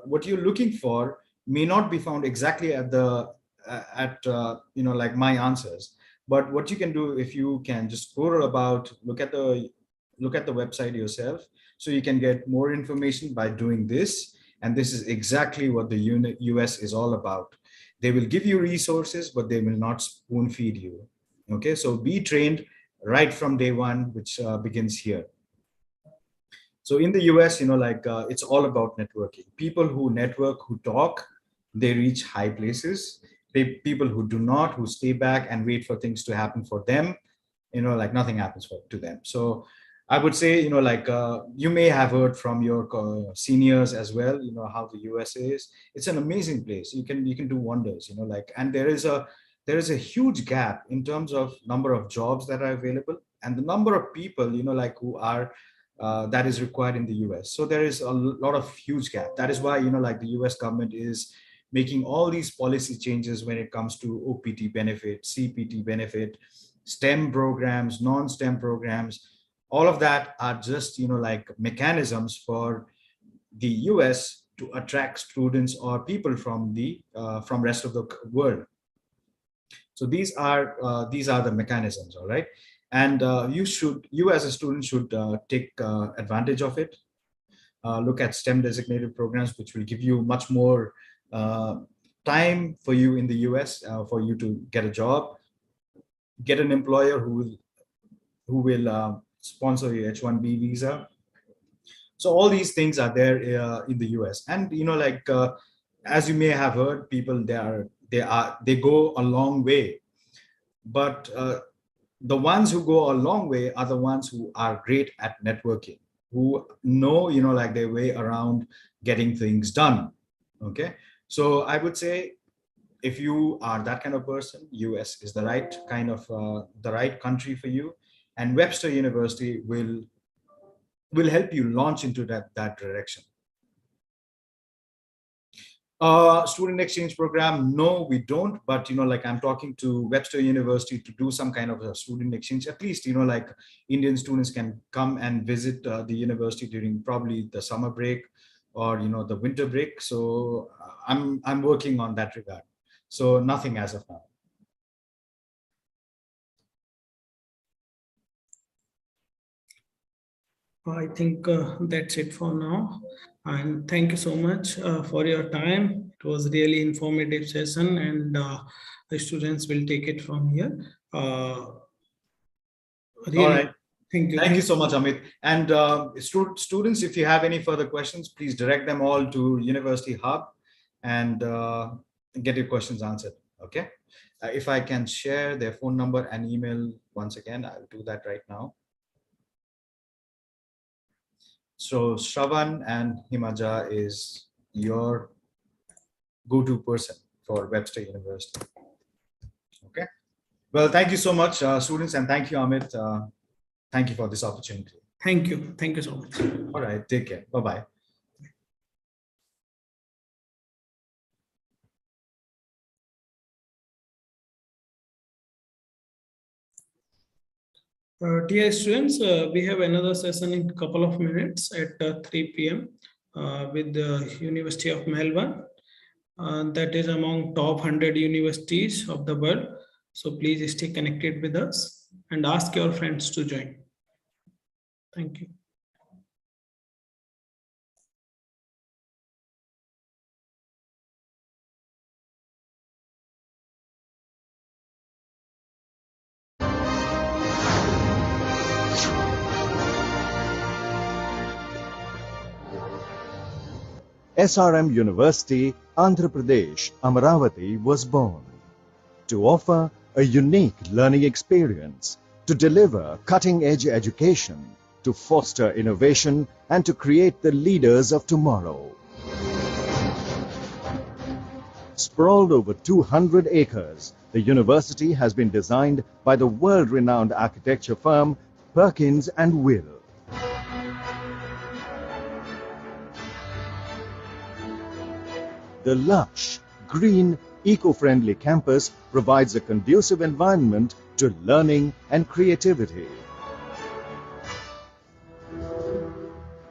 what you're looking for may not be found exactly at my answers. But what you can do, if you can just scroll about, look at the website yourself, so you can get more information by doing this. And this is exactly what the US is all about. They will give you resources, but they will not spoon feed you. Okay, so be trained right from day one, which begins here. So in the US, it's all about networking. People who network, who talk, they reach high places. People who do not, who stay back and wait for things to happen for them, nothing happens to them. So I would say, you may have heard from your seniors as well, how the US is. It's an amazing place. You can do wonders, and there is a huge gap in terms of number of jobs that are available and the number of people, who are that is required in the US. So there is a lot of huge gap. That is why, the US government is making all these policy changes when it comes to OPT benefit, CPT benefit, STEM programs, non-STEM programs. All of that are just, mechanisms for the US to attract students or people from rest of the world. So these are the mechanisms, all right? And you as a student should take advantage of it. Look at STEM designated programs, which will give you much more time for you in the US, for you to get a job, get an employer who will sponsor your H-1B visa. So all these things are there in the US. And as you may have heard, people they go a long way, but the ones who go a long way are the ones who are great at networking, who know their way around getting things done. Okay, so I would say, if you are that kind of person, US is the right kind of the right country for you, and Webster University will help you launch into that direction. Student exchange program, no, we don't. But I'm talking to Webster University to do some kind of a student exchange. At least Indian students can come and visit the university during probably the summer break or the winter break. So I'm working on that regard. So nothing as of now. I think that's it for now. And thank you so much for your time. It was really informative session, and the students will take it from here. Really, all right. Thank you. Thank you so much, Amit. And students, if you have any further questions, please direct them all to University Hub and get your questions answered. Okay. If I can share their phone number and email once again, I'll do that right now. So Shravan and Himaja is your go-to person for Webster University. Okay. Well, thank you so much, students, and thank you, Amit. Thank you for this opportunity. Thank you. Thank you so much. All right. Take care. Bye-bye. Dear students, we have another session in a couple of minutes at 3 p.m. With the University of Melbourne. That is among top 100 universities of the world. So please stay connected with us and ask your friends to join. Thank you. SRM University, Andhra Pradesh, Amaravati was born to offer a unique learning experience, to deliver cutting-edge education, to foster innovation, and to create the leaders of tomorrow. Sprawled over 200 acres, the university has been designed by the world-renowned architecture firm Perkins & Will. The lush, green, eco-friendly campus provides a conducive environment to learning and creativity.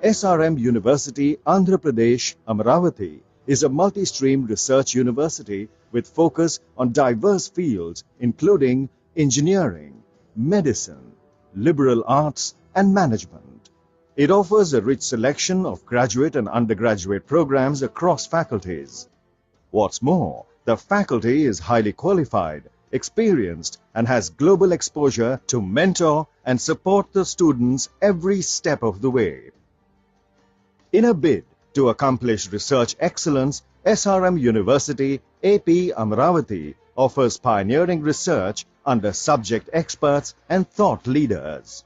SRM University, Andhra Pradesh, Amaravati is a multi-stream research university with focus on diverse fields including engineering, medicine, liberal arts and management. It offers a rich selection of graduate and undergraduate programs across faculties. What's more, the faculty is highly qualified, experienced, and has global exposure to mentor and support the students every step of the way. In a bid to accomplish research excellence, SRM University, AP Amaravati offers pioneering research under subject experts and thought leaders.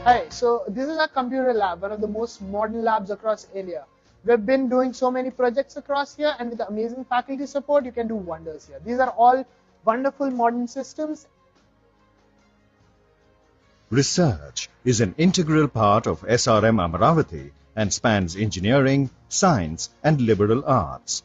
Hi, so this is our computer lab, one of the most modern labs across India. We've been doing so many projects across here, and with the amazing faculty support, you can do wonders here. These are all wonderful modern systems. Research is an integral part of SRM Amaravati and spans engineering, science, and liberal arts.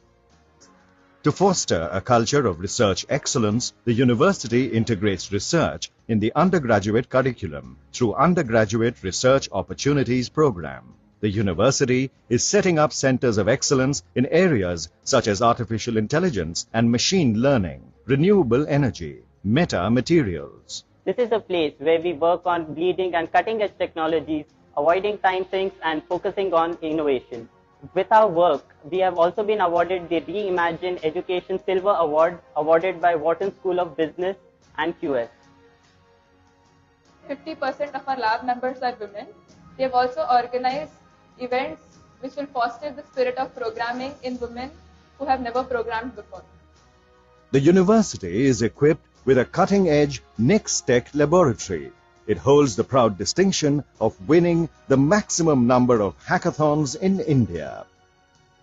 To foster a culture of research excellence, the university integrates research in the undergraduate curriculum through Undergraduate Research Opportunities Program. The university is setting up centers of excellence in areas such as artificial intelligence and machine learning, renewable energy, metamaterials, This is a place where we work on bleeding and cutting edge technologies, avoiding time sinks and focusing on innovation. With our work, we have also been awarded the Reimagine Education Silver Award awarded by Wharton School of Business and QS. 50% of our lab members are women. They have also organized events which will foster the spirit of programming in women who have never programmed before. The university is equipped with a cutting-edge Next-Tech laboratory. It holds the proud distinction of winning the maximum number of hackathons in India.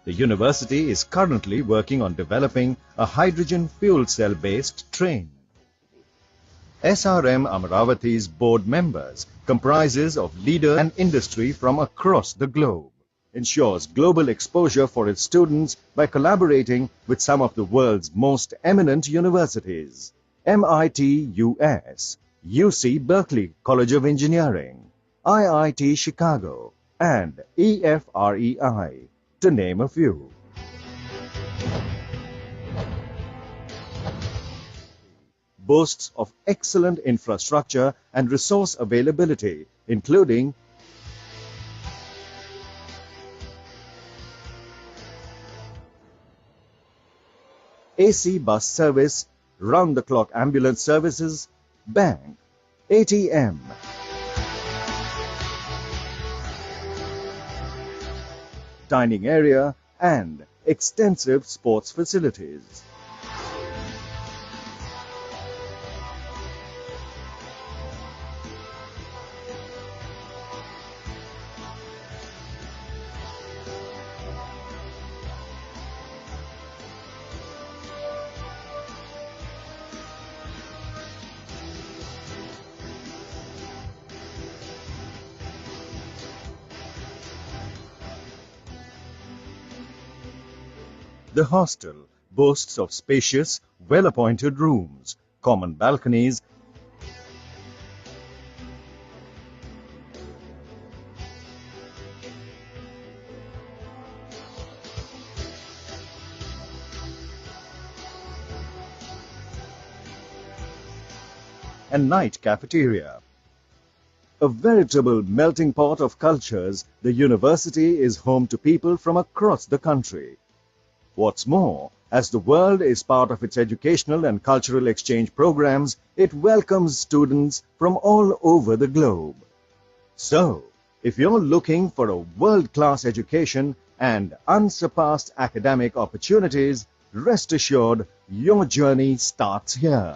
The university is currently working on developing a hydrogen fuel cell-based train. SRM Amaravati's board members comprises of leaders and industry from across the globe, ensures global exposure for its students by collaborating with some of the world's most eminent universities, MIT US, UC Berkeley College of Engineering, IIT Chicago, and EFREI, to name a few. Boasts of excellent infrastructure and resource availability, including AC bus service, round-the-clock ambulance services, bank, ATM, dining area, and extensive sports facilities. The hostel boasts of spacious, well-appointed rooms, common balconies, and night cafeteria. A veritable melting pot of cultures, the university is home to people from across the country. What's more, as the world is part of its educational and cultural exchange programs, it welcomes students from all over the globe. So, if you're looking for a world-class education and unsurpassed academic opportunities, rest assured your journey starts here.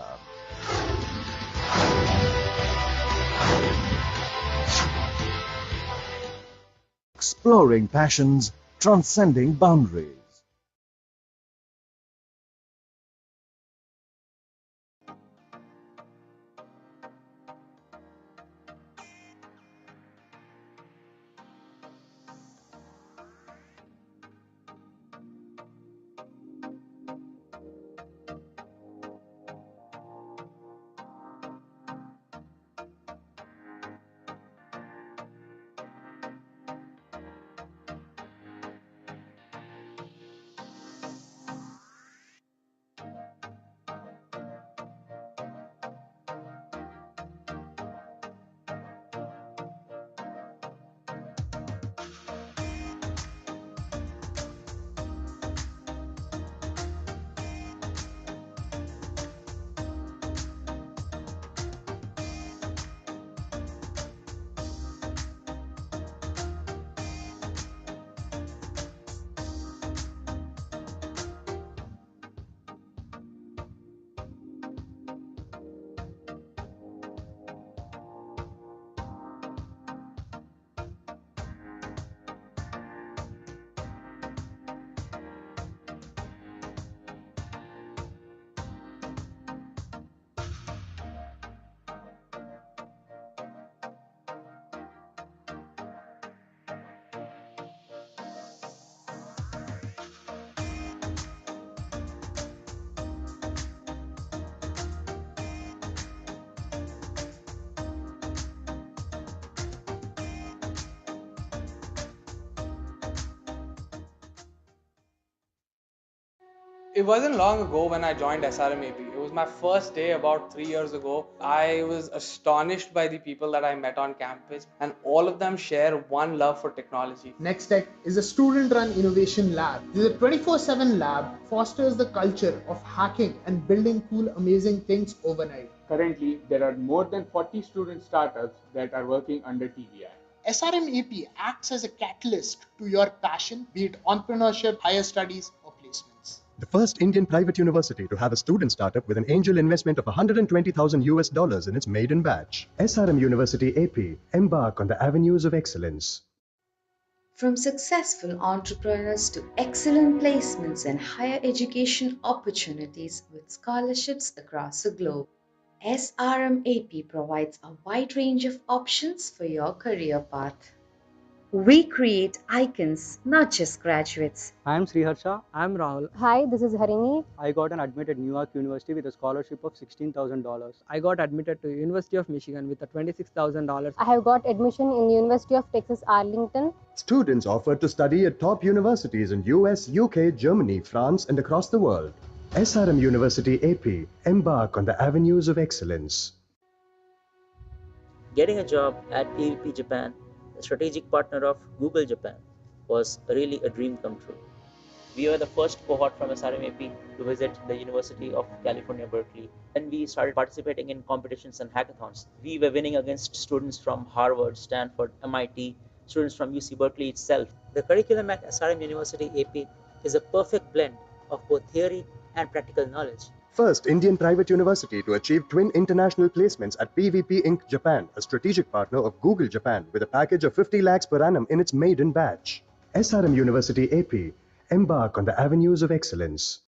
Exploring passions, transcending boundaries. It wasn't long ago when I joined SRMAP. It was my first day about 3 years ago. I was astonished by the people that I met on campus, and all of them share one love for technology. NextTech is a student-run innovation lab. This is a 24/7 lab, fosters the culture of hacking and building cool, amazing things overnight. Currently, there are more than 40 student startups that are working under TVI. SRMAP acts as a catalyst to your passion, be it entrepreneurship, higher studies, or placements. The first Indian private university to have a student startup with an angel investment of $120,000 in its maiden batch. SRM University AP, embark on the avenues of excellence. From successful entrepreneurs to excellent placements and higher education opportunities with scholarships across the globe, SRMAP provides a wide range of options for your career path. We create icons, not just graduates. I am Sriharsha. I am Rahul. Hi, this is Harini. I got an admit at New York University with a scholarship of $16,000. I got admitted to University of Michigan with a $26,000. I have got admission in University of Texas Arlington. Students offered to study at top universities in US, UK, Germany, France, and across the world. SRM University AP, embark on the avenues of excellence. Getting a job at PVP Japan, a strategic partner of Google Japan, was really a dream come true. We were the first cohort from SRMAP to visit the University of California, Berkeley. When we started participating in competitions and hackathons, we were winning against students from Harvard, Stanford, MIT, students from UC Berkeley itself. The curriculum at SRM University AP is a perfect blend of both theory and practical knowledge. First Indian private university to achieve twin international placements at PVP Inc. Japan, a strategic partner of Google Japan, with a package of 50 lakhs per annum in its maiden batch. SRM University AP, embark on the avenues of excellence.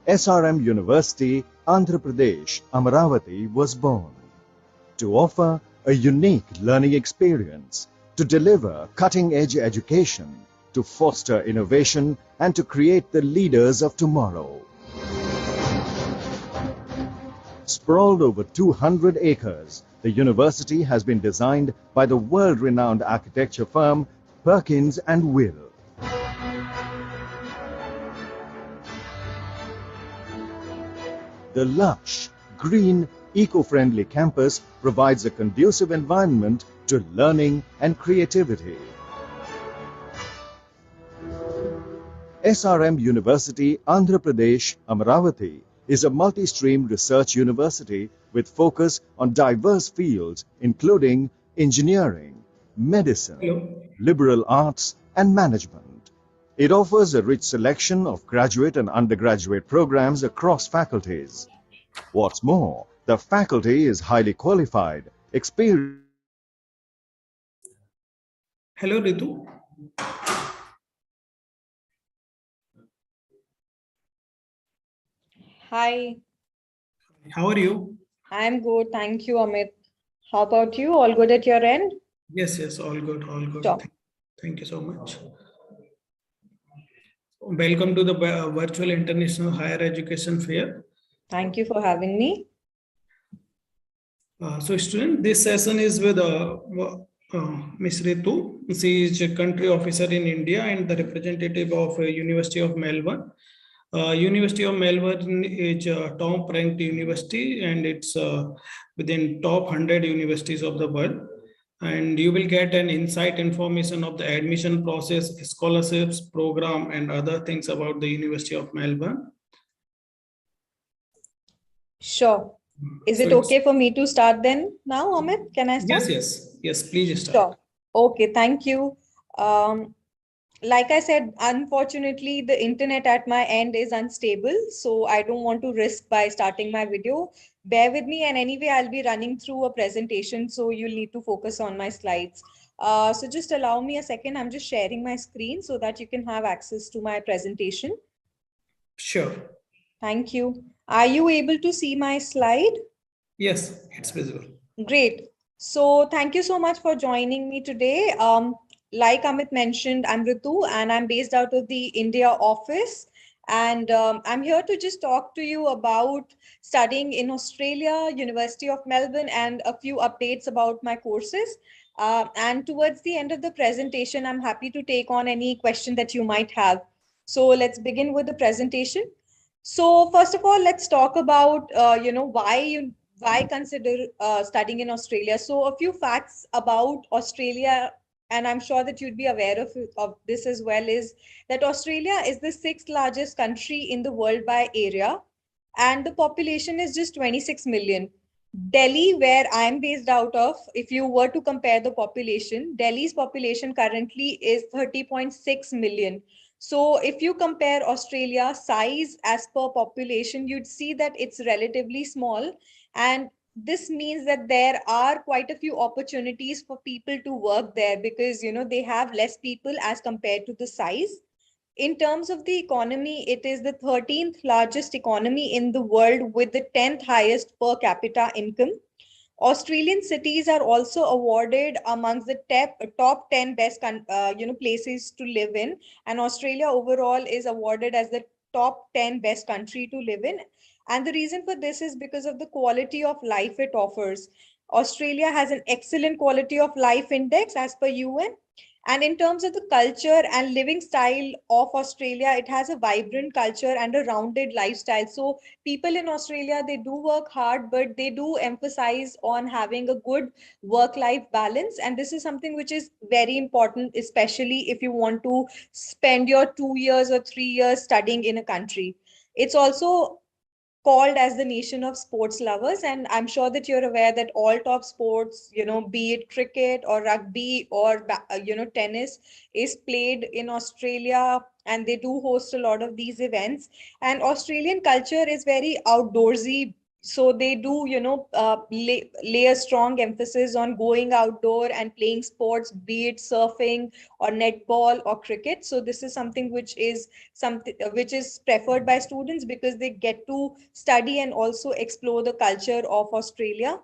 SRM University, Andhra Pradesh, Amaravati was born to offer a unique learning experience, to deliver cutting-edge education, to foster innovation, and to create the leaders of tomorrow. Sprawled over 200 acres, the university has been designed by the world-renowned architecture firm Perkins & Will. The lush, green, eco-friendly campus provides a conducive environment to learning and creativity. SRM University, Andhra Pradesh, Amaravati is a multi-stream research university with focus on diverse fields including engineering, medicine, liberal arts and management. It offers a rich selection of graduate and undergraduate programs across faculties. What's more, the faculty is highly qualified, experienced. Hello, Ritu. Hi, How are you? I'm good. Thank you, Amit. How about you? All good at your end? Yes, all good, all good. Sure. Thank you so much. Welcome to the Virtual International Higher Education Fair. Thank you for having me. So student, this session is with Ms. Ritu. She is a country officer in India and the representative of University of Melbourne. University of Melbourne is a top-ranked university and it's within top 100 universities of the world. And you will get an insight information of the admission process, scholarships, program, and other things about the University of Melbourne. Sure. Is it okay for me to start then now, Amit? Can I start? Yes, please start. Sure. Okay, thank you. Like I said, unfortunately, the internet at my end is unstable, so I don't want to risk by starting my video. Bear with me, and anyway, I'll be running through a presentation, so you'll need to focus on my slides. So just allow me a second. I'm just sharing my screen so that you can have access to my presentation. Sure. Thank you. Are you able to see my slide? Yes, it's visible. Great. So thank you so much for joining me today. Like Amit mentioned, I'm Ritu and I'm based out of the India office. And I'm here to just talk to you about studying in Australia, University of Melbourne, and a few updates about my courses. And towards the end of the presentation, I'm happy to take on any question that you might have. So let's begin with the presentation. So first of all, let's talk about, why consider studying in Australia. So a few facts about Australia, and I'm sure that you'd be aware of this as well, is that Australia is the sixth largest country in the world by area, and the population is just 26 million. Delhi, where I'm based out of, if you were to compare the population, Delhi's population currently is 30.6 million. So if you compare Australia size as per population, you'd see that it's relatively small. And this means that there are quite a few opportunities for people to work there because, they have less people as compared to the size. In terms of the economy, it is the 13th largest economy in the world with the 10th highest per capita income. Australian cities are also awarded amongst the top 10 best places to live in, and Australia overall is awarded as the top 10 best country to live in. And the reason for this is because of the quality of life it offers. Australia has an excellent quality of life index as per UN. And in terms of the culture and living style of Australia, it has a vibrant culture and a rounded lifestyle. So people in Australia, they do work hard, but they do emphasize on having a good work-life balance. And this is something which is very important, especially if you want to spend your 2 years or 3 years studying in a country. It's also called as the nation of sports lovers, and I'm sure that you're aware that all top sports, be it cricket or rugby or tennis, is played in Australia, and they do host a lot of these events. And Australian culture is very outdoorsy, so they do lay a strong emphasis on going outdoor and playing sports, be it surfing or netball or cricket. So this is something which is preferred by students because they get to study and also explore the culture of Australia.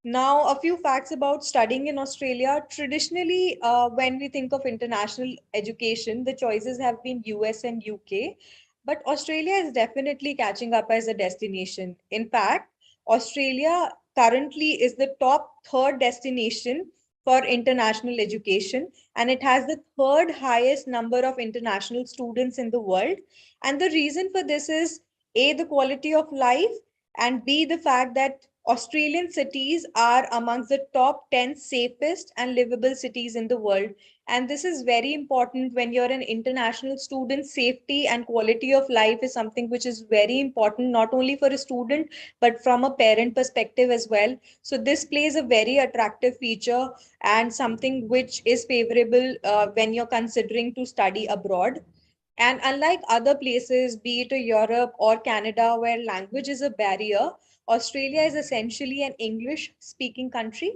Now, a few facts about studying in Australia. Traditionally, when we think of international education, the choices have been US and UK, but Australia is definitely catching up as a destination. In fact, Australia currently is the top third destination for international education, and it has the third highest number of international students in the world. And the reason for this is A, the quality of life, and B, the fact that Australian cities are amongst the top 10 safest and livable cities in the world. And this is very important when you're an international student. Safety and quality of life is something which is very important, not only for a student, but from a parent perspective as well. So this plays a very attractive feature and something which is favorable when you're considering to study abroad. And unlike other places, be it Europe or Canada, where language is a barrier, Australia is essentially an English-speaking country.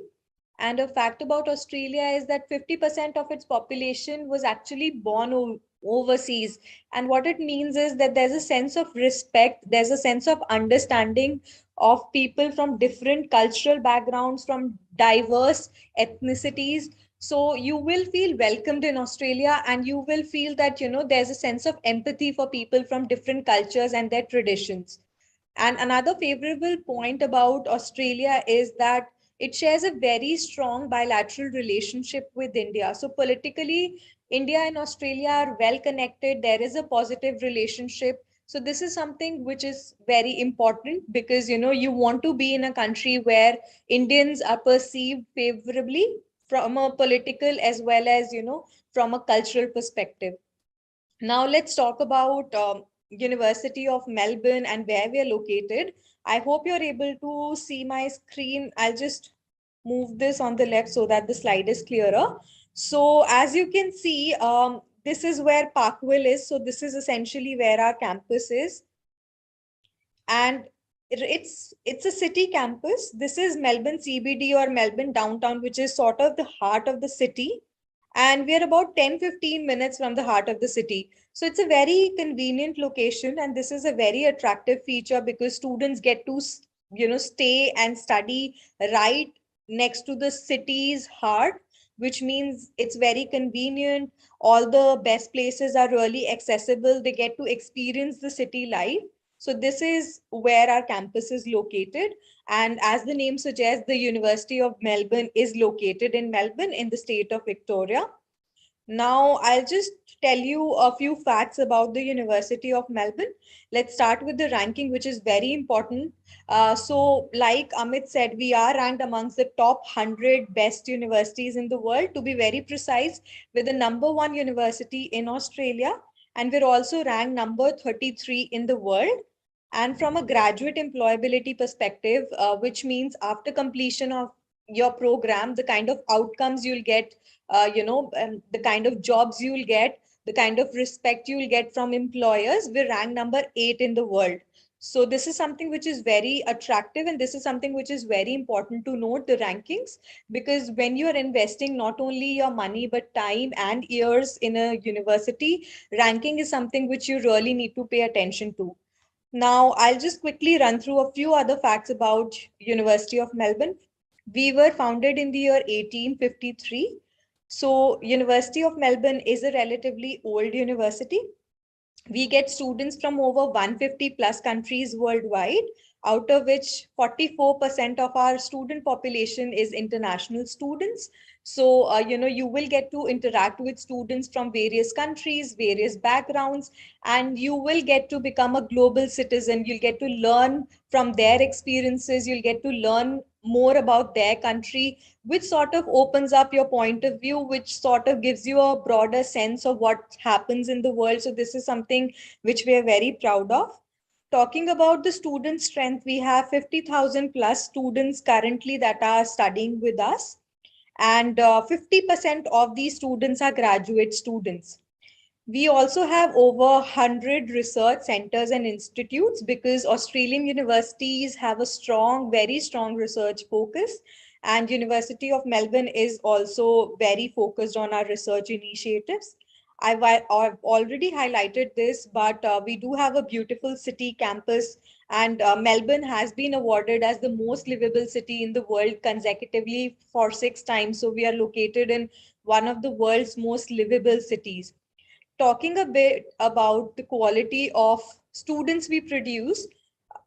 And a fact about Australia is that 50% of its population was actually born overseas. And what it means is that there's a sense of respect, there's a sense of understanding of people from different cultural backgrounds, from diverse ethnicities. So you will feel welcomed in Australia, and you will feel that, there's a sense of empathy for people from different cultures and their traditions. And another favorable point about Australia is that it shares a very strong bilateral relationship with India. So politically, India and Australia are well connected. There is a positive relationship. So this is something which is very important because, you want to be in a country where Indians are perceived favorably from a political as well as, from a cultural perspective. Now let's talk about University of Melbourne and where we are located. I hope you're able to see my screen. I'll just move this on the left so that the slide is clearer. So as you can see, this is where Parkville is. So this is essentially where our campus is. And it's a city campus. This is Melbourne CBD or Melbourne downtown, which is sort of the heart of the city. And we're about 10-15 minutes from the heart of the city. So it's a very convenient location, and this is a very attractive feature because students get to, stay and study right next to the city's heart. which means it's very convenient. All the best places are really accessible. They get to experience the city life. So this is where our campus is located. And as the name suggests, the University of Melbourne is located in Melbourne in the state of Victoria. Now, I'll just tell you a few facts about the University of Melbourne. Let's start with the ranking, which is very important. So, like Amit said, we are ranked amongst the top 100 best universities in the world. To be very precise, we're the #1 university in Australia, and we're also ranked number 33 in the world. And from a graduate employability perspective, which means after completion of your program, the kind of outcomes you'll get, the kind of jobs you'll get, the kind of respect you'll get from employers, we're ranked number 8 in the world. So this is something which is very attractive, and this is something which is very important to note, the rankings, because when you're investing not only your money, but time and years in a university, ranking is something which you really need to pay attention to. Now, I'll just quickly run through a few other facts about University of Melbourne. We were founded in the year 1853. So University of Melbourne is a relatively old university. We get students from over 150 plus countries worldwide, out of which 44% of our student population is international students. So, you will get to interact with students from various countries, various backgrounds, and you will get to become a global citizen. You'll get to learn from their experiences. You'll get to learn more about their country, which sort of opens up your point of view, which sort of gives you a broader sense of what happens in the world. So this is something which we are very proud of. Talking about the student strength, we have 50,000 plus students currently that are studying with us. And 50% of these students are graduate students. We also have over 100 research centers and institutes, because Australian universities have a strong, very strong research focus. And University of Melbourne is also very focused on our research initiatives. I've already highlighted this, but we do have a beautiful city campus, and Melbourne has been awarded as the most livable city in the world consecutively for 6 times. So we are located in one of the world's most livable cities. Talking a bit about the quality of students we produce,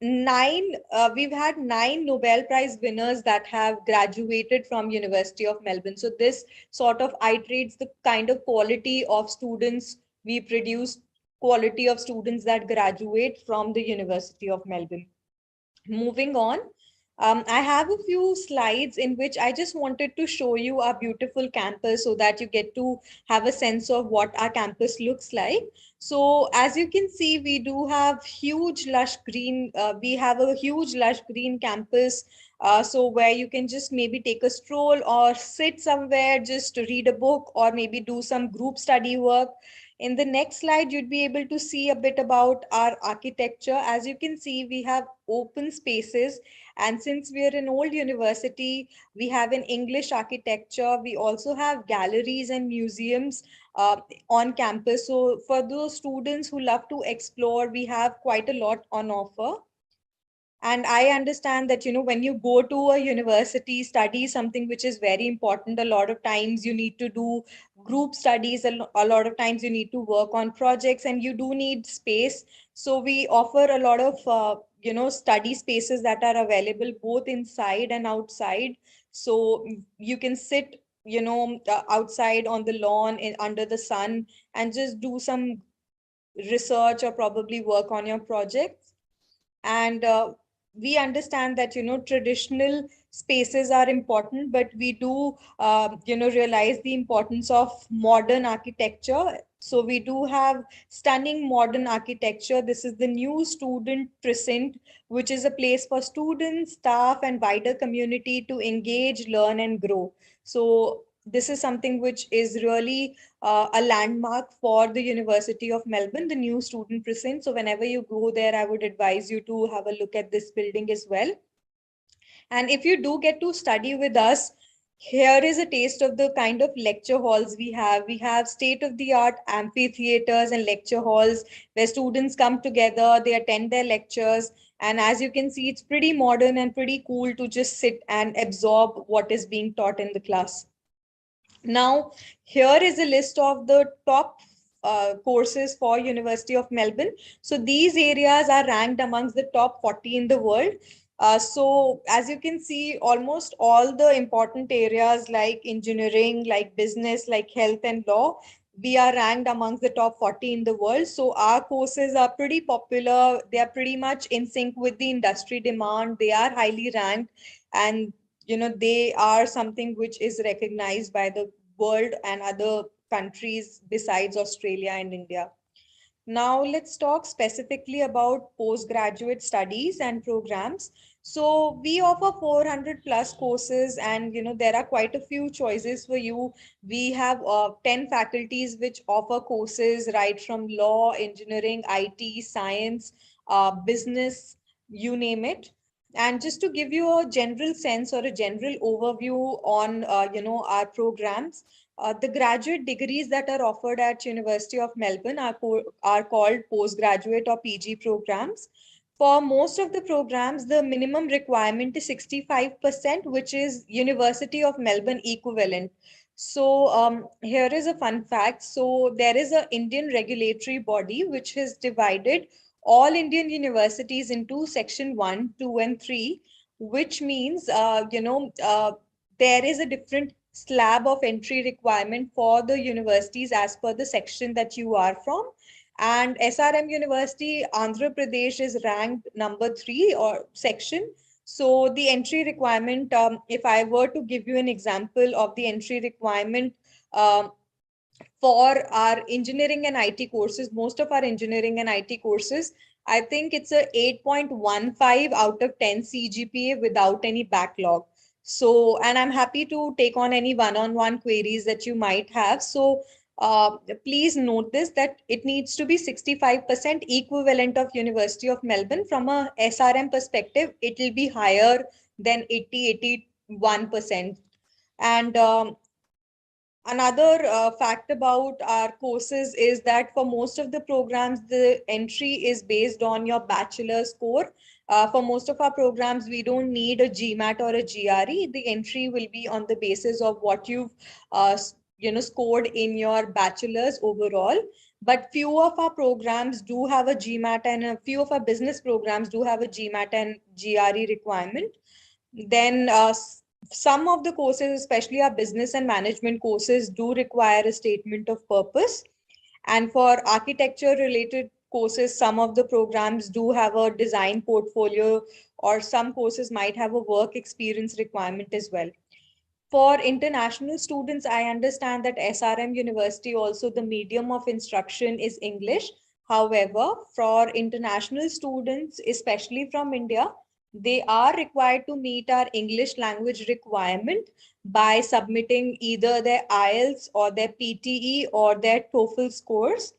we've had 9 Nobel Prize winners that have graduated from University of Melbourne. So this sort of iterates the kind of quality of students we produce, quality of students that graduate from the University of Melbourne. Moving on, I have a few slides in which I just wanted to show you our beautiful campus so that you get to have a sense of what our campus looks like. So as you can see, we do have huge lush green, we have a huge lush green campus. So where you can just maybe take a stroll or sit somewhere, just to read a book or maybe do some group study work. In the next slide, you'd be able to see a bit about our architecture. As you can see, we have open spaces. And since we are an old university, we have an English architecture. We also have galleries and museums on campus. So for those students who love to explore, we have quite a lot on offer. And I understand that, when you go to a university, study something which is very important. A lot of times you need to do group studies. A lot of times you need to work on projects, and you do need space. So we offer a lot of, study spaces that are available both inside and outside. So you can sit, outside on the lawn under the sun and just do some research or probably work on your projects. And we understand that, traditional spaces are important, but we do, realize the importance of modern architecture. So we do have stunning modern architecture. This is the new student precinct, which is a place for students, staff, and wider community to engage, learn, and grow. So this is something which is really a landmark for the University of Melbourne, the new student precinct. So whenever you go there, I would advise you to have a look at this building as well. And if you do get to study with us, here is a taste of the kind of lecture halls we have. We have state-of-the-art amphitheaters and lecture halls where students come together, they attend their lectures. And as you can see, it's pretty modern and pretty cool to just sit and absorb what is being taught in the class. Now, here is a list of the top courses for University of Melbourne. So these areas are ranked amongst the top 40 in the world. So as you can see, almost all the important areas like engineering, like business, like health and law, we are ranked amongst the top 40 in the world. So our courses are pretty popular. They are pretty much in sync with the industry demand. They are highly ranked, and they are something which is recognized by the world and other countries besides Australia and India. Now let's talk specifically about postgraduate studies and programs. So we offer 400 plus courses, and there are quite a few choices for you. We have 10 faculties which offer courses right from law, engineering, IT, science, business, you name it. And just to give you a general sense or a general overview on our programs, the graduate degrees that are offered at University of Melbourne are called postgraduate or PG programs. For most of the programs, the minimum requirement is 65%, which is University of Melbourne equivalent. So here is a fun fact. So there is an Indian regulatory body which has divided all Indian universities into section 1, 2, and 3, which means, there is a different slab of entry requirement for the universities as per the section that you are from. And SRM University, Andhra Pradesh is ranked number 3 or section. So the entry requirement, if I were to give you an example of the entry requirement, for our engineering and IT courses, most of our engineering and IT courses, I think it's a 8.15 out of 10 CGPA without any backlog. So, and I'm happy to take on any one-on-one queries that you might have. So please note this, that it needs to be 65% equivalent of University of Melbourne. From a SRM perspective, it will be higher than 81%. And another fact about our courses is that for most of the programs, the entry is based on your bachelor score. For most of our programs, we don't need a GMAT or a GRE. The entry will be on the basis of what you've scored in your bachelor's overall. But few of our programs do have a GMAT, and a few of our business programs do have a GMAT and GRE requirement. Then some of the courses, especially our business and management courses, do require a statement of purpose. And for architecture related courses, some of the programs do have a design portfolio, or some courses might have a work experience requirement as well. For international students, I understand that SRM University also, the medium of instruction is English. However, for international students, especially from India, they are required to meet our English language requirement by submitting either their IELTS or their PTE or their TOEFL scores.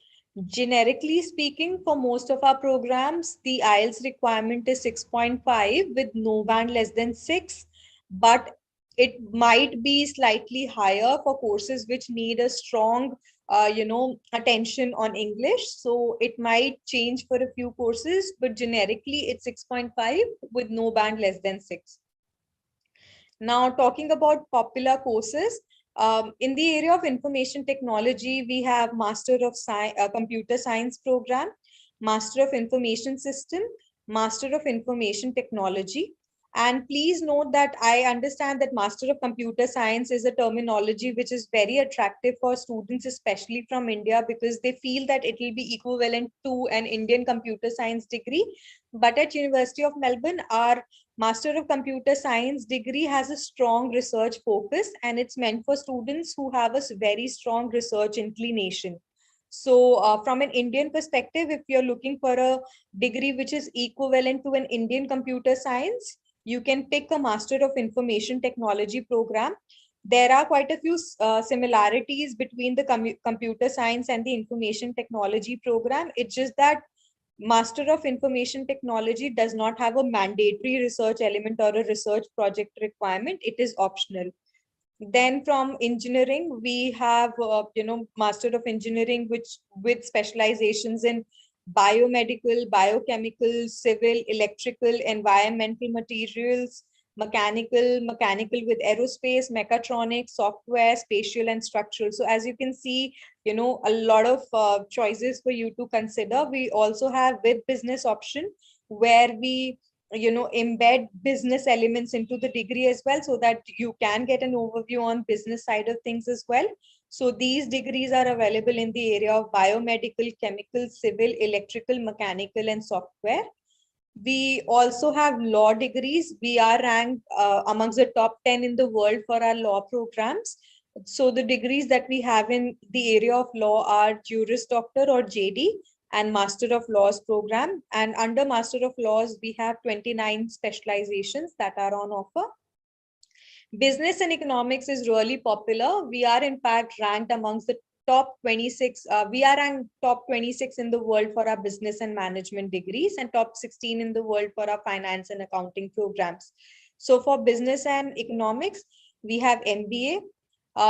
Generically speaking, for most of our programs, the IELTS requirement is 6.5 with no band less than 6, but it might be slightly higher for courses which need a strong attention on English. So it might change for a few courses, but generically it's 6.5 with no band less than 6. Now, talking about popular courses, in the area of information technology, we have Master of Computer Science program, Master of Information System, Master of Information Technology. And please note that I understand that Master of Computer Science is a terminology which is very attractive for students, especially from India, because they feel that it will be equivalent to an Indian computer science degree. But at University of Melbourne, our Master of Computer Science degree has a strong research focus, and it's meant for students who have a very strong research inclination. So from an Indian perspective, if you're looking for a degree which is equivalent to an Indian computer science, you can pick a Master of Information Technology program. There are quite a few similarities between the computer science and the information technology program. It's just that Master of Information Technology does not have a mandatory research element or a research project requirement. It is optional. Then from engineering, we have, Master of Engineering, which with specializations in biomedical, biochemical, civil, electrical, environmental materials, mechanical with aerospace, mechatronics, software, spatial and structural. So as you can see, a lot of choices for you to consider. We also have with business option where we embed business elements into the degree as well, so that you can get an overview on business side of things as well. So these degrees are available in the area of biomedical, chemical, civil, electrical, mechanical, and software. We also have law degrees. We are ranked amongst the top 10 in the world for our law programs. So the degrees that we have in the area of law are Juris Doctor or JD and Master of Laws program. And under Master of Laws, we have 29 specializations that are on offer. Business and economics is really popular. We are in fact ranked amongst the top 26. We are ranked top 26 in the world for our business and management degrees and top 16 in the world for our finance and accounting programs. So for business and economics, we have MBA.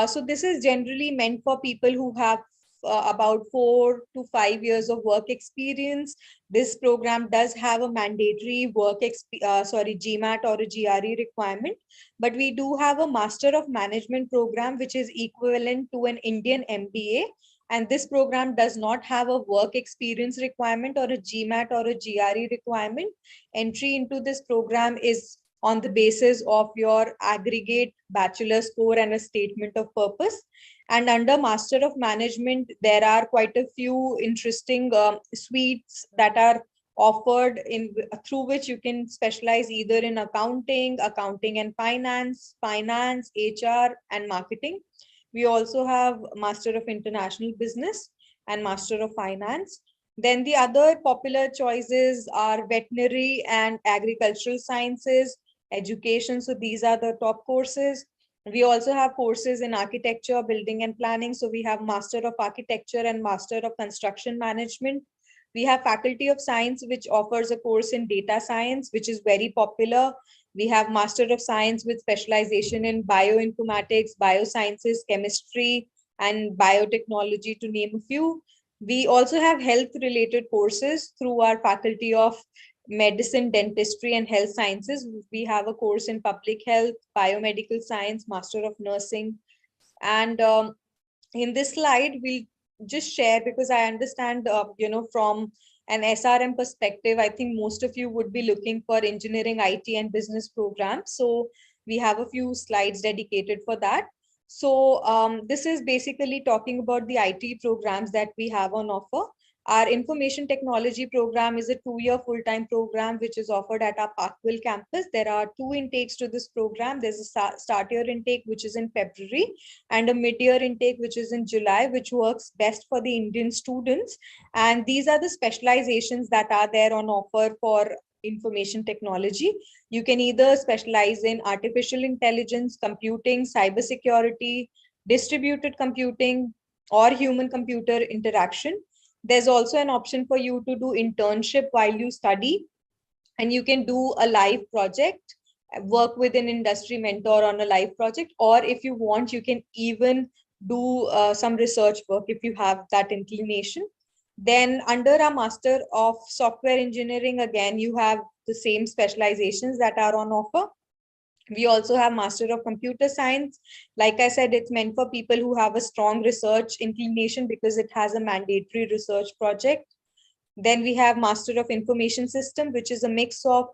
So this is generally meant for people who have about 4 to 5 years of work experience. This program does have a mandatory GMAT or a GRE requirement, but we do have a Master of Management program, which is equivalent to an Indian MBA. And this program does not have a work experience requirement or a GMAT or a GRE requirement. Entry into this program is on the basis of your aggregate bachelor score and a statement of purpose. And under Master of Management, there are quite a few interesting suites that are offered through which you can specialize either in accounting and finance, HR, and marketing. We also have Master of International Business and Master of Finance. Then the other popular choices are veterinary and agricultural sciences, education. So these are the top courses. We also have courses in architecture, building and planning. So we have Master of Architecture and Master of Construction Management. We have Faculty of Science, which offers a course in data science, which is very popular. We have Master of Science with specialization in bioinformatics, biosciences, chemistry, and biotechnology, to name a few. We also have health-related courses through our Faculty of Medicine, Dentistry, and Health Sciences. We have a course in Public Health, Biomedical Science, Master of Nursing. And in this slide, we'll just share, because I understand, from an SRM perspective, I think most of you would be looking for engineering, IT, and business programs. So we have a few slides dedicated for that. So this is basically talking about the IT programs that we have on offer. Our information technology program is a 2-year full-time program which is offered at our Parkville campus. There are 2 intakes to this program. There's a start year intake, which is in February, and a mid-year intake, which is in July, which works best for the Indian students. And these are the specializations that are there on offer for information technology. You can either specialize in artificial intelligence, computing, cybersecurity, distributed computing, or human-computer interaction. There's also an option for you to do internship while you study, and you can do a live project, work with an industry mentor on a live project, or if you want, you can even do some research work if you have that inclination. Then under our Master of Software Engineering, again, you have the same specializations that are on offer. We also have Master of Computer Science. Like I said, it's meant for people who have a strong research inclination because it has a mandatory research project. Then we have Master of Information System, which is a mix of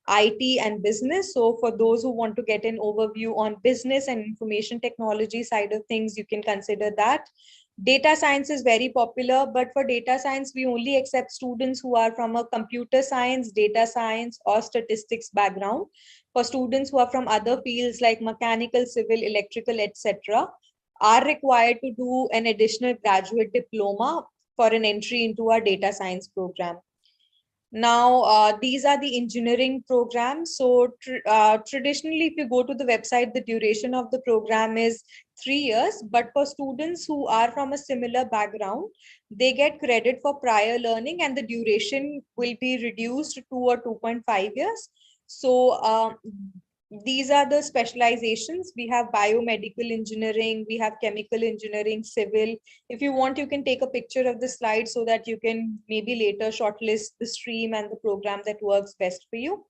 IT and business. So for those who want to get an overview on business and information technology side of things, you can consider that. Data science is very popular, but for data science, we only accept students who are from a computer science, data science, or statistics background. For students who are from other fields like mechanical, civil, electrical, etc., are required to do an additional graduate diploma for an entry into our data science program. Now, these are the engineering programs. So traditionally, if you go to the website, the duration of the program is 3 years. But for students who are from a similar background, they get credit for prior learning and the duration will be reduced to 2 or 2.5 years. So these are the specializations. We have biomedical engineering, we have chemical engineering, civil. If you want, you can take a picture of the slide so that you can maybe later shortlist the stream and the program that works best for you.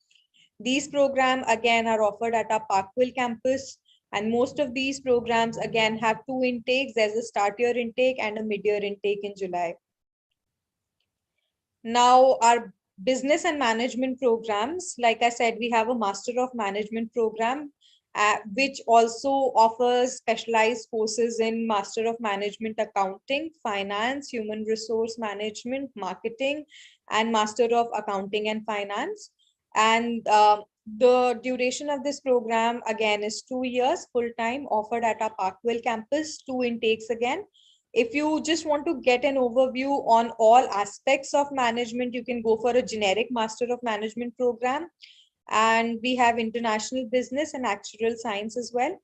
These programs again are offered at our Parkville campus, and most of these programs again have 2 intakes. There's a start year intake and a mid-year intake in July. Now our business and management programs, like I said, we have a Master of Management program, which also offers specialized courses in Master of Management Accounting, Finance, Human Resource Management, Marketing, and Master of Accounting and Finance. And the duration of this program again is 2 years full-time, offered at our Parkville campus, 2 intakes again. If you just want to get an overview on all aspects of management, you can go for a generic Master of Management program. And we have international business and actuarial science as well.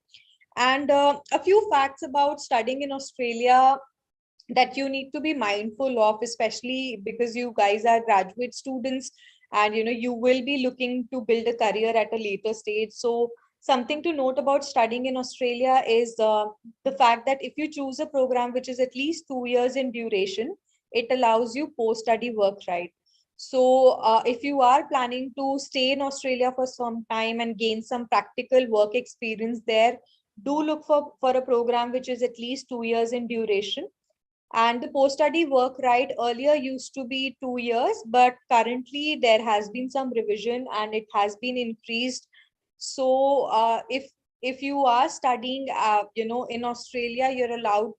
And a few facts about studying in Australia that you need to be mindful of, especially because you guys are graduate students and you will be looking to build a career at a later stage. So something to note about studying in Australia is the fact that if you choose a program which is at least 2 years in duration, it allows you post-study work right. So if you are planning to stay in Australia for some time and gain some practical work experience there, do look for a program which is at least 2 years in duration. And the post-study work right earlier used to be 2 years, but currently there has been some revision and it has been increased. So if you are studying, in Australia, you're allowed,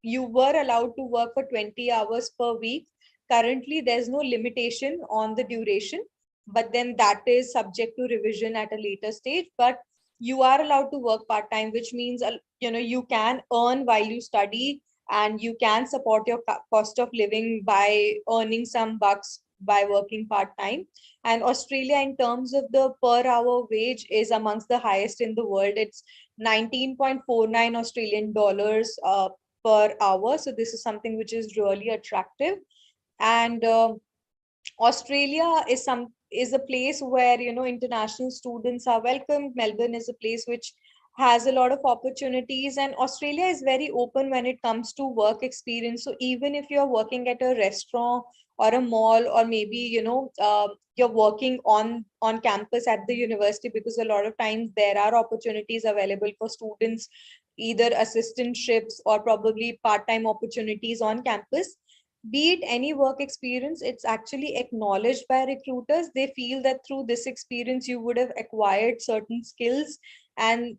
you were allowed to work for 20 hours per week. Currently, there's no limitation on the duration, but then that is subject to revision at a later stage. But you are allowed to work part-time, which means, you can earn while you study and you can support your cost of living by earning some bucks by working part-time. And Australia, in terms of the per hour wage, is amongst the highest in the world. It's 19.49 Australian dollars per hour. So this is something which is really attractive. And Australia is a place where international students are welcomed. Melbourne is a place which has a lot of opportunities, and Australia is very open when it comes to work experience. So even if you're working at a restaurant or a mall, or maybe you're working on campus at the university, because a lot of times there are opportunities available for students, either assistantships or probably part-time opportunities on campus. Be it any work experience, it's actually acknowledged by recruiters. They feel that through this experience you would have acquired certain skills, and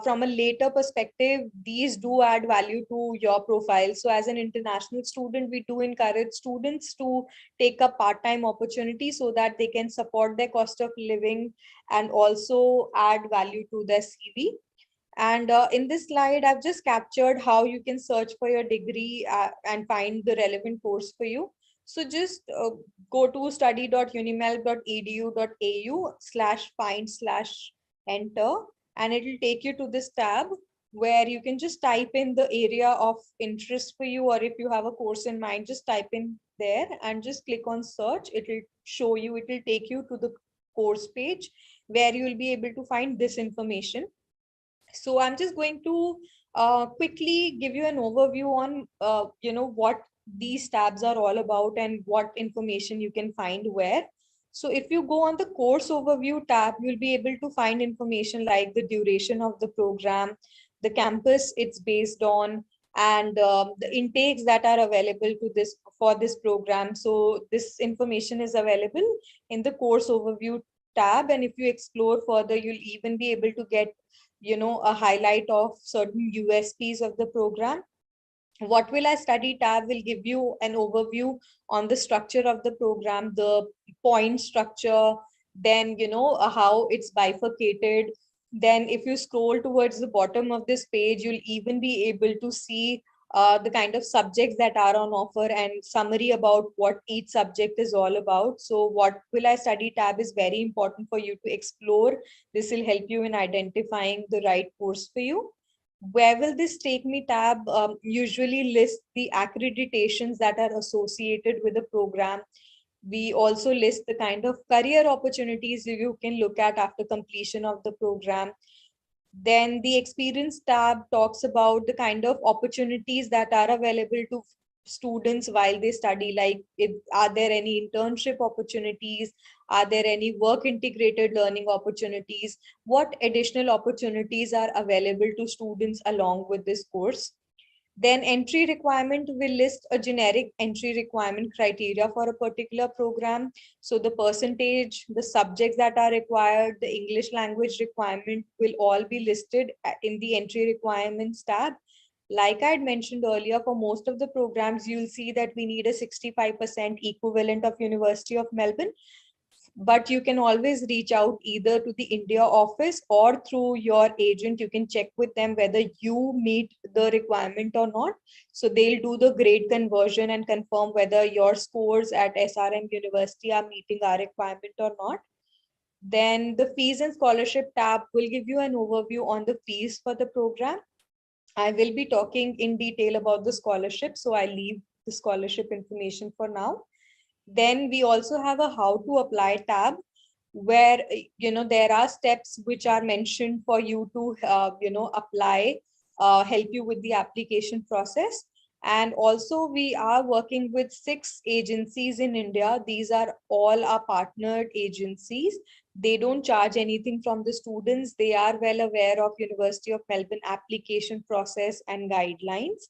from a later perspective, these do add value to your profile. So as an international student, we do encourage students to take up part-time opportunities so that they can support their cost of living and also add value to their CV. And in this slide, I've just captured how you can search for your degree and find the relevant course for you. So just go to study.unimelb.edu.au/find/enter, and it will take you to this tab where you can just type in the area of interest for you, or if you have a course in mind, just type in there and just click on search. It will show you, it will take you to the course page where you will be able to find this information. So I'm just going to quickly give you an overview on, what these tabs are all about and what information you can find where. So if you go on the course overview tab, you'll be able to find information like the duration of the program, the campus it's based on, and the intakes that are available for this program. So this information is available in the course overview tab. And if you explore further, you'll even be able to get a highlight of certain USPs of the program. What will I study tab will give you an overview on the structure of the program, the point structure, then how it's bifurcated. Then if you scroll towards the bottom of this page, you'll even be able to see the kind of subjects that are on offer and summary about what each subject is all about. So what will I study tab is very important for you to explore. This will help you in identifying the right course for you. Where will this take me tab usually lists the accreditations that are associated with the program. We also list the kind of career opportunities you can look at after completion of the program. Then the experience tab talks about the kind of opportunities that are available students while they study, like are there any internship opportunities, are there any work integrated learning opportunities, what additional opportunities are available to students along with this course. Then entry requirement will list a generic entry requirement criteria for a particular program. So the percentage, the subjects that are required, the English language requirement will all be listed in the entry requirements tab. Like I had mentioned earlier, for most of the programs, you'll see that we need a 65% equivalent of University of Melbourne. But you can always reach out either to the India office or through your agent. You can check with them whether you meet the requirement or not. So they'll do the grade conversion and confirm whether your scores at SRM University are meeting our requirement or not. Then the fees and scholarship tab will give you an overview on the fees for the program. I will be talking in detail about the scholarship, so I leave the scholarship information for now. Then we also have a how to apply tab, where there are steps which are mentioned for you to apply, help you with the application process. And also we are working with 6 agencies in India. These are all our partnered agencies. They don't charge anything from the students. They are well aware of University of Melbourne application process and guidelines.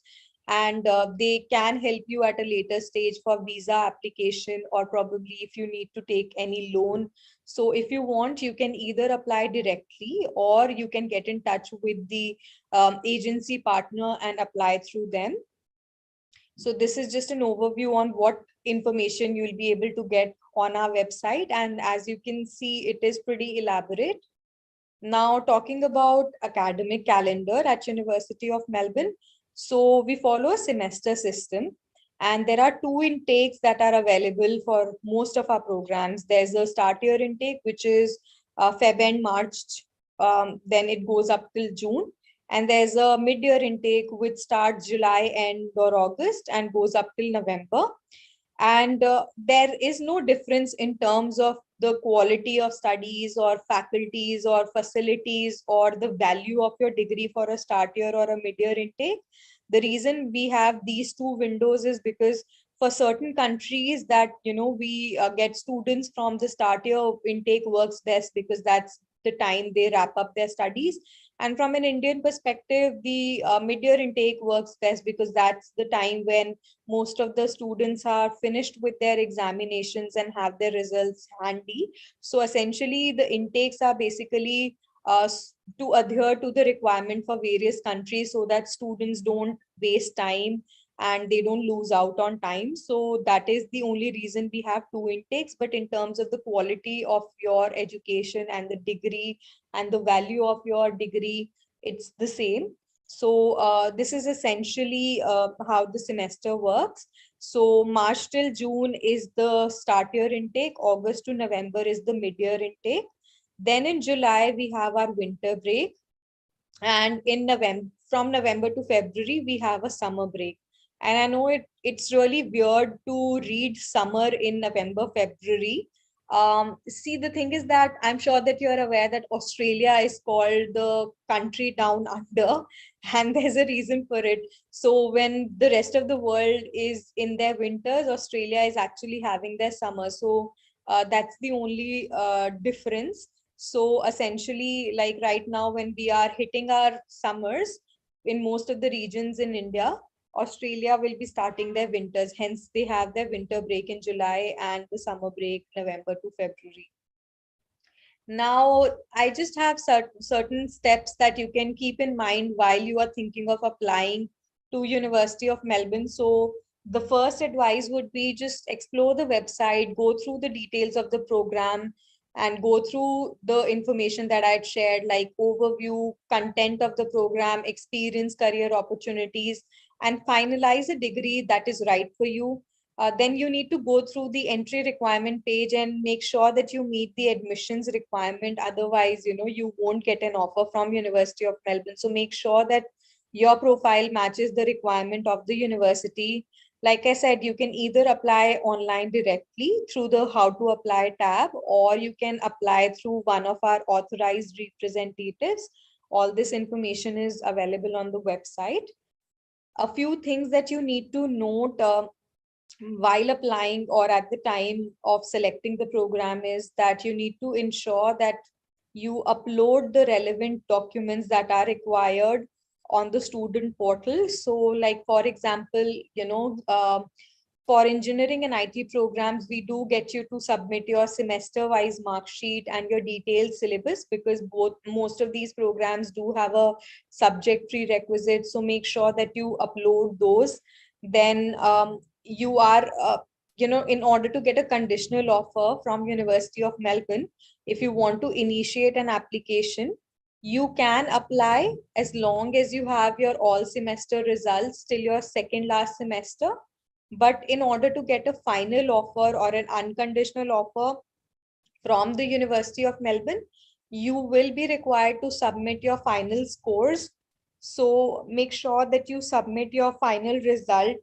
And they can help you at a later stage for visa application, or probably if you need to take any loan. So if you want, you can either apply directly or you can get in touch with the agency partner and apply through them. So this is just an overview on what information you'll be able to get on our website. And as you can see, it is pretty elaborate. Now talking about academic calendar at University of Melbourne. So we follow a semester system, and there are 2 intakes that are available for most of our programs. There's a start year intake, which is Feb and March, then it goes up till June. And there's a mid-year intake which starts July and or August and goes up till November. And there is no difference in terms of the quality of studies or faculties or facilities or the value of your degree for a start year or a mid-year intake. The reason we have these 2 windows is because for certain countries that, we get students from the start year intake works best because that's the time they wrap up their studies. And from an Indian perspective, the mid-year intake works best because that's the time when most of the students are finished with their examinations and have their results handy. So essentially, the intakes are basically to adhere to the requirement for various countries so that students don't waste time and they don't lose out on time. So that is the only reason we have 2 intakes. But in terms of the quality of your education and the degree and the value of your degree, it's the same. So this is essentially how the semester works. So March till June is the start year intake. August to November is the mid-year intake. Then in July, we have our winter break. And in November, from November to February, we have a summer break. And I know it's really weird to read summer in November, February. See, the thing is that I'm sure that you're aware that Australia is called the country down under, and there's a reason for it. So when the rest of the world is in their winters, Australia is actually having their summer. So that's the only difference. So essentially, like right now, when we are hitting our summers in most of the regions in India, Australia will be starting their winters. Hence, they have their winter break in July and the summer break November to February. Now, I just have certain steps that you can keep in mind while you are thinking of applying to University of Melbourne. So the first advice would be just explore the website, go through the details of the program, and go through the information that I'd shared, like overview, content of the program, experience, career opportunities, and finalize a degree that is right for you. Then you need to go through the entry requirement page and make sure that you meet the admissions requirement. Otherwise, you won't get an offer from University of Melbourne. So make sure that your profile matches the requirement of the university. Like I said, you can either apply online directly through the How to Apply tab, or you can apply through one of our authorized representatives. All this information is available on the website. A few things that you need to note while applying or at the time of selecting the program is that you need to ensure that you upload the relevant documents that are required on the student portal. So like, for example, for engineering and IT programs, we do get you to submit your semester-wise mark sheet and your detailed syllabus, because most of these programs do have a subject prerequisite. So make sure that you upload those. Then you are, in order to get a conditional offer from University of Melbourne, if you want to initiate an application, you can apply as long as you have your all semester results till your second last semester. But in order to get a final offer or an unconditional offer from the University of Melbourne, you will be required to submit your final scores. So make sure that you submit your final result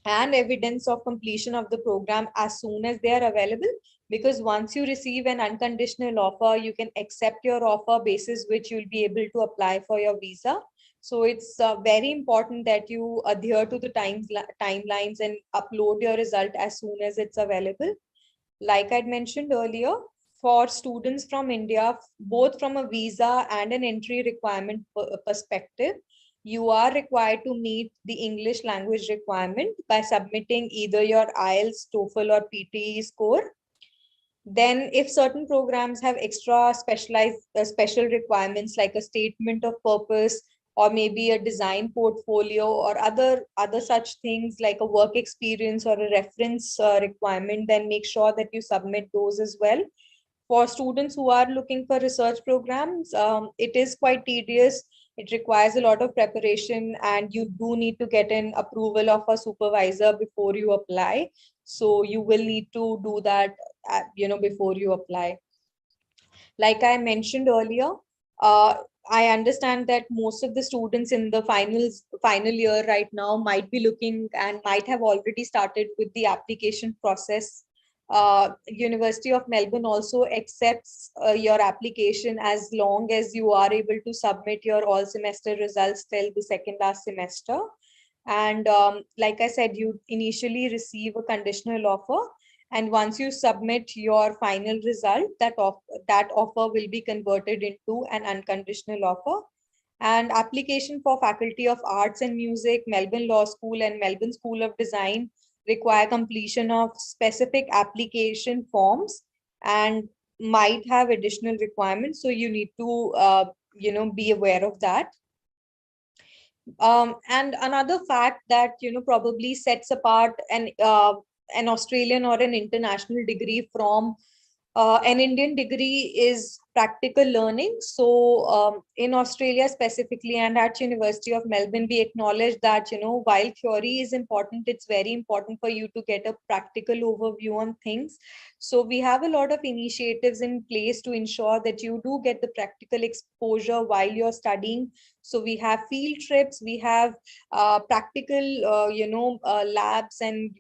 and evidence of completion of the program as soon as they are available, because once you receive an unconditional offer, you can accept your offer basis which you'll be able to apply for your visa. So it's very important that you adhere to the timelines and upload your result as soon as it's available. Like I'd mentioned earlier, for students from India, both from a visa and an entry requirement perspective, you are required to meet the English language requirement by submitting either your IELTS, TOEFL, or PTE score. Then if certain programs have extra special requirements like a statement of purpose, or maybe a design portfolio, or other such things like a work experience or a reference requirement, then make sure that you submit those as well. For students who are looking for research programs, it is quite tedious. It requires a lot of preparation, and you do need to get an approval of a supervisor before you apply. So you will need to do that, before you apply. Like I mentioned earlier, I understand that most of the students in the final year right now might be looking and might have already started with the application process. University of Melbourne also accepts your application as long as you are able to submit your all semester results till the second last semester. And like I said, you initially receive a conditional offer, and once you submit your final result, that offer will be converted into an unconditional offer. And application for Faculty of Arts and Music, Melbourne Law School, and Melbourne School of Design require completion of specific application forms and might have additional requirements. So you need to, be aware of that. And another fact that, probably sets apart an Australian or an international degree from an Indian degree is practical learning. So in Australia specifically, and at University of Melbourne, we acknowledge that, while theory is important, it's very important for you to get a practical overview on things. So we have a lot of initiatives in place to ensure that you do get the practical exposure while you're studying. So we have field trips, we have practical, labs and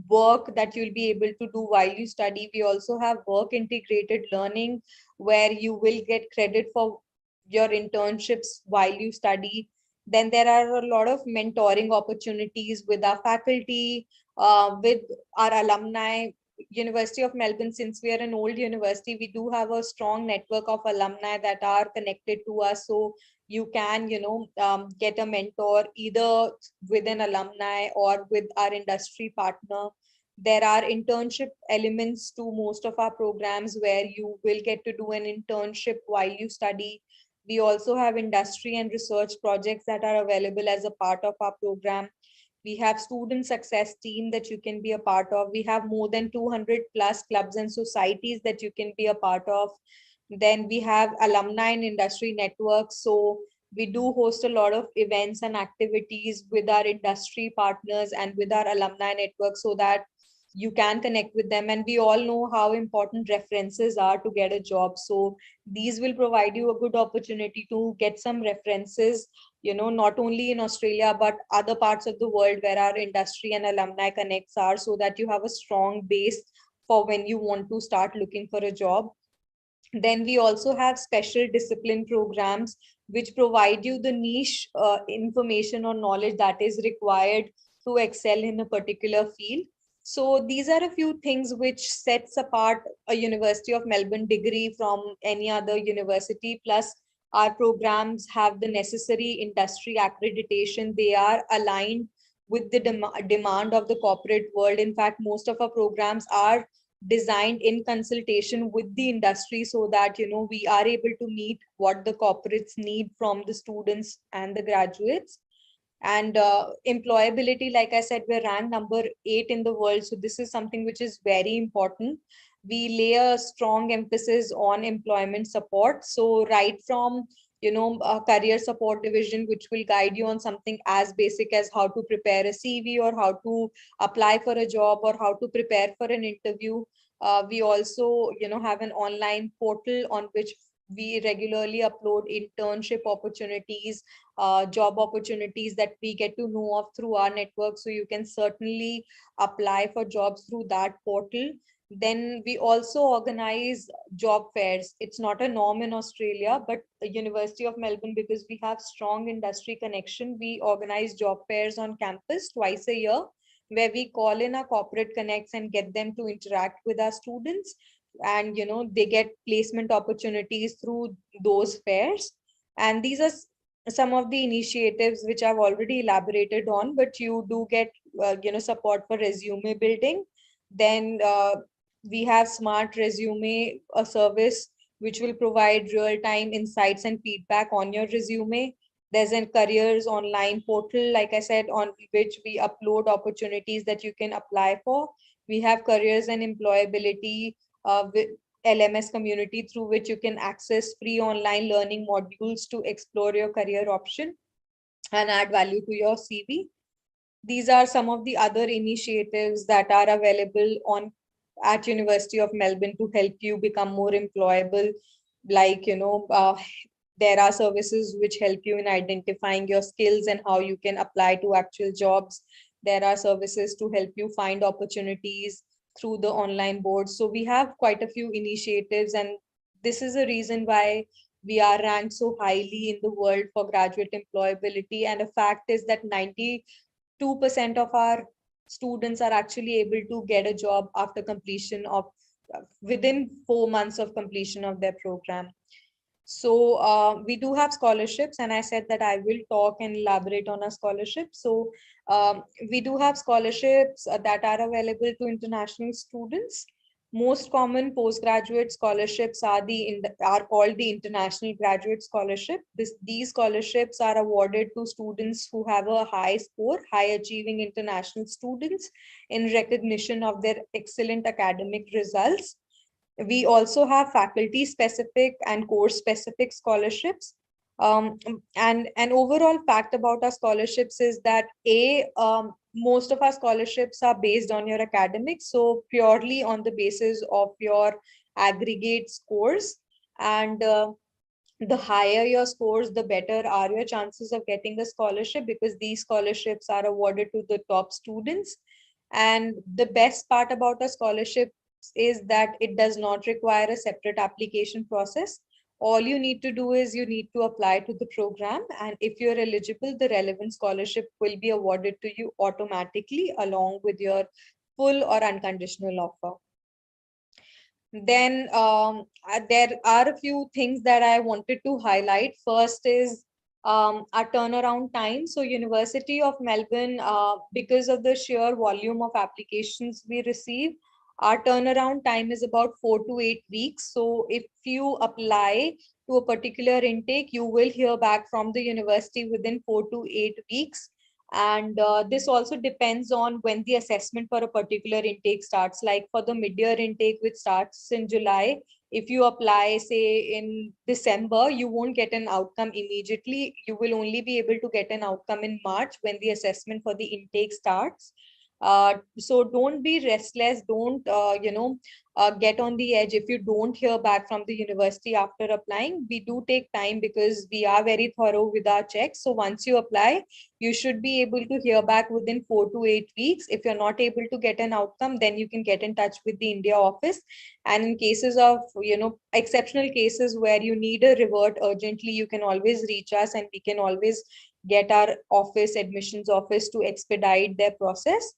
work that you'll be able to do while you study. We also have work integrated learning, where you will get credit for your internships while you study. Then there are a lot of mentoring opportunities with our faculty, with our alumni. University of Melbourne, since we are an old university, we do have a strong network of alumni that are connected to us. So you can, get a mentor either with an alumni or with our industry partner. There are internship elements to most of our programs, where you will get to do an internship while you study. We also have industry and research projects that are available as a part of our program. We have student success team that you can be a part of. We have more than 200 plus clubs and societies that you can be a part of. Then we have alumni and industry networks. So we do host a lot of events and activities with our industry partners and with our alumni network, so that you can connect with them. And we all know how important references are to get a job. So these will provide you a good opportunity to get some references, not only in Australia, but other parts of the world where our industry and alumni connects are, so that you have a strong base for when you want to start looking for a job. Then we also have special discipline programs which provide you the niche information or knowledge that is required to excel in a particular field. So these are a few things which sets apart a University of Melbourne degree from any other university. Plus, our programs have the necessary industry accreditation. They are aligned with the demand of the corporate world. In fact, most of our programs are designed in consultation with the industry so that we are able to meet what the corporates need from the students and the graduates. And employability, like I said, we're ranked number 8 in the world, so this is something which is very important. We lay a strong emphasis on employment support, so right from a career support division which will guide you on something as basic as how to prepare a CV or how to apply for a job or how to prepare for an interview. We also have an online portal on which we regularly upload internship opportunities, job opportunities that we get to know of through our network. So you can certainly apply for jobs through that portal. Then we also organize job fairs. It's not a norm in Australia, but the University of Melbourne, because we have strong industry connection, we organize job fairs on campus twice a year, where we call in our corporate connects and get them to interact with our students. And they get placement opportunities through those fairs. And these are some of the initiatives which I've already elaborated on, but you do get support for resume building. Then we have Smart Resume, a service which will provide real-time insights and feedback on your resume. There's a careers online portal, like I said, on which we upload opportunities that you can apply for. We have careers and employability with LMS community, through which you can access free online learning modules to explore your career option and add value to your CV. These are some of the other initiatives that are available at University of Melbourne to help you become more employable. Like, there are services which help you in identifying your skills and how you can apply to actual jobs. There are services to help you find opportunities through the online boards. So we have quite a few initiatives, and this is a reason why we are ranked so highly in the world for graduate employability. And the fact is that 92% of our students are actually able to get a job after completion of within 4 months of completion of their program. So we do have scholarships, and I said that I will talk and elaborate on a scholarship. So we do have scholarships that are available to international students. Most common postgraduate scholarships are called the International Graduate Scholarship. These scholarships are awarded to students who have a high score, high achieving international students, in recognition of their excellent academic results. We also have faculty specific and course specific scholarships. And an overall fact about our scholarships is that most of our scholarships are based on your academics, so purely on the basis of your aggregate scores. And the higher your scores, the better are your chances of getting a scholarship, because these scholarships are awarded to the top students. And the best part about a scholarship is that it does not require a separate application process. All you need to do is you need to apply to the program, and if you're eligible, the relevant scholarship will be awarded to you automatically along with your full or unconditional offer. Then there are a few things that I wanted to highlight. First is our turnaround time. So University of Melbourne, because of the sheer volume of applications we receive, our turnaround time is about 4 to 8 weeks. So if you apply to a particular intake, you will hear back from the university within 4 to 8 weeks. And this also depends on when the assessment for a particular intake starts. Like for the mid-year intake, which starts in July, if you apply, say, in December, you won't get an outcome immediately. You will only be able to get an outcome in March when the assessment for the intake starts. So don't be restless. Don't, get on the edge if you don't hear back from the university after applying. We do take time because we are very thorough with our checks. So once you apply, you should be able to hear back within 4 to 8 weeks. If you're not able to get an outcome, then you can get in touch with the India office. And in cases of, exceptional cases where you need a revert urgently, you can always reach us and we can always get our office, admissions office, to expedite their process.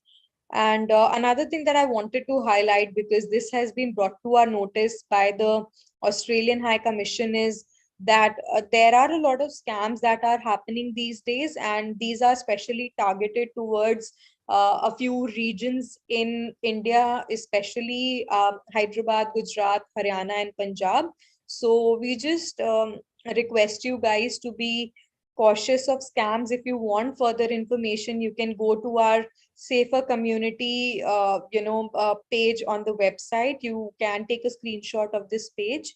And another thing that I wanted to highlight, because this has been brought to our notice by the Australian High Commission, is that there are a lot of scams that are happening these days, and these are specially targeted towards a few regions in India, especially Hyderabad, Gujarat, Haryana, and Punjab. So we just request you guys to be cautious of scams. If you want further information, you can go to our Safer Community page on the website. You can take a screenshot of this page.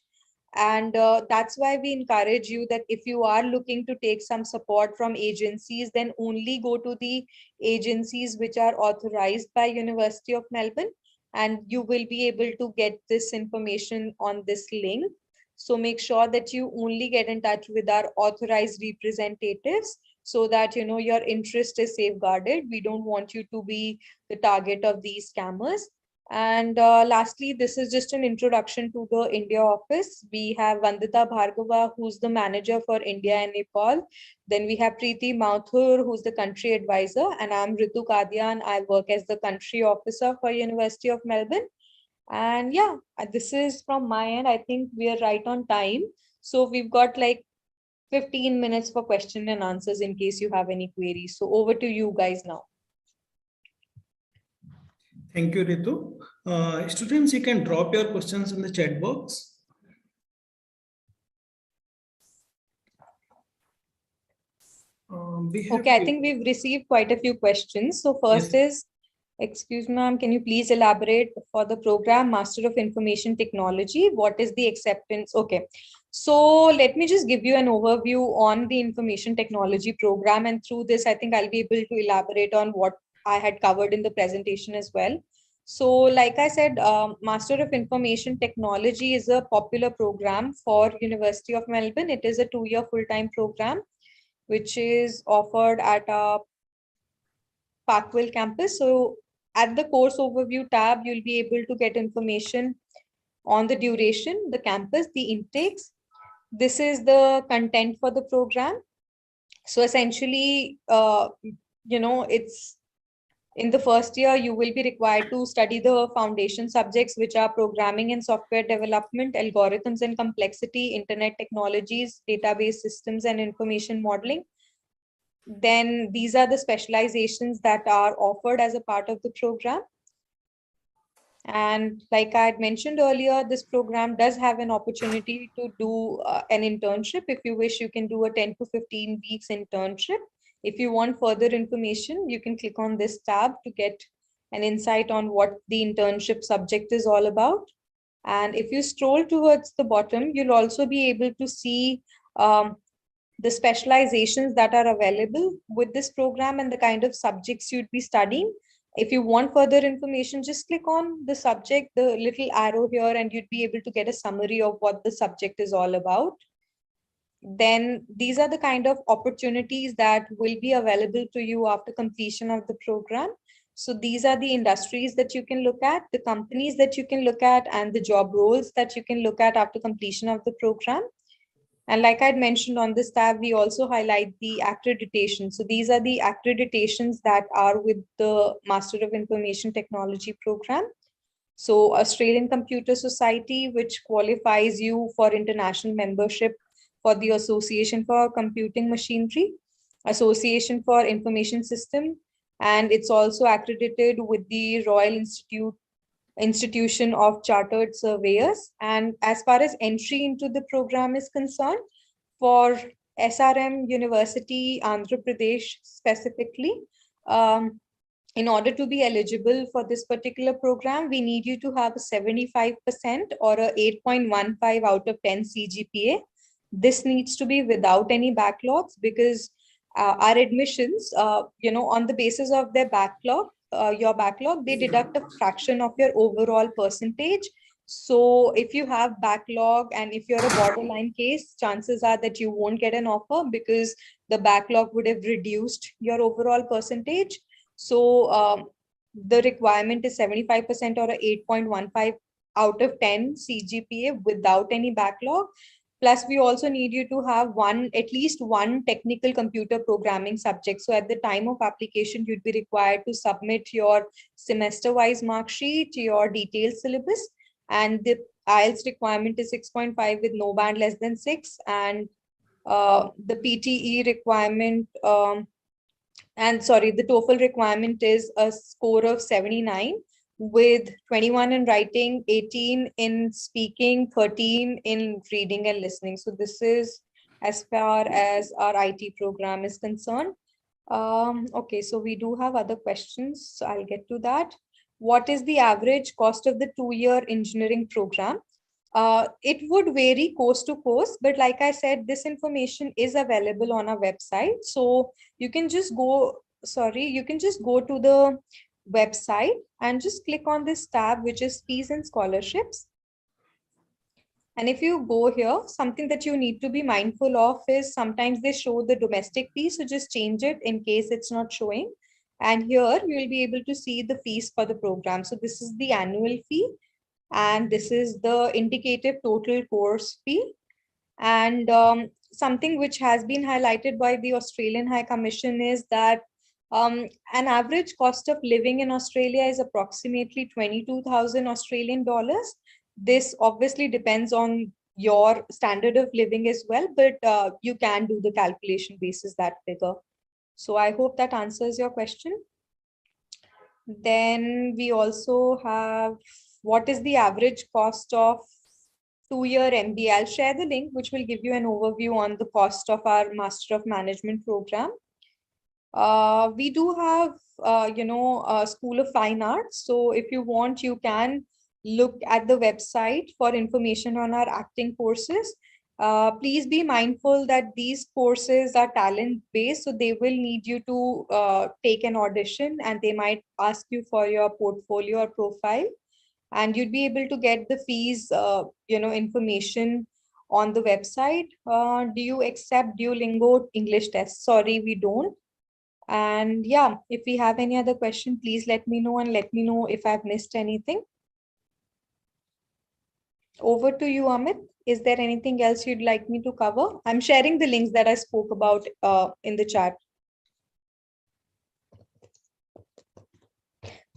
And that's why we encourage you that if you are looking to take some support from agencies, then only go to the agencies which are authorized by University of Melbourne, and you will be able to get this information on this link. So make sure that you only get in touch with our authorized representatives so that your interest is safeguarded. We don't want you to be the target of these scammers. And lastly, this is just an introduction to the India office. We have Vandita Bhargava, who's the manager for India and Nepal. Then we have Preeti Mathur, who's the country advisor. And I'm Ritu Kadian. I work as the country officer for University of Melbourne. And yeah, this is from my end. I think we are right on time. So we've got like 15 minutes for question and answers in case you have any queries. So over to you guys now. Thank you, Ritu. Students, you can drop your questions in the chat box. Okay, I think we've received quite a few questions. So first is, excuse me, ma'am, can you please elaborate for the program Master of Information Technology? What is the acceptance? Okay, so let me just give you an overview on the Information Technology program. And through this, I think I'll be able to elaborate on what I had covered in the presentation as well. So like I said, Master of Information Technology is a popular program for University of Melbourne. It is a 2-year full-time program, which is offered at our Parkville campus. So at the course overview tab, you'll be able to get information on the duration, the campus, the intakes. This is the content for the program. So essentially, it's in the first year, you will be required to study the foundation subjects, which are programming and software development, algorithms and complexity, internet technologies, database systems, and information modeling. Then these are the specializations that are offered as a part of the program. And like I had mentioned earlier, this program does have an opportunity to do an internship. If you wish, you can do a 10 to 15 weeks internship. If you want further information, you can click on this tab to get an insight on what the internship subject is all about. And if you scroll towards the bottom, you'll also be able to see the specializations that are available with this program and the kind of subjects you'd be studying. If you want further information, just click on the subject, the little arrow here, and you'd be able to get a summary of what the subject is all about. Then these are the kind of opportunities that will be available to you after completion of the program. So these are the industries that you can look at, the companies that you can look at, and the job roles that you can look at after completion of the program. And like I'd mentioned on this tab, we also highlight the accreditation. So these are the accreditations that are with the Master of Information Technology program. So Australian Computer Society, which qualifies you for international membership for the Association for Computing Machinery, Association for Information System, and it's also accredited with the Royal Institution of Chartered Surveyors. And as far as entry into the program is concerned, for SRM University, Andhra Pradesh specifically, in order to be eligible for this particular program, we need you to have a 75% or a 8.15 out of 10 CGPA. This needs to be without any backlogs, because our admissions, on the basis of their backlog, your backlog, they deduct a fraction of your overall percentage. So if you have backlog and if you're a borderline case, chances are that you won't get an offer because the backlog would have reduced your overall percentage. So the requirement is 75% or a 8.15 out of 10 CGPA without any backlog. Plus, we also need you to have at least one technical computer programming subject. So at the time of application, you'd be required to submit your semester-wise mark sheet, your detailed syllabus, and the IELTS requirement is 6.5 with no band less than 6, and the PTE requirement, the TOEFL requirement is a score of 79 with 21 in writing, 18 in speaking, 13 in reading and listening. So this is as far as our IT program is concerned. Okay, so we do have other questions, so I'll get to that. What is the average cost of the 2-year engineering program? It would vary course to course, but like I said, this information is available on our website. So you can just go to the website and just click on this tab, which is fees and scholarships. And if you go here, something that you need to be mindful of is sometimes they show the domestic fee, so just change it in case it's not showing. And here you will be able to see the fees for the program. So this is the annual fee, and this is the indicative total course fee. And something which has been highlighted by the Australian High Commission is that an average cost of living in Australia is approximately 22,000 Australian dollars. This obviously depends on your standard of living as well, but you can do the calculation basis that figure. So I hope that answers your question. Then we also have, what is the average cost of 2-year MBA? I'll share the link, which will give you an overview on the cost of our Master of Management program. We do have, a School of Fine Arts. So if you want, you can look at the website for information on our acting courses. Please be mindful that these courses are talent-based, so they will need you to take an audition, and they might ask you for your portfolio or profile, and you'd be able to get the fees, information on the website. Do you accept Duolingo English test? Sorry, we don't. And yeah, if we have any other question, please let me know, and let me know if I've missed anything. Over to you, Amit. Is there anything else you'd like me to cover? I'm sharing the links that I spoke about in the chat.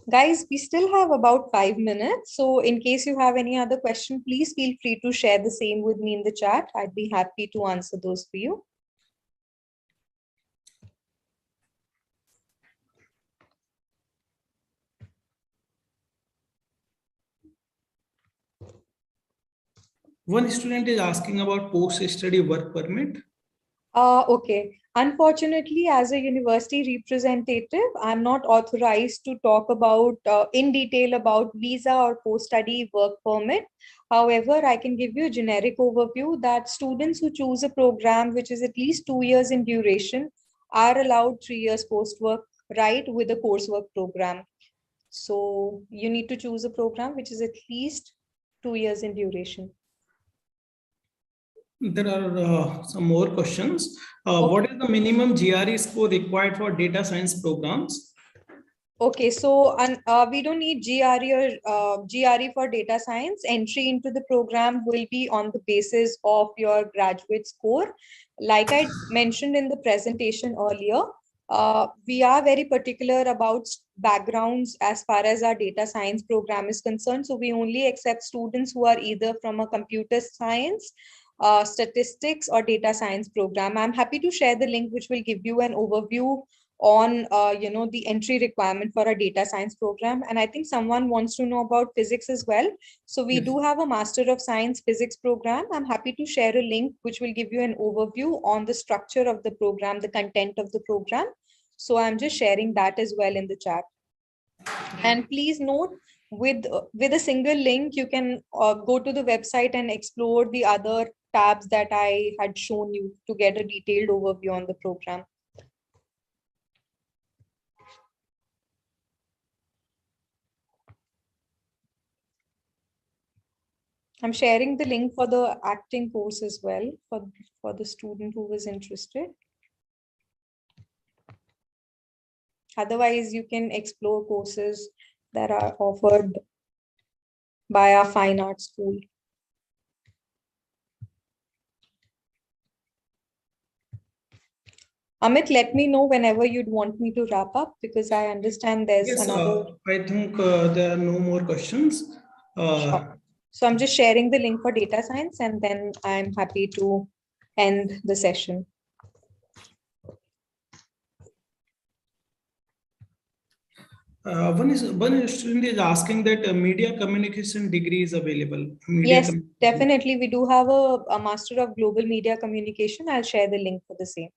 Guys, we still have about 5 minutes. So in case you have any other question, please feel free to share the same with me in the chat. I'd be happy to answer those for you. One student is asking about post-study work permit. Okay. Unfortunately, as a university representative, I'm not authorized to talk about in detail about visa or post-study work permit. However, I can give you a generic overview that students who choose a program which is at least 2 years in duration are allowed 3 years post-work right with a coursework program. So you need to choose a program which is at least 2 years in duration. There are some more questions. What is the minimum GRE score required for data science programs? Okay, so we don't need GRE or GRE for data science. Entry into the program will be on the basis of your graduate score. Like I mentioned in the presentation earlier, we are very particular about backgrounds as far as our data science program is concerned. So we only accept students who are either from a computer science, statistics or data science program. I'm happy to share the link which will give you an overview on the entry requirement for a data science program. And I think someone wants to know about physics as well. So we do have a Master of Science Physics program. I'm happy to share a link which will give you an overview on the structure of the program, the content of the program. So I'm just sharing that as well in the chat. And please note, with a single link, you can go to the website and explore the other tabs that I had shown you to get a detailed overview on the program. I'm sharing the link for the acting course as well for the student who was interested. Otherwise, you can explore courses that are offered by our fine arts school. Amit, let me know whenever you'd want me to wrap up, because I understand there's Yes, another. I think there are no more questions. Sure. So I'm just sharing the link for data science, and then I'm happy to end the session. One student is asking that media communication degree is available. Yes, definitely. We do have a Master of Global Media Communication. I'll share the link for the same.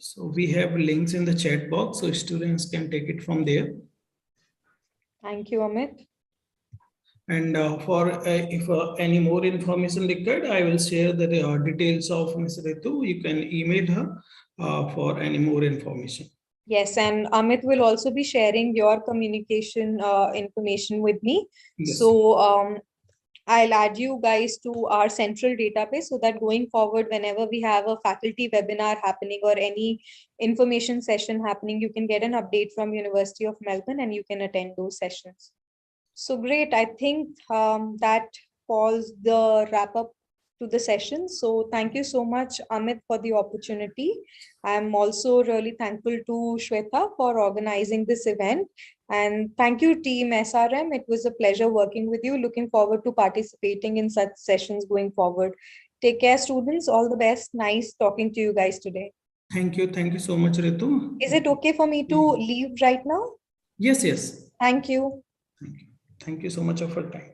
So we have links in the chat box, so students can take it from there. Thank you, Amit. And if any more information required, I will share the details of Ms. Ritu. You can email her for any more information. Yes, and Amit will also be sharing your communication information with me. Yes. So I'll add you guys to our central database so that going forward, whenever we have a faculty webinar happening or any information session happening, you can get an update from University of Melbourne and you can attend those sessions. So great. I think that calls the wrap up to the session. So thank you so much, Amit, for the opportunity. I'm also really thankful to Shweta for organizing this event. And thank you, team SRM. It was a pleasure working with you. Looking forward to participating in such sessions going forward. Take care, students. All the best. Nice talking to you guys today. Thank you. Thank you so much, Ritu. Is it okay for me to leave right now? Yes, yes. Thank you. Thank you so much for your time.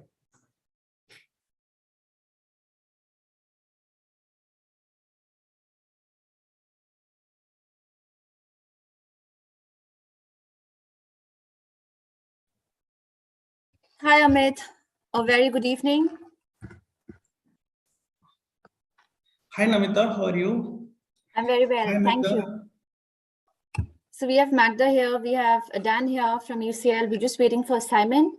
Hi, Amit. A very good evening. Hi, Namita. How are you? I'm very well. Hi, Thank Magda. you. So we have Magda here. We have Dan here from UCL. We're just waiting for Simon.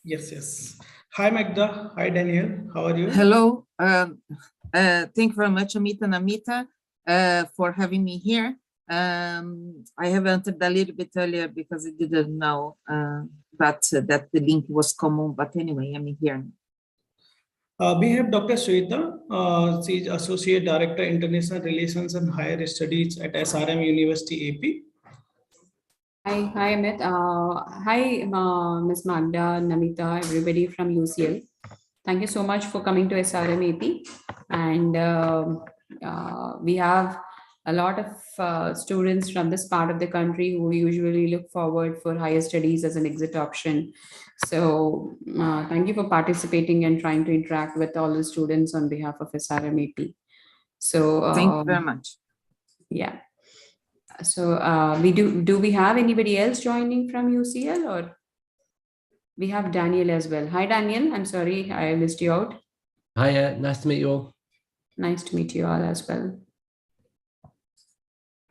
Yes, yes. Hi, Magda. Hi, Daniel. How are you? Hello. Thank you very much, Amit and Amita, for having me here. I have entered a little bit earlier because I didn't know that the link was common, but anyway, I'm here. We have Dr. Shweta. She is Associate Director, International Relations and Higher Studies at SRM University, AP. Hi, Amit. Hi, Ms. Magda, Namita, everybody from UCL. Thank you so much for coming to SRM AP. And we have a lot of students from this part of the country who usually look forward for higher studies as an exit option. So thank you for participating and trying to interact with all the students on behalf of SRM AP. So thank you very much. Yeah. So do we have anybody else joining from UCL, or we have Daniel as well? Hi, Daniel. I'm sorry I missed you out. Hi, nice to meet you all. Nice to meet you all as well.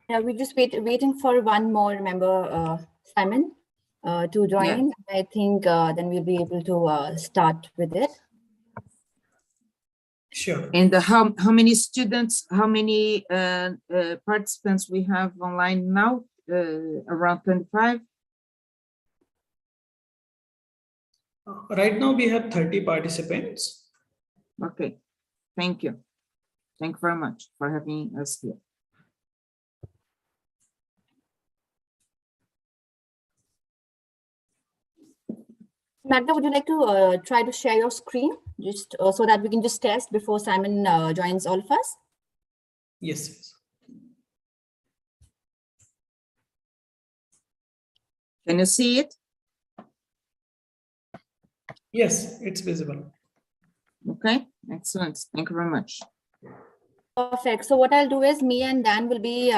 Yeah, we're just waiting for one more member, Simon, to join. Yeah. I think then we'll be able to start with it. Sure. And how many students, how many participants we have online now? Around 25? Right now we have 30 participants. Okay, thank you. Thank you very much for having us here. Magda, would you like to try to share your screen just so that we can just test before Simon joins all of us? Yes. Can you see it? Yes, it's visible. Okay, excellent. Thank you very much. Perfect. So what I'll do is me and Dan will be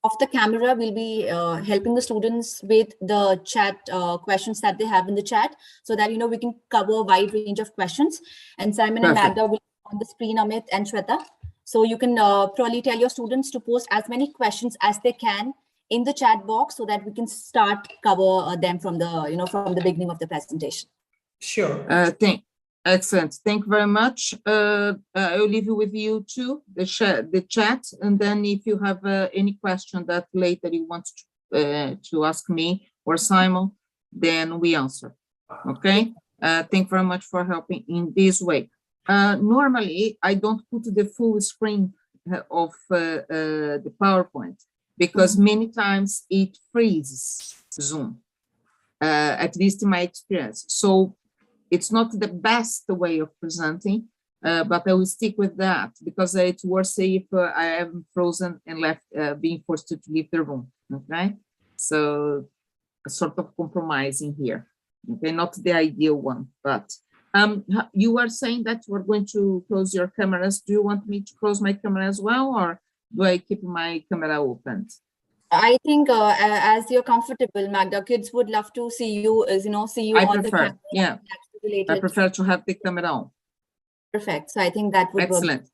off the camera. We'll be helping the students with the chat questions that they have in the chat so that, we can cover a wide range of questions. And Simon and Magda will be on the screen, Amit and Shweta. So you can probably tell your students to post as many questions as they can in the chat box so that we can start cover them from the, from the beginning of the presentation. Sure. Excellent. Thank you very much. I will leave you with you too, the chat, and then if you have any question that later you want to ask me or Simon, then we answer. Okay. Thank you very much for helping in this way. Normally, I don't put the full screen of the PowerPoint because many times it freezes Zoom, at least in my experience. So it's not the best way of presenting, but I will stick with that because it's worse if I am frozen and left being forced to leave the room. Okay, so a sort of compromising here. Okay, not the ideal one, but you were saying that you are going to close your cameras. Do you want me to close my camera as well, or do I keep my camera open? I think as you're comfortable, Magda, kids would love to see you, see you on the camera. Yeah. I prefer to have the camera on. Perfect. So I think that would Excellent. work.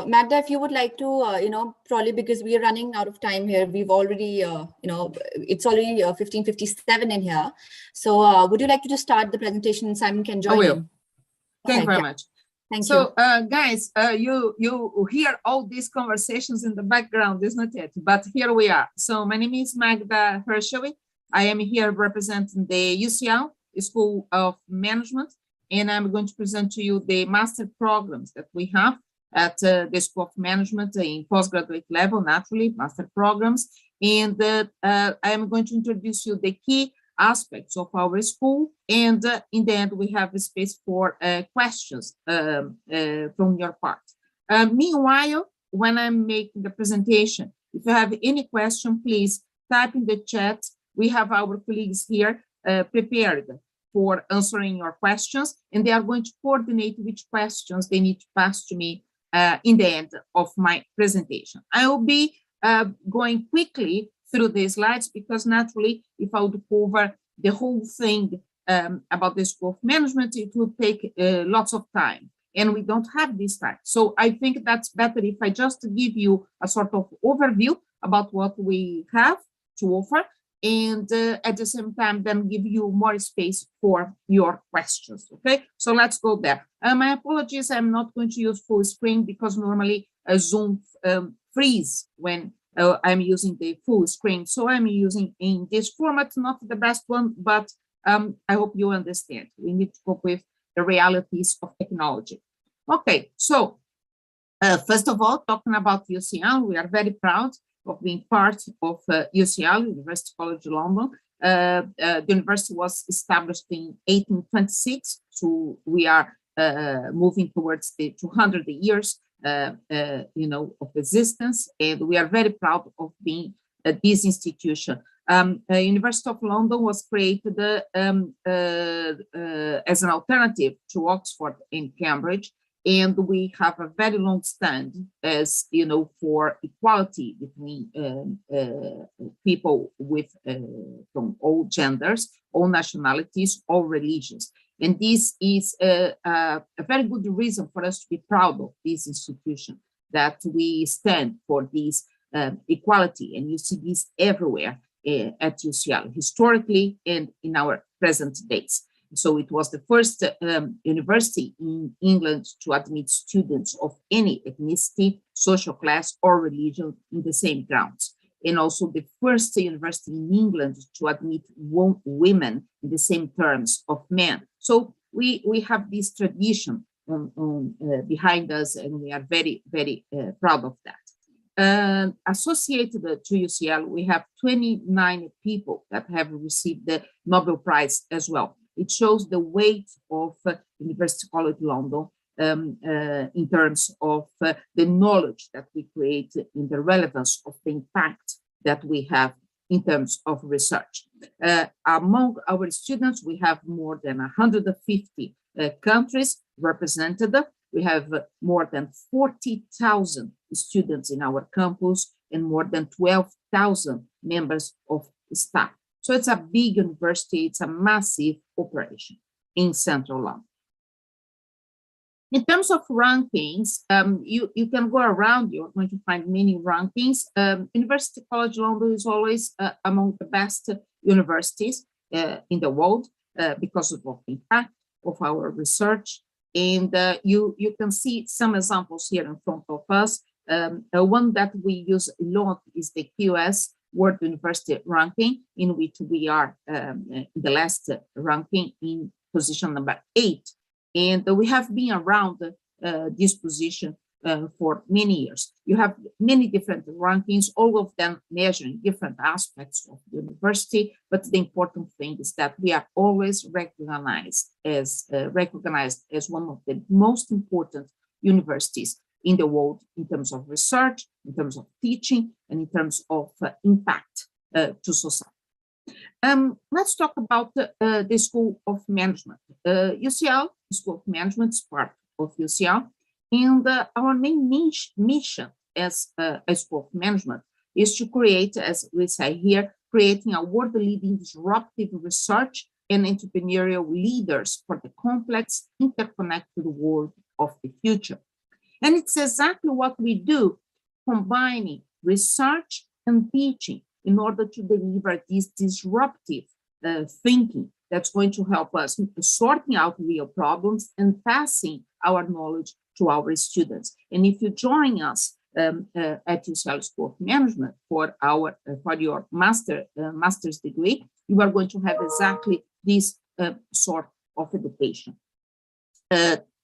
Magda, if you would like to, probably because we are running out of time here, we've already, it's already 15:57 in here. So would you like to just start the presentation? Simon can join in. Thank you very much. Thank you. Guys, you hear all these conversations in the background, isn't it? But here we are. So my name is Magda Hershowitz. I am here representing the UCL School of Management, and I'm going to present to you the master programs that we have at the School of Management in postgraduate level, naturally, master programs. And I'm going to introduce you the key aspects of our school, and in the end we have a space for questions from your part. Meanwhile, when I'm making the presentation, if you have any question, please type in the chat. We have our colleagues here prepared for answering your questions, and they are going to coordinate which questions they need to pass to me in the end of my presentation. I will be going quickly through the slides because naturally, if I would cover the whole thing about the School of Management, it would take lots of time, and we don't have this time. So I think that's better if I just give you a sort of overview about what we have to offer, and at the same time, then give you more space for your questions. Okay, so let's go there. My apologies, I'm not going to use full screen because normally Zoom freeze when I'm using the full screen. So I'm using in this format, not the best one, but I hope you understand. We need to cope with the realities of technology. Okay, so first of all, talking about UCL, we are very proud of being part of UCL, University College London. The university was established in 1826, so we are moving towards the 200 years of existence, and we are very proud of being this institution. University of London was created as an alternative to Oxford and Cambridge, and we have a very long stand as for equality between people with from all genders, all nationalities, all religions. And this is a very good reason for us to be proud of this institution, that we stand for this equality. And you see this everywhere at UCL, historically and in our present days. So it was the first university in England to admit students of any ethnicity, social class, or religion in the same grounds. And also the first university in England to admit women in the same terms of men. So we have this tradition behind us, and we are very, very proud of that. Associated to UCL, we have 29 people that have received the Nobel Prize as well. It shows the weight of University College London in terms of the knowledge that we create in the relevance of the impact that we have in terms of research. Among our students, we have more than 150 countries represented. We have more than 40,000 students in our campus and more than 12,000 members of staff. So it's a big university, it's a massive operation in central London. In terms of rankings, you can go around, you're going to find many rankings. University College London is always among the best universities in the world because of the impact of our research. And you can see some examples here in front of us. One that we use a lot is the QS World University Ranking, in which we are in the last ranking in position number 8. And we have been around this position for many years. You have many different rankings, all of them measuring different aspects of the university. But the important thing is that we are always recognized as one of the most important universities in the world in terms of research, in terms of teaching, and in terms of impact to society. Let's talk about the School of Management. UCL, School of Management, is part of UCL. And our main mission as a School of Management is to create, as we say here, creating a world-leading disruptive research and entrepreneurial leaders for the complex, interconnected world of the future. And it's exactly what we do, combining research and teaching in order to deliver this disruptive thinking that's going to help us sorting out real problems and passing our knowledge to our students. And if you join us at UCL School of Management for your master's degree, you are going to have exactly this sort of education.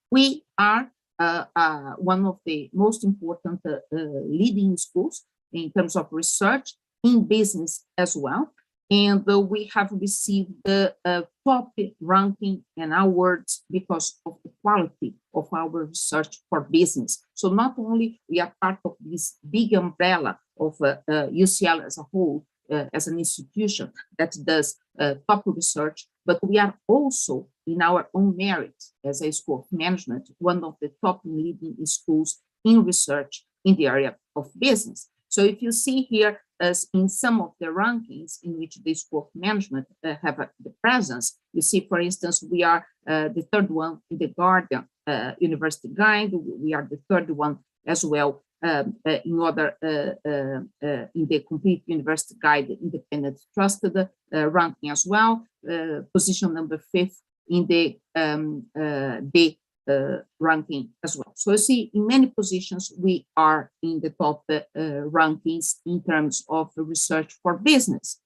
We are one of the most important leading schools in terms of research in business as well. And we have received the top ranking and awards because of the quality of our research for business. So not only we are part of this big umbrella of UCL as a whole, as an institution that does top research, but we are also in our own merit as a School of Management, one of the top leading schools in research in the area of business. So if you see here, as in some of the rankings in which the School of Management have the presence, you see, for instance, we are the third one in the Guardian University Guide. We are the third one as well in the Complete University Guide, Independent Trusted ranking as well. Position number 5 in the ranking as well. So you see, in many positions, we are in the top rankings in terms of research for business.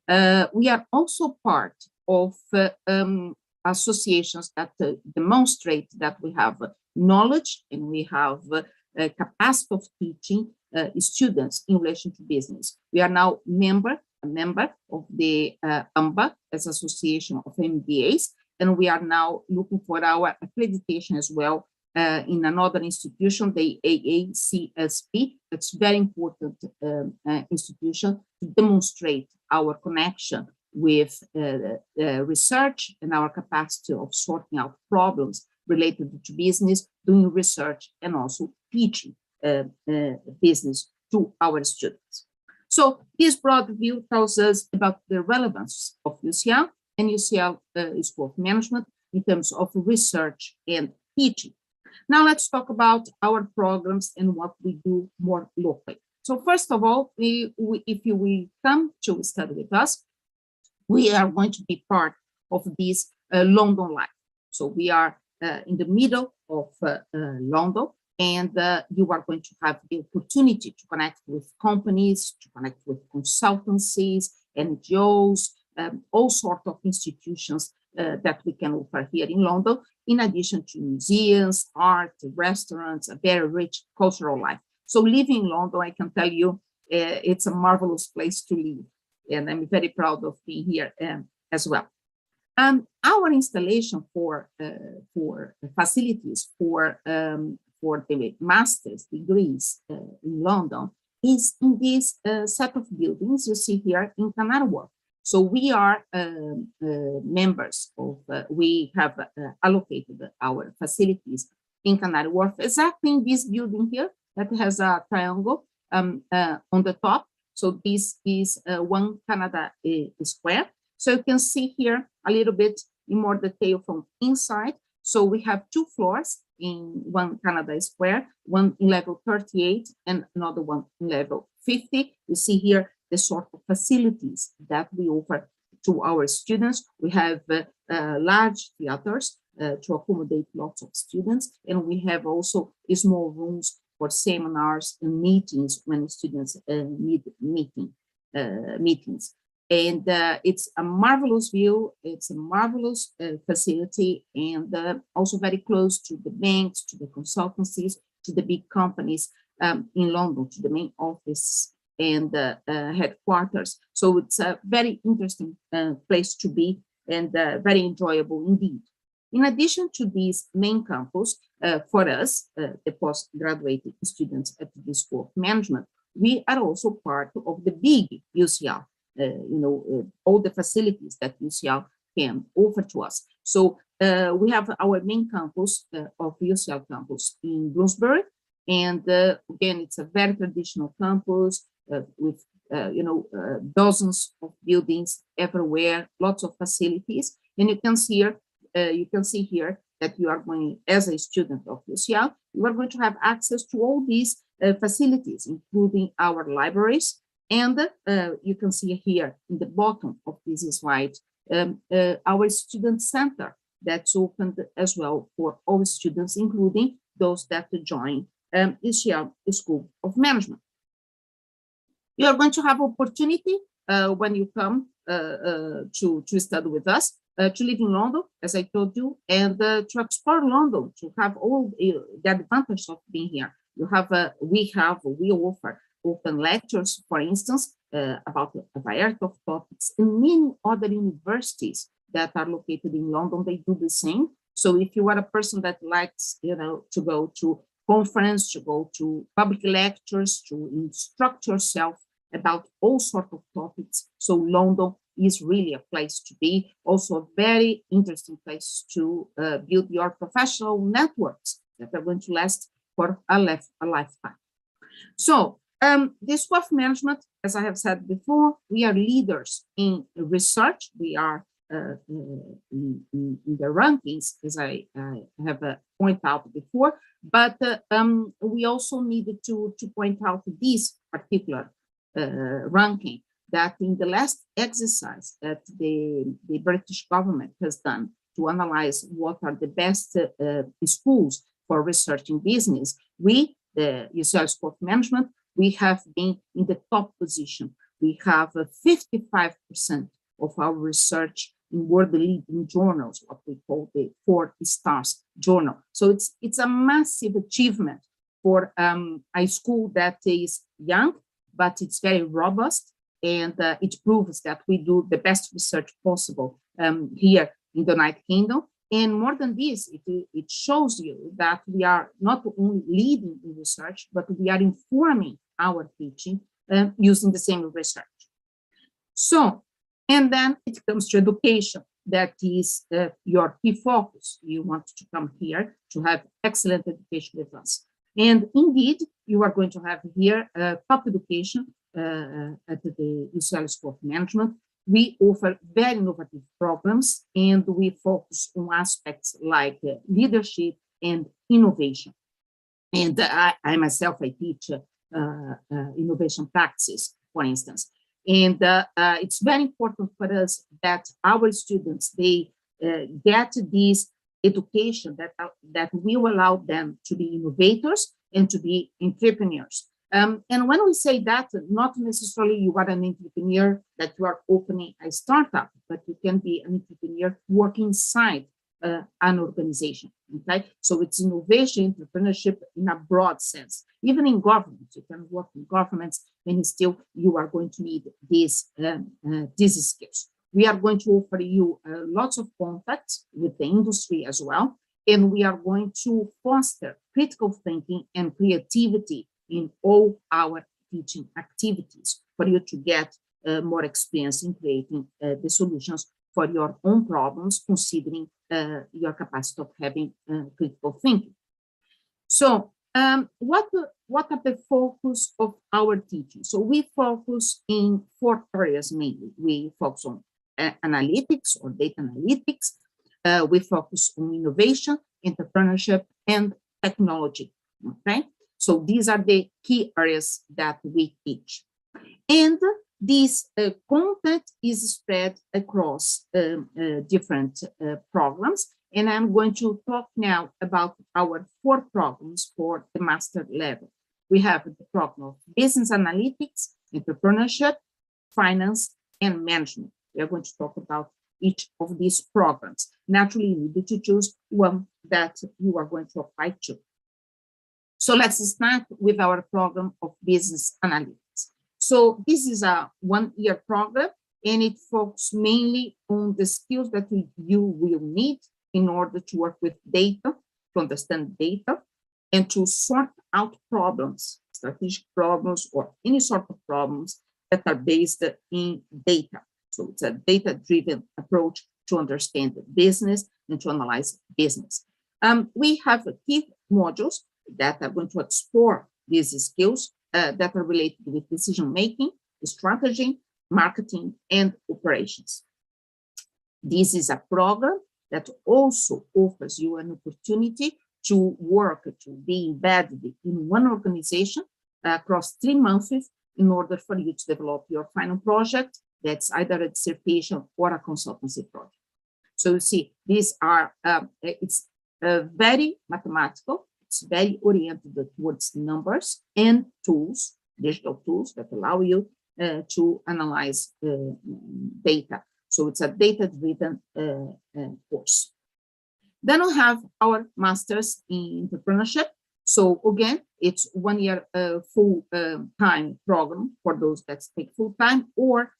We are also part of associations that demonstrate that we have knowledge and we have capacity of teaching students in relation to business. We are now a member of the AMBA, as Association of MBAs, and we are now looking for our accreditation as well in another institution, the AACSP. It's a very important institution to demonstrate our connection with research and our capacity of sorting out problems related to business, doing research, and also teaching business to our students. So this broad view tells us about the relevance of UCL and UCL School of Management in terms of research and teaching. Now let's talk about our programs and what we do more locally. So first of all, if you will come to study with us, we are going to be part of this London Live. So we are in the middle of London, and you are going to have the opportunity to connect with companies, to connect with consultancies, NGOs, all sorts of institutions that we can offer here in London, in addition to museums, art, restaurants, a very rich cultural life. So living in London, I can tell you, it's a marvelous place to live. And I'm very proud of being here as well. Our installation for facilities for the master's degrees in London is in this set of buildings you see here in Canary Wharf. So we are members of, we have allocated our facilities in Canary Wharf, exactly in this building here that has a triangle on the top. So this is One Canada Square. So you can see here a little bit in more detail from inside. So we have 2 floors in One Canada Square, one in level 38 and another one in level 50. You see here the sort of facilities that we offer to our students. We have large theaters to accommodate lots of students, and we have also small rooms for seminars and meetings when students need meetings. And it's a marvelous view, it's a marvelous facility, and also very close to the banks, to the consultancies, to the big companies in London, to the main office and headquarters. So it's a very interesting place to be, and very enjoyable indeed. In addition to this main campus, for us, the postgraduate students at the School of Management, we are also part of the big UCL. All the facilities that UCL can offer to us. So we have our main campus of UCL campus in Bloomsbury, and again, it's a very traditional campus with dozens of buildings everywhere, lots of facilities, and you can see here that you are going, as a student of UCL, you are going to have access to all these facilities, including our libraries. And you can see here in the bottom of this slide, our student center that's opened as well for all students, including those that join UCL School of Management. You are going to have opportunity when you come to study with us, to live in London, as I told you, and to explore London, to have all the advantage of being here. We offer open lectures, for instance, about a variety of topics, and many other universities that are located in London, they do the same. So if you are a person that likes, to go to conference, to go to public lectures, to instruct yourself about all sorts of topics, so London is really a place to be, also a very interesting place to build your professional networks that are going to last for a lifetime. So the School of Management, as I have said before, we are leaders in research. We are in the rankings, as I have pointed out before, but we also needed to point out this particular ranking, that in the last exercise that the British government has done to analyze what are the best schools for research in business, we, the UCL School of Management, we have been in the top position. We have 55% of our research in world-leading journals, what we call the 4 stars journal. So it's a massive achievement for a school that is young, but it's very robust, and it proves that we do the best research possible here in the United Kingdom. And more than this, it shows you that we are not only leading in research, but we are informing our teaching using the same research. So, and then it comes to education. That is your key focus. You want to come here to have excellent education with us. And indeed, you are going to have here top education at the UCL School of Management. We offer very innovative programs, and we focus on aspects like leadership and innovation. And I myself, I teach innovation practices, for instance. And it's very important for us that our students, they get this education that will allow them to be innovators and to be entrepreneurs. And when we say that, not necessarily you are an entrepreneur that you are opening a startup, but you can be an entrepreneur working inside an organization, okay? So it's innovation, entrepreneurship in a broad sense. Even in government, you can work in governments, and still you are going to need these skills. We are going to offer you lots of contacts with the industry as well, and we are going to foster critical thinking and creativity in all our teaching activities for you to get more experience in creating the solutions for your own problems, considering your capacity of having critical thinking. So What are the focus of our teaching? So we focus in 4 areas mainly. We focus on analytics or data analytics. We focus on innovation, entrepreneurship, and technology. Okay, so these are the key areas that we teach. And this content is spread across different programs. And I'm going to talk now about our 4 programs for the master level. We have the program of business analytics, entrepreneurship, finance, and management. We are going to talk about each of these programs. Naturally, you need to choose one that you are going to apply to. So let's start with our program of business analytics. So this is a 1-year program, and it focuses mainly on the skills that you will need in order to work with data, to understand data, and to sort out problems, strategic problems, or any sort of problems that are based in data. So it's a data-driven approach to understand the business and to analyze business. We have key modules that are going to explore these skills that are related with decision-making, strategy, marketing, and operations. This is a program that also offers you an opportunity to work, to be embedded in one organization across 3 months in order for you to develop your final project that's either a dissertation or a consultancy project. So you see, these are, it's very mathematical, it's very oriented towards numbers and tools, digital tools that allow you to analyze data. So it's a data-driven course. Then we have our master's in entrepreneurship. So again, it's 1-year full-time program for those that take full-time, or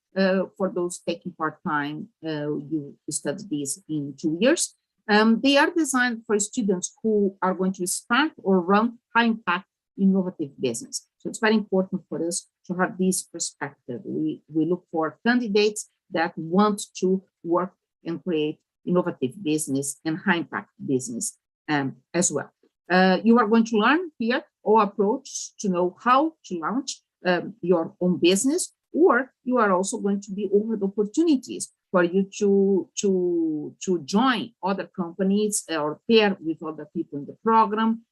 for those taking part-time, you study these in 2 years. They are designed for students who are going to start or run high-impact innovative business. So it's very important for us to have this perspective. We look for candidates that want to work and create innovative business and high-impact business as well. You are going to learn here our approach to know how to launch your own business, or you are also going to be offered opportunities for you to join other companies or pair with other people in the program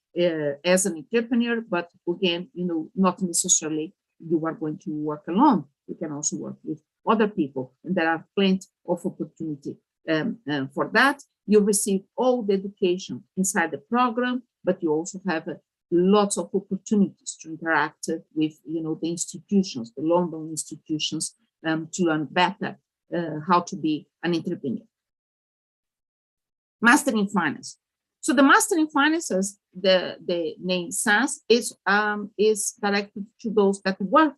as an entrepreneur. But again, not necessarily you are going to work alone. You can also work with other people, and there are plenty of opportunity for that. You receive all the education inside the program, but you also have lots of opportunities to interact with the institutions, the London institutions, to learn better how to be an entrepreneur. Master in Finance. So the Master in Finance, as the name says, is directed to those that want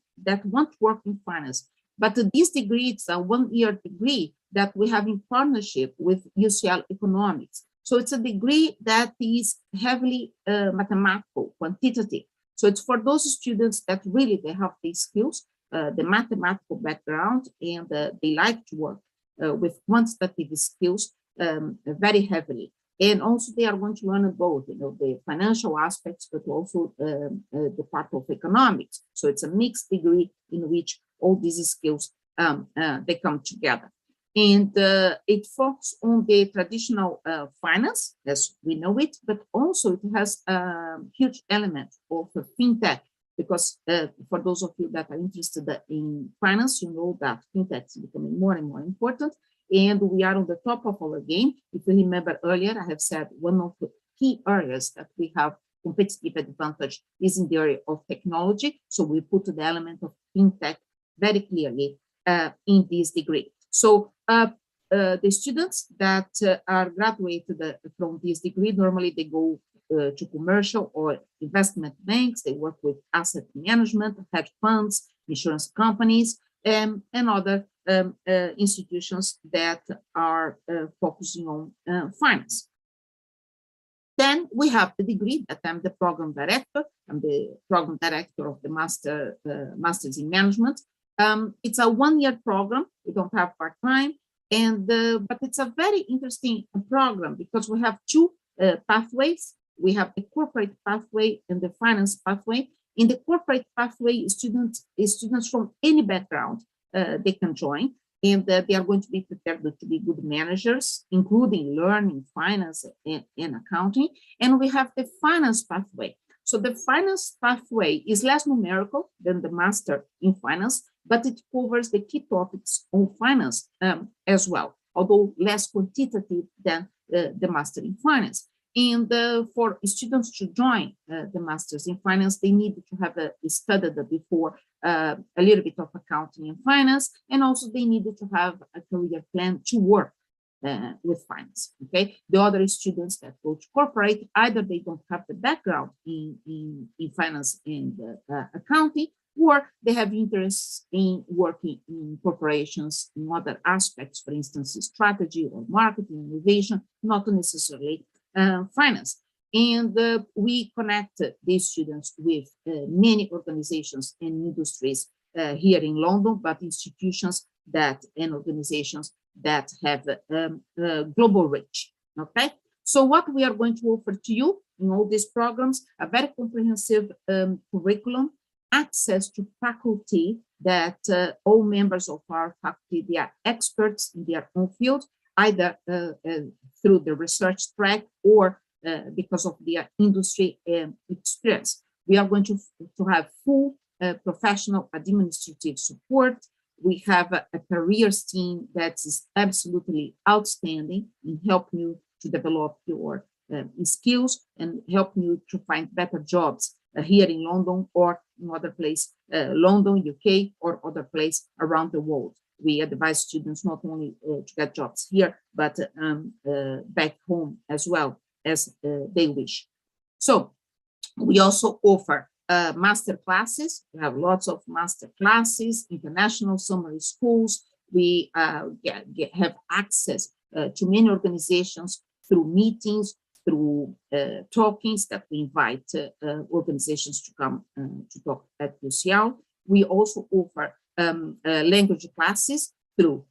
to work in finance. But this degree, it's a 1-year degree that we have in partnership with UCL Economics. So it's a degree that is heavily mathematical, quantitative. So it's for those students that really they have these skills, the mathematical background, and they like to work with quantitative skills very heavily. And also they are going to learn both, the financial aspects, but also the part of economics. So it's a mixed degree in which all these skills, they come together. And it focuses on the traditional finance, as we know it, but also it has a huge element of fintech, because for those of you that are interested in finance, you know that fintech is becoming more and more important. And we are on the top of our game. If you remember earlier, I have said one of the key areas that we have competitive advantage is in the area of technology. So we put the element of fintech very clearly in this degree. So the students that are graduated from this degree, normally they go to commercial or investment banks. They work with asset management, hedge funds, insurance companies, and other institutions that are focusing on finance. Then we have the degree that I'm the program director. I'm the program director of the Masters in Management. It's a 1-year program. We don't have part-time, but it's a very interesting program because we have 2 pathways we have the corporate pathway and the finance pathway. In the corporate pathway, students from any background, they can join, and they are going to be prepared to be good managers, including learning, finance, and accounting. And we have the finance pathway. So the finance pathway is less numerical than the master in finance, but it covers the key topics on finance as well, although less quantitative than the master in finance. And for students to join the masters in finance, they need to have studied before a little bit of accounting and finance, and also they needed to have a career plan to work with finance. Okay, the other students that go to corporate, either they don't have the background in finance and accounting, or they have interest in working in corporations in other aspects, for instance, strategy or marketing, innovation, not necessarily finance. And we connect these students with many organizations and industries here in London, but institutions that and organizations that have global reach. Okay, so what we are going to offer to you in all these programs, a very comprehensive curriculum, access to faculty that all members of our faculty, they are experts in their own field, either through the research track or because of their industry experience. We are going to have full professional administrative support. We have a careers team that is absolutely outstanding in helping you to develop your skills and help you to find better jobs here in London or in other place, London, UK, or other place around the world. We advise students not only to get jobs here, but back home as well as they wish. So we also offer master classes. We have lots of master classes, international summary schools. We have access to many organizations through meetings, through talkings that we invite organizations to come to talk at UCL. We also offer language classes through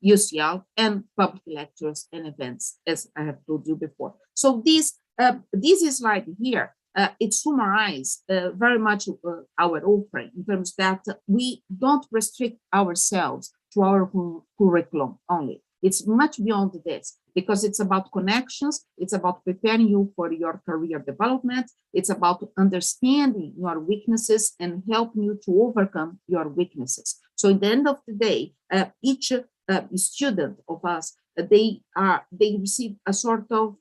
UCL and public lectures and events, as I have told you before. So this slide here, it summarizes very much our offering in terms that we don't restrict ourselves to our curriculum only. It's much beyond this, because it's about connections, it's about preparing you for your career development, it's about understanding your weaknesses and helping you to overcome your weaknesses. So at the end of the day, each student of us, they receive a sort of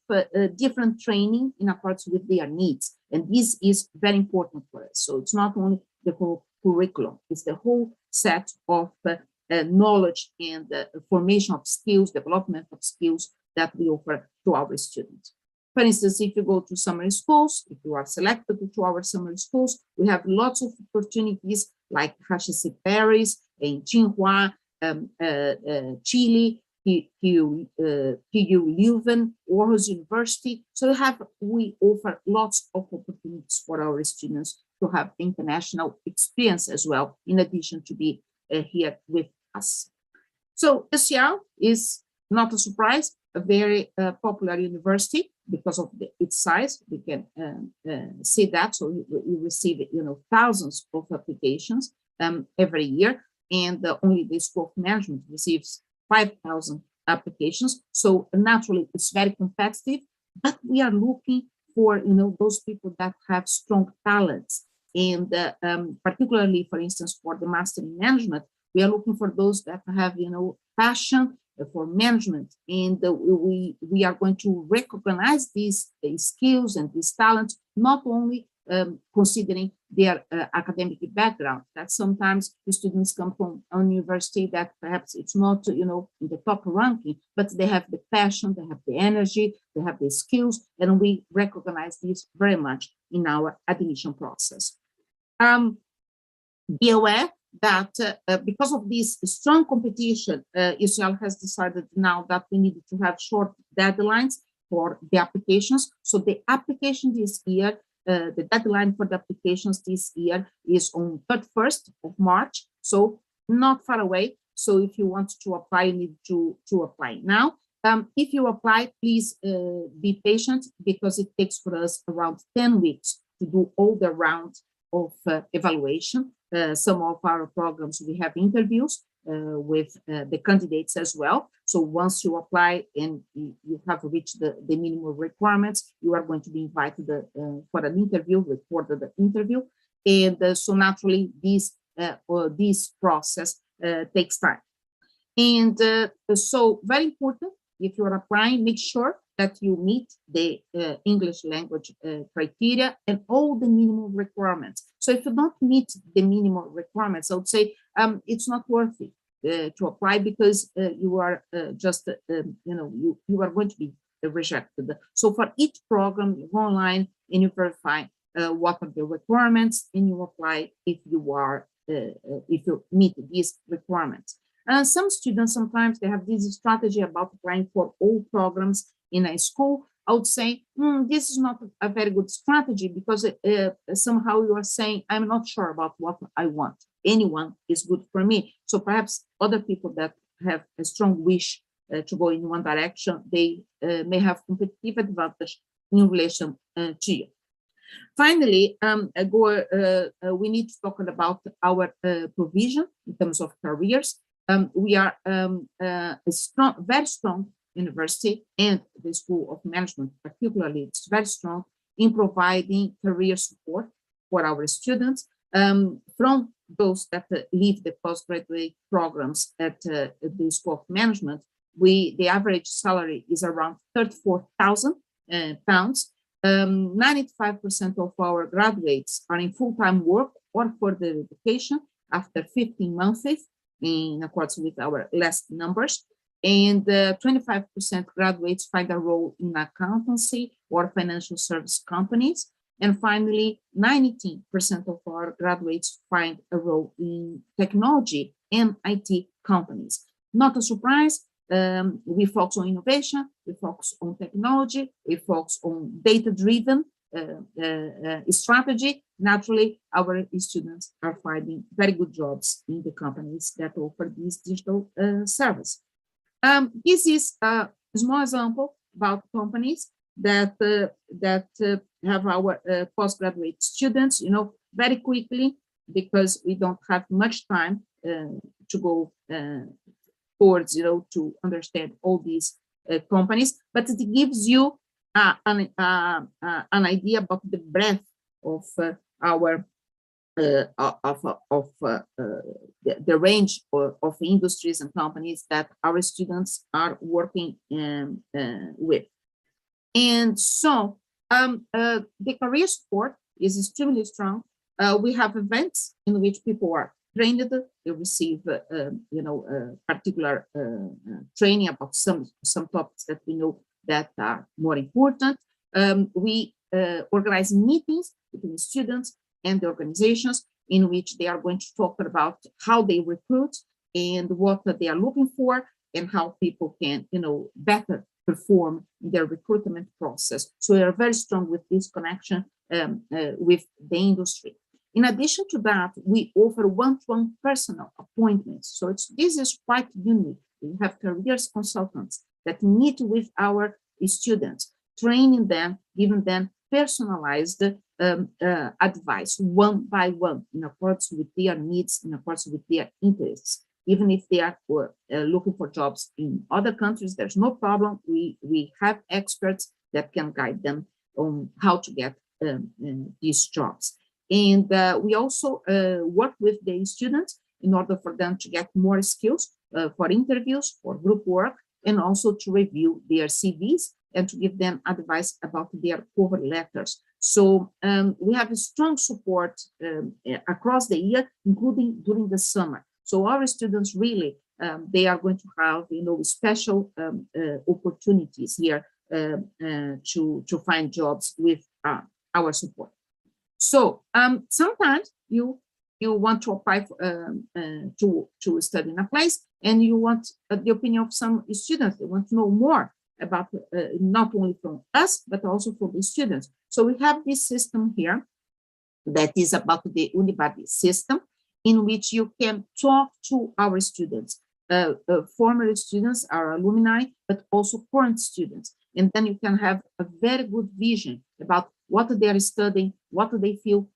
different training in accordance with their needs. And this is very important for us. So it's not only the whole curriculum, it's the whole set of knowledge and formation of skills, development of skills that we offer to our students. For instance, if you go to summer schools, if you are selected to our summer schools, we have lots of opportunities like HEC Paris, in Tsinghua, Chile, PU Leuven, Aarhus University. So we offer lots of opportunities for our students to have international experience as well, in addition to be here with us. So UCL is not a surprise, a very popular university because of its size. We can see that. So we receive, thousands of applications every year, and only the School of Management receives 5,000 applications. So naturally, it's very competitive. But we are looking for those people that have strong talents, and particularly, for instance, for the Master in Management, we are looking for those that have passion for management, and we are going to recognize these skills and these talents, not only considering their academic background. That sometimes the students come from a university that perhaps it's not in the top ranking, but they have the passion, they have the energy, they have the skills, and we recognize this very much in our admission process. Be aware that because of this strong competition, UCL has decided now that we need to have short deadlines for the applications. So the application this year, the deadline for the applications this year is on 31st of March, so not far away. So if you want to apply, you need to apply now. if you apply, please be patient because it takes for us around 10 weeks to do all the rounds of evaluation. Some of our programs, we have interviews with the candidates as well. So once you apply and you have reached the minimum requirements, you are going to be invited for an interview, recorded interview. And so naturally, this process takes time. And so very important, if you're applying, make sure that you meet the English language criteria and all the minimum requirements. So if you don't meet the minimum requirements, I would say it's not worth it to apply because you are just, you are going to be rejected. So for each program, you go online and you verify what are the requirements and you apply if you meet these requirements. Some students, sometimes they have this strategy about applying for all programs in a school. I would say, this is not a very good strategy because somehow you are saying, I'm not sure about what I want. Anyone is good for me. So perhaps other people that have a strong wish to go in one direction, they may have competitive advantage in relation to you. Finally, we need to talk about our provision in terms of careers. We are a very strong university, and the School of Management particularly, it's very strong in providing career support for our students. From those that leave the postgraduate programs at the School of Management, the average salary is around £34,000. 95% of our graduates are in full-time work or further education after 15 months, in accordance with our last numbers. And 25% graduates find a role in accountancy or financial service companies. And finally, 19% of our graduates find a role in technology and IT companies. Not a surprise, we focus on innovation, we focus on technology, we focus on data-driven strategy. Naturally, our students are finding very good jobs in the companies that offer this digital service. This is a small example about companies that have our postgraduate students, very quickly, because we don't have much time to go towards, to understand all these companies, but it gives you an idea about the breadth of our the range of industries and companies that our students are working with. And so the career support is extremely strong. We have events in which people are trained, they receive particular training about some topics that we know that are more important. We organize meetings between students and the organizations in which they are going to talk about how they recruit and what they are looking for and how people can, better perform their recruitment process. So we are very strong with this connection with the industry. In addition to that, we offer one-to-one personal appointments. So this is quite unique. We have careers consultants that meet with our students, training them, giving them personalized advice one by one in accordance with their needs, in accordance with their interests. Even if they are looking for jobs in other countries, there's no problem. We have experts that can guide them on how to get these jobs. And we also work with the students in order for them to get more skills for interviews, for group work, and also to review their CVs and to give them advice about their cover letters. So we have a strong support across the year, including during the summer. So our students really, they are going to have, special opportunities here to find jobs with our support. So sometimes you want to apply to study in a place, and you want the opinion of some students. They want to know more about not only from us, but also from the students. So we have this system here that is about the Unibody system, in which you can talk to our students. former students, our alumni, but also current students. And then you can have a very good vision about what they are studying, what do they feel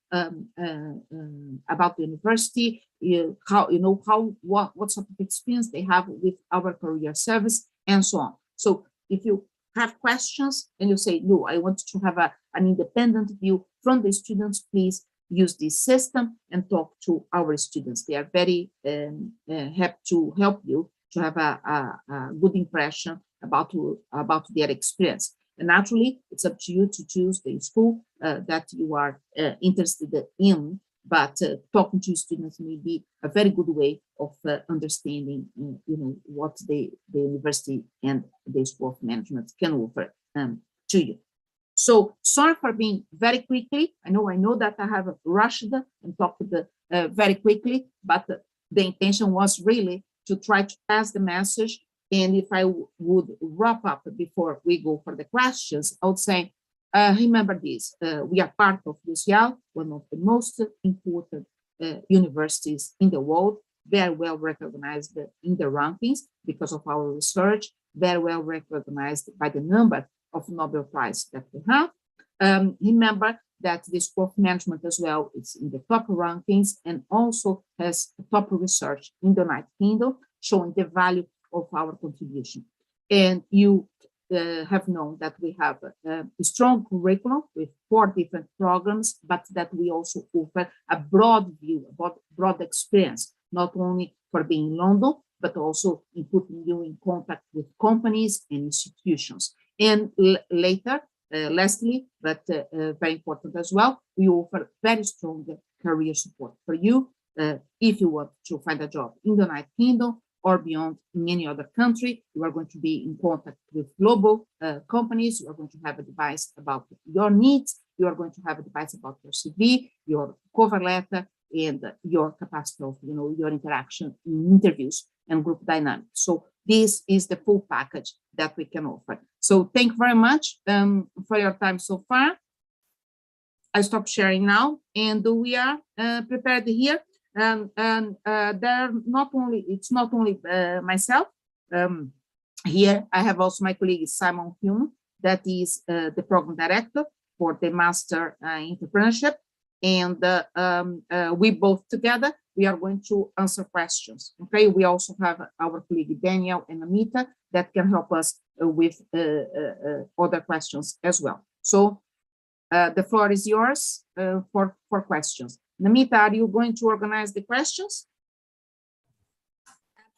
about the university, what sort of experience they have with our career service, and so on. So if you have questions and you say, no, I want to have an independent view from the students, please use this system and talk to our students. They are very happy to help you to have a good impression about their experience. And naturally, it's up to you to choose the school that you are interested in, but talking to students may be a very good way of understanding what the university and the School of Management can offer to you. So sorry for being very quickly. I know that I have rushed and talked very quickly, but the intention was really to try to pass the message. And if I would wrap up before we go for the questions, I would say, remember this, we are part of UCL, one of the most important universities in the world, very well recognized in the rankings because of our research, very well recognized by the number of Nobel Prize that we have. Remember that the School of Management as well is in the top rankings and also has top research in the United Kingdom, showing the value of our contribution. And you have known that we have a strong curriculum with 4 different programs, but that we also offer a broad view, broad experience, not only for being in London, but also in putting you in contact with companies and institutions. And later, lastly, but very important as well, we offer very strong career support for you if you want to find a job in the United Kingdom or beyond in any other country. You are going to be in contact with global companies. You are going to have advice about your needs. You are going to have advice about your CV, your cover letter, and your capacity of your interaction in interviews and group dynamics. So this is the full package that we can offer. So thank you very much for your time so far. I stop sharing now, and we are prepared here. And it's not only myself. Here I have also my colleague Simon Hume, that is the program director for the Master Entrepreneurship. And we both together, we are going to answer questions. Okay, we also have our colleague Daniel and Amita that can help us with other questions as well. So the floor is yours for questions. Namita, are you going to organize the questions?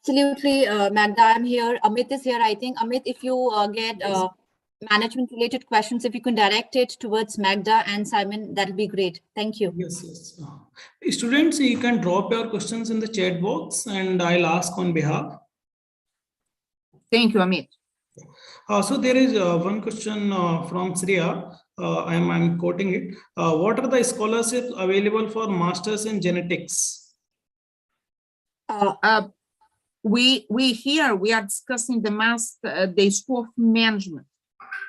Absolutely, Magda, I'm here. Amit is here. I think, Amit, if you get management-related questions, if you can direct it towards Magda and Simon, that'll be great. Thank you. Yes. Students, you can drop your questions in the chat box and I'll ask on behalf. Thank you, Amit. So there is one question from Sriya. I'm quoting it. What are the scholarships available for masters in genetics? We are discussing the School of Management.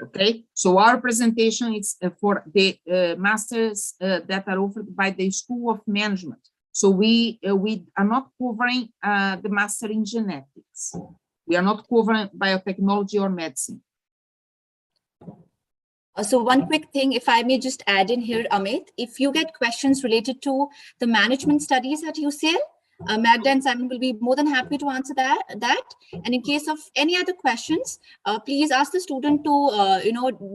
Okay, so our presentation is for the masters that are offered by the School of Management. So we are not covering the master in genetics. We are not covering biotechnology or medicine. So one quick thing, if I may just add in here, Amit, if you get questions related to the management studies at UCL, Magda and Simon will be more than happy to answer that. And in case of any other questions, please ask the student to,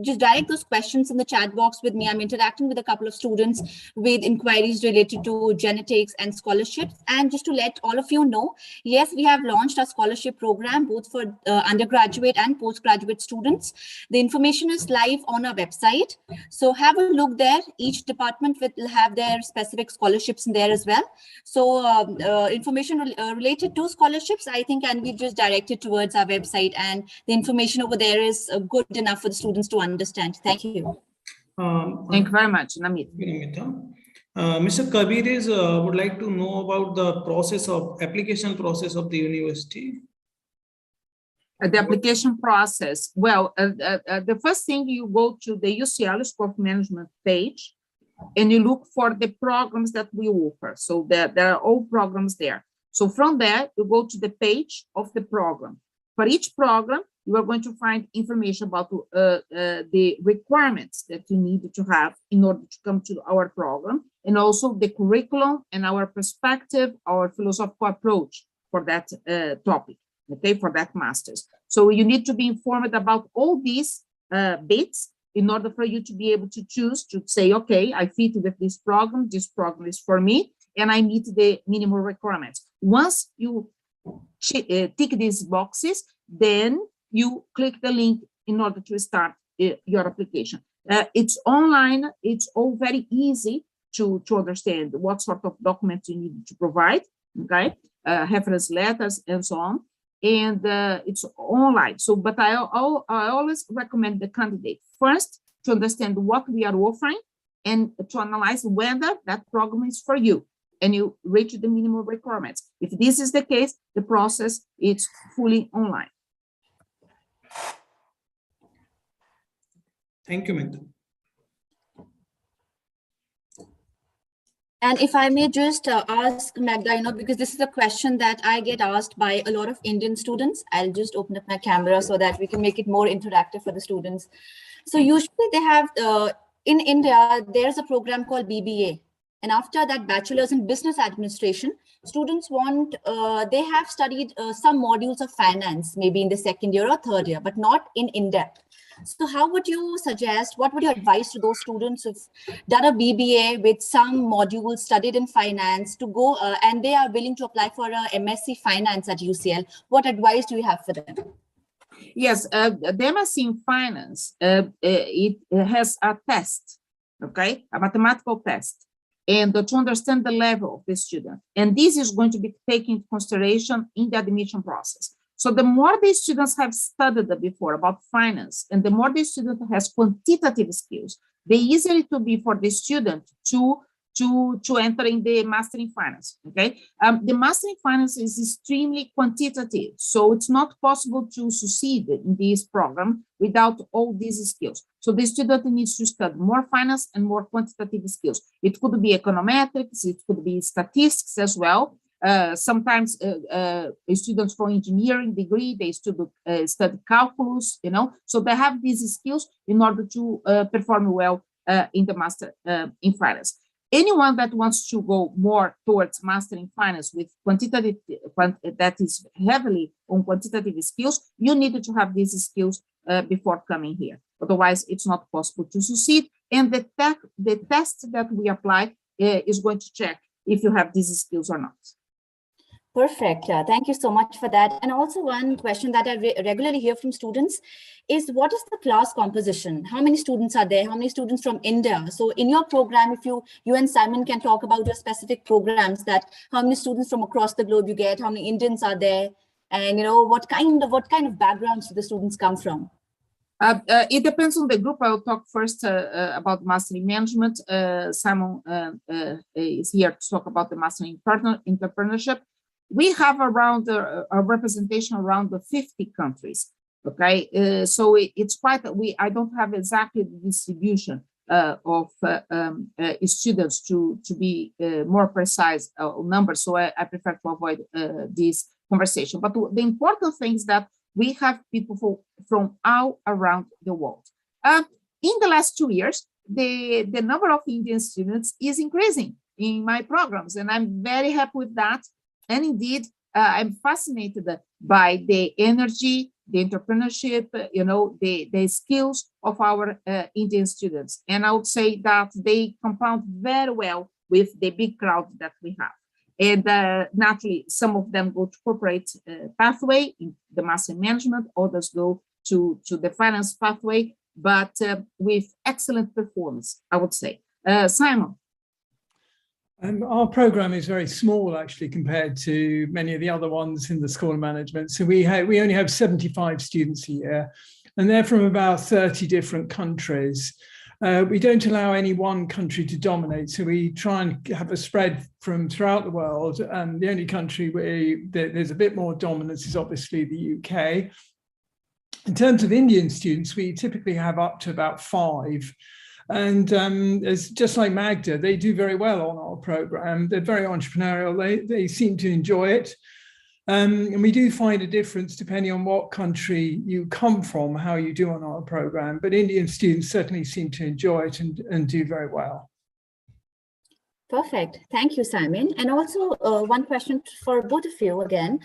just direct those questions in the chat box with me. I'm interacting with a couple of students with inquiries related to genetics and scholarships. And just to let all of you know, yes, we have launched our scholarship program, both for undergraduate and postgraduate students. The information is live on our website. So have a look there. Each department will have their specific scholarships in there as well. So information related to scholarships, I think, can be just directed towards our website, and the information over there is good enough for the students to understand. Thank you. Thank you very much, Namita. Mr. Kabir would like to know about the application process of the university. The application process. Well, the first thing, you go to the UCL School of Management page, and you look for the programs that we offer. So there are all programs there. So from there, you go to the page of the program. For each program, you are going to find information about the requirements that you need to have in order to come to our program, and also the curriculum and our perspective, our philosophical approach for that topic, okay, for that master's. So you need to be informed about all these bits in order for you to be able to choose to say, okay, I fit with this program is for me, and I meet the minimum requirements. Once you tick these boxes, then you click the link in order to start your application. It's online, it's all very easy to understand what sort of documents you need to provide, okay, reference letters and so on, and it's online. So, but I always recommend the candidate first to understand what we are offering and to analyze whether that program is for you, and you reach the minimum requirements. If this is the case, the process is fully online. Thank you, Magda. And if I may just ask Magda, because this is a question that I get asked by a lot of Indian students. I'll just open up my camera so that we can make it more interactive for the students. So usually they have, in India, there's a program called BBA. And after that Bachelor's in Business Administration, students they have studied some modules of finance, maybe in the second year or third year, but not in in-depth. So how would you suggest, what would you advise to those students who've done a BBA with some modules studied in finance to go and they are willing to apply for a MSc Finance at UCL? What advice do you have for them? Yes, the MSc in Finance, it has a test, okay, a mathematical test, and to understand the level of the student. And this is going to be taken into consideration in the admission process. So the more the students have studied before about finance, and the more the student has quantitative skills, the easier it will be for the student to enter in the Master in Finance, okay? The Master in Finance is extremely quantitative, so it's not possible to succeed in this program without all these skills. So the student needs to study more finance and more quantitative skills. It could be econometrics, it could be statistics as well. Sometimes students from engineering degree, they study calculus, so they have these skills in order to perform well in the Master in Finance. Anyone that wants to go more towards Master in Finance with quantitative, that is heavily on quantitative skills, you need to have these skills before coming here. Otherwise, it's not possible to succeed. And the test that we apply is going to check if you have these skills or not. Perfect. Thank you so much for that. And also one question that I regularly hear from students is, what is the class composition? How many students are there? How many students from India? So in your program, if you and Simon can talk about your specific programs, that how many students from across the globe you get, how many Indians are there, and what kind of backgrounds do the students come from? It depends on the group. I will talk first about Master in Management. Simon is here to talk about the Master in Entrepreneurship. We have around a representation around the 50 countries. Okay, so it's quite. I don't have exactly the distribution of students to be more precise numbers. So I prefer to avoid this conversation. But the important thing is that we have people from all around the world. In the last 2 years, the number of Indian students is increasing in my programs, and I'm very happy with that. And indeed, I'm fascinated by the energy, the entrepreneurship, the skills of our Indian students. And I would say that they compound very well with the big crowd that we have. And naturally, some of them go to corporate pathway in the Master in Management, others go to the finance pathway, but with excellent performance, I would say. Simon. Our program is very small, actually, compared to many of the other ones in the School of Management. So we only have 75 students a year, and they're from about 30 different countries. We don't allow any one country to dominate, so we try and have a spread from throughout the world. And the only country where there's a bit more dominance is obviously the UK. In terms of Indian students, we typically have up to about 5. And it's just like Magda, they do very well on our program. They're very entrepreneurial. They seem to enjoy it. And we do find a difference depending on what country you come from, how you do on our program. But Indian students certainly seem to enjoy it and do very well. Perfect. Thank you, Simon. And also one question for both of you again.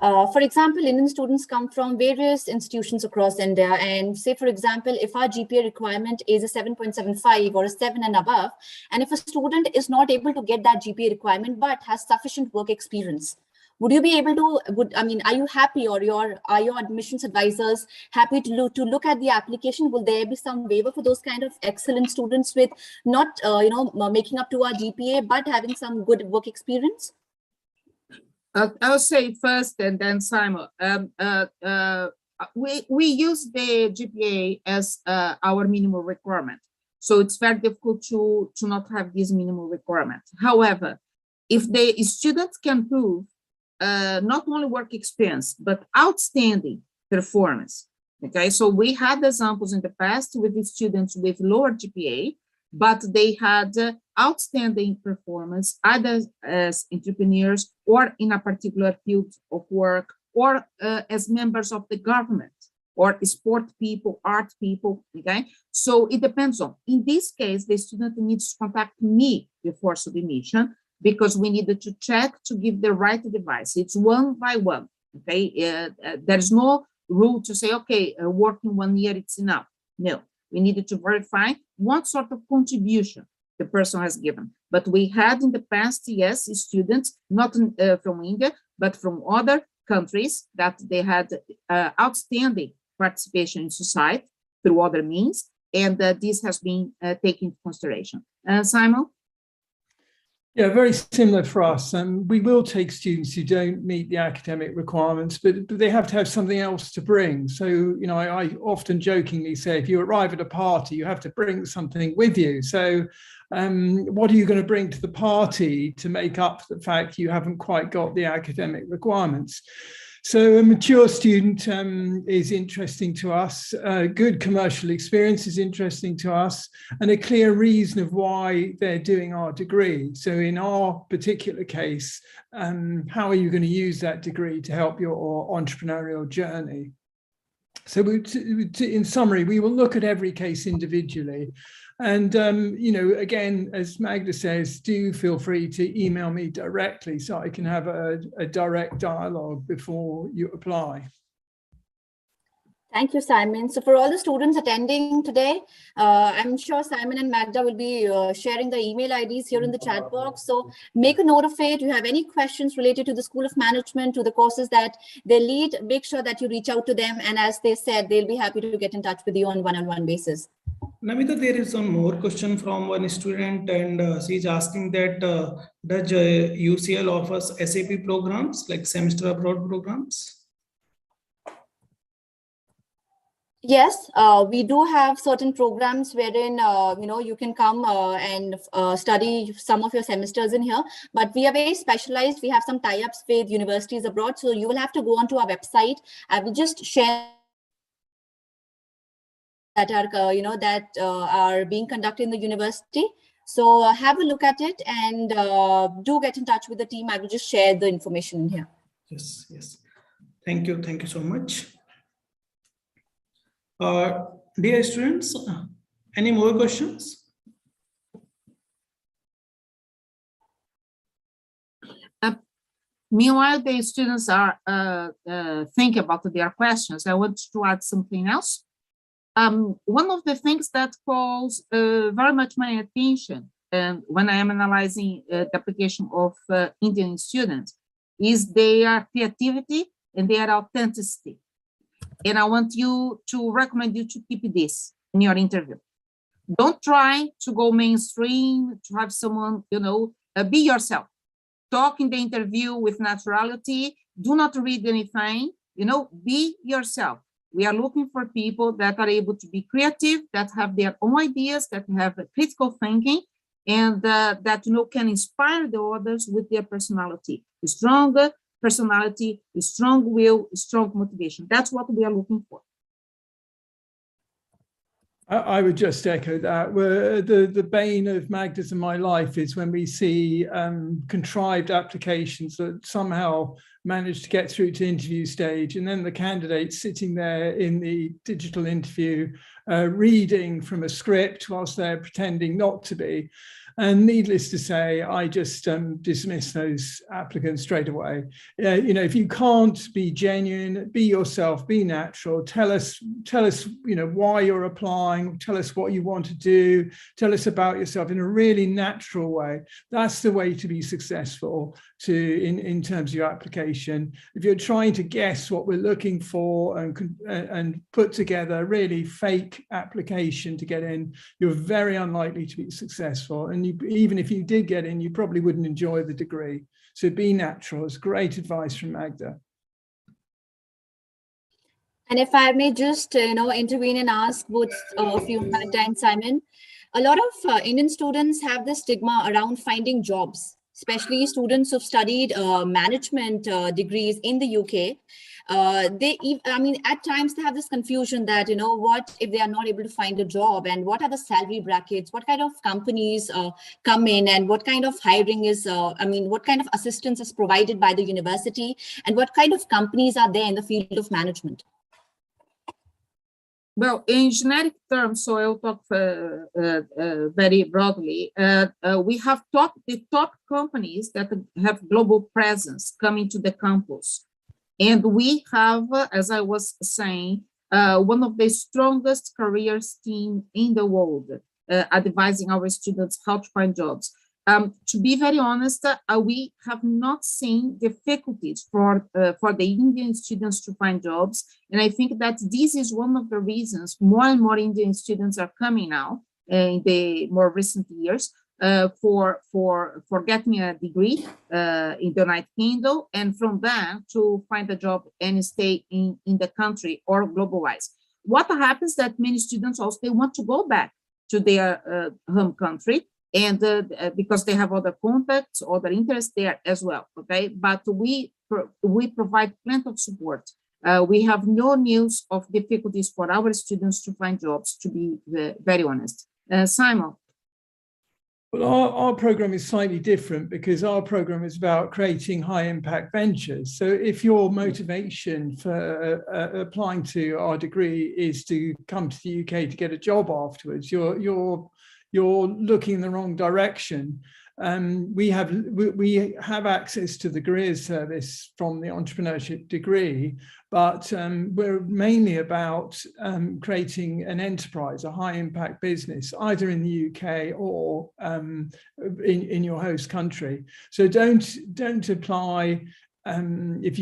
For example, Indian students come from various institutions across India. And say, for example, if our GPA requirement is a 7.75 or a 7 and above, and if a student is not able to get that GPA requirement but has sufficient work experience, would you be able to, are you happy, or are your admissions advisors happy to look at the application? Will there be some waiver for those kind of excellent students with not, making up to our GPA, but having some good work experience? I'll say first and then Simon. We use the GPA as our minimum requirement. So it's very difficult to not have this minimum requirement. However, if the students can prove not only work experience, but outstanding performance. Okay, so we had examples in the past with the students with lower GPA, but they had outstanding performance either as entrepreneurs or in a particular field of work, or as members of the government, or sport people, art people. Okay, so it depends on. In this case, the student needs to contact me before submission, because we needed to check to give the right device. It's one by one, okay? There's no rule to say, okay, working 1 year, it's enough. No, we needed to verify what sort of contribution the person has given. But we had in the past, yes, students, not from India, but from other countries, that they had outstanding participation in society through other means, and this has been taken into consideration. Simon? Yeah, very similar for us. We will take students who don't meet the academic requirements, but they have to have something else to bring. So, I often jokingly say, if you arrive at a party, you have to bring something with you. So what are you going to bring to the party to make up for the fact you haven't quite got the academic requirements? So a mature student is interesting to us, good commercial experience is interesting to us, and a clear reason of why they're doing our degree. So in our particular case, how are you going to use that degree to help your entrepreneurial journey? So in summary, we will look at every case individually. And, again, as Magda says, do feel free to email me directly so I can have a direct dialogue before you apply. Thank you, Simon. So for all the students attending today, I'm sure Simon and Magda will be sharing the email IDs here in the chat box. So make a note of it. If you have any questions related to the School of Management, to the courses that they lead, make sure that you reach out to them. And as they said, they'll be happy to get in touch with you on one-on-one basis. Namita, there is one more question from one student, and she's asking that does UCL offers SAP programs, like semester abroad programs? Yes, we do have certain programs wherein, you can come and study some of your semesters in here, but we are very specialized. We have some tie-ups with universities abroad. So you will have to go onto our website. I will just share that are being conducted in the university. So have a look at it and do get in touch with the team. I will just share the information in here. Yes. Thank you so much. Dear students, any more questions? Meanwhile, the students are thinking about their questions. I want to add something else. One of the things that calls very much my attention when I am analyzing the application of Indian students is their creativity and their authenticity. And I want you to recommend you to keep this in your interview. Don't try to go mainstream, to have someone, be yourself. Talk in the interview with naturality. Do not read anything, be yourself. We are looking for people that are able to be creative, that have their own ideas, that have a critical thinking, and that can inspire the others with their personality. Stronger personality, strong will, strong motivation. That's what we are looking for. I would just echo that. Where the bane of Magda's and my life is when we see contrived applications that somehow manage to get through to interview stage, and then the candidate sitting there in the digital interview reading from a script whilst they're pretending not to be. And needless to say, I just dismiss those applicants straight away. You know, if you can't be genuine, be yourself, be natural, tell us, you know, why you're applying, tell us what you want to do, tell us about yourself in a really natural way. That's the way to be successful in terms of your application. If you're trying to guess what we're looking for and put together a really fake application to get in, you're very unlikely to be successful. And even if you did get in, you probably wouldn't enjoy the degree. So be natural. It's great advice from Magda. And if I may just, intervene and ask both of you, Magda and Simon, a lot of Indian students have this stigma around finding jobs, especially students who've studied management degrees in the UK. At times they have this confusion that, what if they are not able to find a job, and what are the salary brackets, what kind of companies come in, and what kind of hiring is, what kind of assistance is provided by the university, and what kind of companies are there in the field of management? Well, in generic terms, so I'll talk very broadly. We have the top companies that have global presence coming to the campus. And we have, as I was saying, one of the strongest careers team in the world, advising our students how to find jobs. To be very honest, we have not seen difficulties for the Indian students to find jobs. And I think that this is one of the reasons more and more Indian students are coming now in the more recent years for getting a degree in the United Kingdom, and from there to find a job and stay in the country or globalize. What happens that many students also, they want to go back to their home country, and because they have other contacts, other interests there as well, okay? But we provide plenty of support. We have no news of difficulties for our students to find jobs, to be very honest. Simon. Well, our program is slightly different because our program is about creating high impact ventures. So if your motivation for applying to our degree is to come to the UK to get a job afterwards, you're looking in the wrong direction. We have access to the careers service from the entrepreneurship degree, but we're mainly about creating an enterprise, a high impact business, either in the UK or in your host country. So don't apply if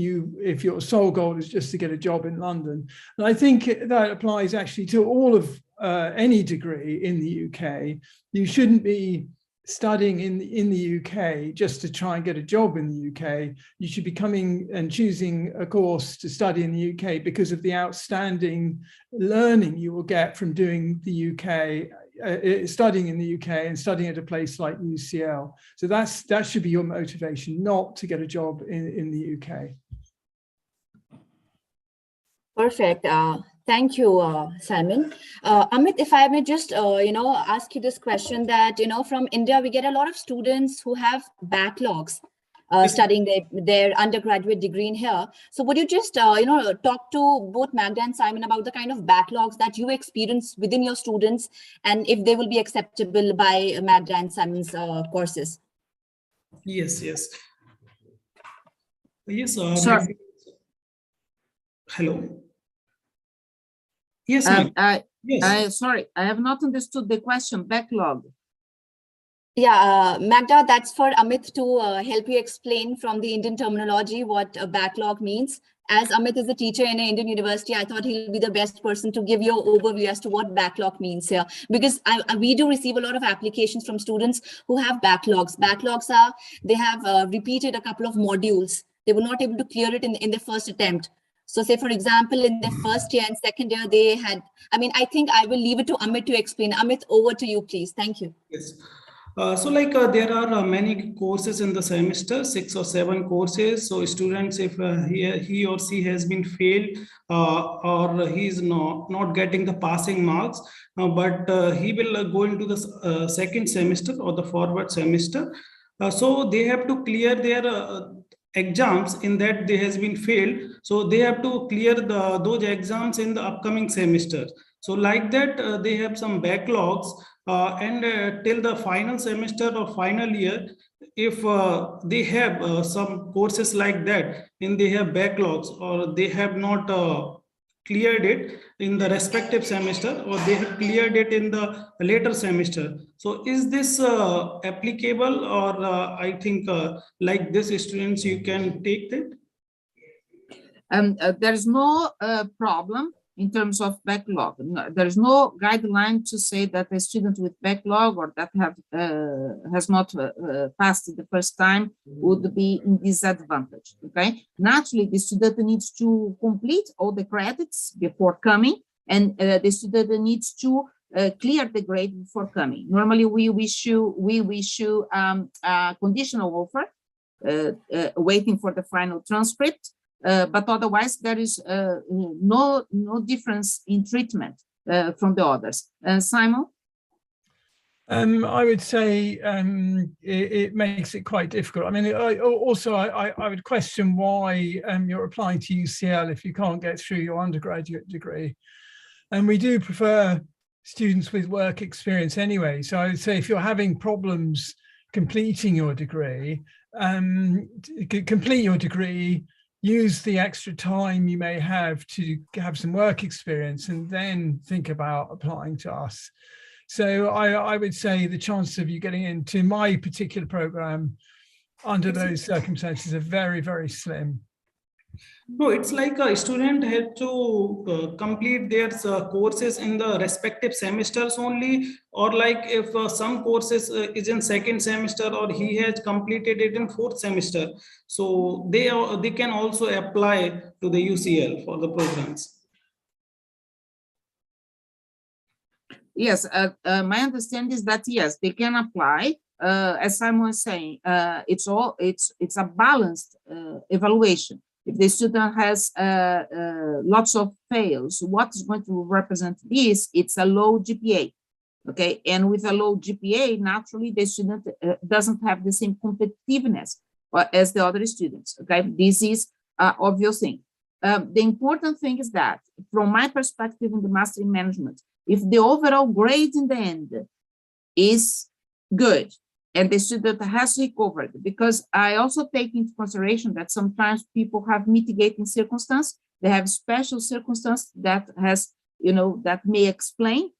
your sole goal is just to get a job in London. And I think that applies actually to all of any degree in the UK. You shouldn't be studying in the UK just to try and get a job in the UK. You should be coming and choosing a course to study in the UK because of the outstanding learning you will get from doing the UK, studying in the UK and studying at a place like UCL. So that should be your motivation, not to get a job in the UK. Perfect. Thank you, Simon. Amit, if I may just, ask you this question that, from India, we get a lot of students who have backlogs studying their undergraduate degree in here. So would you just, talk to both Magda and Simon about the kind of backlogs that you experience within your students, and if they will be acceptable by Magda and Simon's courses? Yes. Sorry. Hello. Yes, yes. Sorry, I have not understood the question, backlog. Yeah, Magda, that's for Amit to help you explain from the Indian terminology what a backlog means. As Amit is a teacher in an Indian university, I thought he'll be the best person to give you an overview as to what backlog means here. Because we do receive a lot of applications from students who have backlogs. Backlogs are, they have repeated a couple of modules. They were not able to clear it in their first attempt. So say, for example, in their first year and second year, they had, I think I will leave it to Amit to explain. Amit, over to you, please. Thank you. Yes. There are many courses in the semester, 6 or 7 courses. So students, if he or she has been failed or he is not getting the passing marks, but he will go into the second semester or the forward semester. So they have to clear their exams in that they has been failed. So they have to clear those exams in the upcoming semester. So like that, they have some backlogs. And till the final semester or final year, if they have some courses like that and they have backlogs or they have not cleared it in the respective semester or they have cleared it in the later semester. So is this applicable, or I think like this students you can take that? There's no problem in terms of backlog. There's no guideline to say that a student with backlog or that has not passed the first time would be in disadvantage. Okay, naturally the student needs to complete all the credits before coming, and the student needs to clear the grade before coming. Normally we issue a conditional offer waiting for the final transcript. But otherwise, there is no difference in treatment from the others. Simon? I would say it makes it quite difficult. I mean, I would question why you're applying to UCL if you can't get through your undergraduate degree. And we do prefer students with work experience anyway. So I would say if you're having problems completing your degree, complete your degree, use the extra time you may have to have some work experience and then think about applying to us. So I would say the chances of you getting into my particular program under those circumstances are very, very slim. No, it's like a student had to complete their courses in the respective semesters only, or like if some courses is in second semester or he has completed it in fourth semester. So they can also apply to the UCL for the programs. Yes, my understanding is that yes, they can apply. As Simon was saying, it's a balanced evaluation. If the student has lots of fails, what is going to represent this? It's a low GPA, okay? And with a low GPA, naturally, the student doesn't have the same competitiveness as the other students, okay? This is an obvious thing. The important thing is that, from my perspective in the Master in Management, if the overall grade in the end is good, and the student has recovered, because I also take into consideration that sometimes people have mitigating circumstance, they have special circumstance that has, that may explain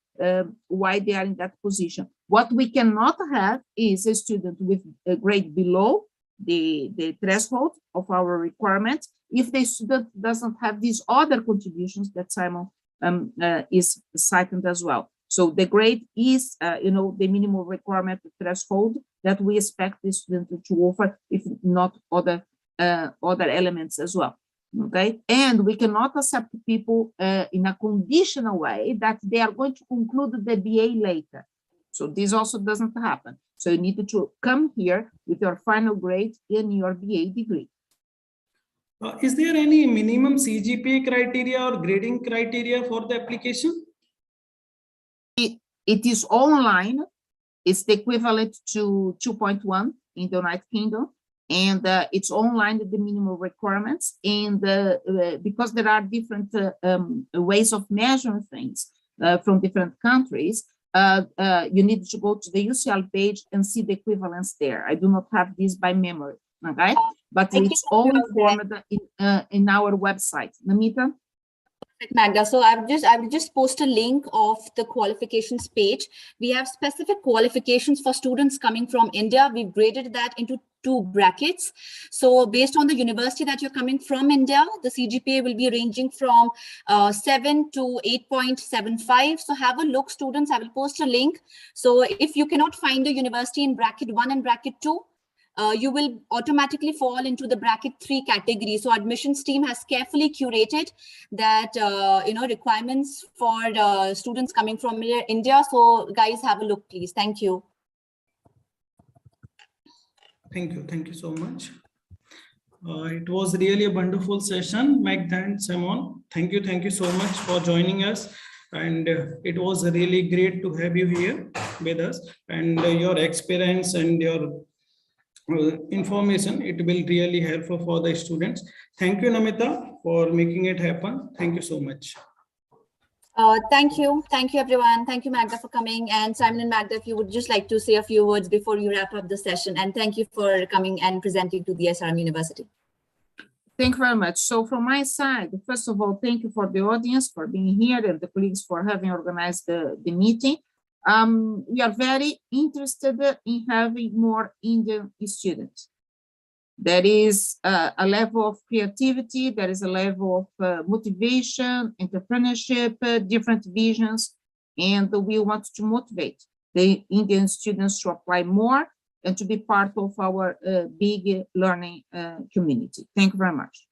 why they are in that position. What we cannot have is a student with a grade below the threshold of our requirements if the student doesn't have these other contributions that Simon is citing as well. So the grade is, the minimum requirement threshold that we expect the student to offer, if not other elements as well. Okay, and we cannot accept people in a conditional way that they are going to conclude the BA later. So this also doesn't happen. So you need to come here with your final grade in your BA degree. Is there any minimum CGPA criteria or grading criteria for the application? It is online. It's the equivalent to 2.1 in the United Kingdom, and it's online the minimum requirements. And because there are different ways of measuring things from different countries, you need to go to the UCL page and see the equivalence there. I do not have this by memory, okay? But it's all informed in our website. Namita? Magda, so I will just post a link of the qualifications page. We have specific qualifications for students coming from India. We've graded that into 2 brackets. So based on the university that you're coming from India, the CGPA will be ranging from 7 to 8.75. So have a look, students. I will post a link. So if you cannot find the university in bracket 1 and bracket 2, you will automatically fall into the bracket 3 category. So admissions team has carefully curated that, requirements for students coming from India. So guys, have a look, please. Thank you. Thank you so much. It was really a wonderful session. Magda and Simon, thank you so much for joining us. And it was really great to have you here with us. And your experience and your information, it will really helpful for the students. Thank you, Namita, for making it happen. Thank you so much. Thank you everyone. Thank you, Magda, for coming. And Simon and Magda, if you would just like to say a few words before you wrap up the session. And thank you for coming and presenting to the SRM University. Thank you very much. So from my side, first of all, thank you for the audience for being here and the colleagues for having organized the meeting. We are very interested in having more Indian students. There is a level of creativity, there is a level of motivation, entrepreneurship, different visions, and we want to motivate the Indian students to apply more and to be part of our big learning community. Thank you very much.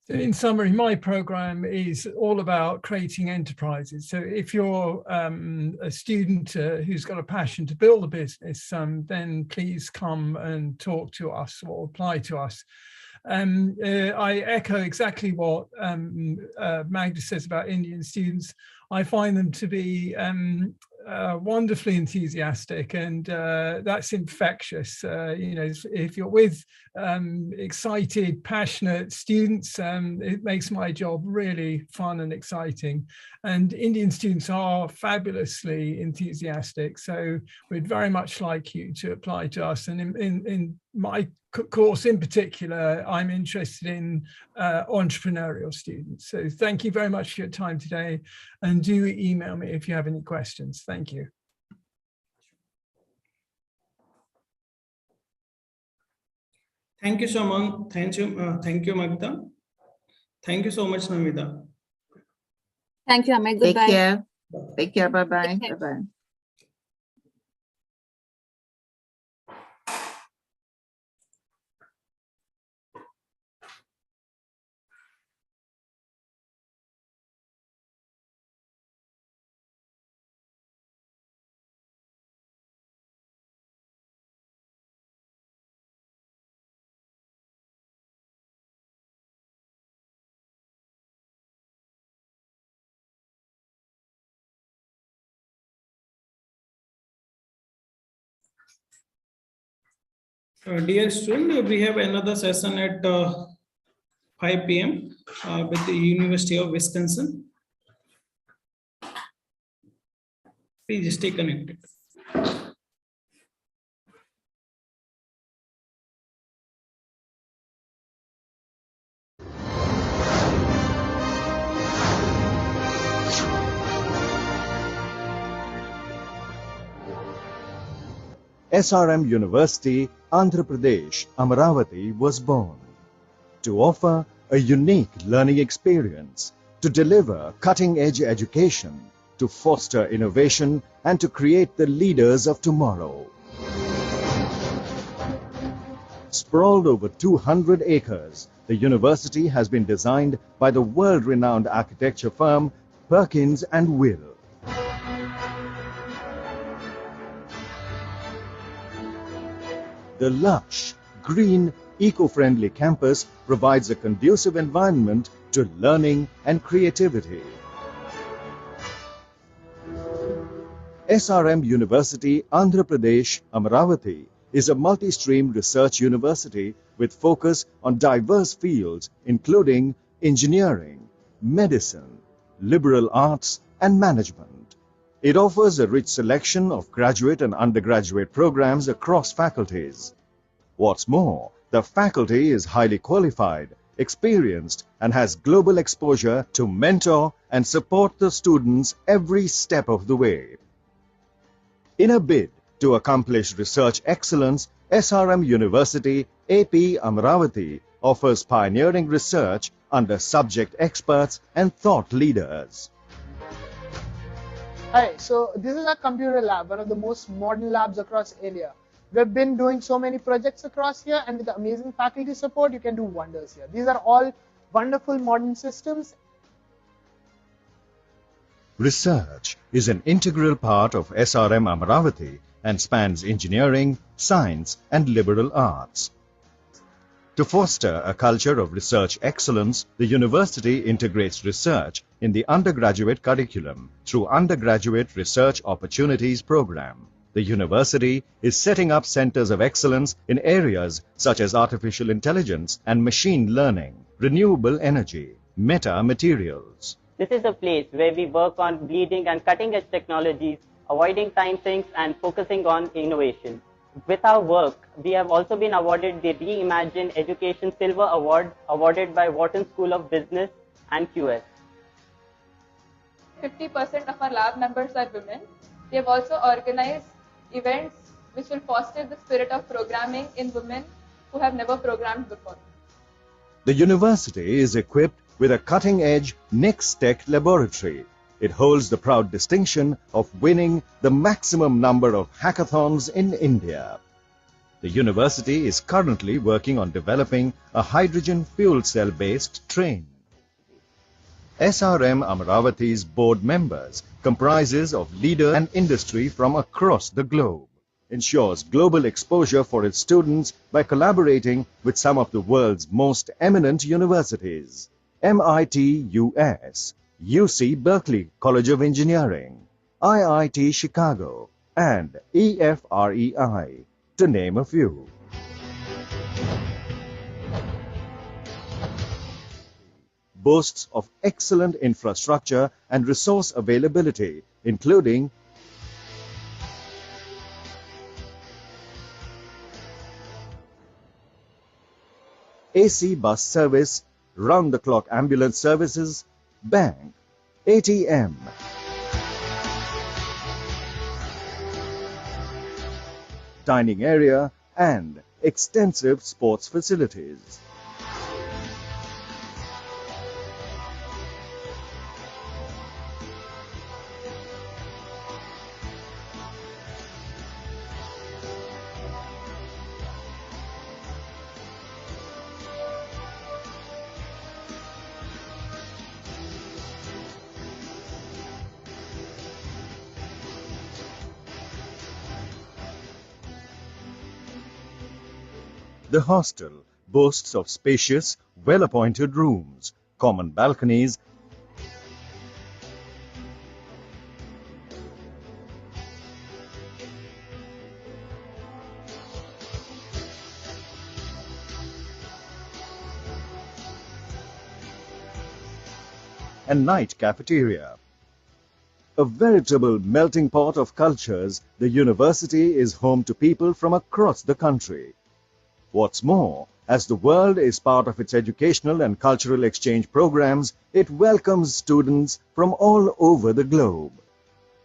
So in summary, my program is all about creating enterprises. So if you're a student who's got a passion to build a business, then please come and talk to us or apply to us. I echo exactly what Magda says about Indian students. I find them to be wonderfully enthusiastic, and that's infectious. You know, if you're with excited, passionate students, it makes my job really fun and exciting. And Indian students are fabulously enthusiastic, so we'd very much like you to apply to us. And in my course in particular, I'm interested in entrepreneurial students. So thank you very much for your time today, and do email me if you have any questions. Thank you. Thank you, Shaman. Thank you, Magda. Thank you so much, Namita. Thank you, Amit. Goodbye. Take care. Take care. Bye-bye. Bye-bye. Dear student, we have another session at 5 p.m. With the University of Wisconsin. Please stay connected. SRM University, Andhra Pradesh, Amaravati was born to offer a unique learning experience, to deliver cutting-edge education, to foster innovation, and to create the leaders of tomorrow. Sprawled over 200 acres, the university has been designed by the world-renowned architecture firm Perkins & Will. The lush, green, eco-friendly campus provides a conducive environment to learning and creativity. SRM University, Andhra Pradesh, Amaravati is a multi-stream research university with focus on diverse fields including engineering, medicine, liberal arts and management. It offers a rich selection of graduate and undergraduate programs across faculties. What's more, the faculty is highly qualified, experienced, and has global exposure to mentor and support the students every step of the way. In a bid to accomplish research excellence, SRM University, AP Amaravati offers pioneering research under subject experts and thought leaders. Hi, so this is our computer lab, one of the most modern labs across India. We've been doing so many projects across here, and with the amazing faculty support, you can do wonders here. These are all wonderful modern systems. Research is an integral part of SRM Amaravati and spans engineering, science and liberal arts. To foster a culture of research excellence, the university integrates research in the undergraduate curriculum through Undergraduate Research Opportunities Program. The university is setting up centers of excellence in areas such as artificial intelligence and machine learning, renewable energy, meta materials. This is a place where we work on bleeding and cutting edge technologies, avoiding time sinks and focusing on innovation. With our work, we have also been awarded the Reimagine Education Silver Award awarded by Wharton School of Business and QS. 50% of our lab members are women. We have also organized events which will foster the spirit of programming in women who have never programmed before. The university is equipped with a cutting-edge NextTech laboratory. It holds the proud distinction of winning the maximum number of hackathons in India. The university is currently working on developing a hydrogen fuel cell-based train. SRM Amaravati's board members comprises of leaders and industry from across the globe. Ensures global exposure for its students by collaborating with some of the world's most eminent universities. MIT US, UC Berkeley College of Engineering, IIT Chicago, and EFREI, to name a few. Boasts of excellent infrastructure and resource availability, including AC bus service, round-the-clock ambulance services, bank, ATM, dining area, and extensive sports facilities. The hostel boasts of spacious, well-appointed rooms, common balconies, and night cafeteria. A veritable melting pot of cultures, the university is home to people from across the country. What's more, as the world is part of its educational and cultural exchange programs, it welcomes students from all over the globe.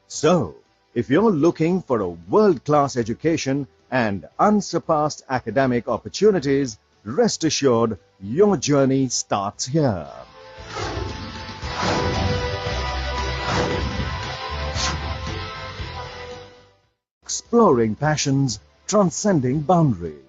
So, if you're looking for a world-class education and unsurpassed academic opportunities, rest assured your journey starts here. Exploring passions, transcending boundaries.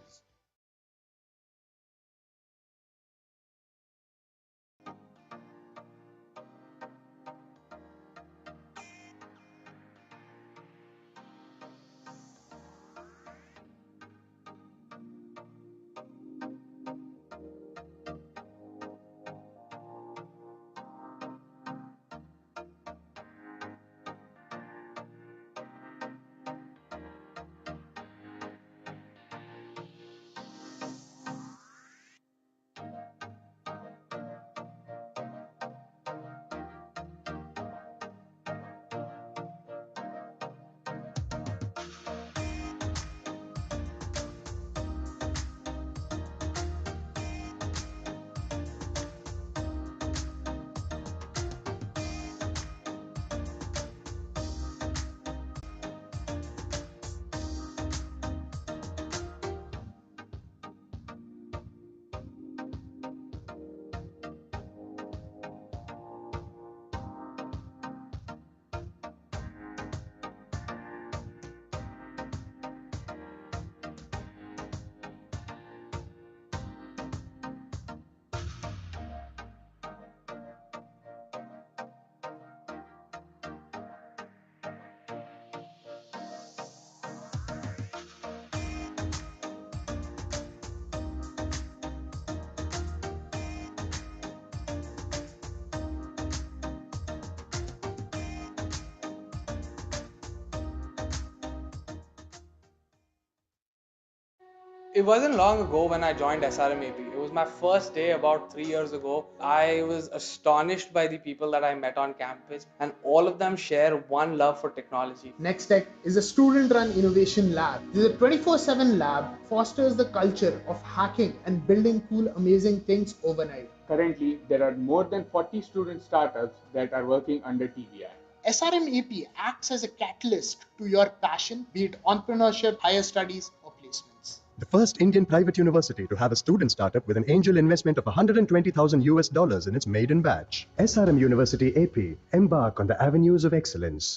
It wasn't long ago when I joined SRMAP. It was my first day about 3 years ago. I was astonished by the people that I met on campus, and all of them share one love for technology. NextTech is a student-run innovation lab. This is a 24/7 lab, fosters the culture of hacking and building cool, amazing things overnight. Currently, there are more than 40 student startups that are working under TVI. SRMAP acts as a catalyst to your passion, be it entrepreneurship, higher studies, or placements. The first Indian private university to have a student startup with an angel investment of $120,000 in its maiden batch. SRM University AP, embark on the avenues of excellence.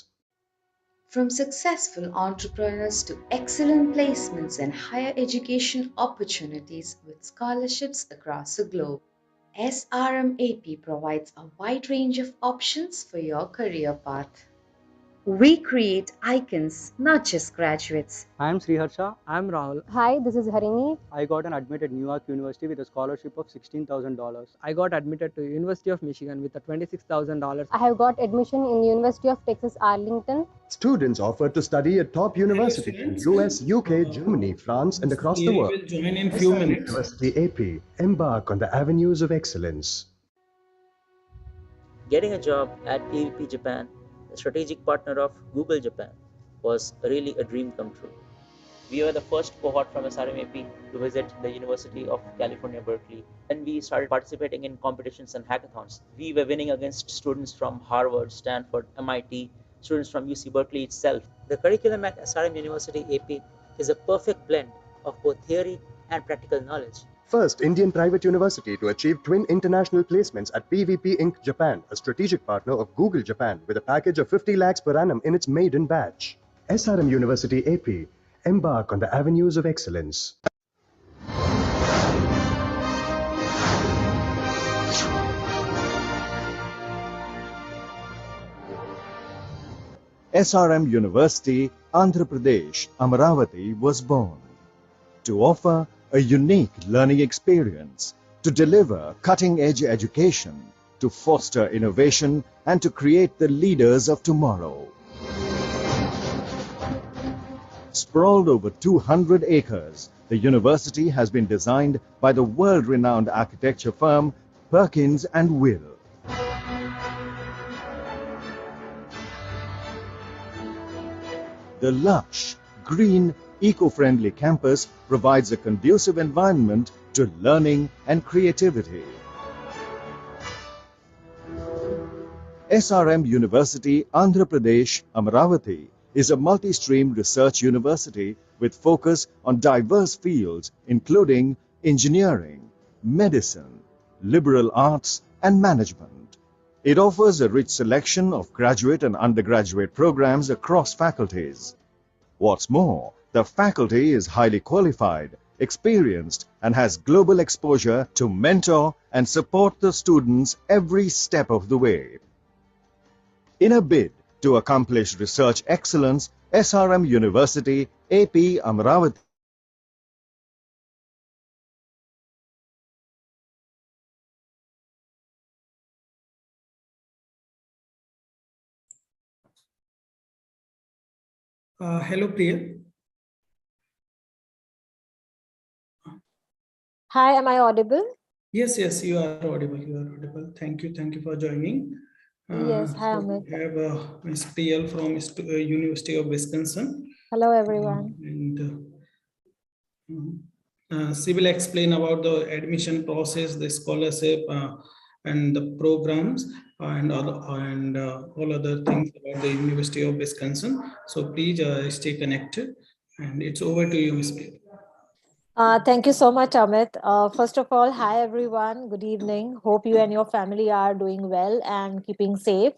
From successful entrepreneurs to excellent placements and higher education opportunities with scholarships across the globe, SRMAP provides a wide range of options for your career path. We create icons, not just graduates. I am Sriharsha. I am Rahul. Hi, this is Harini. I got an admitted New York University with a scholarship of $16,000. I got admitted to University of Michigan with a $26,000. I have got admission in University of Texas Arlington. Students offered to study at top universities in US, UK, Germany, France, and across the We world. will join in few SRM minutes. University AP, embark on the avenues of excellence. Getting a job at PVP Japan, the strategic partner of Google Japan, was really a dream come true. We were the first cohort from SRMAP to visit the University of California, Berkeley. When we started participating in competitions and hackathons, we were winning against students from Harvard, Stanford, MIT, students from UC Berkeley itself. The curriculum at SRM University AP is a perfect blend of both theory and practical knowledge. First Indian private university to achieve twin international placements at PVP Inc. Japan, a strategic partner of Google Japan, with a package of 50 lakhs per annum in its maiden batch. SRM University AP, embark on the avenues of excellence. SRM University, Andhra Pradesh, Amaravati was born to offer a unique learning experience, to deliver cutting-edge education, to foster innovation, and to create the leaders of tomorrow. Sprawled over 200 acres, the university has been designed by the world-renowned architecture firm Perkins and Will. The lush, green, eco-friendly campus provides a conducive environment to learning and creativity. SRM University, Andhra Pradesh, Amaravati is a multi-stream research university with focus on diverse fields including engineering, medicine, liberal arts and management. It offers a rich selection of graduate and undergraduate programs across faculties. What's more, the faculty is highly qualified, experienced, and has global exposure to mentor and support the students every step of the way. In a bid to accomplish research excellence, SRM University, AP Amaravati Hello, Priya. Hi, am I audible? Yes, yes, you are audible. You are audible. Thank you for joining. Yes, hi, So Amit. we have Ms. Priyal from University of Wisconsin, Hello, everyone. and she will explain about the admission process, the scholarship, and the programs, and all other things about the University of Wisconsin. So please stay connected, and it's over to you, Ms. Priyal. Thank you so much, Amit. First of all, hi, everyone. Good evening. Hope you and your family are doing well and keeping safe.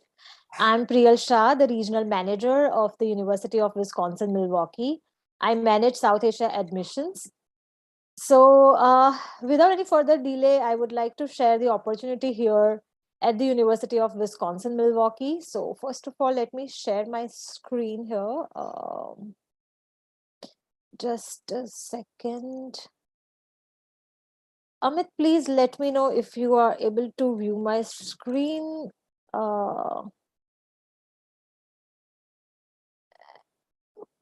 I'm Priyal Shah, the Regional Manager of the University of Wisconsin-Milwaukee. I manage South Asia admissions. So without any further delay, I would like to share the opportunity here at the University of Wisconsin-Milwaukee. So first of all, let me share my screen here. Just a second. Amit, please let me know if you are able to view my screen.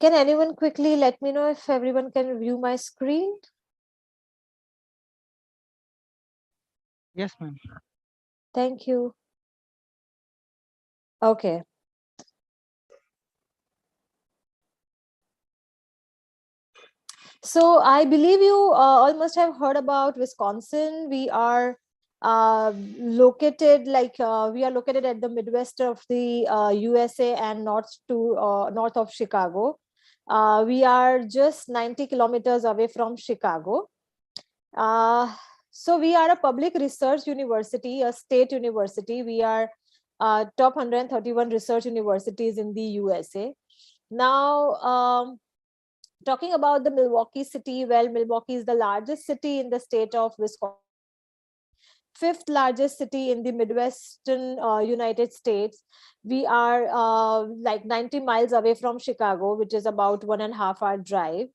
Can anyone quickly let me know if everyone can view my screen? Yes, ma'am. Thank you. Okay. So I believe you all must have heard about Wisconsin. We are located we are located at the Midwest of the USA and north of Chicago. We are just 90 kilometers away from Chicago. So we are a public research university, a state university. We are top 131 research universities in the USA. Now, talking about the Milwaukee city, well, Milwaukee is the largest city in the state of Wisconsin, fifth largest city in the Midwestern United States. We are like 90 miles away from Chicago, which is about 1.5 hour drive.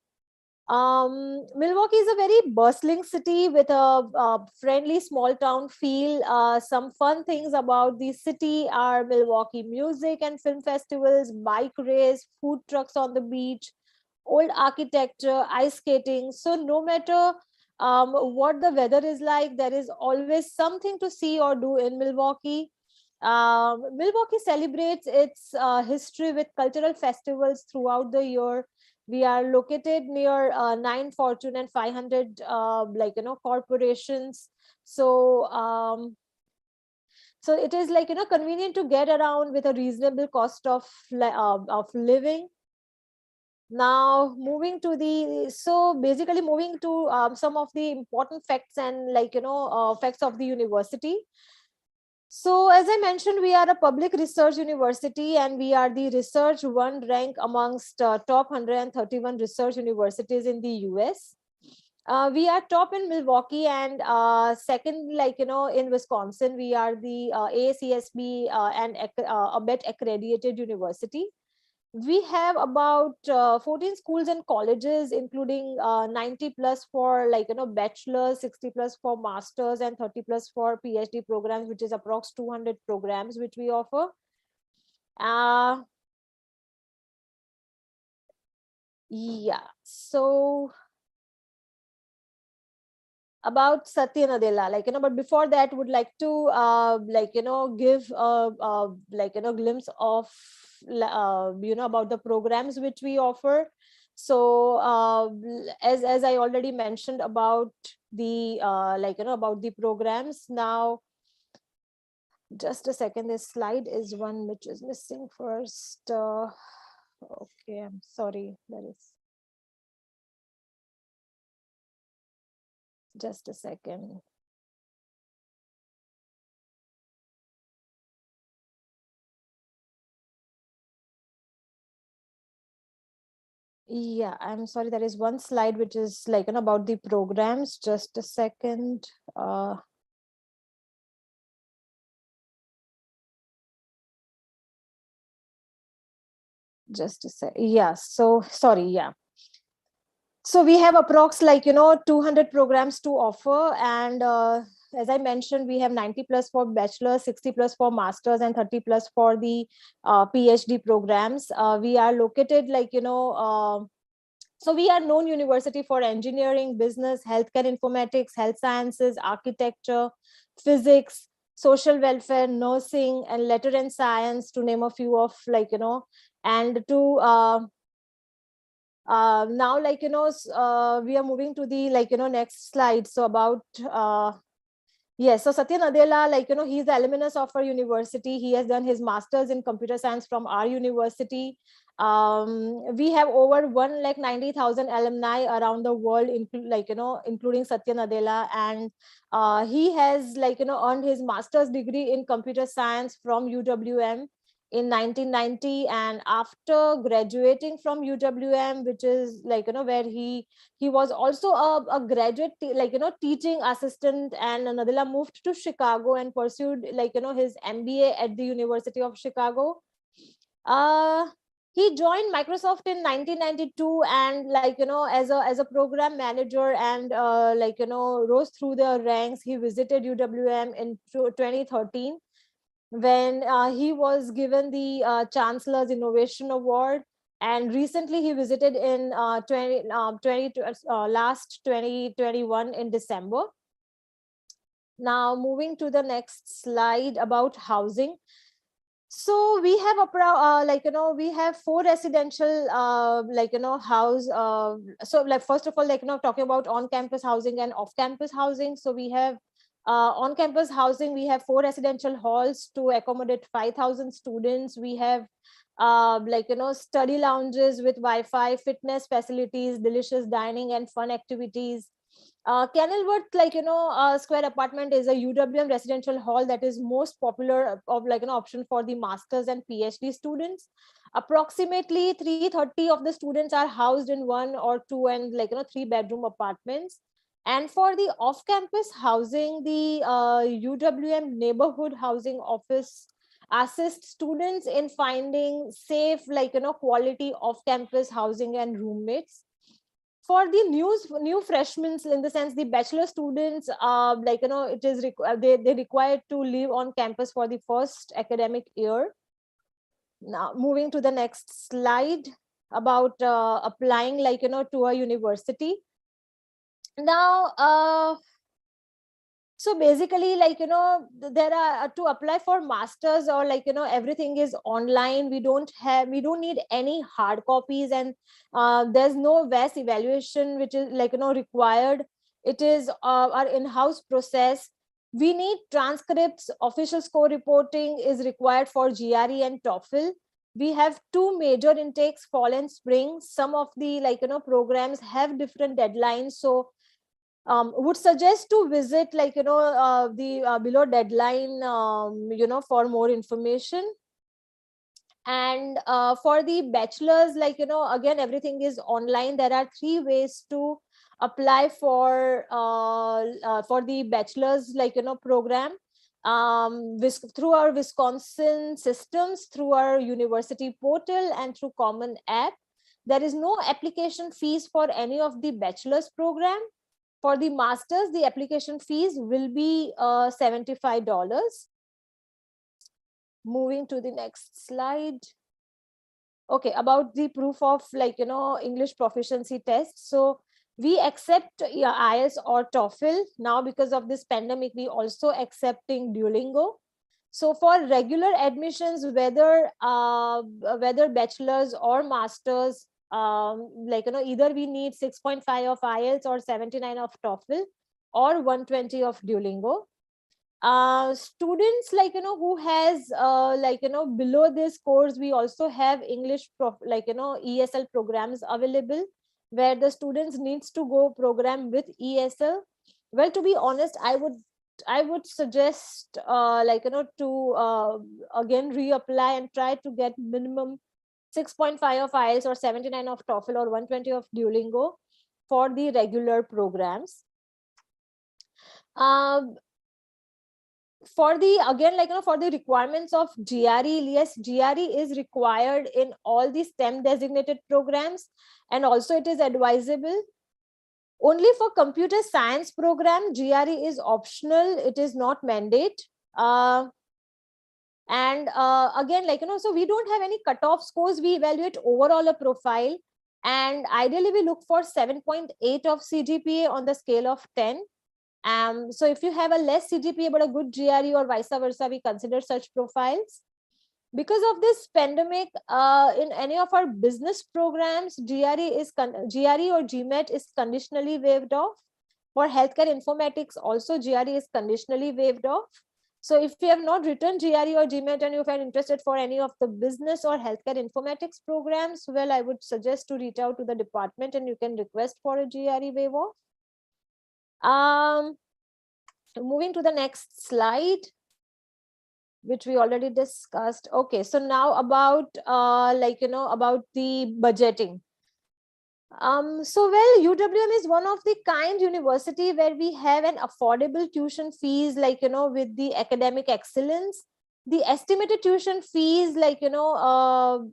Milwaukee is a very bustling city with a friendly small town feel. Some fun things about the city are Milwaukee music and film festivals, bike race, food trucks on the beach, old architecture, ice skating. So no matter what the weather is like, there is always something to see or do in Milwaukee. Milwaukee celebrates its history with cultural festivals throughout the year. We are located near 9 Fortune and 500 corporations. So so it is convenient to get around with a reasonable cost of living. Now moving to basically moving to some of the important facts and facts of the university. So as I mentioned, we are a public research university and we are the research one rank amongst top 131 research universities in the US. We are top in Milwaukee and second, in Wisconsin, we are the AACSB and ABET accredited university. We have about 14 schools and colleges, including 90 plus for bachelor's, 60 plus for master's, and 30 plus for PhD programs, which is approx 200 programs which we offer. Yeah, so about Satya Nadella, but before that, would like to give glimpse of about the programs which we offer. So as I already mentioned about the about the programs. Now just a second, this slide is one which is missing first. Okay, I'm sorry, there is just a second. Yeah, I'm sorry, there is one slide which is about the programs. Just a second. Just a sec. Yeah, so sorry. Yeah. So we have approx 200 programs to offer, and as I mentioned, we have 90 plus for bachelor, 60 plus for masters, and 30 plus for the PhD programs. We are located so we are known university for engineering, business, healthcare informatics, health sciences, architecture, physics, social welfare, nursing, and letter and science, to name a few of and to now we are moving to the next slide. So about yes, so Satya Nadella, he's the alumnus of our university. He has done his master's in computer science from our university. We have over 190,000 alumni around the world, including Satya Nadella, and he has earned his master's degree in computer science from UWM in 1990, and after graduating from UWM, which is where he was also a graduate teaching assistant, and Nadella moved to Chicago and pursued his MBA at the University of Chicago. He joined Microsoft in 1992 and as a program manager, and rose through the ranks. He visited UWM in 2013 when he was given the Chancellor's Innovation Award, and recently he visited in last 2021 in December. Now moving to the next slide about housing. So we have we have 4 residential house. So like first of all, talking about on-campus housing and off-campus housing. So we have on-campus housing, we have 4 residential halls to accommodate 5,000 students. We have study lounges with Wi-Fi, fitness facilities, delicious dining and fun activities. Kenilworth, Square Apartment is a UWM residential hall that is most popular of option for the masters and PhD students. Approximately 330 of the students are housed in 1 or 2 and 3-bedroom apartments. And for the off-campus housing, the UWM Neighborhood Housing Office assists students in finding safe, quality off-campus housing and roommates. For the new freshmen, in the sense the bachelor students, it is they required to live on campus for the first academic year. Now moving to the next slide about applying to a university. Now so basically there are to apply for masters or everything is online. We don't need any hard copies, and there's no VAS evaluation which is required. It is our in-house process. We need transcripts. Official score reporting is required for GRE and TOEFL. We have 2 major intakes, fall and spring. Some of the programs have different deadlines, so would suggest to visit the below deadline for more information. And for the bachelors, again everything is online. There are 3 ways to apply for the bachelors program, through our Wisconsin systems, through our university portal, and through Common App. There is no application fees for any of the bachelor's program. For the masters, the application fees will be $75. Moving to the next slide. Okay, about the proof of English proficiency test. So we accept IELTS or TOEFL. Now because of this pandemic, we also accepting Duolingo. So for regular admissions, whether bachelors or masters, either we need 6.5 of IELTS or 79 of TOEFL or 120 of Duolingo. Students who has below this course, we also have English ESL programs available, where the students needs to go program with ESL. Well, to be honest, I would suggest to again reapply and try to get minimum 6.5 of IELTS or 79 of TOEFL or 120 of Duolingo for the regular programs. For the for the requirements of GRE, yes, GRE is required in all the STEM designated programs, and also it is advisable. Only for computer science program, GRE is optional. It is not mandate. And again, so we don't have any cutoff scores. We evaluate overall a profile, and ideally we look for 7.8 of CGPA on the scale of 10. So if you have a less CGPA but a good GRE or vice versa, we consider such profiles. Because of this pandemic, in any of our business programs, GRE or GMAT is conditionally waived off. For healthcare informatics, also GRE is conditionally waived off. So if you have not written GRE or GMAT and you are interested for any of the business or healthcare informatics programs, well, I would suggest to reach out to the department and you can request for a GRE waive off. Moving to the next slide, which we already discussed. Okay, so now about about the budgeting. So well, UWM is one of the kind university where we have an affordable tuition fees, with the academic excellence. The estimated tuition fees, is approx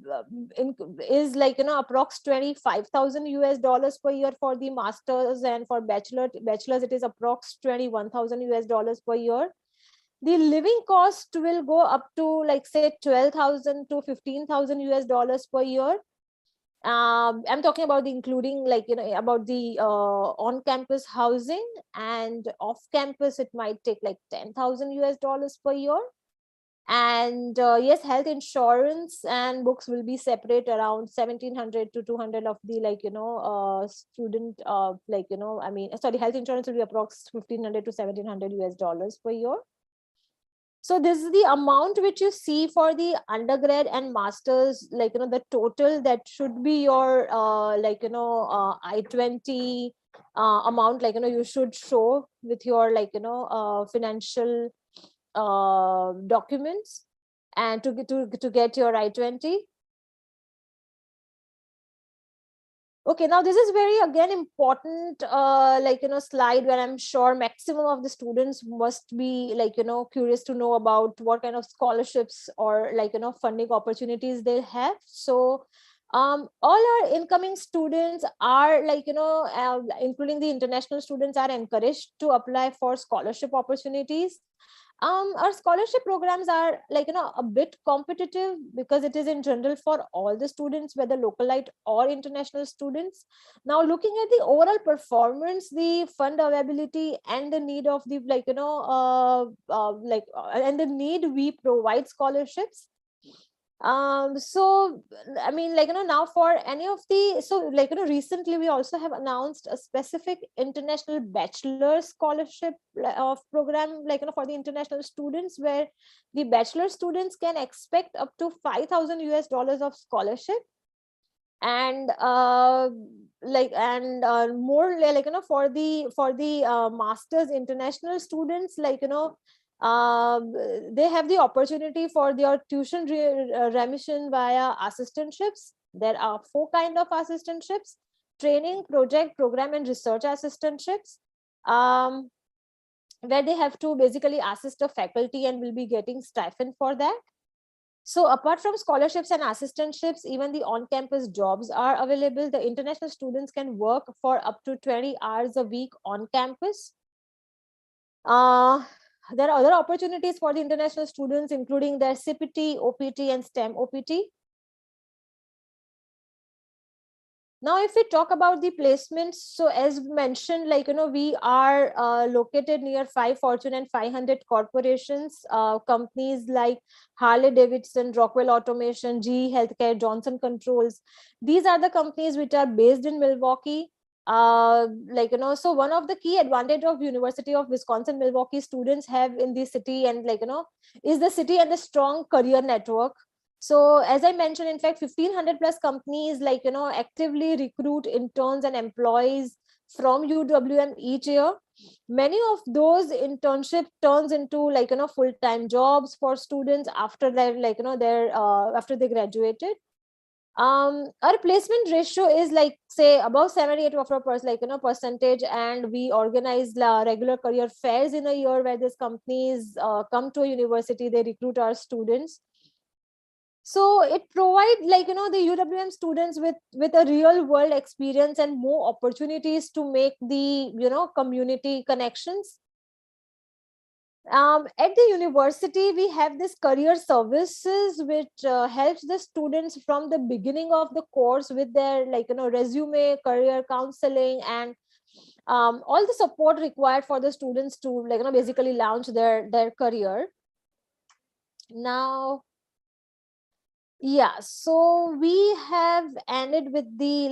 $25,000 per year for the masters, and for bachelors it is approx $21,000 per year. The living cost will go up to say $12,000 to $15,000 per year. I'm talking about the including about the on-campus housing, and off-campus it might take like $10,000 per year. And yes, health insurance and books will be separate around 1,700 to 200 of the student health insurance will be approximately $1,500 to $1,700 per year. So this is the amount which you see for the undergrad and masters, the total that should be your I-20 amount, you should show with your financial documents and to get your I-20. Okay, now this is very again important slide where I'm sure maximum of the students must be curious to know about what kind of scholarships or funding opportunities they have. So all our incoming students are including the international students are encouraged to apply for scholarship opportunities. Our scholarship programs are a bit competitive because it is in general for all the students, whether localite or international students. Now looking at the overall performance, the fund availability and the need of the and the need we provide scholarships. So I mean now for any of the recently we also have announced a specific international bachelor scholarship of program for the international students, where the bachelor students can expect up to $5,000 of scholarship, and more for the masters international students they have the opportunity for their tuition remission via assistantships. There are 4 kinds of assistantships: training, project, program, and research assistantships, where they have to basically assist a faculty and will be getting stipend for that. So apart from scholarships and assistantships, even the on-campus jobs are available. The international students can work for up to 20 hours a week on campus. There are other opportunities for the international students, including their CPT, OPT, and STEM OPT. Now, if we talk about the placements, so as mentioned, we are located near 5 Fortune and 500 corporations, companies like Harley Davidson, Rockwell Automation, GE Healthcare, Johnson Controls. These are the companies which are based in Milwaukee. So one of the key advantage of University of Wisconsin-Milwaukee students have in the city and is the city and the strong career network. So as I mentioned, in fact, 1,500 plus companies actively recruit interns and employees from UWM each year. Many of those internships turns into full-time jobs for students after their after they graduated. Our placement ratio is say above 78 of our percentage, and we organize regular career fairs in a year where these companies come to a university, they recruit our students. So it provides the UWM students with a real world experience and more opportunities to make the community connections. At the university, we have this career services which helps the students from the beginning of the course with their resume, career counseling, and all the support required for the students to basically launch their career. Now, yeah, so we have ended with the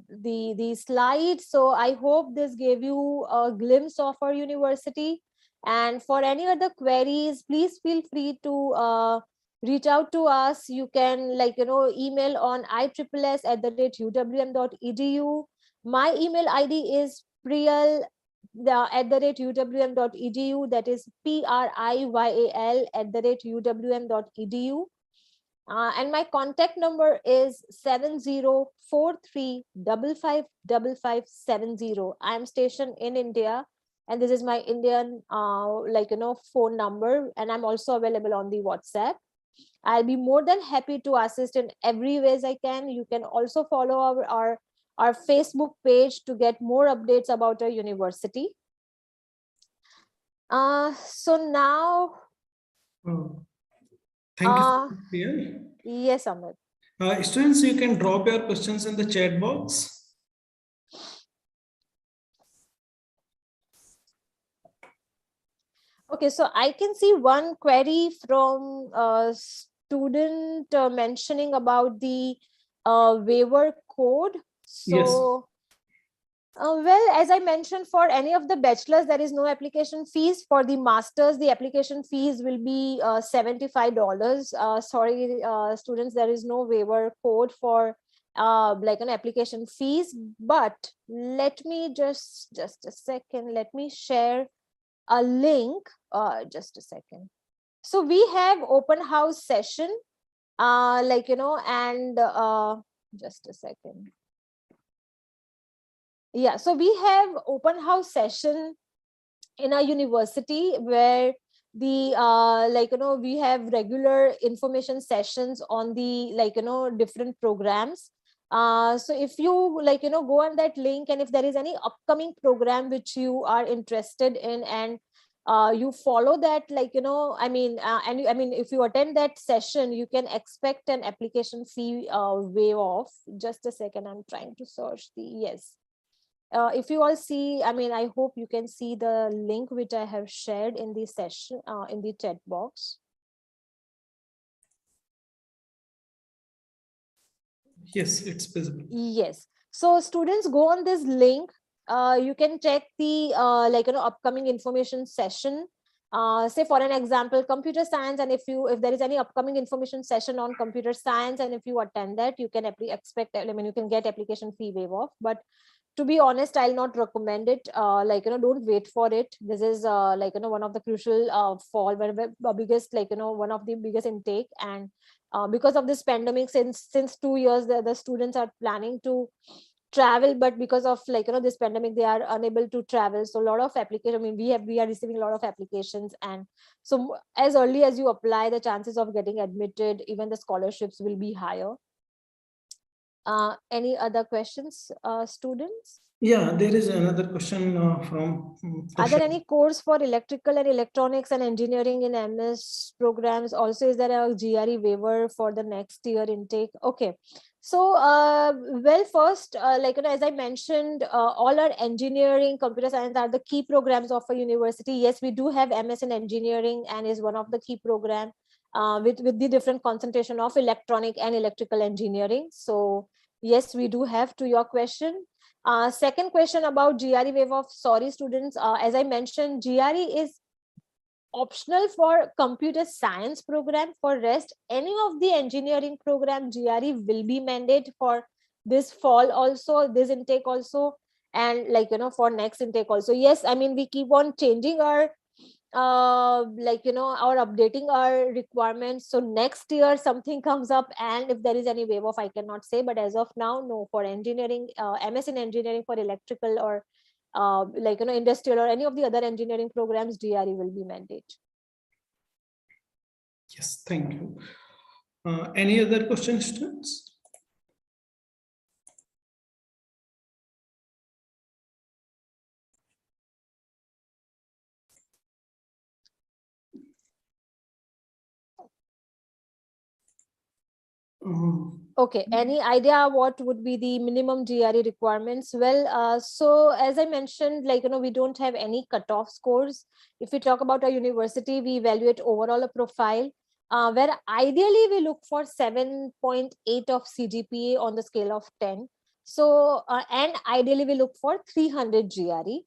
the slides. So I hope this gave you a glimpse of our university. And for any other queries, please feel free to reach out to us. You can email on ISSS@uwm.edu. My email ID is priyal@uwm.edu. That is PRIYAL@uwm.edu. And my contact number is 7043555570. I am stationed in India, and this is my Indian phone number, and I'm also available on the WhatsApp. I'll be more than happy to assist in every ways I can. You can also follow our Facebook page to get more updates about our university. So now Thank you, Priya. yes, Amit. Students, you can drop your questions in the chat box. Okay, so I can see one query from a student mentioning about the waiver code. So, well, as I mentioned, for any of the bachelors, there is no application fees. For the masters, the application fees will be $75. Sorry, students, there is no waiver code for like an application fees. But let me just a second. Let me share a link. Just a second. So we have open house session, like, you know, and just a second. Yeah, so we have open house session in our university where the like, you know, we have regular information sessions on the, like, you know, different programs. So if you, like, you know, go on that link, and if there is any upcoming program which you are interested in, and you follow that, like, you know, I mean, I mean, if you attend that session, you can expect an application fee waive off. Just a second, I'm trying to search the, yes. If you all see, I mean, I hope you can see the link which I have shared in the session, in the chat box. Yes, it's visible. Yes. So students, go on this link. You can check the like, you know, upcoming information session. Say for an example, computer science, and if there is any upcoming information session on computer science, and if you attend that, you can expect, I mean, you can get application fee waive off. But to be honest, I'll not recommend it. Like, you know, don't wait for it. This is like, you know, one of the crucial fall, where biggest, like, you know, one of the biggest intake. And because of this pandemic, since 2 years, the students are planning to travel, but because of, like, you know, this pandemic, they are unable to travel. So a lot of application, I mean, we are receiving a lot of applications, and so as early as you apply, the chances of getting admitted, even the scholarships, will be higher. Any other questions, students? Yeah, there is another question from. Are there any course for electrical and electronics and engineering in MS programs? Also, is there a GRE waiver for the next year intake? Okay. So, well, first, like, you know, as I mentioned, all our engineering, computer science are the key programs of a university. Yes, we do have MS in engineering, and is one of the key program with the different concentration of electronic and electrical engineering. So yes, we do have, to your question. Second question about GRE waiver of, sorry students, as I mentioned, GRE is optional for computer science program. For rest, any of the engineering program, GRE will be mandate for this fall also, this intake also, and, like, you know, for next intake also. Yes, I mean, we keep on changing our like, you know, our updating our requirements. So next year something comes up, and if there is any waiver off, I cannot say, but as of now, no. For engineering, MS in engineering, for electrical or like, you know, industrial or any of the other engineering programs, GRE will be mandate. Yes, thank you. Any other questions, students? Okay, any idea what would be the minimum GRE requirements? Well, so as I mentioned, like, you know, we don't have any cutoff scores. If we talk about our university, we evaluate overall a profile, where ideally we look for 7.8 of CGPA on the scale of 10. So, and ideally we look for 300 GRE.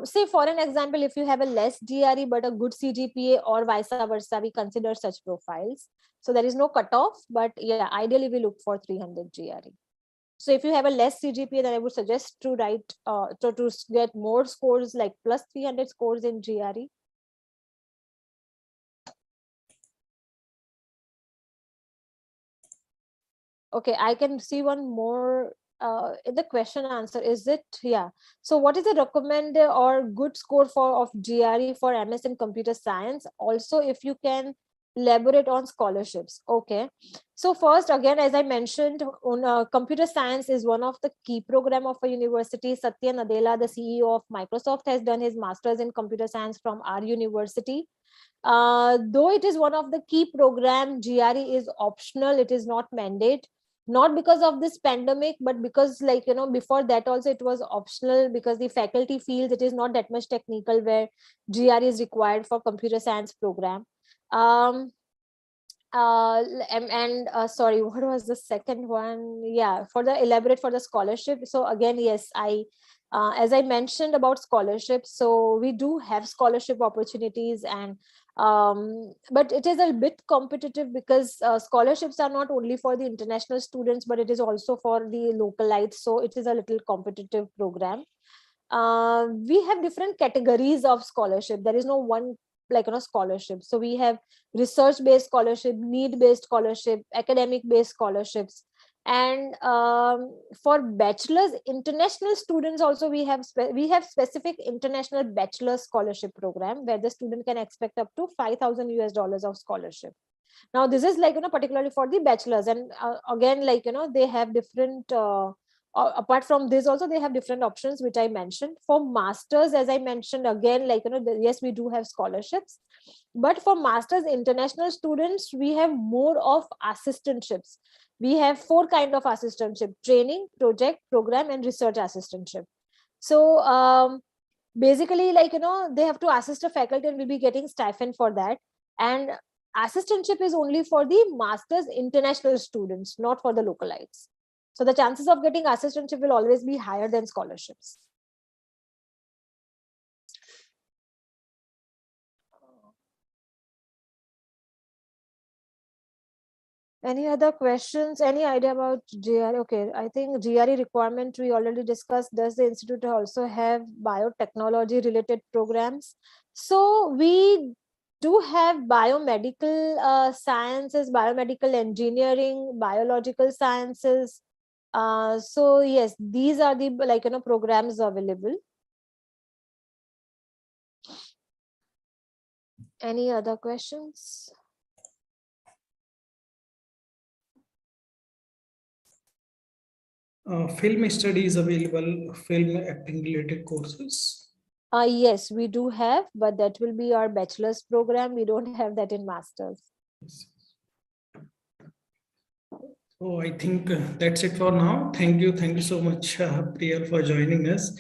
Say for an example, if you have a less GRE but a good CGPA, or vice versa, we consider such profiles. So there is no cutoff, but yeah, ideally we look for 300 GRE. So if you have a less CGPA, then I would suggest to write, to get more scores, like plus 300 scores in GRE. Okay, I can see one more in the question answer. Is it? Yeah. So what is the recommended or good score for of GRE for MS in computer science? Also, if you can elaborate on scholarships. Okay. So first, again, as I mentioned, on computer science is one of the key program of a university. Satya Nadella, the CEO of Microsoft, has done his master's in computer science from our university. Though it is one of the key program, GRE is optional. It is not mandate. not because of this pandemic, but because before that also it was optional, because the faculty feels it is not that much technical, where GR is required for computer science program. Sorry, what was the second one? Yeah, for the elaborate for the scholarship. So again, yes, as I mentioned about scholarships, so we do have scholarship opportunities, and but it is a bit competitive, because scholarships are not only for the international students, but it is also for the localites. So it is a little competitive program. We have different categories of scholarship. There is no one scholarship. So we have research based scholarship, need based scholarship, academic based scholarships, and for bachelor's international students also we have specific international bachelor scholarship program, where the student can expect up to $5,000 of scholarship. Now this is particularly for the bachelors, and again they have different apart from this also they have different options which I mentioned. For masters, as I mentioned, again yes, we do have scholarships, but for masters international students we have more of assistantships. We have 4 kind of assistantship: training, project, program, and research assistantship. So basically they have to assist a faculty and will be getting stipend for that. And assistantship is only for the masters international students, not for the localites. So the chances of getting assistantship will always be higher than scholarships. Any other questions? Any idea about GRE? Okay, I think GRE requirement we already discussed. Does the institute also have biotechnology related programs? So we do have biomedical sciences, biomedical engineering, biological sciences. So yes, these are the programs available. Any other questions? Film studies available, film acting related courses. Yes, we do have, but that will be our bachelor's program. We don't have that in master's. So I think that's it for now. Thank you so much, Priyal, for joining us.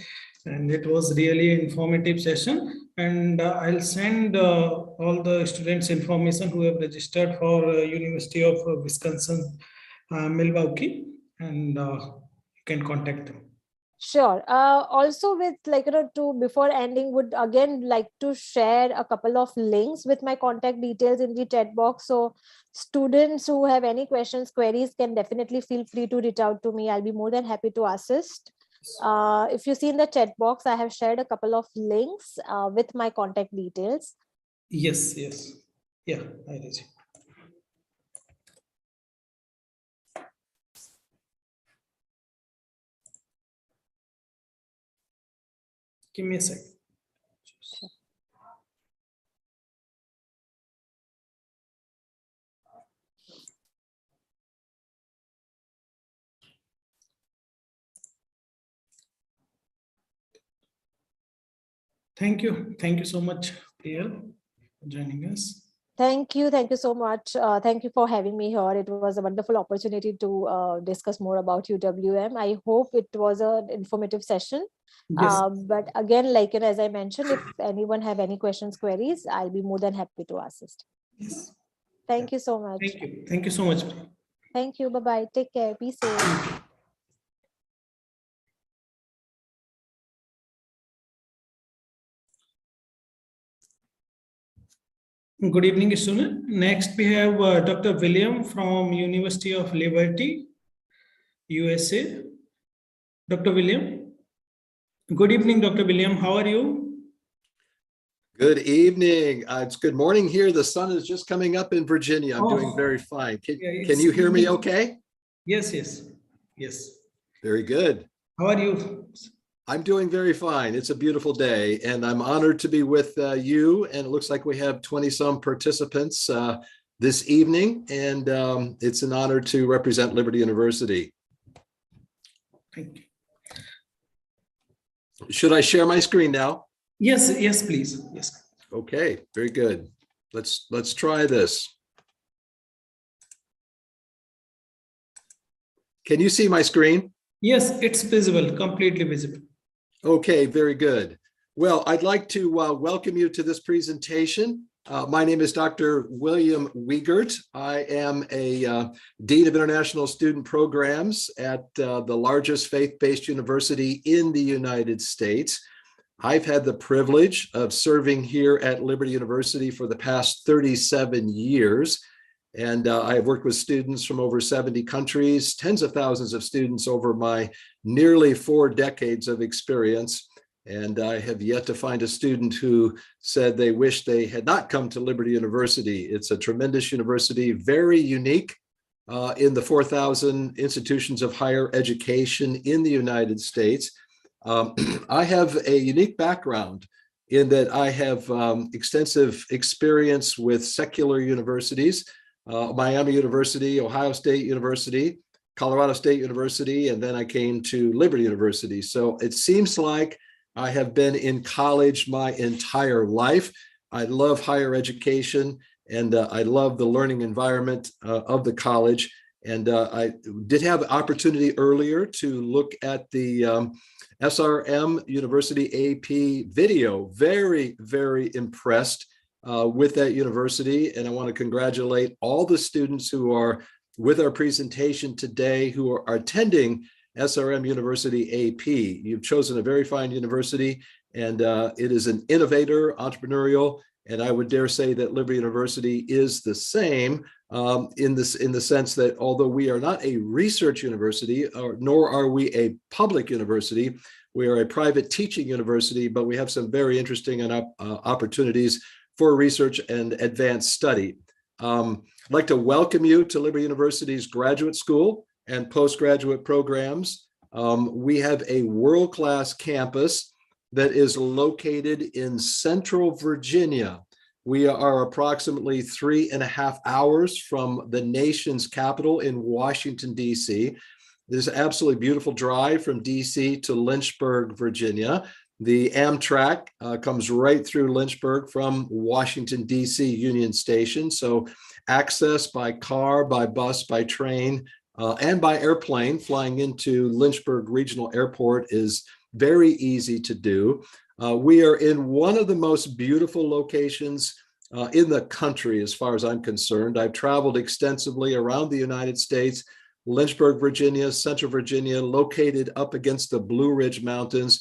And it was really an informative session. And I'll send all the students information who have registered for University of Wisconsin, Milwaukee, and you can contact them. Sure. Also with before ending, would again like to share a couple of links with my contact details in the chat box. So students who have any questions, queries can definitely feel free to reach out to me. I'll be more than happy to assist. If you see in the chat box, I have shared a couple of links with my contact details. Yes. Yeah, I received. Give me a sec. Sure. Thank you so much, Priyal, for joining us. Thank you so much. Thank you for having me here. It was a wonderful opportunity to discuss more about UWM. I hope it was an informative session. Yes. But again, as I mentioned, if anyone have any questions, queries, I'll be more than happy to assist. Yes. Thank you so much. Thank you so much. Thank you. Bye-bye. Take care. Be safe. Good evening, student. Next, we have Dr. William from University of Liberty, USA. Dr. William. Good evening, Dr. William. How are you? Good evening. It's good morning here. The sun is just coming up in Virginia. I'm doing very fine. Can you hear me okay? Yes. Very good. How are you? I'm doing very fine. It's a beautiful day, and I'm honored to be with you. And it looks like we have 20-some participants this evening, and it's an honor to represent Liberty University. Thank you. Should I share my screen now? Yes, please. Yes. Okay, very good. Let's try this. Can you see my screen? Yes, it's visible, completely visible. Okay, very good. Well, I'd like to welcome you to this presentation. My name is Dr. William Wiegert. I am a Dean of International Student Programs at the largest faith-based university in the United States. I've had the privilege of serving here at Liberty University for the past 37 years. And I have worked with students from over 70 countries, tens of thousands of students over my nearly 4 decades of experience. And I have yet to find a student who said they wish they had not come to Liberty University. It's a tremendous university, very unique in the 4,000 institutions of higher education in the United States. I have a unique background in that I have extensive experience with secular universities, Miami University, Ohio State University, Colorado State University, and then I came to Liberty University. So it seems like I have been in college my entire life. I love higher education and I love the learning environment of the college. And I did have an opportunity earlier to look at the SRM University AP video. Very, very impressed with that university. And I want to congratulate all the students who are with our presentation today who are attending SRM University AP. You've chosen a very fine university, and it is an innovator, entrepreneurial, and I would dare say that Liberty University is the same in the sense that although we are not a research university, nor are we a public university, we are a private teaching university, but we have some very interesting opportunities for research and advanced study. I'd like to welcome you to Liberty University's graduate school and postgraduate programs. We have a world-class campus that is located in Central Virginia. We are approximately 3.5 hours from the nation's capital in Washington, D.C. This is an absolutely beautiful drive from D.C. to Lynchburg, Virginia. The Amtrak comes right through Lynchburg from Washington, D.C. Union Station. So access by car, by bus, by train, and by airplane flying into Lynchburg Regional Airport is very easy to do. We are in one of the most beautiful locations in the country, as far as I'm concerned. I've traveled extensively around the United States. Lynchburg, Virginia, Central Virginia, located up against the Blue Ridge Mountains.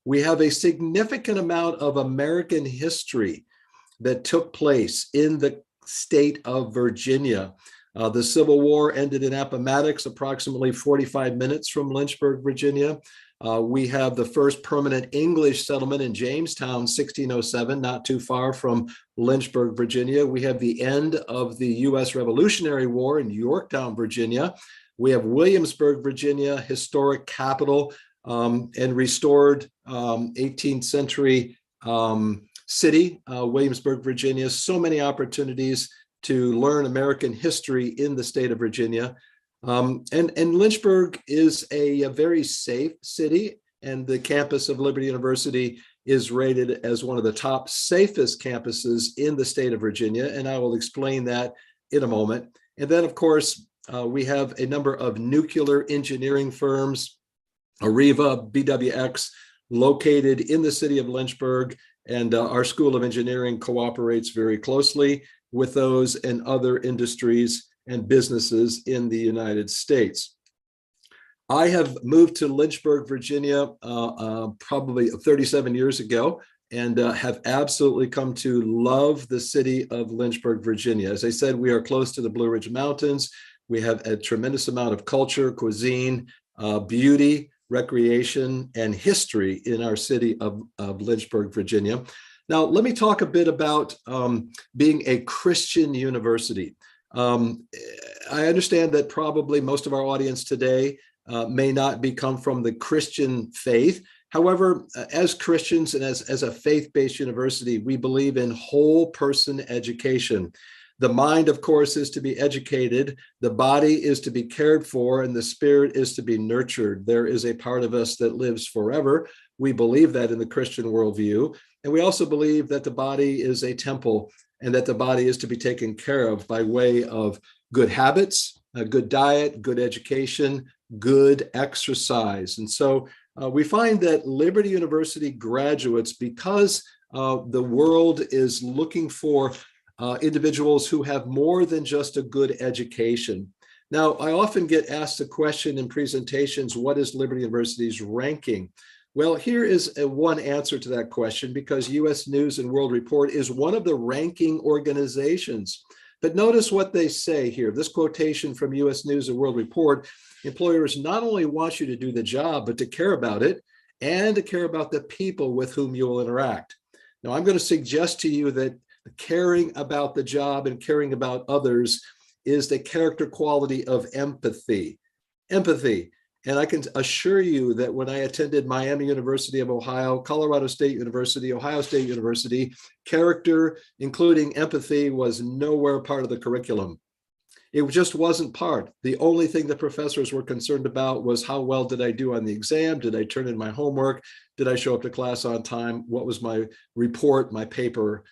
We have a significant amount of American history that took place in the state of Virginia. The Civil War ended in Appomattox, approximately 45 minutes from Lynchburg, Virginia. We have the first permanent English settlement in Jamestown, 1607, not too far from Lynchburg, Virginia. We have the end of the U.S. Revolutionary War in Yorktown, Virginia. We have Williamsburg, Virginia, historic capital and restored 18th century city, Williamsburg, Virginia. So many opportunities to learn American history in the state of Virginia. And Lynchburg is a very safe city, and the campus of Liberty University is rated as one of the top safest campuses in the state of Virginia, and I will explain that in a moment. And then, of course, we have a number of nuclear engineering firms, Areva, BWX, located in the city of Lynchburg, and our School of Engineering cooperates very closely with those and other industries and businesses in the United States. I have moved to Lynchburg, Virginia, probably 37 years ago, and have absolutely come to love the city of Lynchburg, Virginia. As I said, we are close to the Blue Ridge Mountains. We have a tremendous amount of culture, cuisine, beauty, recreation, and history in our city of Lynchburg, Virginia. Now, let me talk a bit about being a Christian university. I understand that probably most of our audience today may not come from the Christian faith. However, as Christians and as a faith-based university, we believe in whole person education. The mind, of course, is to be educated, the body is to be cared for, and the spirit is to be nurtured. There is a part of us that lives forever. We believe that in the Christian worldview. And we also believe that the body is a temple and that the body is to be taken care of by way of good habits, a good diet, good education, good exercise. And so we find that Liberty University graduates, because the world is looking for individuals who have more than just a good education. Now, I often get asked the question in presentations, what is Liberty University's ranking? Well, here is one answer to that question, because US News and World Report is one of the ranking organizations. But notice what they say here. This quotation from US News and World Report: employers not only want you to do the job, but to care about it and to care about the people with whom you will interact. Now, I'm going to suggest to you that caring about the job and caring about others is the character quality of empathy. Empathy. And I can assure you that when I attended Miami University of Ohio, Colorado State University, Ohio State University, character, including empathy, was nowhere part of the curriculum. It just wasn't part. The only thing the professors were concerned about was how well did I do on the exam? Did I turn in my homework? Did I show up to class on time? What was my report, my paper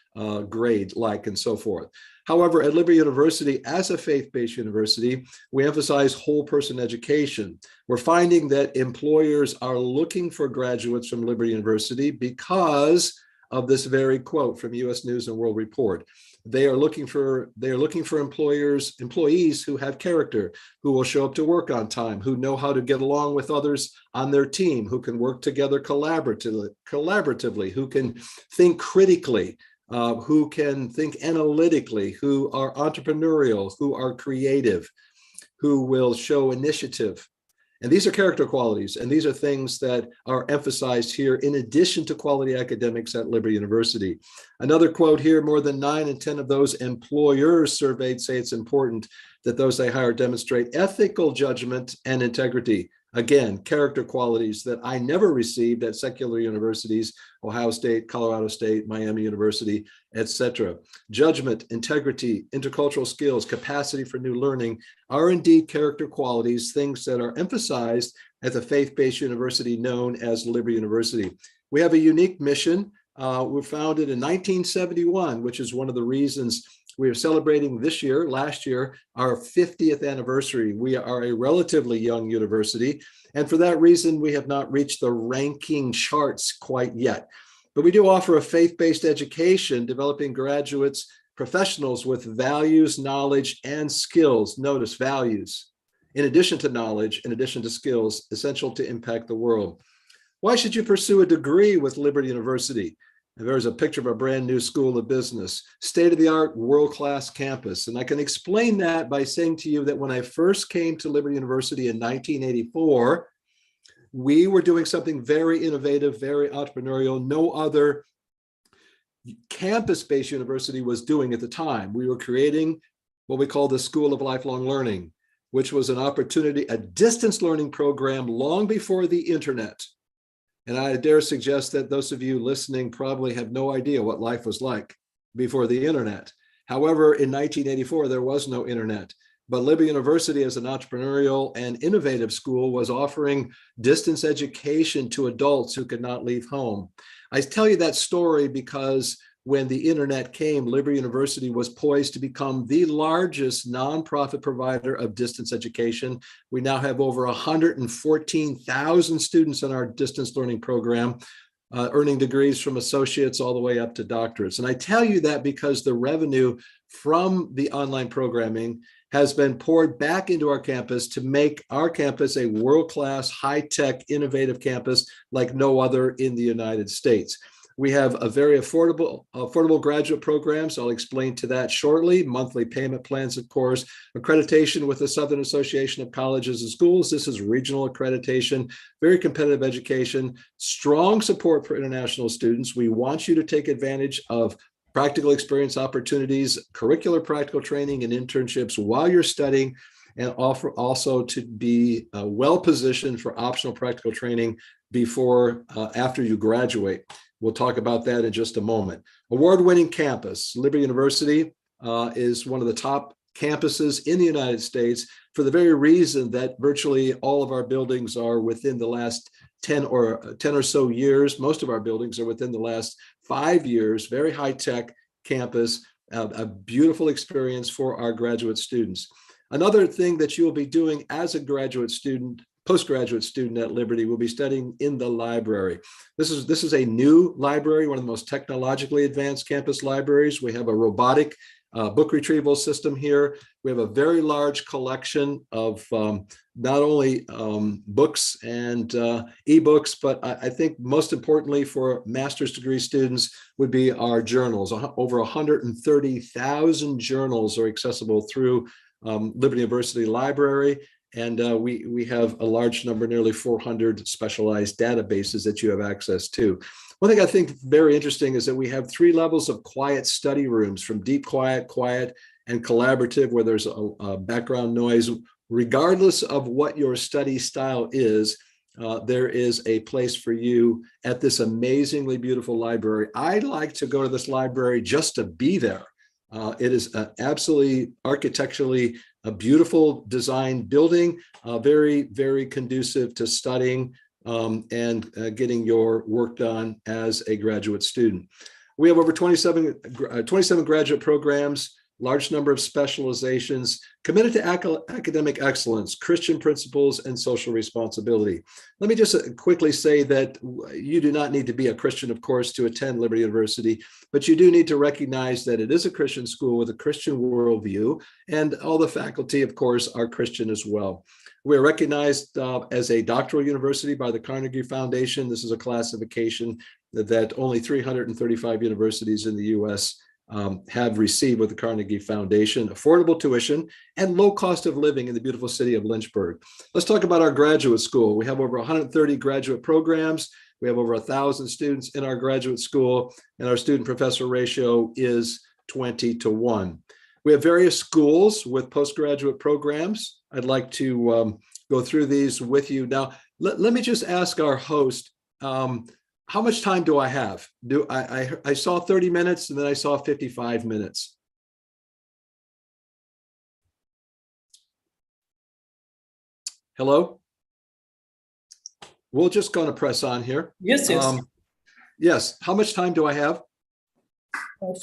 grade like, and so forth. However, at Liberty University, as a faith-based university, we emphasize whole person education. We're finding that employers are looking for graduates from Liberty University because of this very quote from US News and World Report. They are looking for employees who have character, who will show up to work on time, who know how to get along with others on their team, who can work together collaboratively, who can think critically, who can think analytically, who are entrepreneurial, who are creative, who will show initiative. And these are character qualities, and these are things that are emphasized here in addition to quality academics at Liberty University. Another quote here: more than 9 in 10 of those employers surveyed say it's important that those they hire demonstrate ethical judgment and integrity. Again, character qualities that I never received at secular universities, Ohio State, Colorado State, Miami University, etc. Judgment, integrity, intercultural skills, capacity for new learning are indeed character qualities, things that are emphasized at the faith-based university known as Liberty University. We have a unique mission. We were founded in 1971, which is one of the reasons we are celebrating this year, last year, our 50th anniversary. We are a relatively young university, and for that reason, we have not reached the ranking charts quite yet. But we do offer a faith-based education, developing graduates, professionals with values, knowledge, and skills. Notice values, in addition to knowledge, in addition to skills, essential to impact the world. Why should you pursue a degree with Liberty University? There's a picture of a brand new school of business, state-of-the-art, world-class campus. And I can explain that by saying to you that when I first came to Liberty University in 1984, we were doing something very innovative, very entrepreneurial. No other campus-based university was doing at the time. We were creating what we call the School of Lifelong Learning, which was an opportunity, a distance learning program long before the internet. And I dare suggest that those of you listening probably have no idea what life was like before the internet. However, in 1984, there was no internet. But Liberty University, as an entrepreneurial and innovative school, was offering distance education to adults who could not leave home. I tell you that story because when the internet came, Liberty University was poised to become the largest nonprofit provider of distance education. We now have over 114,000 students in our distance learning program, earning degrees from associates all the way up to doctorates. And I tell you that because the revenue from the online programming has been poured back into our campus to make our campus a world-class, high-tech, innovative campus like no other in the United States. We have a very affordable graduate programs. I'll explain to that shortly. Monthly payment plans, of course, accreditation with the Southern Association of Colleges and Schools. This is regional accreditation, very competitive education, strong support for international students. We want you to take advantage of practical experience opportunities, curricular practical training and internships while you're studying, and offer also to be well positioned for optional practical training after you graduate. We'll talk about that in just a moment. Award-winning campus. Liberty University is one of the top campuses in the United States for the very reason that virtually all of our buildings are within the last 10 or so years. Most of our buildings are within the last 5 years. Very high-tech campus, a beautiful experience for our graduate students. Another thing that you'll be doing as a graduate student, postgraduate student at Liberty, will be studying in the library. This is a new library, one of the most technologically advanced campus libraries. We have a robotic book retrieval system here. We have a very large collection of not only books and ebooks, but I think most importantly for master's degree students would be our journals. Over 130,000 journals are accessible through Liberty University Library. And we have a large number, nearly 400 specialized databases that you have access to. One thing I think very interesting is that we have 3 levels of quiet study rooms, from deep quiet, quiet, and collaborative, where there's a background noise. Regardless of what your study style is, there is a place for you at this amazingly beautiful library. I like to go to this library just to be there. It is absolutely architecturally a beautiful design building, very, very conducive to studying and getting your work done as a graduate student. We have over 27 graduate programs, large number of specializations, committed to academic excellence, Christian principles, and social responsibility. Let me just quickly say that you do not need to be a Christian, of course, to attend Liberty University, but you do need to recognize that it is a Christian school with a Christian worldview, and all the faculty, of course, are Christian as well. We're recognized as a doctoral university by the Carnegie Foundation. This is a classification that only 335 universities in the US have received with the Carnegie Foundation. Affordable tuition and low cost of living in the beautiful city of Lynchburg. Let's talk about our graduate school. We have over 130 graduate programs. We have over 1,000 students in our graduate school, and our student-professor ratio is 20-1. We have various schools with postgraduate programs. I'd like to go through these with you. Now, let me just ask our host, how much time do I have? I saw 30 minutes and then I saw 55 minutes. Hello? We're just going to press on here. Yes. Yes. How much time do I have?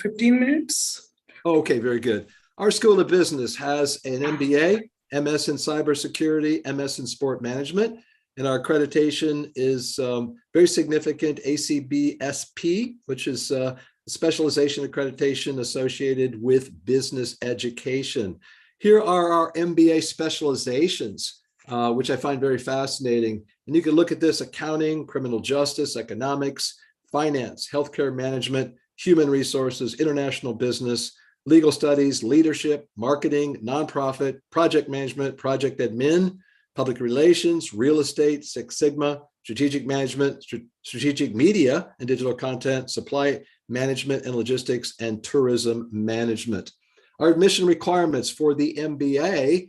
15 minutes. Okay, very good. Our School of Business has an MBA, MS in Cybersecurity, MS in Sport Management, and our accreditation is very significant, ACBSP, which is a specialization accreditation associated with business education. Here are our MBA specializations, which I find very fascinating. And you can look at this: accounting, criminal justice, economics, finance, healthcare management, human resources, international business, legal studies, leadership, marketing, nonprofit, project management, project admin, public relations, real estate, Six Sigma, strategic management, strategic media and digital content, supply management and logistics, and tourism management. Our admission requirements for the MBA,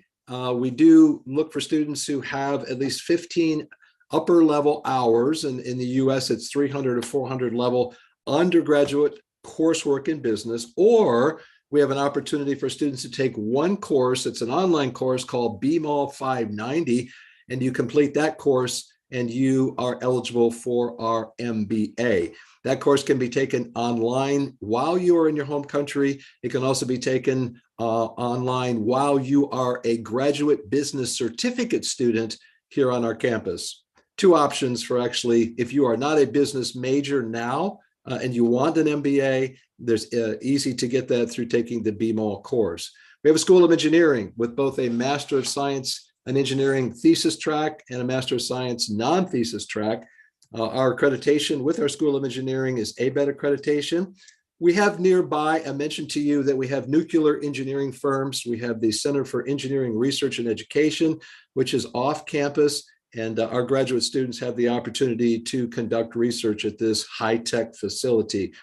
we do look for students who have at least 15 upper level hours, and in the US it's 300 to 400 level undergraduate coursework in business, or we have an opportunity for students to take one course. It's an online course called BMAL 590, and you complete that course and you are eligible for our MBA. That course can be taken online while you are in your home country. It can also be taken online while you are a graduate business certificate student here on our campus. Two options for actually, if you are not a business major now and you want an MBA, there's easy to get that through taking the BMAL course. We have a School of Engineering with both a Master of Science and Engineering thesis track and a Master of Science non-thesis track. Our accreditation with our School of Engineering is ABET accreditation. We have nearby, I mentioned to you that we have nuclear engineering firms. We have the Center for Engineering Research and Education, which is off campus, and our graduate students have the opportunity to conduct research at this high-tech facility.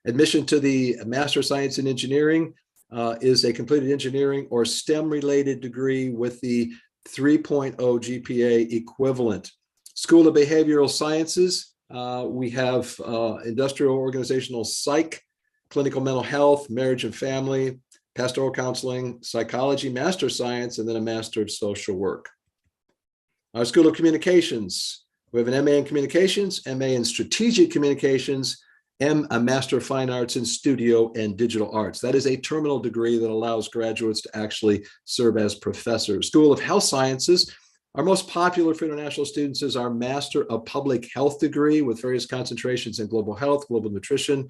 Admission to the Master of Science in Engineering is a completed engineering or STEM-related degree with the 3.0 GPA equivalent. School of Behavioral Sciences, we have industrial organizational psych, clinical mental health, marriage and family, pastoral counseling, psychology, Master of Science, and then a Master of Social Work. Our School of Communications, we have an MA in Communications, MA in Strategic Communications, a Master of Fine Arts in Studio and Digital Arts. That is a terminal degree that allows graduates to actually serve as professors. School of Health Sciences. Our most popular for international students is our Master of Public Health degree with various concentrations in global health, global nutrition,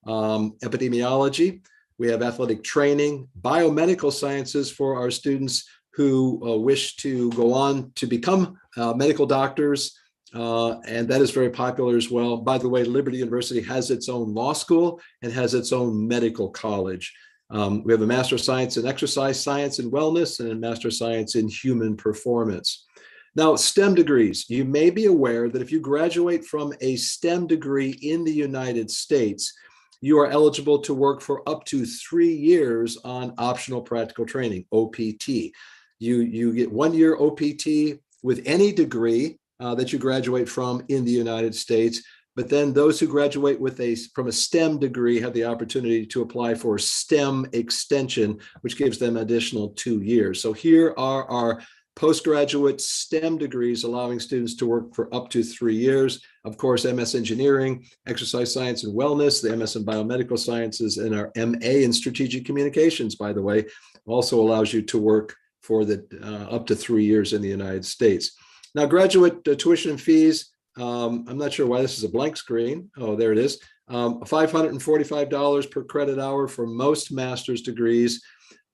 epidemiology. We have athletic training, biomedical sciences for our students who wish to go on to become medical doctors, and that is very popular as well. By the way, Liberty University has its own law school and has its own medical college. We have a Master of Science in Exercise Science and Wellness and a Master of Science in Human Performance. Now, STEM degrees. You may be aware that if you graduate from a STEM degree in the United States, you are eligible to work for up to 3 years on optional practical training, OPT. You get 1 year OPT with any degree that you graduate from in the United States. But then those who graduate from a STEM degree have the opportunity to apply for STEM extension, which gives them additional 2 years. So here are our postgraduate STEM degrees allowing students to work for up to 3 years. Of course, MS Engineering, Exercise Science and Wellness, the MS in Biomedical Sciences, and our MA in Strategic Communications, by the way, also allows you to work for up to 3 years in the United States. Now, graduate tuition fees, I'm not sure why this is a blank screen. Oh, there it is. $545 per credit hour for most master's degrees.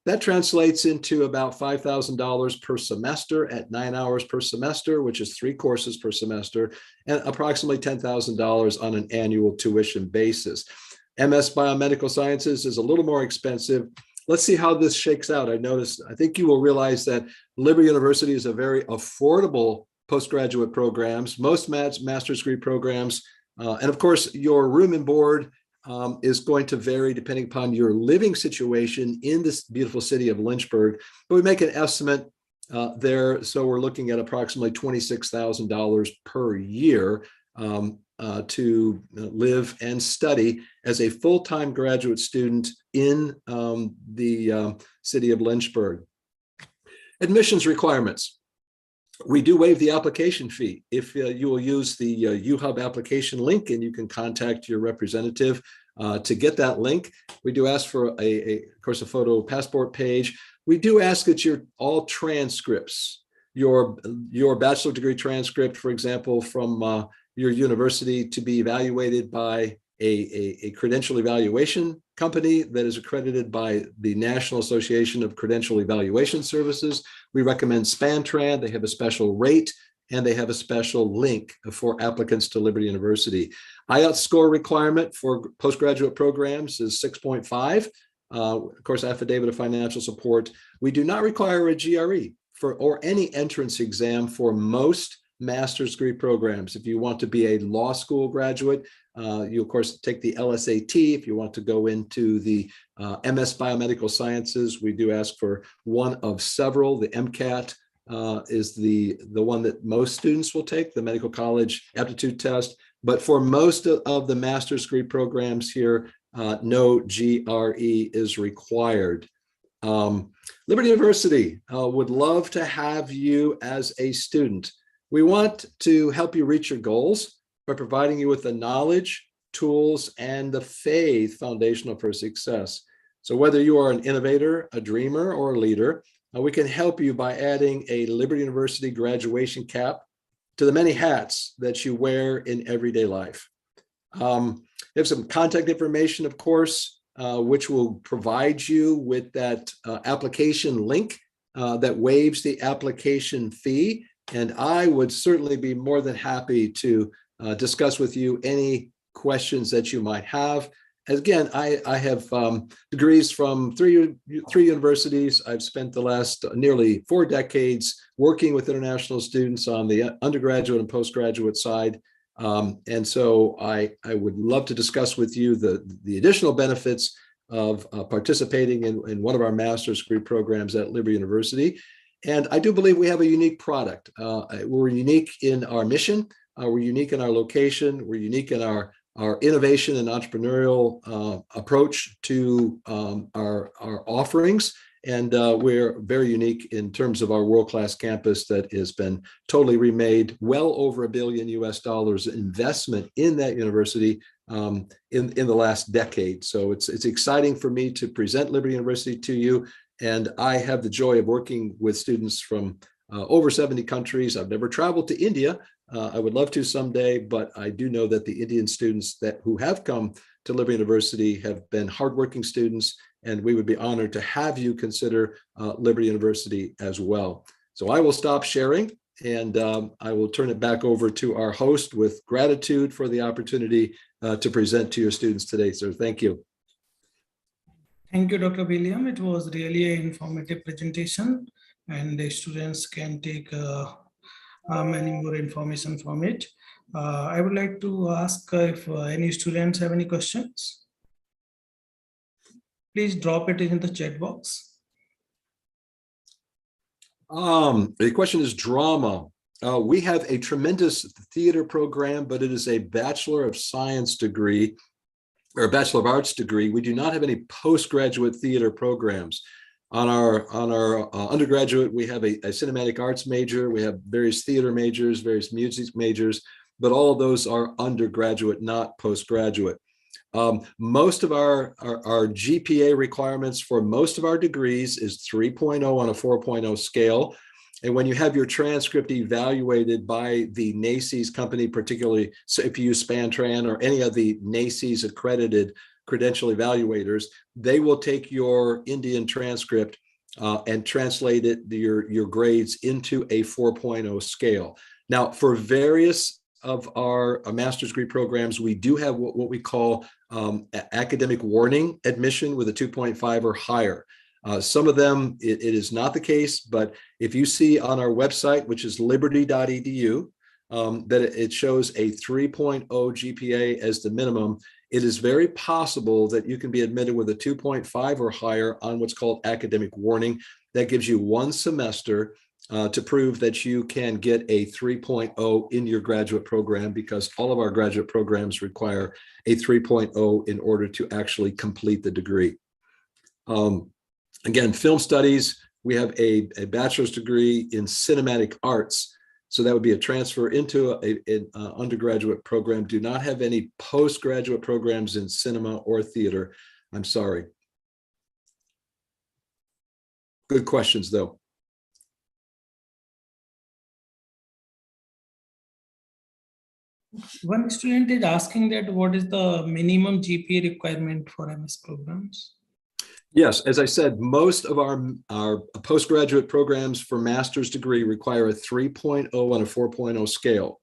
That translates into about $5,000 per semester at 9 hours per semester, which is 3 courses per semester, and approximately $10,000 on an annual tuition basis. MS Biomedical Sciences is a little more expensive. Let's see how this shakes out. I think you will realize that Liberty University is a very affordable postgraduate programs, most master's degree programs, and of course, your room and board is going to vary depending upon your living situation in this beautiful city of Lynchburg. But we make an estimate there. So we're looking at approximately $26,000 per year to live and study as a full-time graduate student in the city of Lynchburg. Admissions requirements. We do waive the application fee if you will use the UHub application link, and you can contact your representative to get that link. We do ask for of course, a photo passport page. We do ask that all transcripts, your bachelor degree transcript, for example, from your university, to be evaluated by a credential evaluation company that is accredited by the National Association of Credential Evaluation Services. We recommend Spantran. They have a special rate and they have a special link for applicants to Liberty University. IELTS score requirement for postgraduate programs is 6.5. Of course, affidavit of financial support. We do not require a GRE or any entrance exam for most master's degree programs. If you want to be a law school graduate, you of course take the LSAT. If you want to go into the MS Biomedical Sciences, we do ask for one of several. The MCAT is the one that most students will take, the medical college aptitude test. But for most of the master's degree programs here, no GRE is required. Liberty University would love to have you as a student. We want to help you reach your goals by providing you with the knowledge, tools, and the faith foundational for success. So whether you are an innovator, a dreamer, or a leader, we can help you by adding a Liberty University graduation cap to the many hats that you wear in everyday life. You have some contact information, of course, which will provide you with that application link that waives the application fee. And I would certainly be more than happy to discuss with you any questions that you might have. Again, I have degrees from three universities. I've spent the last nearly 4 decades working with international students on the undergraduate and postgraduate side. And so I would love to discuss with you the additional benefits of participating in one of our master's degree programs at Liberty University. And I do believe we have a unique product. We're unique in our mission. We're unique in our location. We're unique in our innovation and entrepreneurial approach to our offerings. And we're very unique in terms of our world-class campus that has been totally remade, well over $1 billion investment in that university in the last decade. So it's exciting for me to present Liberty University to you. And I have the joy of working with students from over 70 countries. I've never traveled to India. I would love to someday, but I do know that the Indian students who have come to Liberty University have been hardworking students, and we would be honored to have you consider Liberty University as well. So I will stop sharing, and I will turn it back over to our host with gratitude for the opportunity to present to your students today, sir. Thank you. Thank you, Dr. William. It was really an informative presentation, and the students can take many more information from it. I would like to ask if any students have any questions. Please drop it in the chat box. The question is drama. We have a tremendous theater program, but it is a Bachelor of Science degree or a Bachelor of Arts degree. We do not have any postgraduate theater programs. On our undergraduate, we have a cinematic arts major. We have various theater majors, various music majors, but all of those are undergraduate, not postgraduate. Most of our GPA requirements for most of our degrees is 3.0 on a 4.0 scale. And when you have your transcript evaluated by the NACES company, particularly so if you use Spantran or any of the NACES accredited credential evaluators, they will take your Indian transcript and translate it, your grades into a 4.0 scale. Now, for various of our master's degree programs, we do have what we call academic warning admission with a 2.5 or higher. Some of them, it is not the case, but if you see on our website, which is liberty.edu, that it shows a 3.0 GPA as the minimum, it is very possible that you can be admitted with a 2.5 or higher on what's called academic warning. That gives you 1 semester to prove that you can get a 3.0 in your graduate program, because all of our graduate programs require a 3.0 in order to actually complete the degree. Again, film studies, we have a bachelor's degree in cinematic arts. So that would be a transfer into an undergraduate program. Do not have any postgraduate programs in cinema or theater. I'm sorry. Good questions, though. One student is asking that what is the minimum GPA requirement for MS programs? Yes, as I said, most of our postgraduate programs for master's degree require a 3.0 on a 4.0 scale,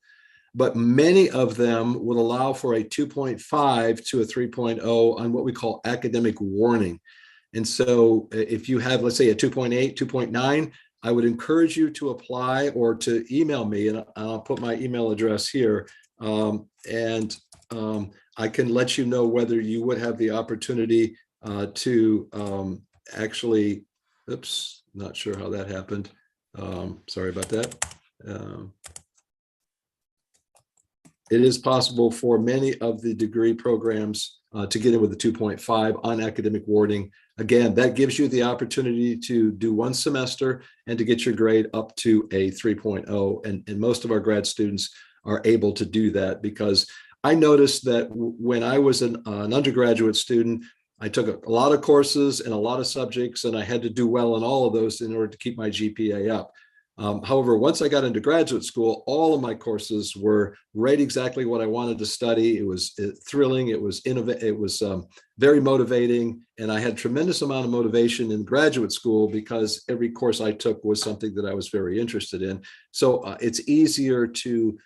but many of them will allow for a 2.5 to a 3.0 on what we call academic warning. And so if you have, let's say, a 2.8, 2.9, I would encourage you to apply or to email me, and I'll put my email address here, and I can let you know whether you would have the opportunity to actually, oops, not sure how that happened. Sorry about that. It is possible for many of the degree programs to get in with a 2.5 on academic warning. Again, that gives you the opportunity to do 1 semester and to get your grade up to a 3.0. And most of our grad students are able to do that, because I noticed that when I was an undergraduate student, I took a lot of courses and a lot of subjects, and I had to do well in all of those in order to keep my GPA up. However, once I got into graduate school, all of my courses were right exactly what I wanted to study. It was thrilling. It was innovative. It was very motivating. And I had tremendous amount of motivation in graduate school because every course I took was something that I was very interested in. So it's easier to,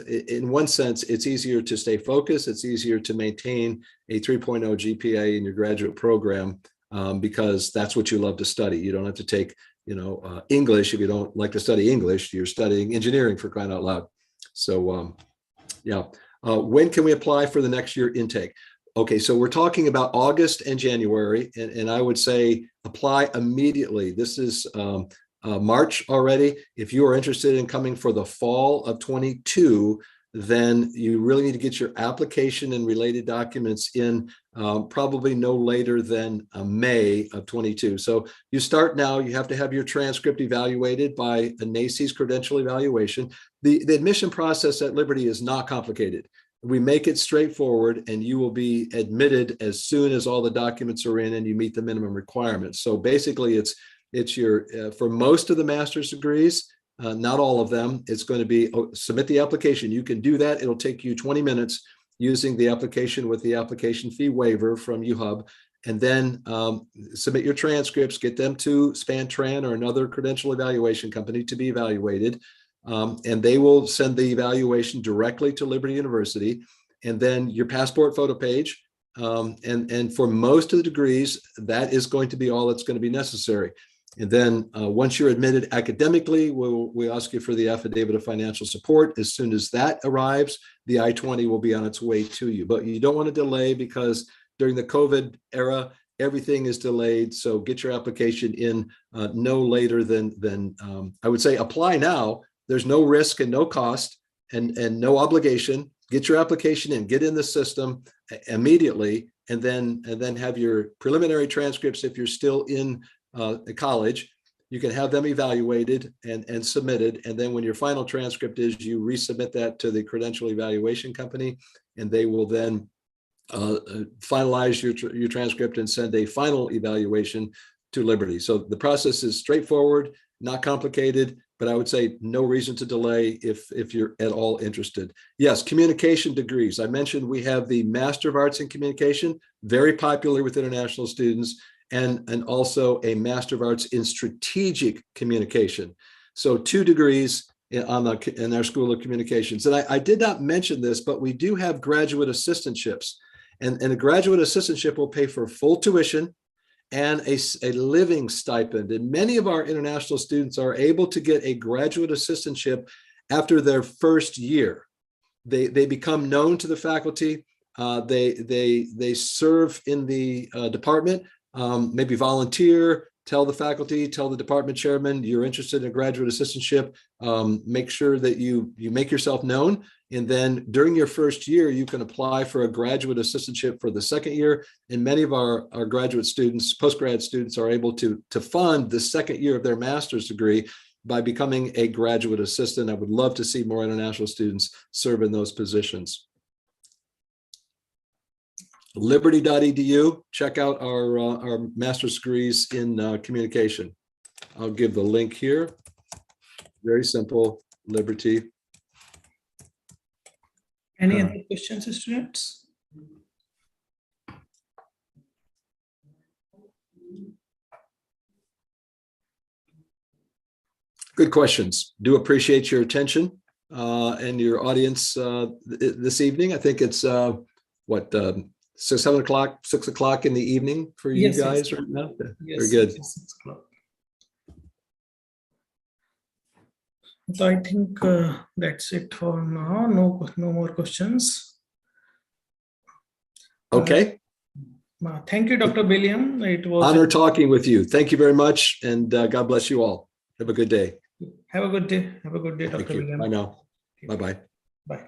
in one sense, it's easier to stay focused. It's easier to maintain a 3.0 GPA in your graduate program because that's what you love to study. You don't have to take English. If you don't like to study English, you're studying engineering, for crying out loud. So yeah, when can we apply for the next year intake? Okay, so we're talking about August and January, and I would say apply immediately. This is March already. If you are interested in coming for the fall of 22, then you really need to get your application and related documents in probably no later than May of 22. So you start now, you have to have your transcript evaluated by a NACCE's credential evaluation. The admission process at Liberty is not complicated. We make it straightforward, and you will be admitted as soon as all the documents are in and you meet the minimum requirements. So basically it's your, for most of the master's degrees, not all of them, it's going to be submit the application. You can do that. It'll take you 20 minutes using the application with the application fee waiver from UHub, and then submit your transcripts, get them to Spantran or another credential evaluation company to be evaluated. And they will send the evaluation directly to Liberty University, and then your passport photo page. And for most of the degrees, that is going to be all that's going to be necessary. And then once you're admitted academically, we ask you for the affidavit of financial support. As soon as that arrives, the I-20 will be on its way to you. But you don't want to delay, because during the COVID era, everything is delayed. So get your application in no later than I would say apply now. There's no risk and no cost and no obligation. Get your application in, get in the system immediately, and then have your preliminary transcripts. If you're still in college, you can have them evaluated and submitted. And then when your final transcript is, you resubmit that to the credential evaluation company, and they will then finalize your transcript and send a final evaluation to Liberty. So the process is straightforward, not complicated, but I would say no reason to delay if you're at all interested. Yes, communication degrees. I mentioned we have the Master of Arts in Communication, very popular with international students, and also a Master of Arts in Strategic Communication. So 2 degrees in our School of Communications. And I did not mention this, but we do have graduate assistantships. And a graduate assistantship will pay for full tuition and a living stipend. And many of our international students are able to get a graduate assistantship after their first year. They become known to the faculty. They serve in the department, maybe volunteer, tell the faculty, tell the department chairman you're interested in a graduate assistantship. Make sure that you make yourself known. And then during your first year, you can apply for a graduate assistantship for the second year. And many of our graduate students, postgrad students, are able to fund the second year of their master's degree by becoming a graduate assistant. I would love to see more international students serve in those positions. Liberty.edu, check out our master's degrees in communication. I'll give the link here. Very simple, Liberty. Any other questions, students? Good questions. Do appreciate your attention and your audience this evening. I think it's 6 o'clock in the evening for you guys right now. Very good. So I think that's it for now. No more questions. Okay. Thank you, Dr. Billiam. It was honor talking with you. Thank you very much, and God bless you all. Have a good day. Have a good day. Have a good day, Dr. Billiam. Bye now. Bye-bye. Bye.